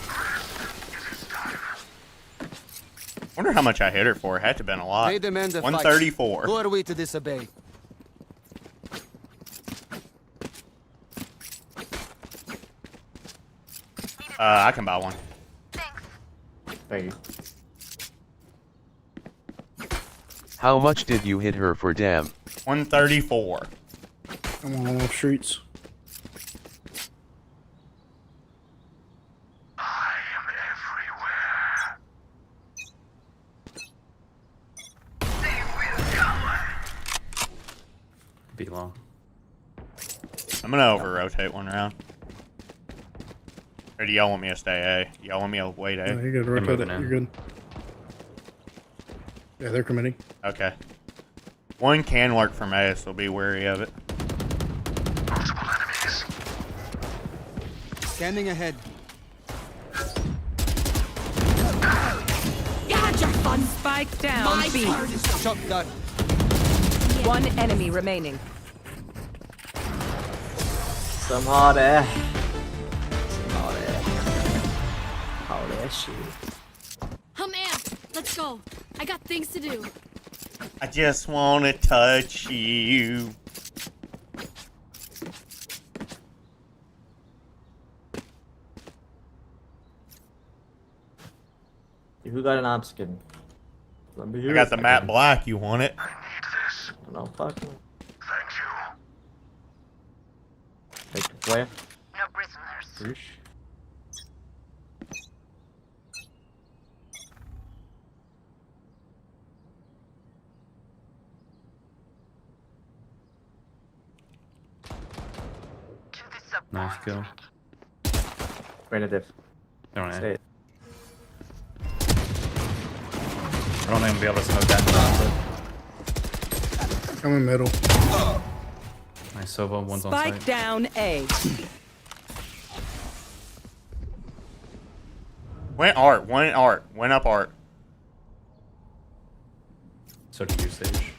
Wonder how much I hit her for. It had to have been a lot. They demand a fight. 134. Who are we to disobey? I can buy one. Thank you. How much did you hit her for, damn? 134. I'm on all streets. Be long. I'm gonna over rotate one round. Or do y'all want me to stay A? Y'all want me to wait A? No, you're good. Rotate it. You're good. Yeah, they're committing. Okay. One can lurk from A, so be wary of it. Scanning ahead. Gotcha, fun. Spike down B. Shot done. One enemy remaining. Some hot air. Hot air. Hot air shit. I'm amped. Let's go. I got things to do. I just wanna touch you. Who got an op skin? I got the matte black. You want it? No, fuck me. Take the flare. No prisoners. Roosh. Nice kill. Rain a diff. Don't I? Stay. I don't think I'm gonna be able to smoke that. I'm in middle. Nice Sova, one's on Spike site. down A. Went Art. Went Art. Went up Art. So did you, Sage.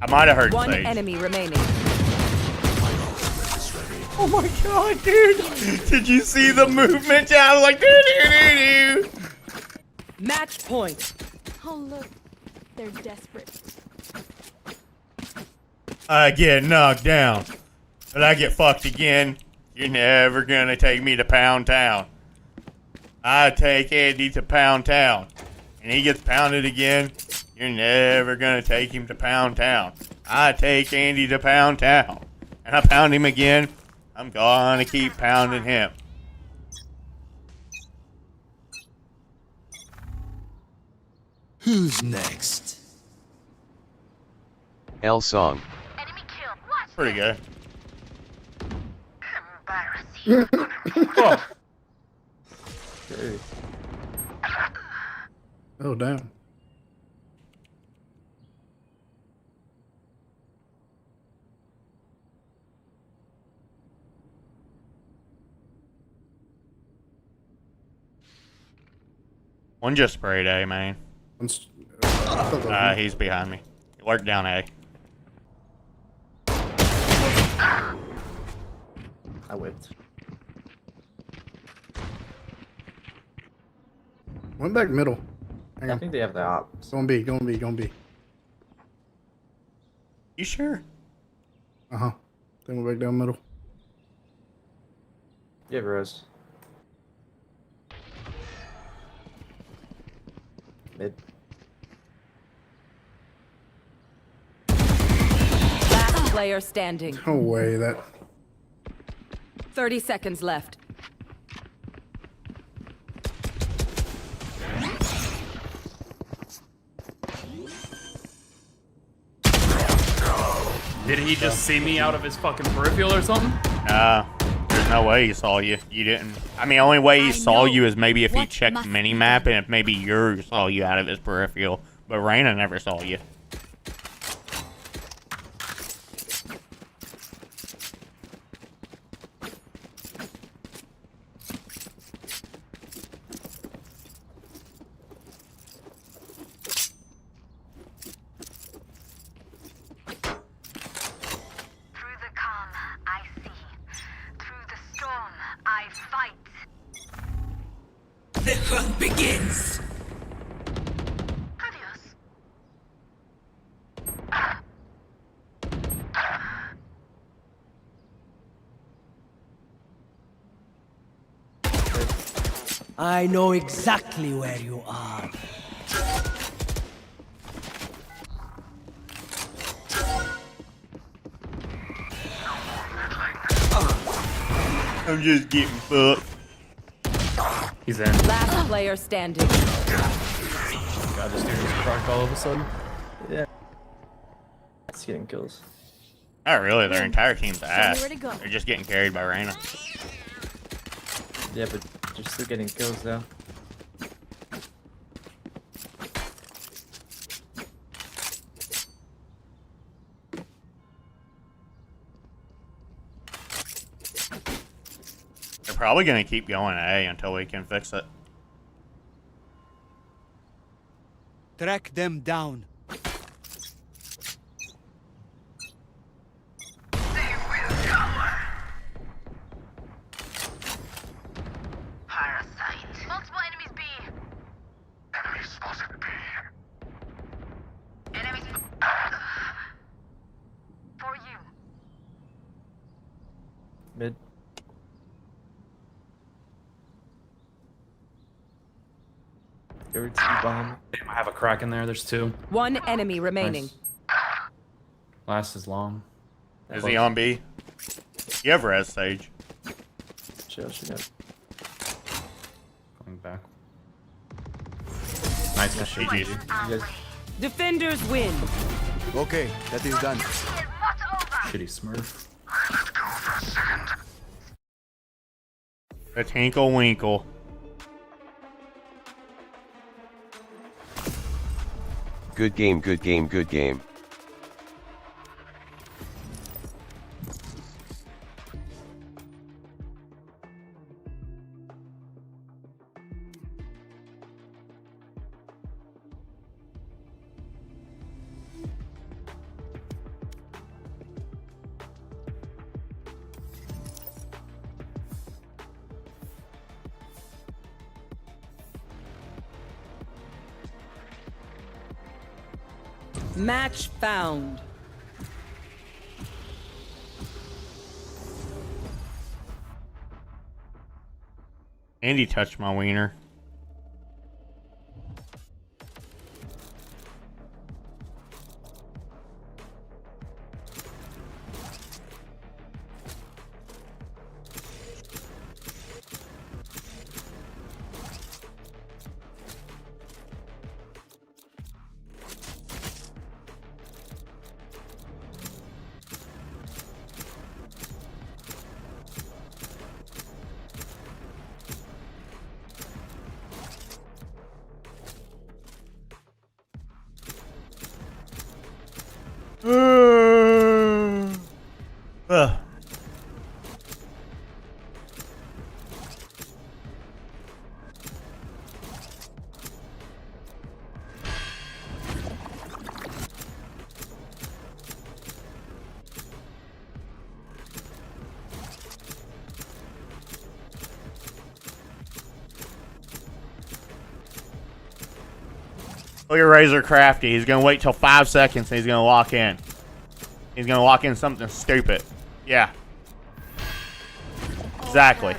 I might have heard One Sage. enemy remaining. Oh my god, dude! Did you see the movement? I was like, doo doo doo doo. Match point. Oh, look. They're desperate. I get knocked down, but I get fucked again. You're never gonna take me to Pound Town. I take Andy to Pound Town, and he gets pounded again. You're never gonna take him to Pound Town. I take Andy to Pound Town. And I pound him again. I'm gonna keep pounding him. Who's next? L song. Pretty good. Oh, damn. One just sprayed A, man. He's behind me. He lurked down A. I whipped. Went back middle. Hang I on. think they have the ops. Going B, going B, going B. You sure? Uh-huh. They went back down middle. You have Rose. Mid. Last player standing. No way that. 30 seconds left. Did he just see me out of his fucking peripheral or something? Nah, there's no way he saw you. You didn't. I mean, only way he saw you is maybe if he checked minimap and if maybe you saw you out of his peripheral. But Reyna never saw you. The hunt begins. I know exactly where you are. I'm just getting fucked. He's in. Last player standing. God, this dude is cracked all of a sudden. Yeah. It's getting kills. Not really, their entire team's ass. where to go. They're just getting carried by Reyna. Yeah, but you're still getting kills though. They're probably gonna keep going A until we can fix it. Track them down. Parasite. Multiple enemies B. Enemy spotted B. Enemies for you. Mid. Go to bomb. Damn, I have a crack in there. There's two. One enemy remaining. Nice. Last is long. Is he on B? You have res, Sage. Chill, she knows. Going back. Nice machine. GG. You guys, Defenders win. Okay, that is done. Shitty Smurf. Let go for a second. The Tinkle Winkle. Good game, good game, good game. Match found. Andy touched my wiener. Ugh. Look at Razor Crafty. He's going to wait till 5 seconds and he's going to lock in. He's going to lock in something stupid. Yeah. Exactly.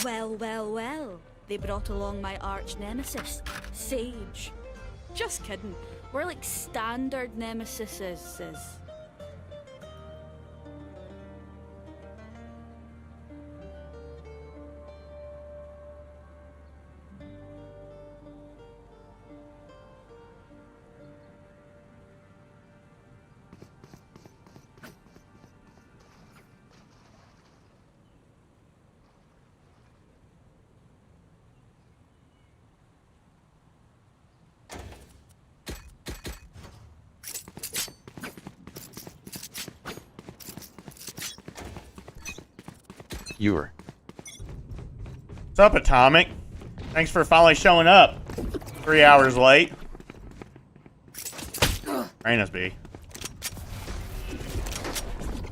Well, well, well. They brought along my arch nemesis, Sage. Just kidding. We're like standard nemesises. Ewer. What's up, Atomic? Thanks for finally showing up. 3 hours late. Reyna's B.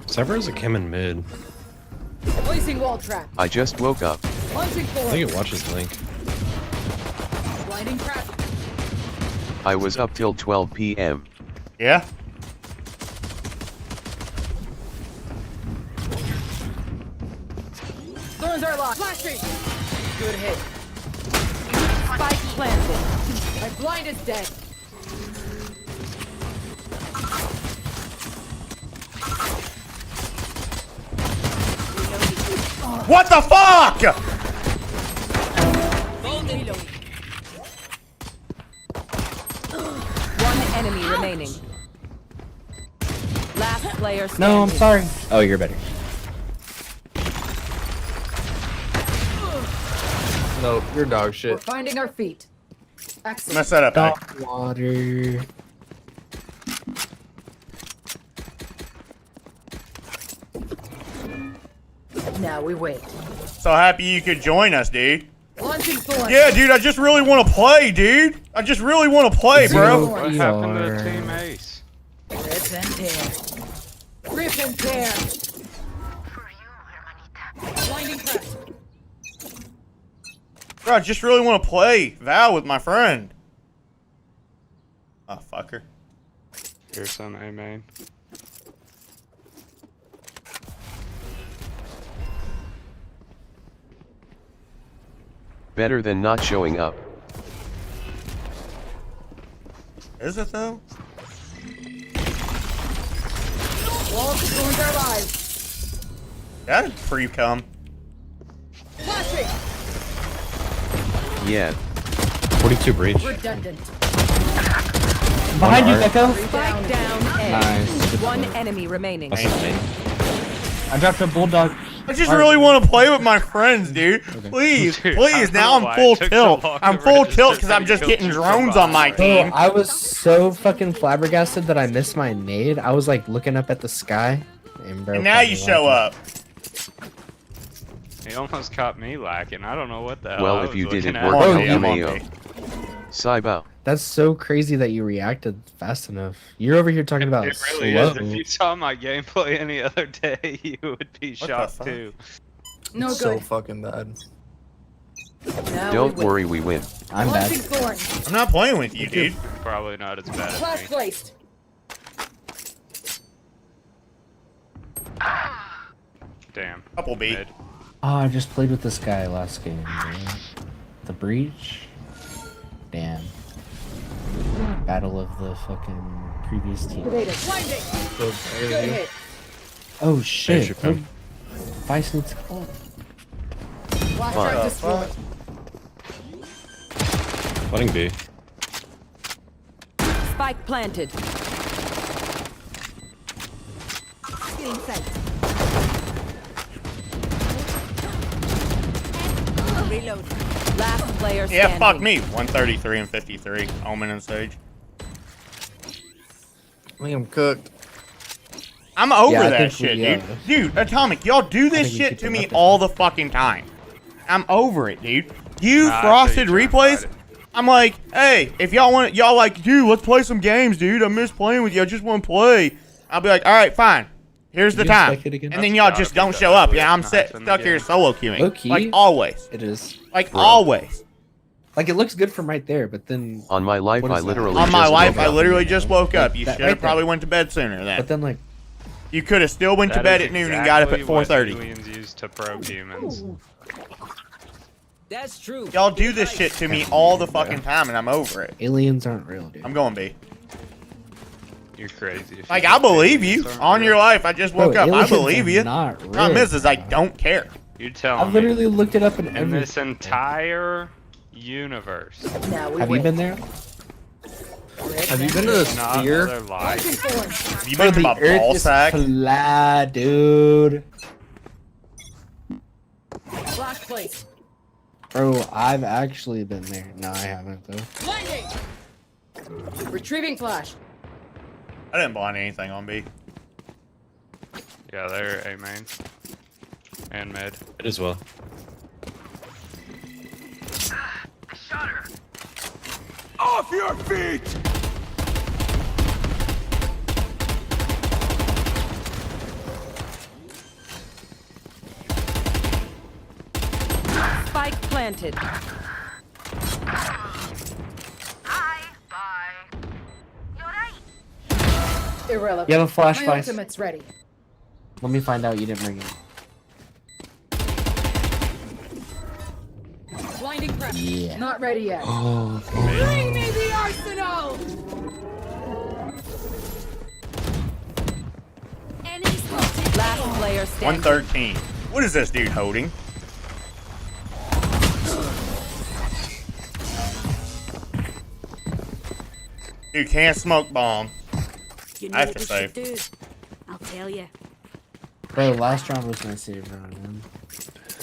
Severus a Kim in mid. Placing wall trap. I just woke up. Launching I forward. think it watches Link. Blinding trap. I was up till 12 p.m. Yeah? Thorns are locked. Flashing. Good hit. Spike planted. My blind is dead. What the fuck? One enemy remaining. Last player standing. No, I'm sorry. Oh, you're better. No, you're dog shit. We're finding our feet. Excellent. Mess that up, Dog water. Now we wait. So happy you could join us, dude. Launching thorn. Yeah, dude, I just really want to play, dude. I just really want to play, bro. What happened to Team Ace? Rip and tear. Rip and tear. Blinding trap. Bro, I just really want to play Val with my friend. Oh, fucker. Here's some A main. Better than not showing up. Is it though? Walls of thorns are alive. That pre-cum. Flashing. Yeah. 42 breach. Redundant. Behind you, Echo. Spike down A. Nice. One enemy remaining. That's his name. I dropped a bulldog. I just really want to play with my friends, dude. Please, Dude, please. I Now don't know I'm why full it took so tilt. long I'm to full register tilt because that I'm he just killed getting you so drones on my fast. team. I was so fucking flabbergasted that I missed my nade. I was like looking up at the sky. And, bro, And now you show up. He almost caught me lacking. I don't know what the hell. Well, I if was you didn't looking work at. on I'm on LMAO. B. Saibo. That's so crazy that you reacted fast enough. You're over here talking about It really slow. is. If you saw my gameplay any other day, you would be What the shocked fuck? too. No So good. fucking bad. Now Don't we wait. worry, we win. I'm Launching bad. thorn. I'm not playing with you, dude. Probably not as bad Flash as me. placed. Damn. Couple B. Mid. Oh, I just played with this guy last game. Dude. The Breach? Damn. Battle of the fucking previous team. Good hit. Oh shit. should come. Vice needs to call. Flashback destroyed. Letting B. Spike planted. Getting sight. Reload. Last player standing. Yeah, fuck me. 133 and 53. Omen and Sage. I think I'm cooked. I'm over Yeah, I that think shit, we, dude. Dude, Atomic, y'all do this think we shit keep to it me up there. all the fucking time. I'm over it, dude. You Nah, I frosted feel you replays. trying to I'm like, hey, if y'all want, y'all like, dude, let's play some games, dude. I miss playing with you. I just want to play. I'll be like, all right, fine. Here's the You time. expect it again? And then y'all That's just gotta don't be show the up. Yeah, I'm ugliest set, knife in stuck the here game. solo queuing. Low-key, Like always. It is. Like Bro. always. Like it looks good from right there, but then On my life, What I is that? literally On my just life, woke I up. literally just woke up. You That should right have probably there. went to bed sooner then. but then like You could have still went to That bed is at noon and got up at exactly what 4:30. aliens use to probe humans. That's true. Y'all do this shit to me all the fucking time, and I'm over it. aliens aren't real, dude. I'm going B. You're crazy. if Like, you I think believe you. aliens aren't On real. your life, I just Bro, woke up. I aliens believe are you. not real, Problem is I bro. don't care. You tell I've me. literally looked it up in In every. this entire universe. Now we Have you win. been there? Have you been to the Not sphere? another lie. Have you Bro, been to my the Earth ball is sack? flat, dude. Flash place. Bro, I've actually been there. No, I haven't though. Blinding. Retrieving flash. I didn't blind anything on B. Yeah, they're A main. And mid. It as well. I shot her. Off your feet! Spike planted. Hi. Bye. You're right. Irrelevant. You have a flash, My Vice. ultimate's ready. Let me find out you didn't bring it. Blinding pressure. Yeah. Not ready yet. Oh, Bring me the arsenal! Enemy spotted. Last player standing. 113. What is this dude holding? You can't smoke bomb. You I have what to we save. should do? I'll tell you. bro, last round was my save round, man.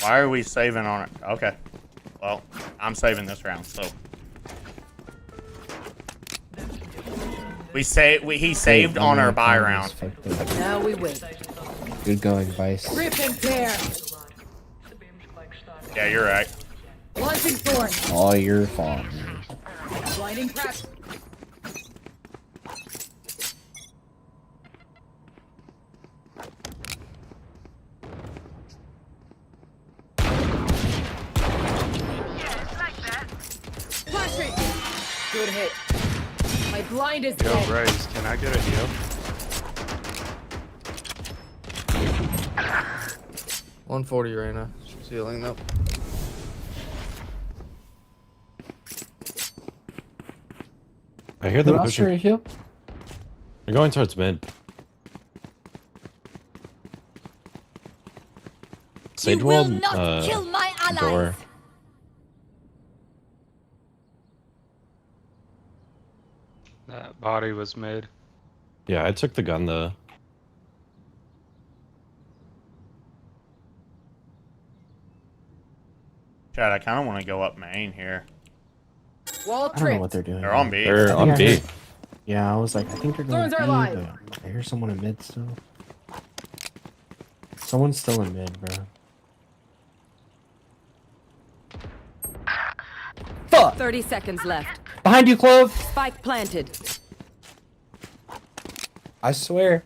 Why are we saving on it? Okay. Well, I'm saving this round, so. He saved on our buy round. Now we win. Good going, Vice. Rip and tear. Yeah, you're right. Launching thorn. All your fault, man. Blinding pressure. Flashing. Good hit. My blind is Yo, dead. Raze, can I get a heal? 140 right now. Ceiling up. I hear them Who else pushing. for a heal? They're going towards mid. Sage You will wall, not kill my allies. door. That body was mid. Yeah, I took the gun though. Chad, I kind of want to go up main here. Wall I don't know tripped. what they're doing. They're on B. They're I on think I B. heard- Yeah, I was like, I think they're going Thorns are B, alive. but I hear someone in mid still. Someone's still in mid, bro. Fuck! 30 seconds left. Behind you, Clove! Spike planted. I swear.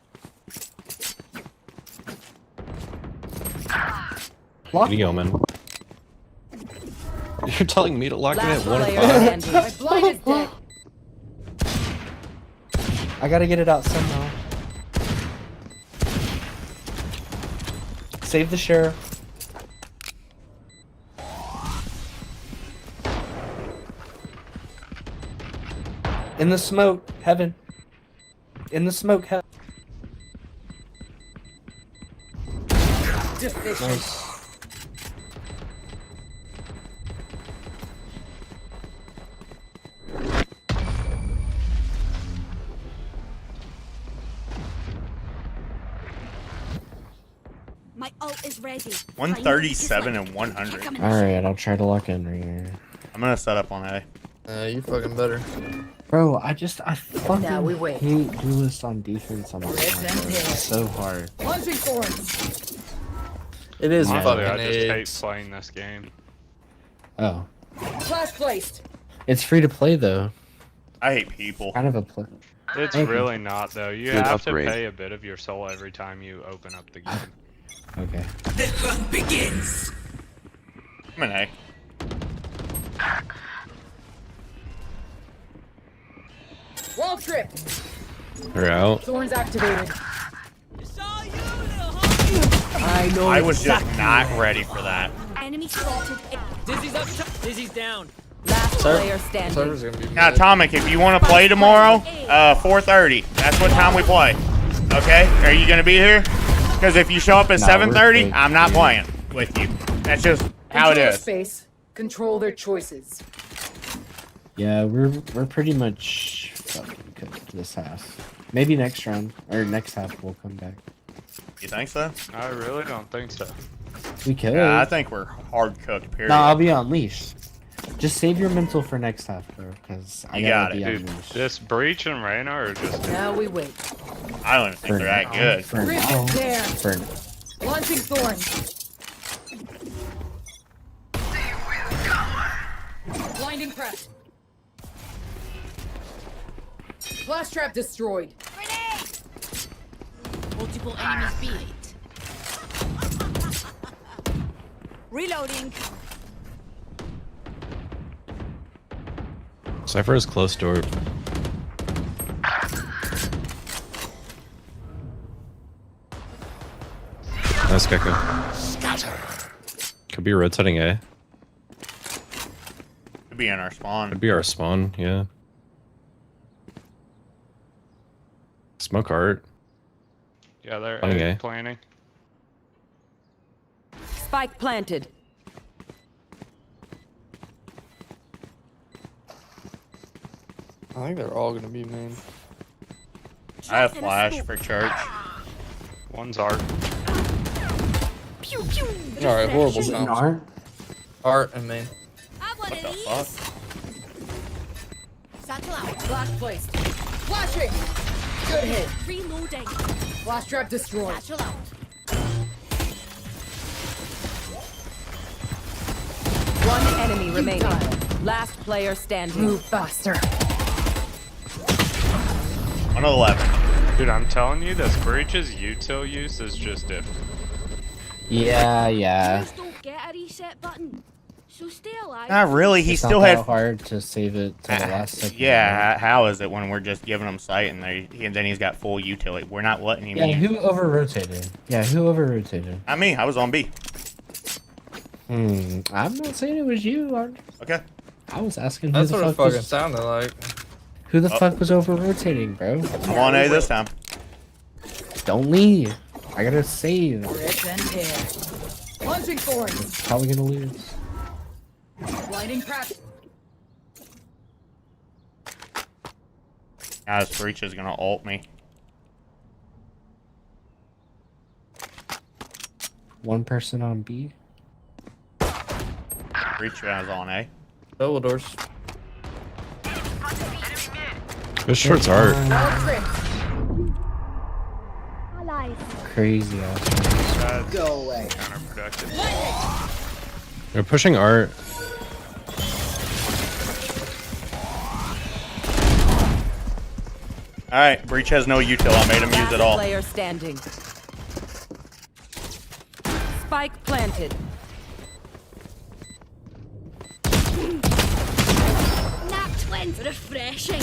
Lock. What are you going, man? You're telling me to lock it Last at 1 player and 5? standing. My blind is dead. I gotta get it out somehow. Save the sheriff. In the smoke, heaven. In the smoke, heaven. Nice. My ult is ready. 137 and 100. Alright, I'll try to lock in right here. I'm gonna set up on A. You fucking better. Bro, I fucking Now we wait. hate duelist on defense on my phone. It's so hard. Launching thorns. It is Honestly, fucking I just hate AIDS. playing this game. Oh. Flash placed. It's free to play though. I hate people. Kind of a play. It's Thank you. really not though. You Good have upgrade. to pay a bit of your soul every time you open up the game. Okay. The hunt begins. I'm an A. Wall trip. We're out. Thorns activated. I know. I was just not ready for that. Enemy spotted. Dizzy's up top. Dizzy's down. Last player standing. Server's gonna be Now, mad. Atomic, if you want to play tomorrow, 4:30. That's what time we play. Okay? Are you gonna be here? Because if you show up at Nah, 7:30, we're I'm not playing with you. That's just how it Control is. space. Control their choices. Yeah, we're pretty much fucking cooked this half. Maybe next round or next half we'll come back. You think so? I really don't think so. We could. Yeah, I think we're hard cooked. Period. No, I'll be on leash. Just save your mental for next half, bro. Because I You gotta got be it, on Dude, leash. this Breach and Reyna are just... Now we wait. I don't even think they're that good. For Rip now. it there. For Launching thorns. Blinding press. Flash trap destroyed. Multiple enemies B. Reloading. Cypher is close door. Nice Gecko. Could be rotating A. Could be in our spawn. Could be our spawn, yeah. Smoke art. Yeah, they're Planning A. planning. Spike planted. I think they're all gonna be main. I have flash for church. One's art. Pew pew. Alright, horrible Is it an sounds. art? Art and main. Have one What the of these. fuck? Satchel out. Flash placed. Flashing. Good hit. Reloading. Flash trap destroyed. Satchel out. One enemy remaining. Last player standing. Move faster. 111. Dude, I'm telling you, this Breach's util use is just different. Yeah, yeah. Just don't get a reset button. So stay alive. Not really. He It's still not had. that hard to save it to the last second. Yeah, how is it when we're just giving him sight and then he's got full utility? We're not letting him. Yeah, use- who over rotated? Yeah, who over rotated? Not me. I was on B. I'm not saying it was you, Art. Okay. I was asking who That's the what it fuck fucking was sounded like. who the Oh. fuck was over rotating, bro. I'm on A this time. Don't leave. I gotta save. Rip and tear. Launching thorns. Probably gonna lose. Blinding press. Now this breach is gonna ult me. One person on B. Breach is on A. Double doors. This short's art. Wall trip. Allies. Crazy ass. That's Go away. counterproductive. They're pushing art. Alright, breach has no util. I made him use it all. Player standing. Spike planted. Nat twins. Refreshing.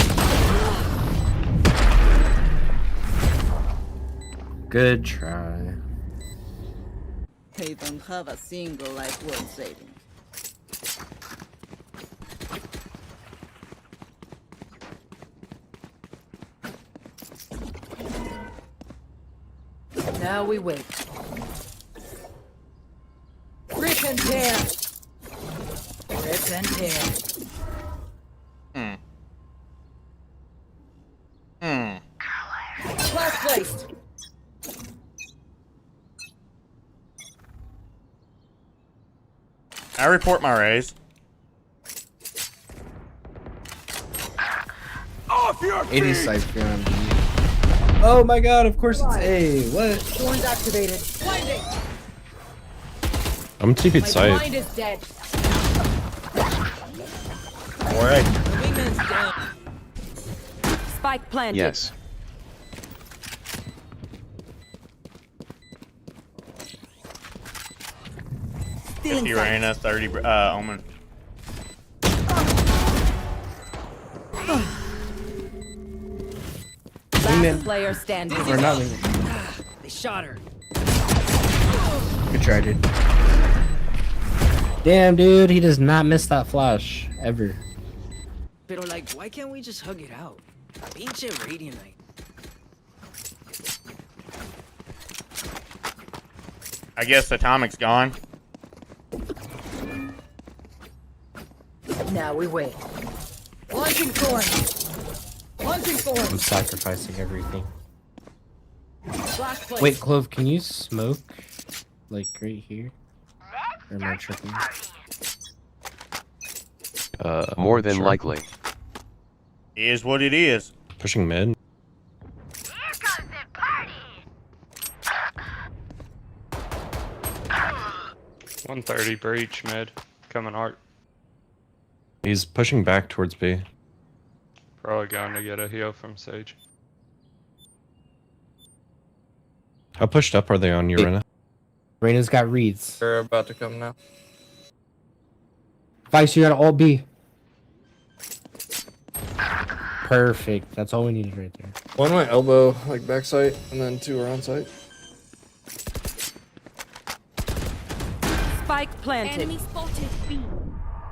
Good try. They don't have a single life worth saving. Now we wait. Rip and tear. Rip and tear. Last placed. I report my raise. Off your 80 Cypher on B. Oh my god, of course it's A. What? Thorns activated. Blinding. I'm TP'd My side. blind is dead. Alright. Spike planted. Yes. Still 50 inside. Reyna, 30 Omen. Last player standing. We're not leaving. They shot her. Good try, dude. Damn, dude, he does not miss that flash ever. Pero like, why can't we just hug it out? Pinche Radiantite. I guess Atomic's gone. Now we wait. Launching thorns. Launching I'm thorns. sacrificing everything. Flash place. Wait, Clove, can you smoke? Like right here? Or am I tripping? More than Sure. likely. It is what it is. Pushing mid. 130 breach mid. Coming art. He's pushing back towards B. Probably going to get a heal from Sage. How pushed up are they on you, Hey. Reyna? Reyna's got reads. They're about to come now. Vice, you got all B. Perfect. That's all we needed right there. One went elbow, like backside, and then two are on site. Spike planted. Enemy spotted. B.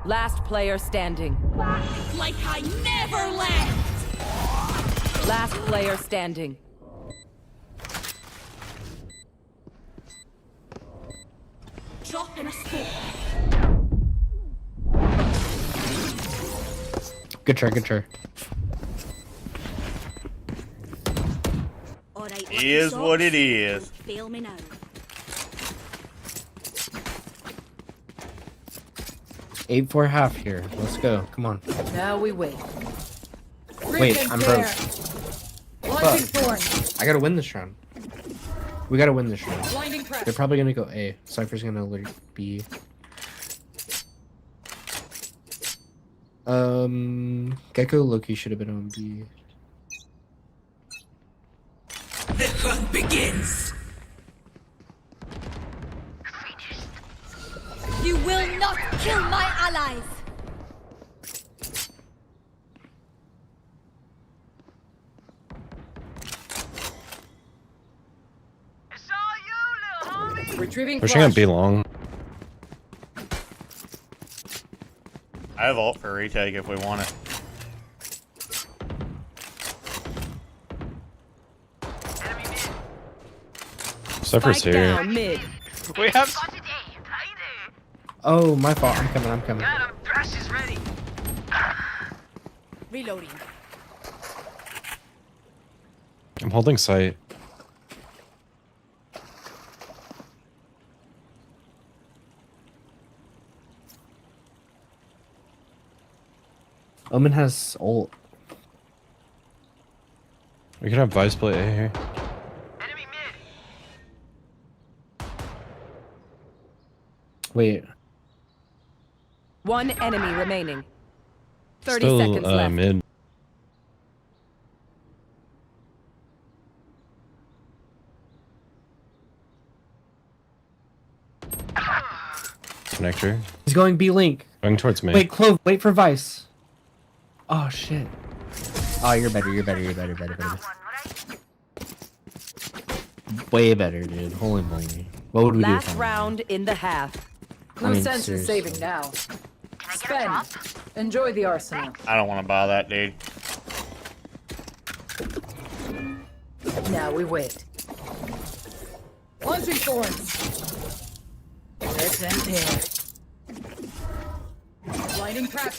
Last player standing. Like I never left. Last player standing. Drop in a smoke. Good try, good try. Alright, It is what it is. Fail me now. 8-4 half here. Let's go. Come on. Now we wait. Wait, Rip and I'm tear. broke. Launching thorns. I gotta win this round. We gotta win this round. Blinding press. They're probably gonna go A. Cypher's gonna alert B. Gecko Loki should have been on B. The hunt begins. You will not kill my allies. Retrieving Pushing flash. up B long. I have ult for retake if we want it. Cypher's Spike here. down mid. We have. Oh, my fault. I'm coming, I'm coming. Got him. Thrash is ready. Reloading. I'm holding sight. Omen has ult. We could have Vice play A here. Enemy mid. Wait. One enemy remaining. 30 Still seconds left. mid. Connector. He's going B Link. Going towards me. Wait, Clove, wait for Vice. Oh, shit. Oh, you're better, you're better, you're better, better, better. Way better, dude. Holy moly. What would we do? Last without him? round in the half. I mean, No sense in seriously. saving now. Spend. Enjoy the arsenal. I don't want to buy that, dude. Now we wait. Flushing thorns. Let's end here. Blinding trap.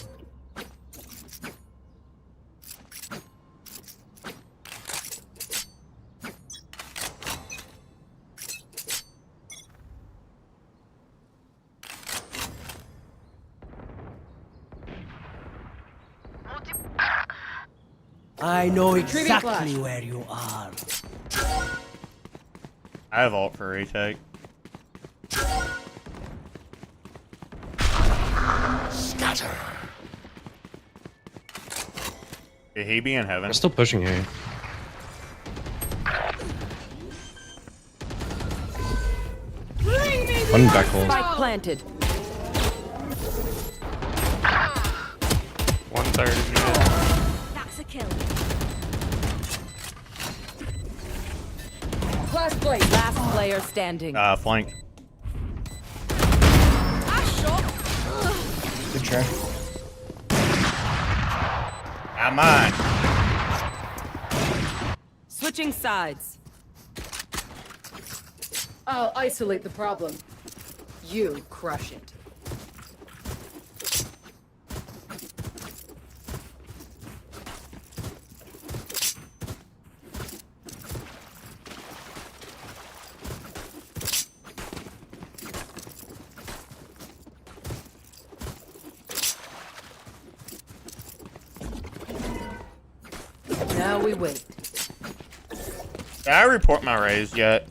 I know Retrieving exactly flash. where you are. I have ult for retake. Scatter. Did he be in heaven? We're still pushing here. One back hole. Spike planted. 130 mid. That's a kill. Class plate. Last player standing. Flank. Good try. Not mine. Switching sides. I'll isolate the problem. You crush it. Now we wait. Did I report my raise yet?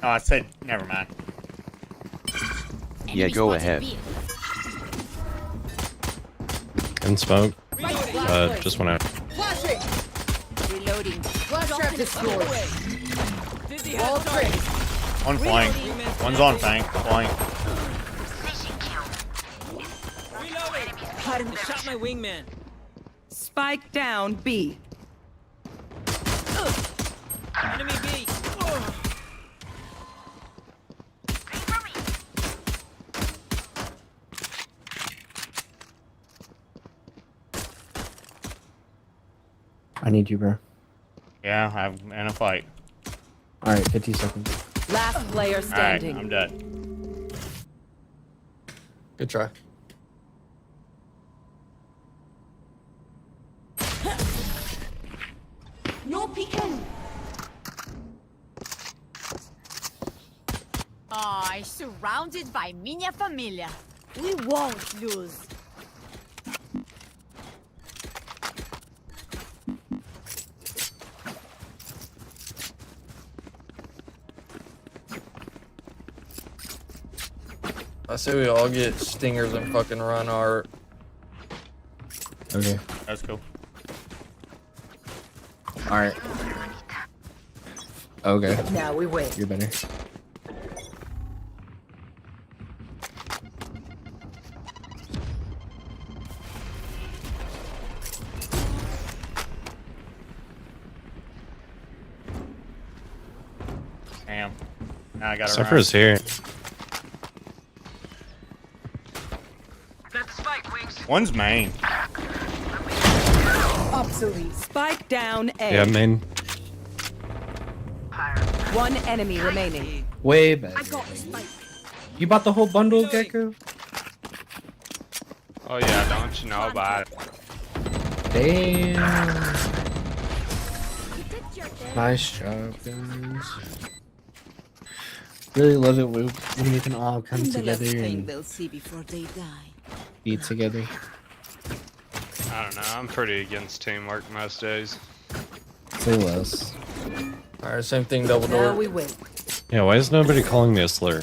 Oh, I said, never mind. Yeah, go ahead. In smoke. Just went out. Flashing. Reloading. Flash trap destroyed. Wall trick. One flank. One's on flank. Flank. Pardon, shot my wingman. Spike down B. Enemy B. I need you, bro. Yeah, I'm in a fight. Alright, 50 seconds. Last player Alright, standing. I'm dead. Good try. No peeking. Oh, surrounded by minha família. We won't lose. I say we all get stingers and fucking run our. Okay. That's cool. Alright. Okay. Now we wait. You're better. Damn. Now I gotta Cypher's run. here. One's main. Obsolete. Spike down A. Yeah, main. One enemy remaining. Way better. I got the spike. You bought the whole bundle, Gecko? Oh yeah, don't you know about it? Damn. Nice job, guys. Really love it when we can all come The last together thing and they'll see before they die. be together. I don't know. I'm pretty against teamwork most days. Say less. Alright, same thing, double Now door. we wait. Yeah, why is nobody calling me a slur?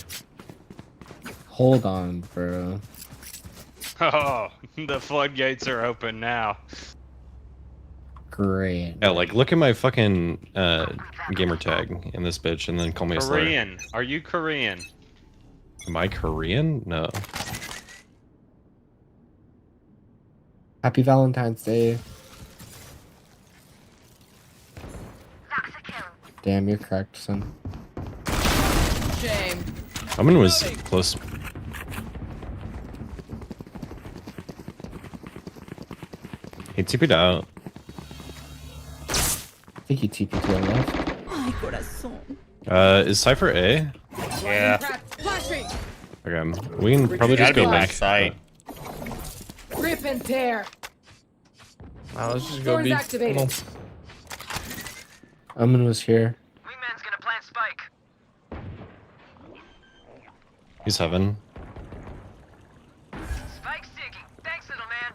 Hold on, bro. Oh, the floodgates are open now. Great. Yeah, like look at my fucking gamer tag in this bitch and then call me a slur. Korean. Are you Korean? Am I Korean? No. Happy Valentine's Day. Damn, you're cracked, son. Shame. Omen was close. He TP'd out. I think he TP'd to our left. Ay, corazón. Is Cypher A? Yeah. Flashing. Okay, we can probably just Gotta go be back. back side. Rip and tear. Let's just go Thorns B. activated. Come on. Omen was here. Wingman's gonna plant spike. He's heaven. Spike's digging. Thanks, little man.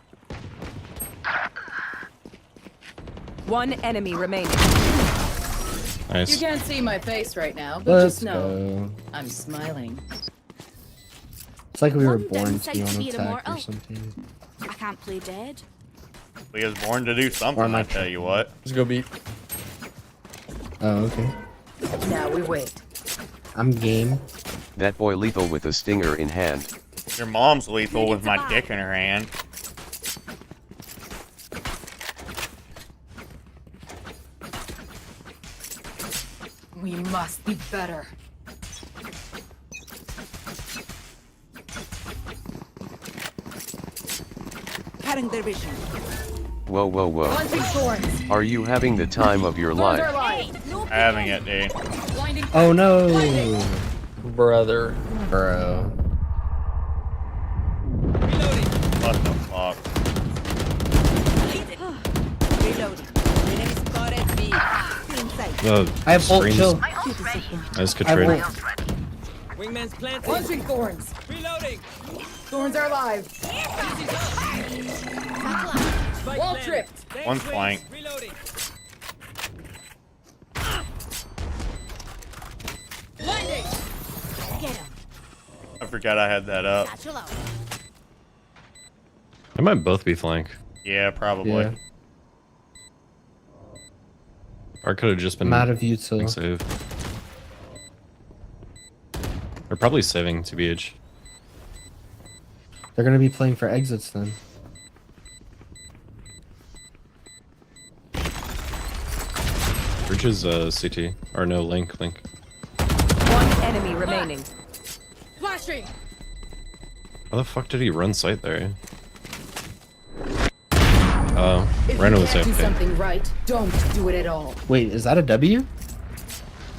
One enemy remaining. Nice. You can't see my face right now, but Let's just know go. I'm smiling. It's like we were One born to downside be on to being attack or immortal. something. I can't play dead. We was born to do something, I tell you what. Let's go B. Oh, okay. Now we wait. I'm game. That boy lethal with a stinger in hand. Your mom's lethal with my dick in her hand. We must be better. Cutting their vision. Whoa, whoa, whoa. Launching thorns. Are you having the time of your Thorns are life? live. Having it, dude. Blinding. Oh no! Brother. Bro. What the fuck? Reloading. Enemy spotted B. Inside. I have bolt screens. chill. Nice good I have trade. bolt. Wingman's planted. Launching thorns. Reloading. Thorns are alive. Wall tripped. One flank. Reloading. Blinding. Get him. I forgot I had that up. Satchel out. They might both be flank. Yeah, probably. Yeah. Or could have just been I'm out of util. save. They're probably saving TBH. They're gonna be playing for exits then. Bridge is CT. Or no, Link. One enemy remaining. Flashing. How the fuck did he run sight there? Oh, Rhino was Do AFK. something right. Don't do it at all. Wait, is that a W?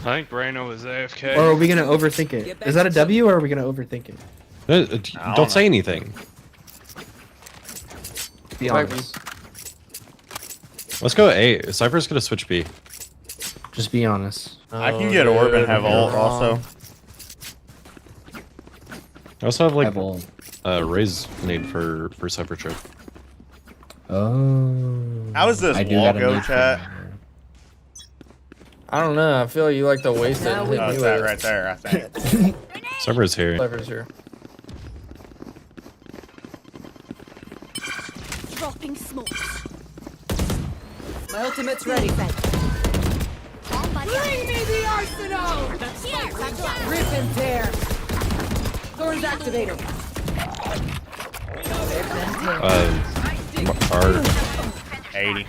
I think Rhino was AFK. Or are we gonna overthink it? Is that a W or are we gonna overthink it? Don't say anything. Be honest. Let's go A. Cypher's gonna switch B. Just be honest. I can get orb and have ult also. I also have like Have ult. Raise nade for Cypher trip. Oh. How is this I do wall got a go, need for chat? that. I don't know. I feel like you like to waste it. Now and we hit Oh, me it's with that it. right there, I think. Cypher's here. Cypher's here. Dropping smokes. My ultimate's ready. Bring me the arsenal. Here, Rip and tear. Thorns activated. Art 80.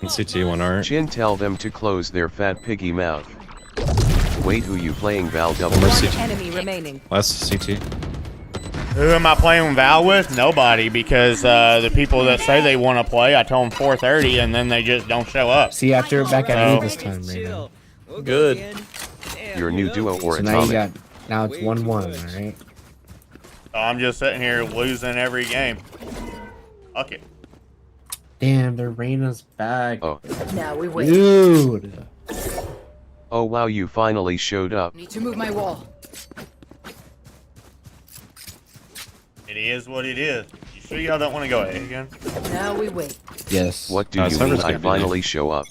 and CT 1 art. Chin, tell them to close their fat piggy mouth. Wait, who you playing, Val double? More One CT. enemy remaining. Last CT. Who am I playing Val with? Nobody, because the people that say they want to play, I tell them 4:30, and then they just don't show up. See, after back at So- me this time, right now. Good. Your new duo or So now you atomic? got, now it's 1-1, alright? So I'm just sitting here losing every game. Fuck it. Damn, their Reyna's back. Oh. Now we wait. Dude. Oh wow, you finally showed up. Need to move my wall. It is what it is. You sure y'all don't want to go A again? Now we wait. Yes. What do you mean Cypher's I gonna be finally show up?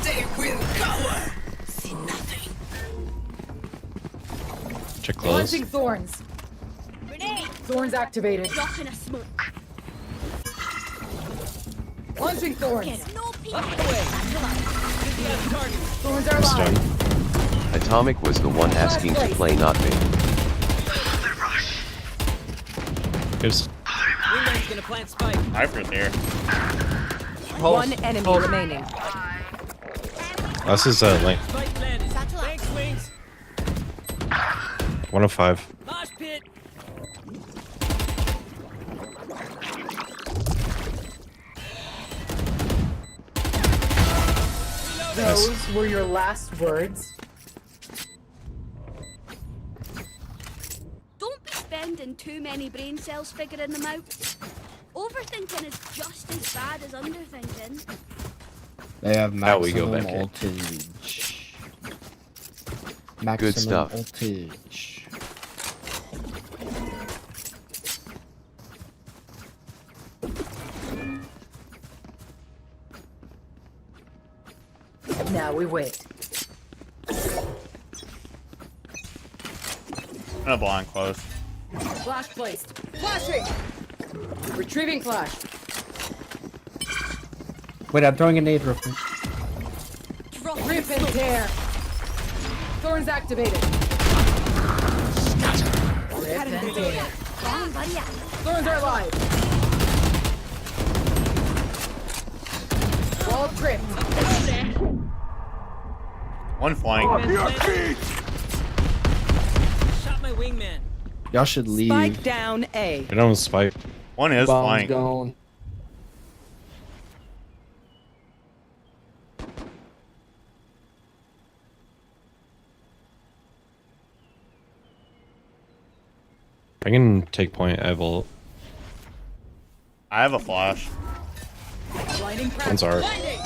They will cower. See nothing. Check close. Launching thorns. Grenade. Thorns activated. Dropping a smoke. Launching thorns. Get him. No peek. Thorns are Stun. alive. Atomic was the one asking to play, not me. Here's Wingman's gonna plant spike. Cypher's here. One enemy remaining. Last is lane. Thanks, Wings. 1 of 5. Mosh pit. Those were your last words. Don't be spending too many brain cells figuring them out. Overthinking is just as bad as underthinking. They have Now we go maximum back in. voltage. Maximum Good stuff. voltage. Now we wait. I'm gonna blind close. Flash placed. Flashing! Retrieving flash. Wait, I'm throwing a nade real quick. Rip and tear. Thorns activated. Rip and tear. Thorns are live. Wall tripped. One flank. Shot my wingman. Y'all should leave. Spike down A. Get on spike. One is Bomb's flank. gone. I can take point. I have ult. I have a flash. Blinding crack. One's art. Blinding.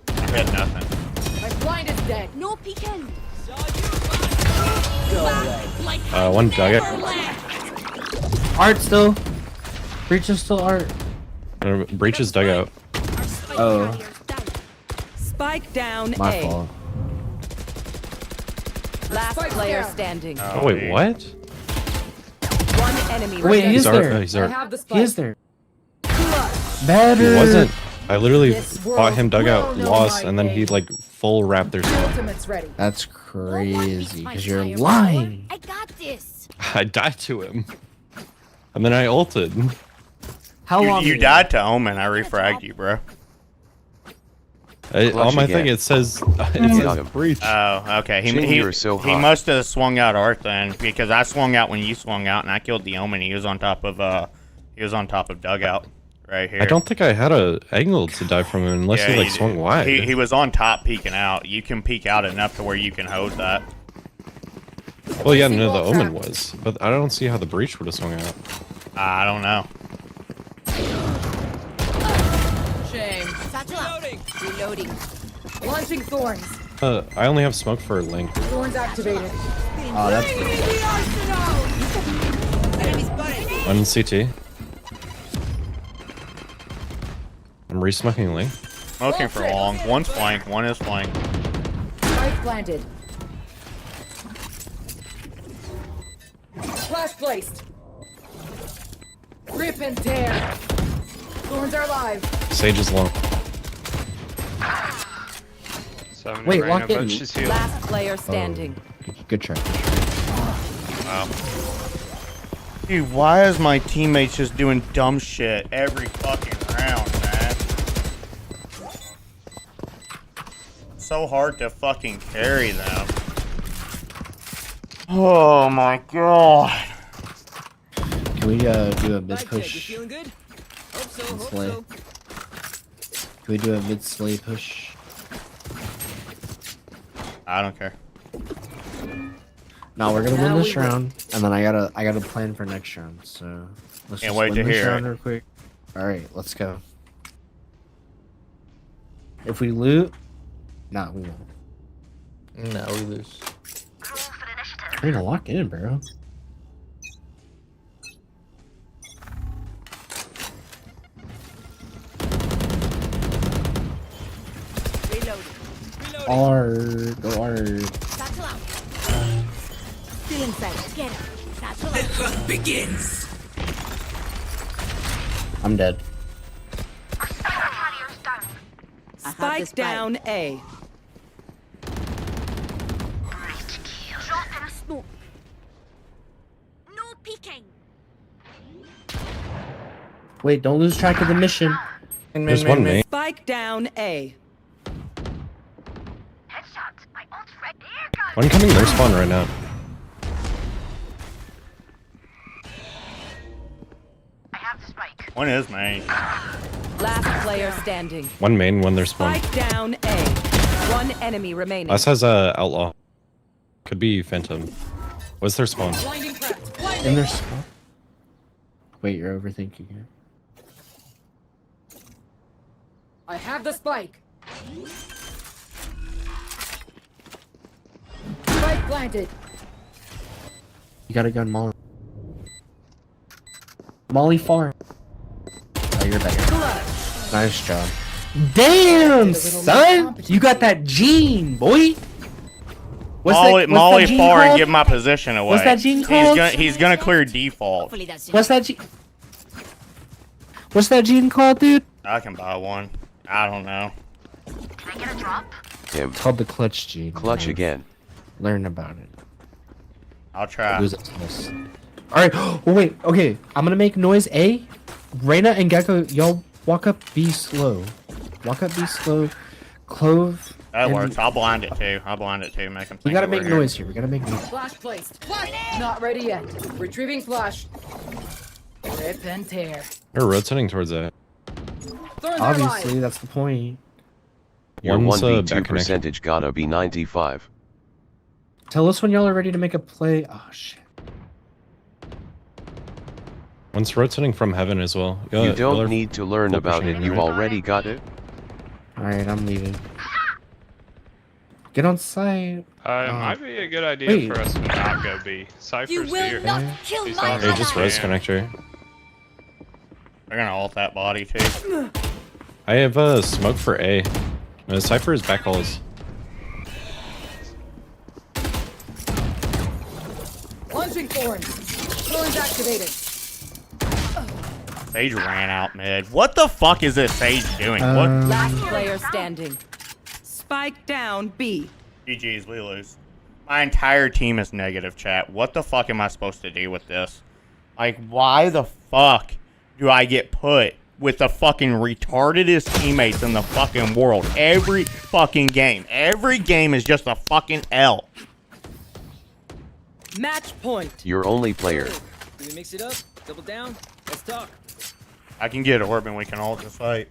I hit nothing. My blind is dead. No peeking. Go away. One dugout. Art still. Breach is still art. Breach is dugout. Oh, Spike down my A. fault. Last Spike player down. standing. Oh wait, what? One enemy Wait, remaining. he's art. there. He's I art. have the He spike. is there. Better. He wasn't. I literally This fought world him dugout, will know lost, my and then he name. like full wrapped their song. Ultimate's ready. That's crazy, because you're fire lying. I got this. I died to him. And then I ulted. How long? You died to Omen. I refragged you, bro. On Flush my again. thing it says breach. Oh, okay. Jin, you're so He hot. must have swung out art then, because I swung out when you swung out, and I killed the Omen. He was on top of dugout right here. I don't think I had a angle to die from him unless he like you swung did. wide. He was on top peeking out. You can peek out enough to where you can hold that. Well, yeah, no, the omen was, but I don't see how the breach would have swung out. I don't know. Shame. Reloading. Reloading. Launching thorns. I only have smoke for Link. Thorns activated. Oh, that's One CT. I'm re-smoking Link. Smoking for long. One's flank. One is flank. Spike planted. Flash placed. Rip and tear. Thorns are live. Sage is long. 70 Wait, Reyna, lock in. but she's healed. Last player standing. good try. Wow. Dude, why is my teammates just doing dumb shit every fucking round, man? So hard to fucking carry them. Oh my god. Can we do a mid You push? feeling good? Hope so. Hope Slay. so. Can we do a mid slay push? I don't care. No, we're gonna Now win this we win. round, and then I gotta plan for next round. So let's Can't just wait win to this hear round it. real quick. All right, let's go. If we loot, no, we won't. No, we lose. We're gonna lock in, bro. Reloading. R, go R. Satchel out. Still inside. Get him. Satchel out. The hunt begins. I'm dead. Spike down A. Drop in a smoke. No peeking. Wait, don't lose track of the mission. There's one main. Spike down A. One coming their spawn right now. One is main. Last player standing. One main, one their spawn. Spike down A. One enemy remaining. Last has a outlaw. Could be Phantom. What's their spawn? In their spawn? Wait, you're overthinking it. I have the spike. Spike planted. You got a gun, Molly. Molly Farm. Oh, you're better. Nice job. Damn, son! You got that gene, boy! Molly gene far and called? give my position away. What's that gene called? He's gonna clear default. What's that gene? What's that gene called, dude? I can buy one. I don't know. Can I get a drop? Him. It's called the clutch gene. Clutch again. Learn about it. I'll try. Alright, oh wait, okay. I'm gonna make noise A. Reyna and Gecko, y'all walk up B slow. Walk up B slow. Clove. That works. I'll blind it too. Make him think We gotta that make we're noise here. We gotta make noise. Flash placed. Not ready yet. Retrieving flash. Rip and tear. They're rotating towards A. Obviously, that's the point. Your One's, 1v2 back percentage gotta be 95. Tell us when y'all are ready to make a play. Oh shit. One's rotating from heaven as well. You don't need to learn about it, you already got it. Alright, I'm leaving. Get on site. It might be a good idea wait. for us to not go B. Cypher's here. kill He's my on Hey, just res man. connector. They're gonna ult that body too. I have a smoke for A. Cypher is back halls. Launching thorns. Thorns activated. Sage ran out mid. What the fuck is this Sage doing? Last player standing. Spike down B. GG's, we lose. My entire team is negative, chat. What the fuck am I supposed to do with this? Like, why the fuck do I get put with the fucking retardedest teammates in the fucking world? Every fucking game. Every game is just a fucking L. Match point. Your only player. Do we mix it up? Double down? Let's talk. I can get Orb and we can ult this fight.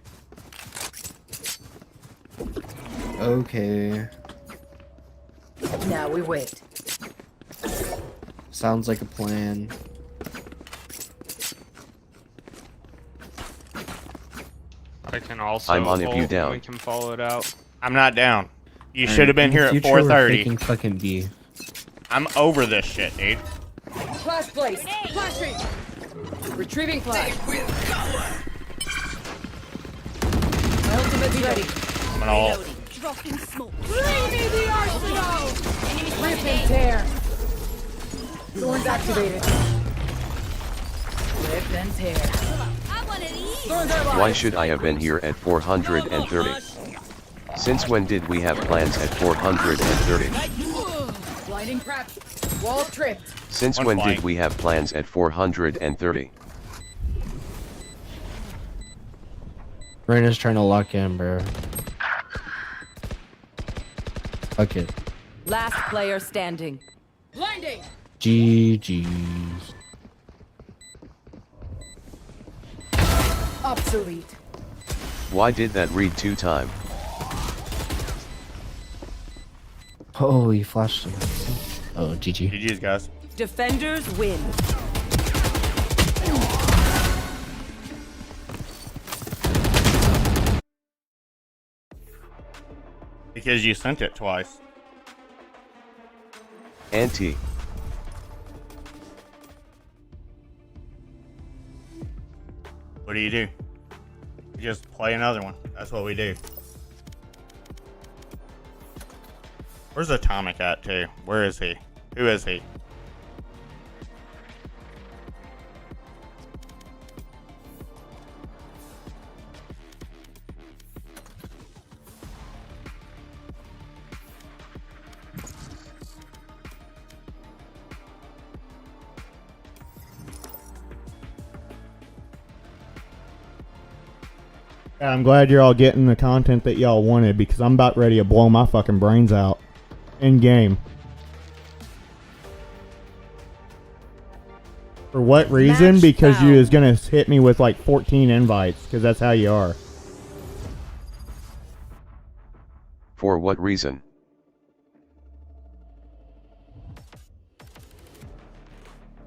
Okay. Now we wait. Sounds like a plan. I can also I'm on if you ult, down. We can follow it out. I'm not down. You should have been here at In the future, we're 4:30. taking fucking B. I'm over this shit, dude. Flash place. Flashing. Retrieving flash. My ultimate's ready. I'm gonna ult. Dropping smoke. Bring me the arsenal! Rip and tear. Thorns activated. Rip and tear. Thorns are live. Why should I have been here at 430? Since when did we have plans at 430? Blinding prep. Wall tripped. Since when did we have plans at 430? Reyna's trying to lock in, bro. Fuck it. Last player standing. Blinding. GG's. Obsolete. Why did that read 2 times? Oh, he flashed him. Oh, GG. GG's, guys. Defenders win. Because you sent it twice. Auntie. What do? You just play another one. That's what we do. Where's Atomic at, too? Where is he? Who is he? I'm glad you're all getting the content that y'all wanted because I'm about ready to blow my fucking brains out in game. For what reason? Match Because you found. was gonna hit me with like 14 invites, because that's how you are. For what reason?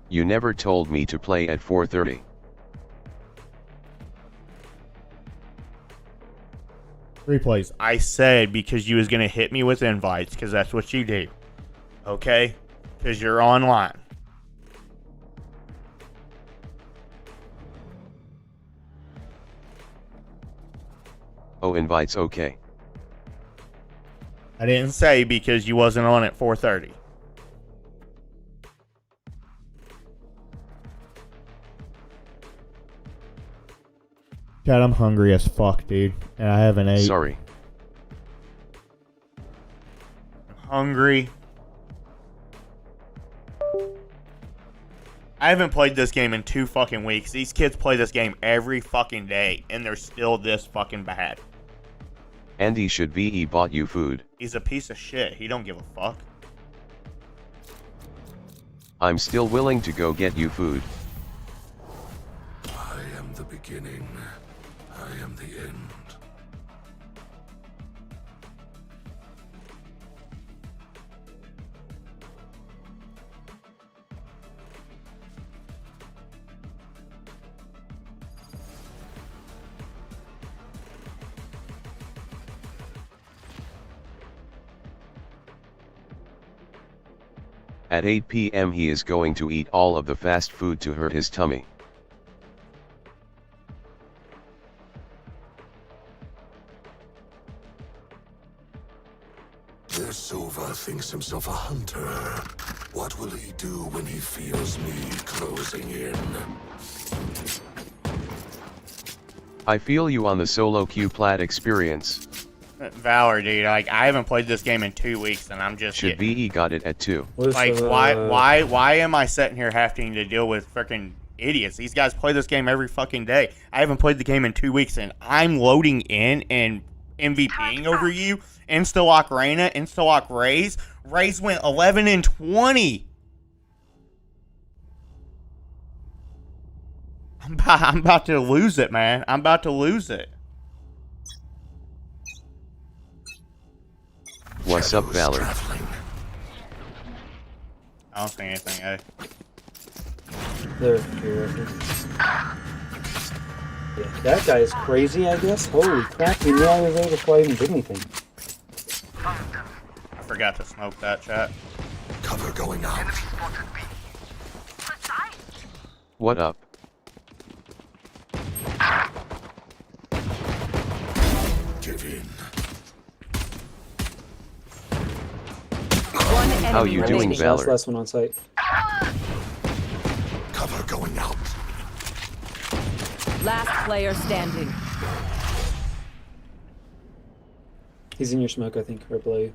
You never told me to play at 4:30. Replays. I said because you was gonna hit me with invites, because that's what you do. Okay? Because you're online. Oh, invites, okay. I didn't say because you wasn't on at 4:30. Chad, I'm hungry as fuck, dude, and I haven't ate. Sorry. I'm hungry. I haven't played this game in 2 fucking weeks. These kids play this game every fucking day, and they're still this fucking bad. Andy should be he bought you food. He's a piece of shit. He don't give a fuck. I'm still willing to go get you food. I am the beginning. I am the end. At 8 p.m. he is going to eat all of the fast food to hurt his tummy. Their Sova thinks himself a hunter. What will he do when he feels me closing in? I feel you on the solo Q plat experience. Valor, dude, like, I haven't played this game in 2 weeks, and I'm just Should VE got it at 2. like, why am I sitting here having to deal with freaking idiots? These guys play this game every fucking day. I haven't played the game in 2 weeks, and I'm loading in and MVPing over you. Insta-lock Reyna, Insta-lock Raze. Raze went 11 and 20. I'm about to lose it, man. I'm about to lose it. What's up, Valor? I don't see anything, eh? They're here. Yeah, that guy is crazy, I guess. Holy crap, he knew I was there before I even did anything. I forgot to smoke that, chat. Cover going out. What up? Give in. How you doing, Valor? Last one on site. Cover going out. Last player standing. He's in your smoke, I think, right below you.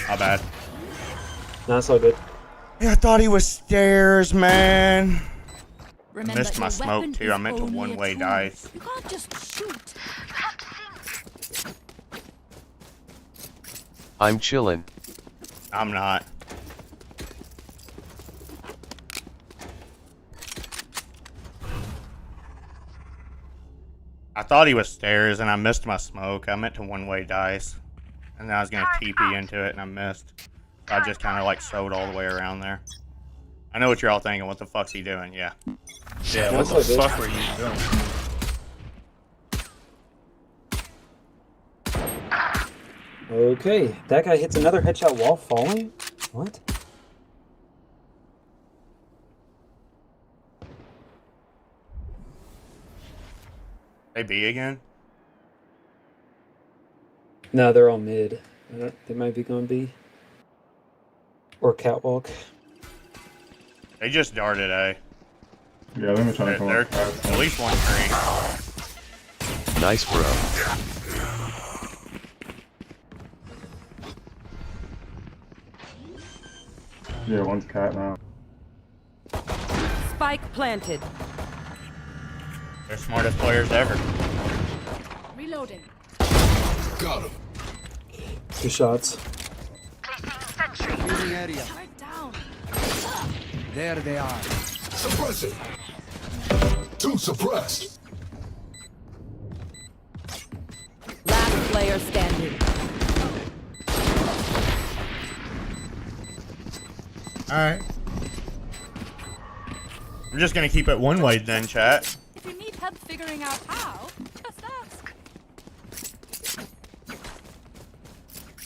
My bad. No, it's all good. Yeah, I thought he was stairs, man. I Remember, missed my your smoke weapon too. is I meant to only a one-way tool. dice. You can't just shoot. I'm chillin'. I'm not. I thought he was stairs and I missed my smoke. I meant to one-way dice. And then I was going to TP into it and I missed. So I just kind of like sewed all the way around there. I know what you're all thinking. What the fuck's he doing? Yeah. Yeah, what the fuck were you doing? Okay, that guy hits another headshot while falling? What? They B again? No, they're all mid. They might be going B. Or catwalk. They just darted A. Yeah, let me try to come They're up. at least one green. Nice, bro. Yeah, one's cat now. Spike planted. They're smartest players ever. Reloading. Got him. 2 shots. Moving area. There they are. Suppressing. 2 suppressed. Last player standing. Alright. I'm just gonna keep it one way then, chat. If you need help figuring out how, just ask.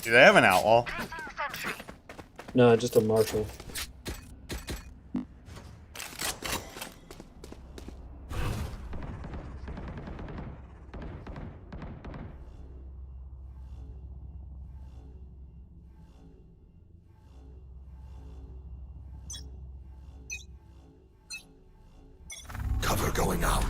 Do they have an outlaw? No, just a marshal. Cover going out.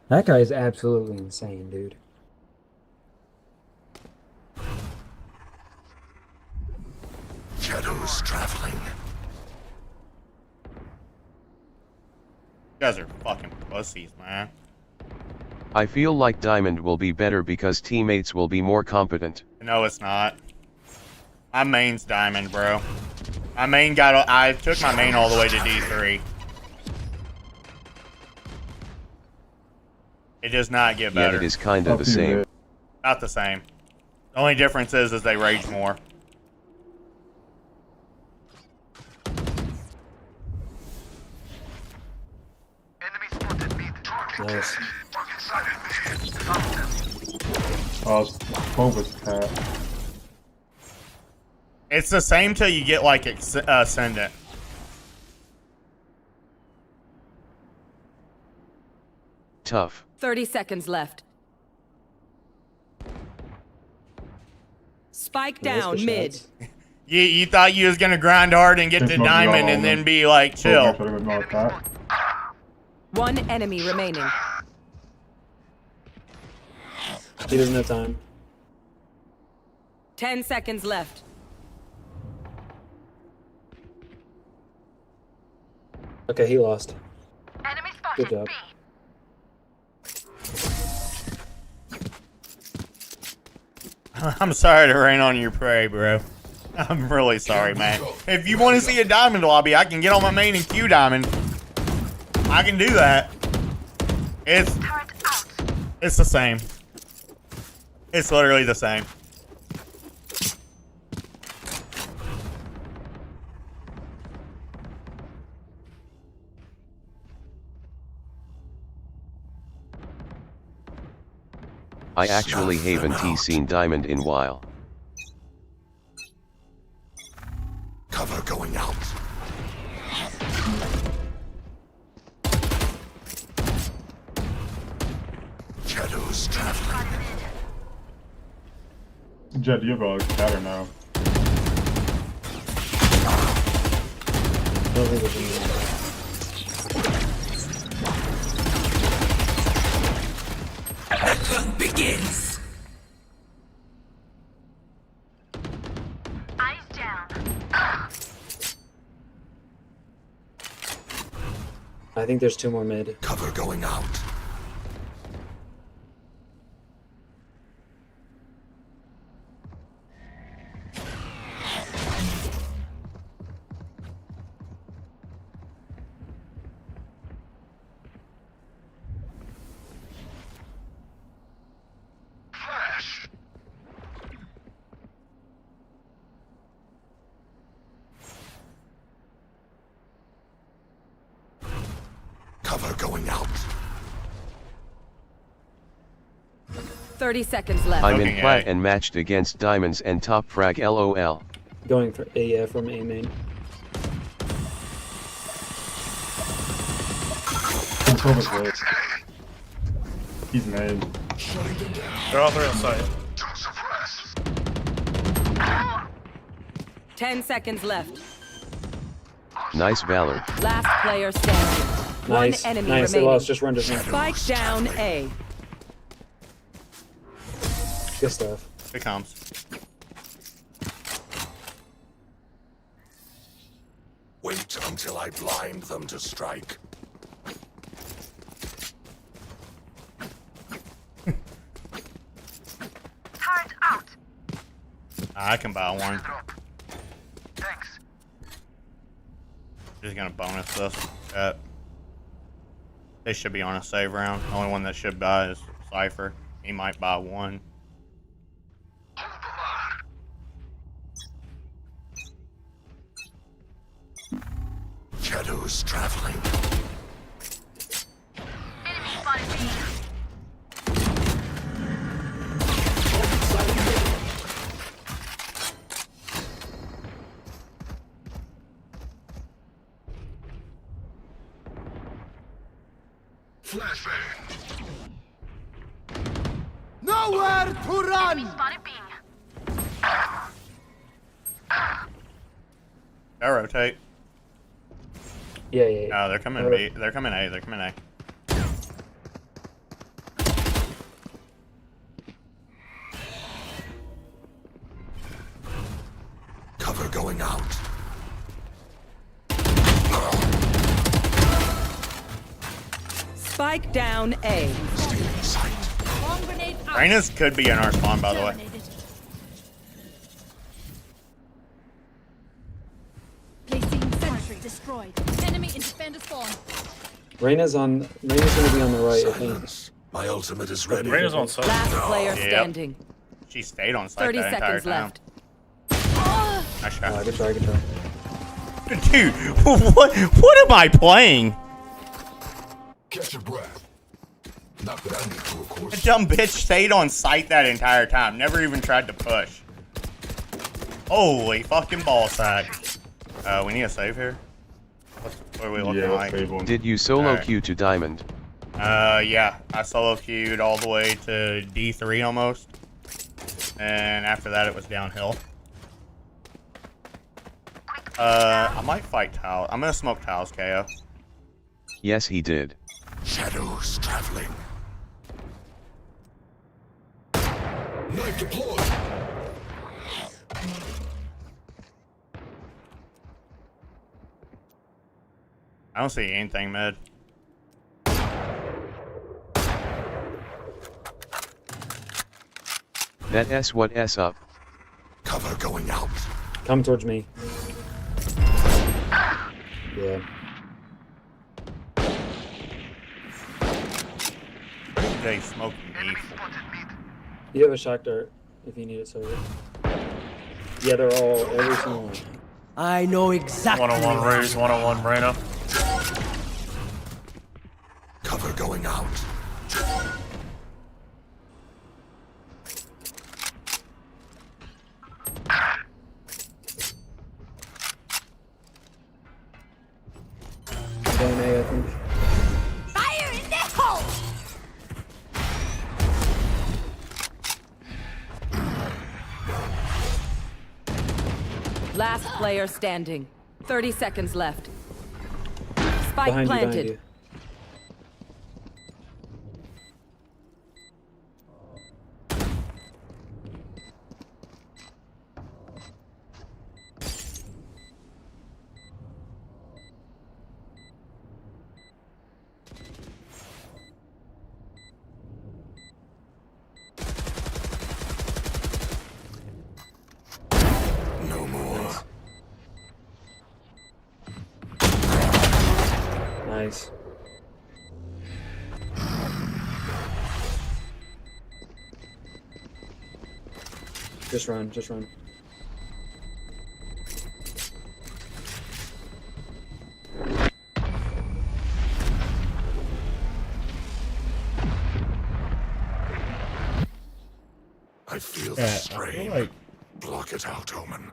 That guy is absolutely insane, dude. Shadows traveling. You guys are fucking pussies, man. I feel like Diamond will be better because teammates will be more competent. No, it's not. My main's Diamond, bro. My main got. I took my main all the way to D3. It does not get better. Yet it is kinda the same. Not the same. The only difference is they rage more. Nice. Oh, it's Boba's cat. It's the same till you get like Ascendant. Tough. 30 seconds left. Spike down mid. You thought you was gonna grind hard and get to diamond and then be like chill. One enemy remaining. He doesn't have time. 10 seconds left. Okay, he lost. Enemy Good job. I'm sorry to rain on your prey, bro. I'm really sorry, man. If you want to see a diamond lobby, I can get on my main and queue diamond. I can do that. It's the same. It's literally the same. I actually haven't seen Diamond in while. Cover going out. Shadows traveling. Jed, you have a scatter now. The hunt begins. Eyes down. I think there's 2 more mid. Cover going out. Cover going out. 30 seconds left. I'm in plat and matched against diamonds and top frag LOL. Going for A from A main. Boba's lit. He's made. They're all 3 on site. 10 seconds left. Nice Valor. Last player standing. Nice. One enemy Nice, they remaining. lost. Just run to me. Spike down A. Good stuff. It comes. Wait until while I blind them to strike. Turret out. I can buy one. Thanks. Just gonna bonus this. They should be on a save round. The only one that should buy is Cypher. He might buy one. Shadows traveling. Enemy spotted B. Flashbang. Nowhere to run! Enemy spotted B. They rotate. Yeah. No, they're coming B. They're coming A. They're coming A. Cover going out. Spike down A. Stealing sight. Bomb grenade out. Reyna's could be in our spawn, by the way. Terminated. Placing sentry. Destroyed. Enemy in defender spawn. Reyna's gonna be on the right, I think. Silence. My ultimate is ready. Reyna's on site. Last player Yep. standing. She stayed on site 30 that entire seconds time. left. Nice shot. Good try, good try. Dude, what am I playing? Catch your breath. Not that I need to, of The course. dumb bitch stayed on site that entire time. Never even tried to push. Holy fucking ball sack. We need a save here. What are we looking Yeah, like? let's save one. Did you solo Alright. queue to Diamond? Yeah. I solo queued all the way to D3 almost. And after that, it was downhill. I might fight Towel. I'm gonna smoke Towel's KO. Yes, he did. Shadows traveling. Knife deployed. I don't see anything mid. That S what S up? Cover going out. Come towards me. Yeah. They smoking me. You have a shock dart if you need it, Silver. Yeah, they're all, every single one. I know exactly. 101 Raze, 101 Reyna. Cover going out. Down A, I think. Fire in the hole! Last player standing. 30 seconds left. Spike Behind planted. you. No more. Nice. Just run, just run. I feel the Yeah, I strain. feel like Block it out, Omen.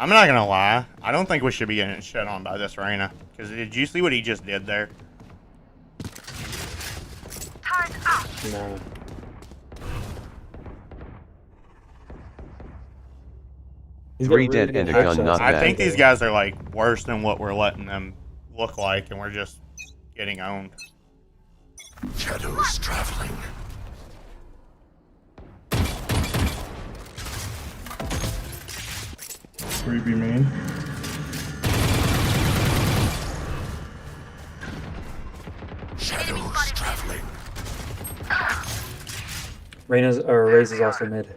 I'm not gonna lie. I don't think we should be getting shit on by this Reyna. Because did you see what he just did there? Turret out. Nah. He's got 3 really dead good and a gun, headshots. not I bad. think these guys are like worse than what we're letting them look like, and we're just getting owned. Shadows traveling. 3B main. Shadows traveling. Raze is also mid.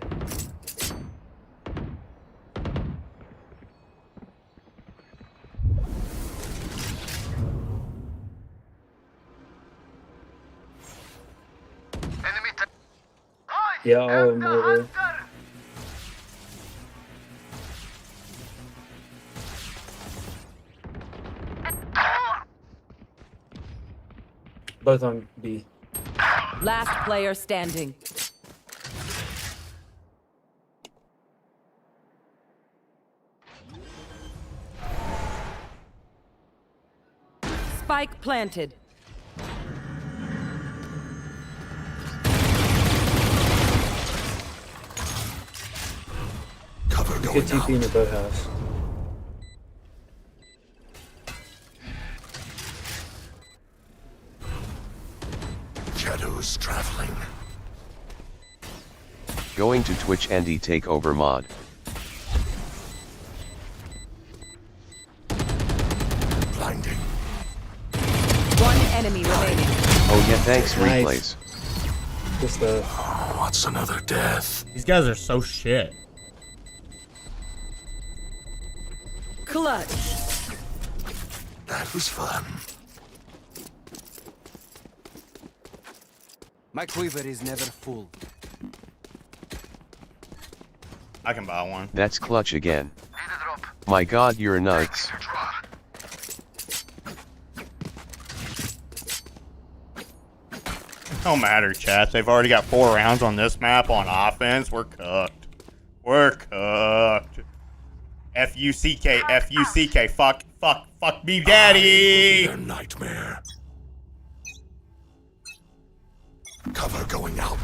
Yeah, all of them over there. Both on B. Last player standing. Spike planted. Cover You going could TP in the boathouse. Shadows traveling. Going to Twitch Andy takeover mod. Blinding. One enemy remaining. Oh yeah, thanks Nice. replays. Just the. What's another death? These guys are so shit. Clutch. That was fun. My quiver is never full. I can buy one. That's clutch again. My god, you're nuts. Don't matter, chat. They've already got 4 rounds on this map on offense. We're cooked. We're cooked. F-U-C-K, F-U-C-K. Fuck me, daddy. Their nightmare. Cover going out.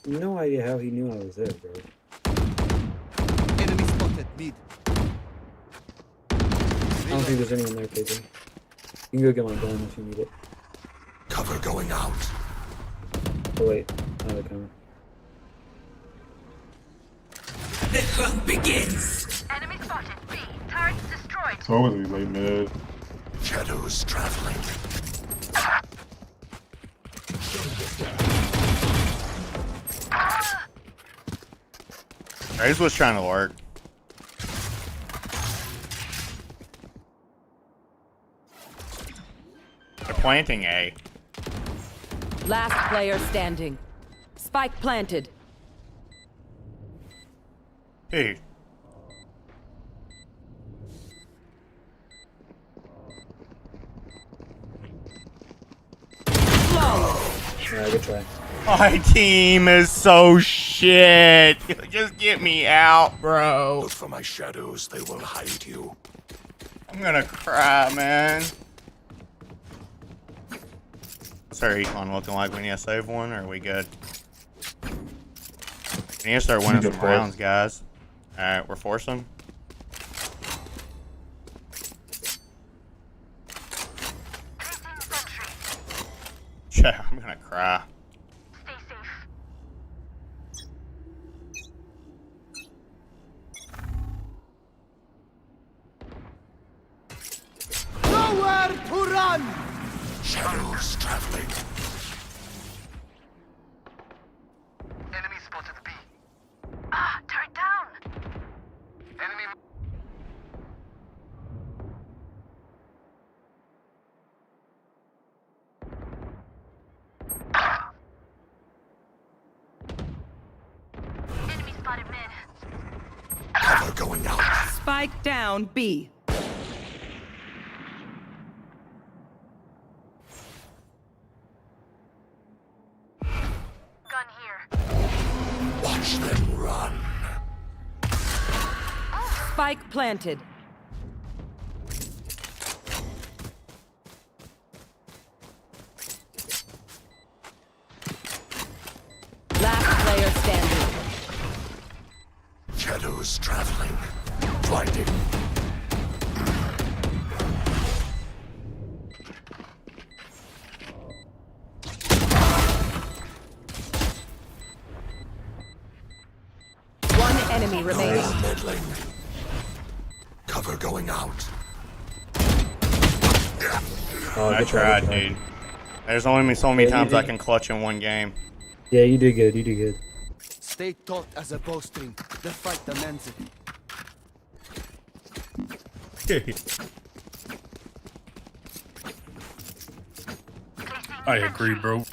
No idea how he knew I was there, bro. Enemy spotted mid. I don't think there's anyone there, KJ. You can go get my gun if you need it. Cover going out. Oh wait, now they're coming. The hunt begins. Enemy spotted. B. Turrets destroyed. It's always late mid. Shadows traveling. Raze was trying to work. They're planting A. Last player standing. Spike planted. Hey. Yeah, good try. My team is so shit. Just get me out, bro. Look for my shadows. They will hide you. I'm gonna cry, man. Sorry, Econ looking like we need to save one, or are we good? We need to start winning some rounds, guys. Alright, we're forcing. Yeah, I'm gonna cry. Stay safe. Nowhere to run! Shadows traveling. Enemy spotted B. Ah, turret down. Enemy. Enemy spotted mid. Cover going out. Spike down B. Gun here. Watch them run. Spike planted. Last player standing. Shadows traveling. Blinding. One enemy remaining. No meddling. Cover going out. Oh, I good try, tried, good try. dude. There's only so many Yeah, you times I did. can clutch in one game. Yeah, you did good. You did good. Stay taut as a bowstring. The fight demands it. I agree, bro.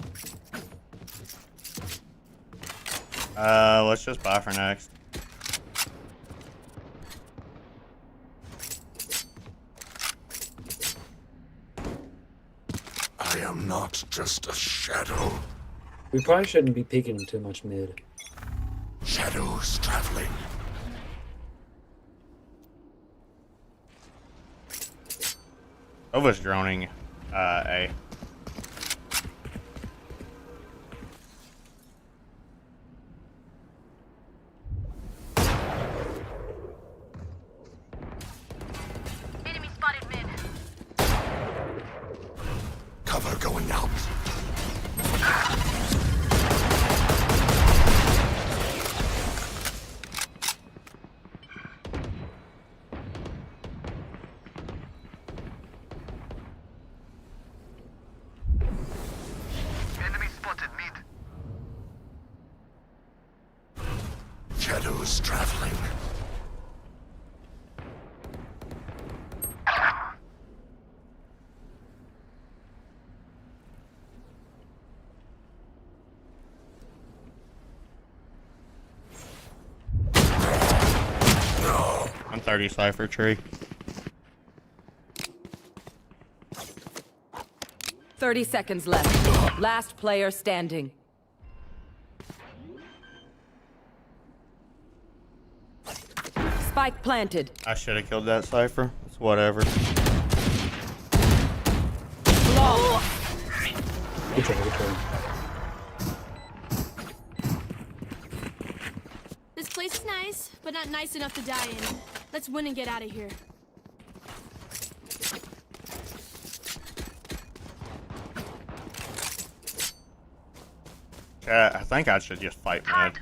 Let's just buy for next. I am not just a shadow. We probably shouldn't be peeking too much mid. Shadows traveling. Nova's droning A. Enemy spotted mid. Cover going out. Enemy spotted mid. Shadows traveling. I'm 30 Cypher Tree. 30 seconds left. Last player standing. Spike planted. I should have killed that Cypher. It's whatever. Good try, good try. This place is nice, but not nice enough to die in. Let's win and get out of here. Chat, I think I should just fight mid.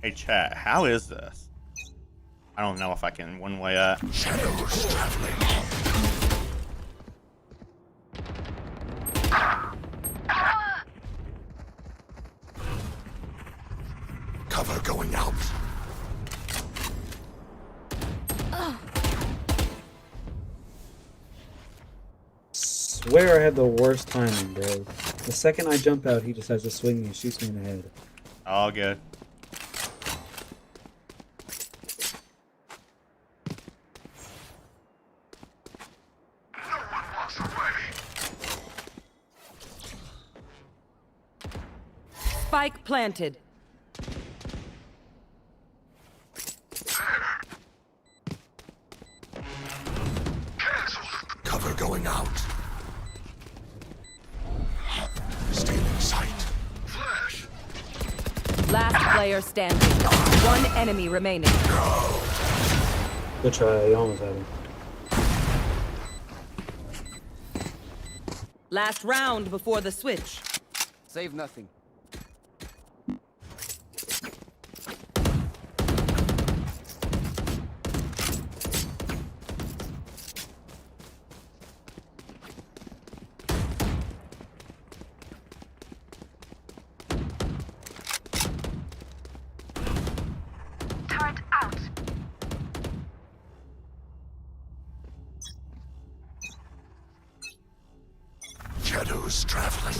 Hey chat, how is this? I don't know if I can one way up. Shadows traveling. Cover going out. Swear I have the worst timing, bro. The second I jump out, he just has to swing me and shoots me in the head. All good. Spike planted. Cover going out. Stealing sight. Flash. Last player standing. One enemy remaining. Good try, you almost had him. Last round before the switch. Save nothing. Turret out. Shadows traveling.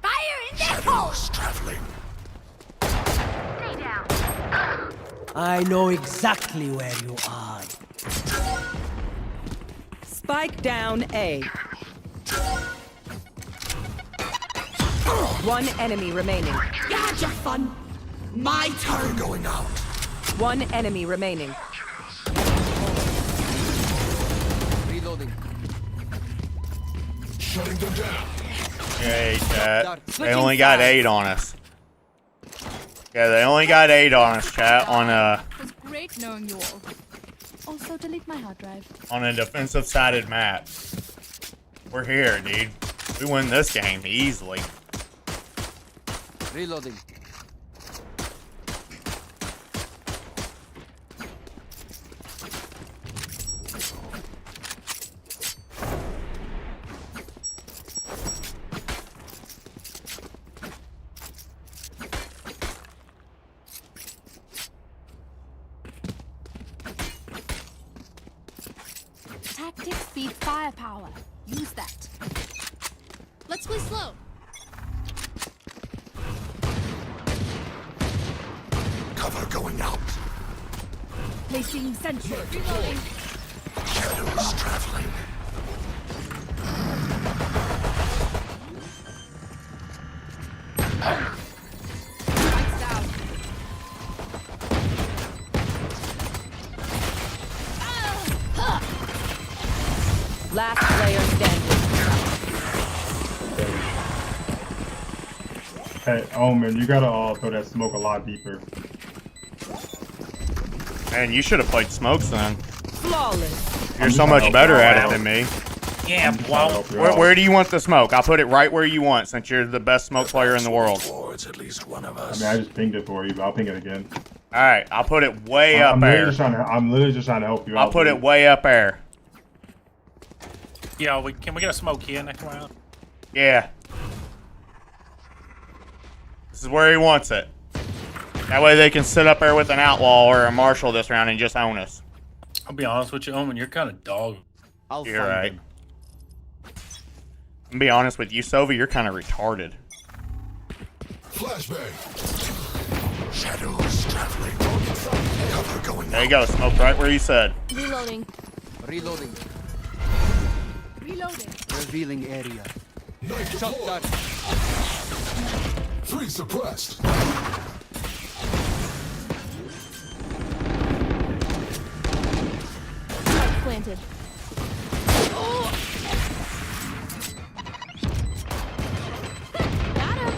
Fire in the Shadows traveling. Stay down. I know exactly where you are. Spike down A. One enemy remaining. You had your fun. My turn. Going out. One enemy remaining. Reloading. Shutting them down. Okay, chat. They only got 8 on us. Yeah, they only got 8 on us, chat. It was great knowing you all. Also, delete my hard drive. On a defensive sided map. We're here, dude. We win this game easily. Reloading. Tactics beat firepower. Use that. Let's play slow. Cover going out. Placing sentry. Reloading. Shadows traveling. Lights down. Last player standing. Hey, Omen, you gotta throw that smoke a lot deeper. Man, you should have played smokes then. Flawless. You're so much better at it than me. Yeah, well, Where do you want the smoke? I'll put it right where you want since you're the best smoke player in the world. Towards at least one of I us. mean, I just pinged it for you, but I'll ping it again. Alright, I'll put it way up there. I'm literally just trying to help you out. I'll put it way up there. yeah, can we get a smoke here next round? Yeah. This is where he wants it. That way they can sit up there with an outlaw or a marshal this round and just own us. I'll be honest with you, Omen, you're kind of dog. You're right. I'm be honest with you, Sova, you're kind of retarded. Flashbang. Shadows traveling. Cover going There you go, smoke right where you said. Reloading. Reloading. Reloading. Revealing area. Shot done. 3 suppressed. Planted. Got him.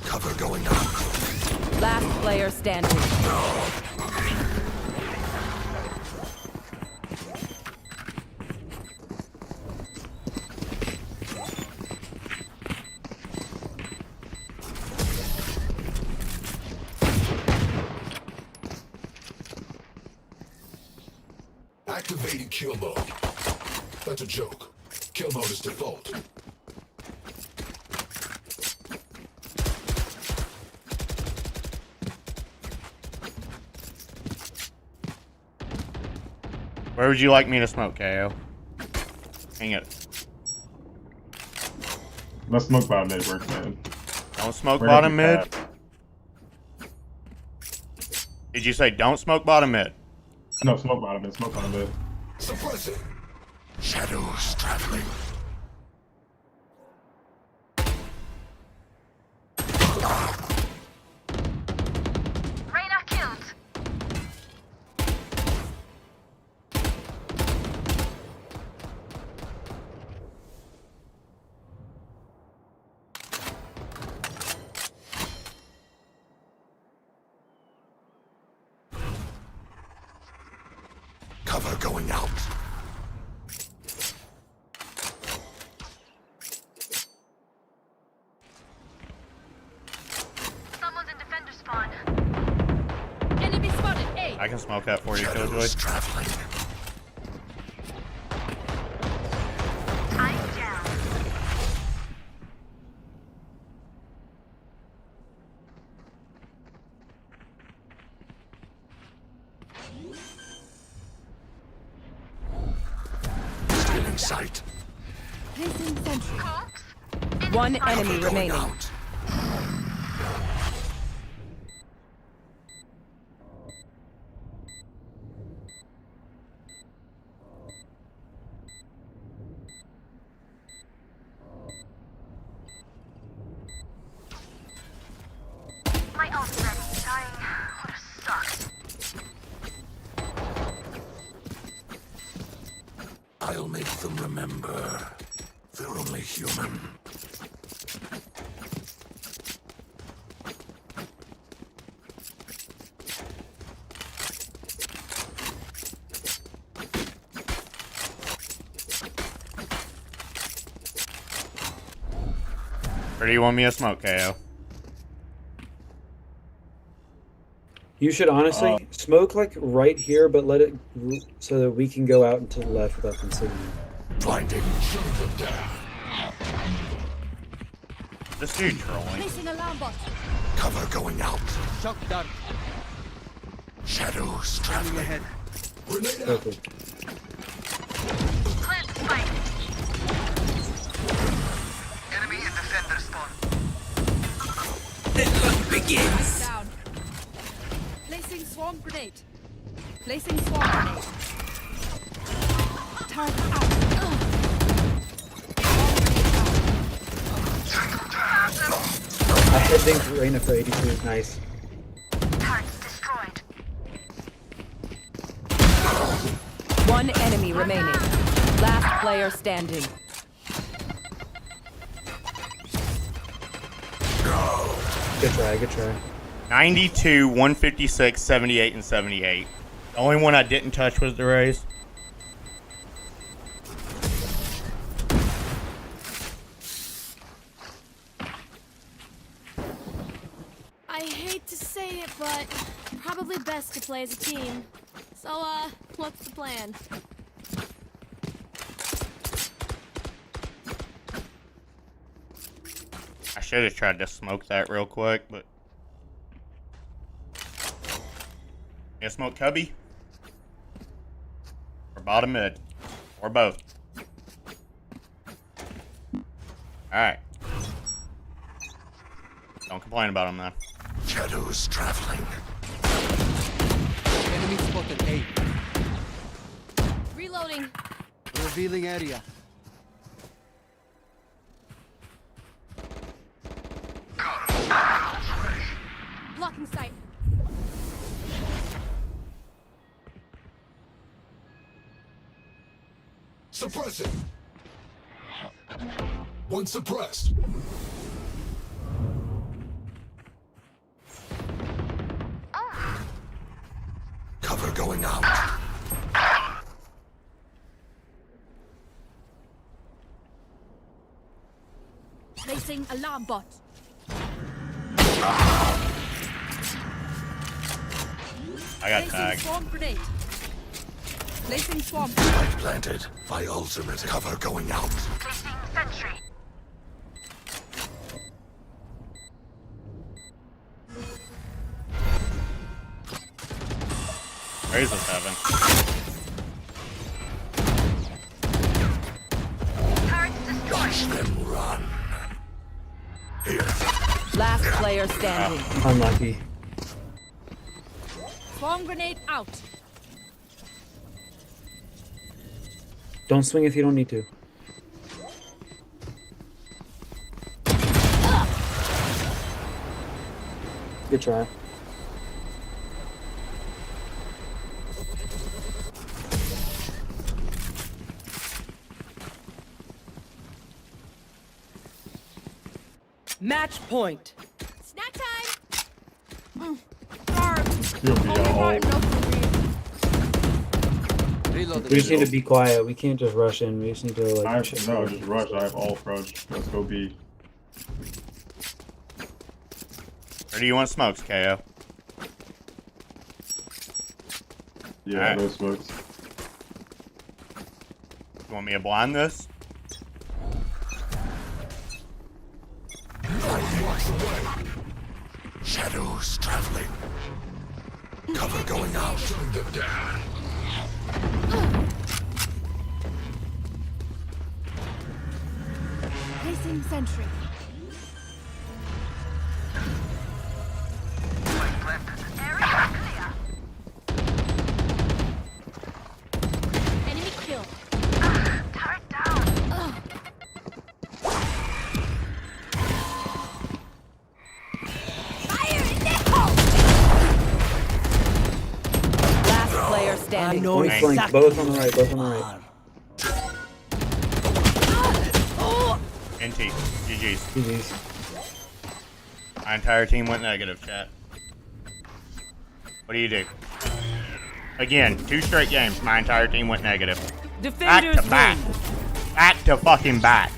Cover going out. Last player standing. Activating kill mode. That's a joke. Kill mode is default. Where would you like me to smoke, KO? Hang it. Let's smoke bottom mid work, man. Don't smoke We're bottom gonna mid? be Did you say don't smoke bottom mid? No, smoke bottom mid. Smoke bottom mid. Suppressing. Shadows traveling. Reyna killed. Cover going out. Someone's in defender spawn. Enemy spotted. A. I can smoke that for you, Shadows Killjoy. traveling. I'm down. Stealing sight. Placing sentry. Corpse. One enemy Cover going remaining. out. them remember. They're only human. Or do you want me to smoke, KO? You should honestly smoke like right here, but let it so that we can go out and to the left without them seeing you. Blinding. This dude trolling. Placing alarm bot. Cover going out. Shock dart. Shadows traveling ahead. Grenade out. Okay. Plant spike. Enemy and defender spawn. The hunt begins. Down. Placing swarm grenade. Placing swarm grenade. Target out. I headbanged Reyna for 82. Nice. Target destroyed. One enemy remaining. Last player standing. Good try, good try. 92, 156, 78, and 78. The only one I didn't touch was the Rays. I hate to say it, but probably best to play as a team. So, what's the plan? I should have tried to smoke that real quick, but... You smoke Cubby? Or bottom mid? Or both? Alright. Don't complain about him then. Shadows traveling. Enemy spotted A. Reloading. Revealing area. Blocking sight. Suppressing. One suppressed. Cover going out. Placing alarm bot. I got Placing tagged. swarm grenade. Placing swarm. Spike planted. My ultimate. Cover going out. Placing sentry. Rays is heaven. Turret destroyed. Watch them run. Here. Last player standing. Unlucky. Swarm grenade out. Don't swing if you don't need to. Good try. Match point. Snack time. You'll be all. We just need to be quiet. We can't just rush in. We just need to like. I have no, just rush. I have all approach. Let's go B. Or do you want smokes, KO? Yeah, Alright. those smokes. You want me to blind this? Shadows traveling. Cover going out. Placing sentry. Area clear. Enemy kill. Turret down. Fire in the hole. Last player standing. Point flank. Both on the right. Both on the right. NT. GG's. GG's. My entire team went negative, chat. What do you do? Again, 2 straight games, my entire team went negative. Defenders back to back. Back to fucking back.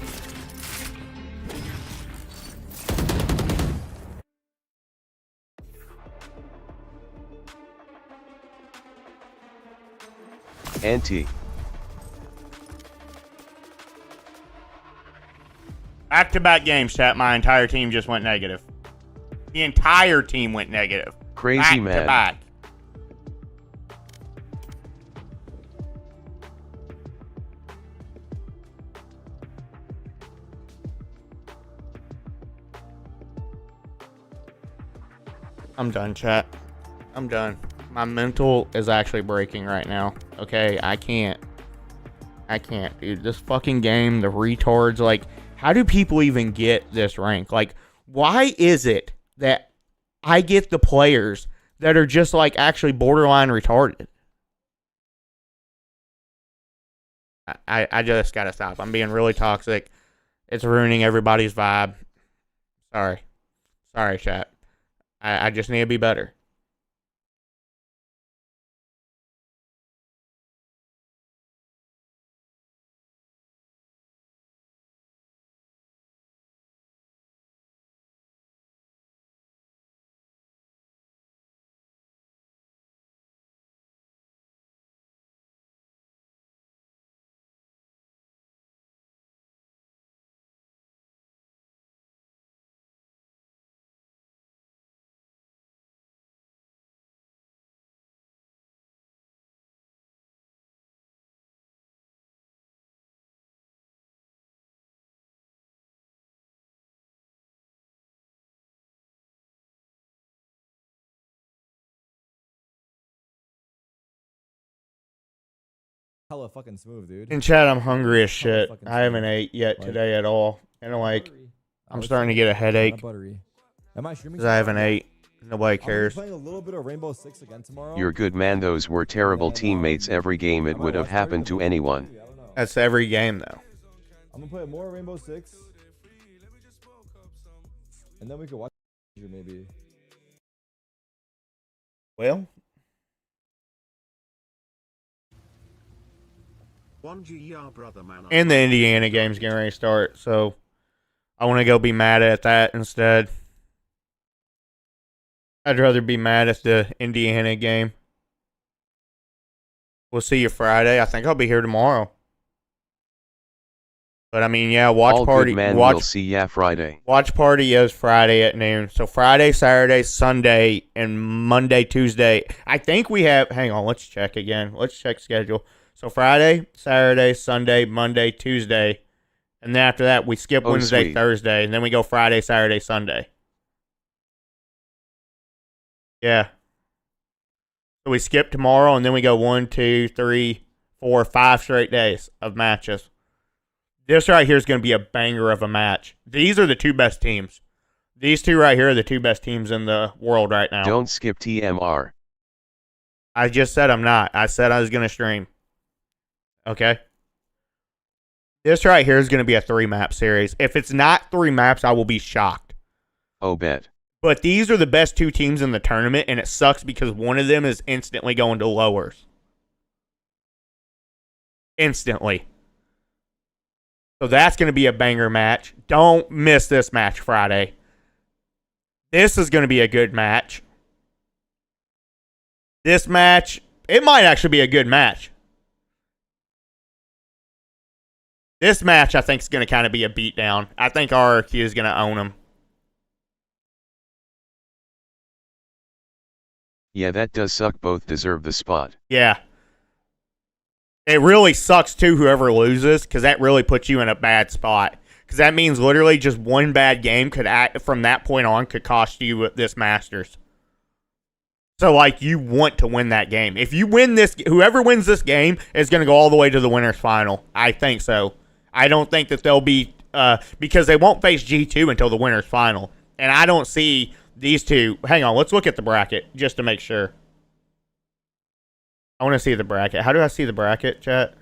NT. Back-to-back games, chat. My entire team just went negative. The entire team went negative. Crazy back man. To back. I'm done, chat. I'm done. My mental is actually breaking right now. Okay, I can't, dude. This fucking game, the retards, like, how do people even get this rank? Like, why is it that I get the players that are just, like, actually borderline retarded? I just gotta stop. I'm being really toxic. It's ruining everybody's vibe. Sorry. Sorry, chat. I just need to be better. Hella fucking smooth, dude. In chat, I'm hungry as Hella shit. fucking I haven't smooth. ate yet Like, today at all. And like, I'm it's starting to like get a headache. kinda buttery. Am I streaming? Because I haven't ate. Nobody I'm gonna be cares. playing a little bit of Rainbow Six again tomorrow. You're good man, those were terrible teammates every game it would have happened to anyone. That's every game, though. I'm gonna play more Rainbow Six. And then we could watch maybe. Well, and the Indiana game's getting ready to start, so I want to go be mad at that instead. I'd rather be mad at the Indiana game. We'll see you Friday. I think I'll be here tomorrow. But I mean, yeah, watch All party. good man, Watch we'll see ya Friday. Watch party is Friday at noon. So Friday, Saturday, Sunday, and Monday, Tuesday. I think we have. Hang on, let's check again. Let's check schedule. So Friday, Saturday, Sunday, Monday, Tuesday, and then after that we skip Wednesday, sweet. Thursday, and then we go Friday, Saturday, Sunday. Yeah. So we skip tomorrow, and then we go 1, 2, 3, 4, 5 straight days of matches. This right here is going to be a banger of a match. These are the 2 best teams. These 2 right here are the 2 best teams in the world right now. Don't skip TMR. I just said I'm not. I said I was going to stream. Okay? This right here is going to be a 3-map series. If it's not 3 maps, I will be shocked. Oh, bet. But these are the best 2 teams in the tournament, and it sucks because one of them is instantly going to lowers. Instantly. So that's going to be a banger match. Don't miss this match Friday. This is going to be a good match. This match, it might actually be a good match. This match, I think, is going to kind of be a beatdown. I think RRQ is going to own them. Yeah, that does suck. Both deserve the spot. Yeah. It really sucks, too, whoever loses, because that really puts you in a bad spot. Because that means literally just one bad game could, from that point on, could cost you this Masters. So, like, you want to win that game. If you win this, whoever wins this game is going to go all the way to the winner's final. I think so. I don't think that they'll be, because they won't face G2 until the winner's final. And I don't see these 2. Hang on, let's look at the bracket just to make sure. I want to see the bracket. How do I see the bracket, chat?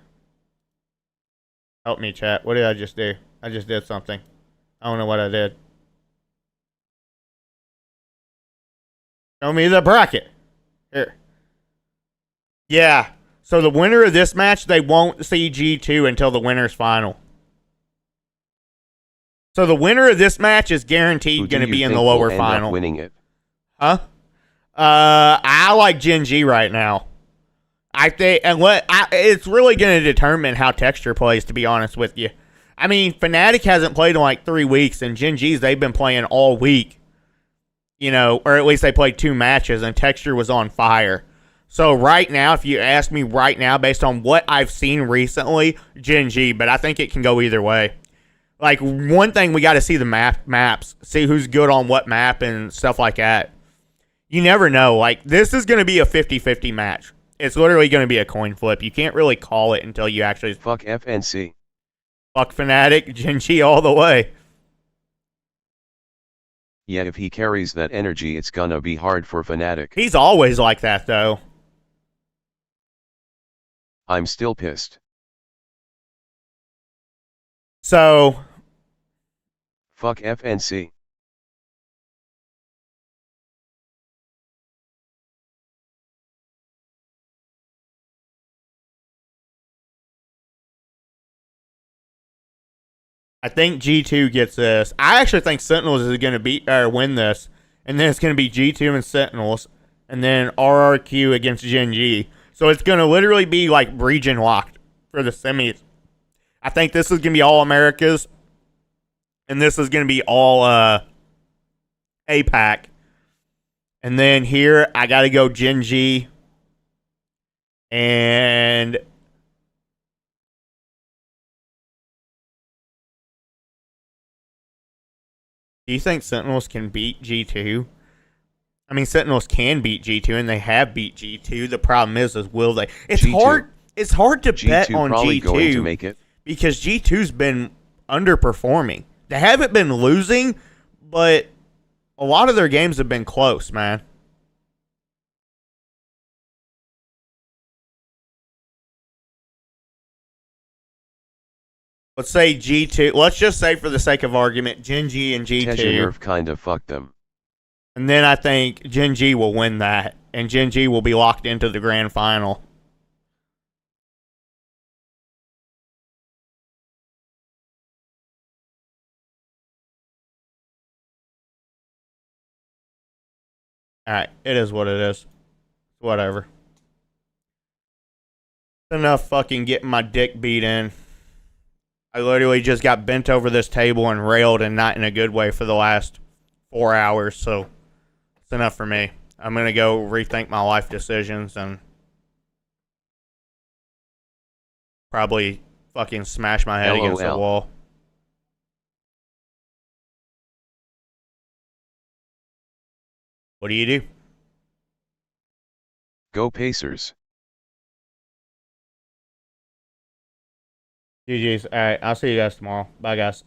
Help me, chat. What did I just do? I just did something. I don't know what I did. Show me the bracket. Here. Yeah. So the winner of this match, they won't see G2 until the winner's final. So the winner of this match is guaranteed going to be in the lower will final. End up winning it? Huh? I like Gen G right now. I think, and it's really going to determine how Texture plays, to be honest with you. I mean, Fnatic hasn't played in like 3 weeks, and Gen G's, they've been playing all week. You know, or at least they played 2 matches, and Texture was on fire. So right now, if you ask me right now, based on what I've seen recently, Gen G, but I think it can go either way. Like, one thing, we got to see the maps, see who's good on what map and stuff like that. You never know. Like, this is going to be a 50-50 match. It's literally going to be a coin flip. You can't really call it until you actually... Fuck FNC. Fuck Fnatic, Gen G all the way. Yeah, if he carries that energy, it's gonna be hard for Fnatic. He's always like that, though. I'm still pissed. So... Fuck FNC. I think G2 gets this. I actually think Sentinels is going to win this. And then it's going to be G2 and Sentinels. And then RRQ against Gen G. So it's going to literally be like region locked for the semis. I think this is going to be all Americas. And this is going to be all APAC. And then here, I got to go Gen G. And... do you think Sentinels can beat G2? I mean, Sentinels can beat G2, and they have beat G2. The problem is will they? It's G2. hard. It's hard to G2 bet on probably G2 going to make it. because G2's been underperforming. They haven't been losing, but a lot of their games have been close, man. Let's say G2. Let's just say, for the sake of argument, Gen G and G2. Tejanerv kind of fucked them. And then I think Gen G will win that, and Gen G will be locked into the grand final. Alright, it is what it is. Whatever. Enough fucking getting my dick beat in. I literally just got bent over this table and railed, and not in a good way, for the last 4 hours, so it's enough for me. I'm gonna go rethink my life decisions and probably fucking smash my head against the LOL. wall. What do you do? Go Pacers. GG's. Alright, I'll see you guys tomorrow. Bye, guys.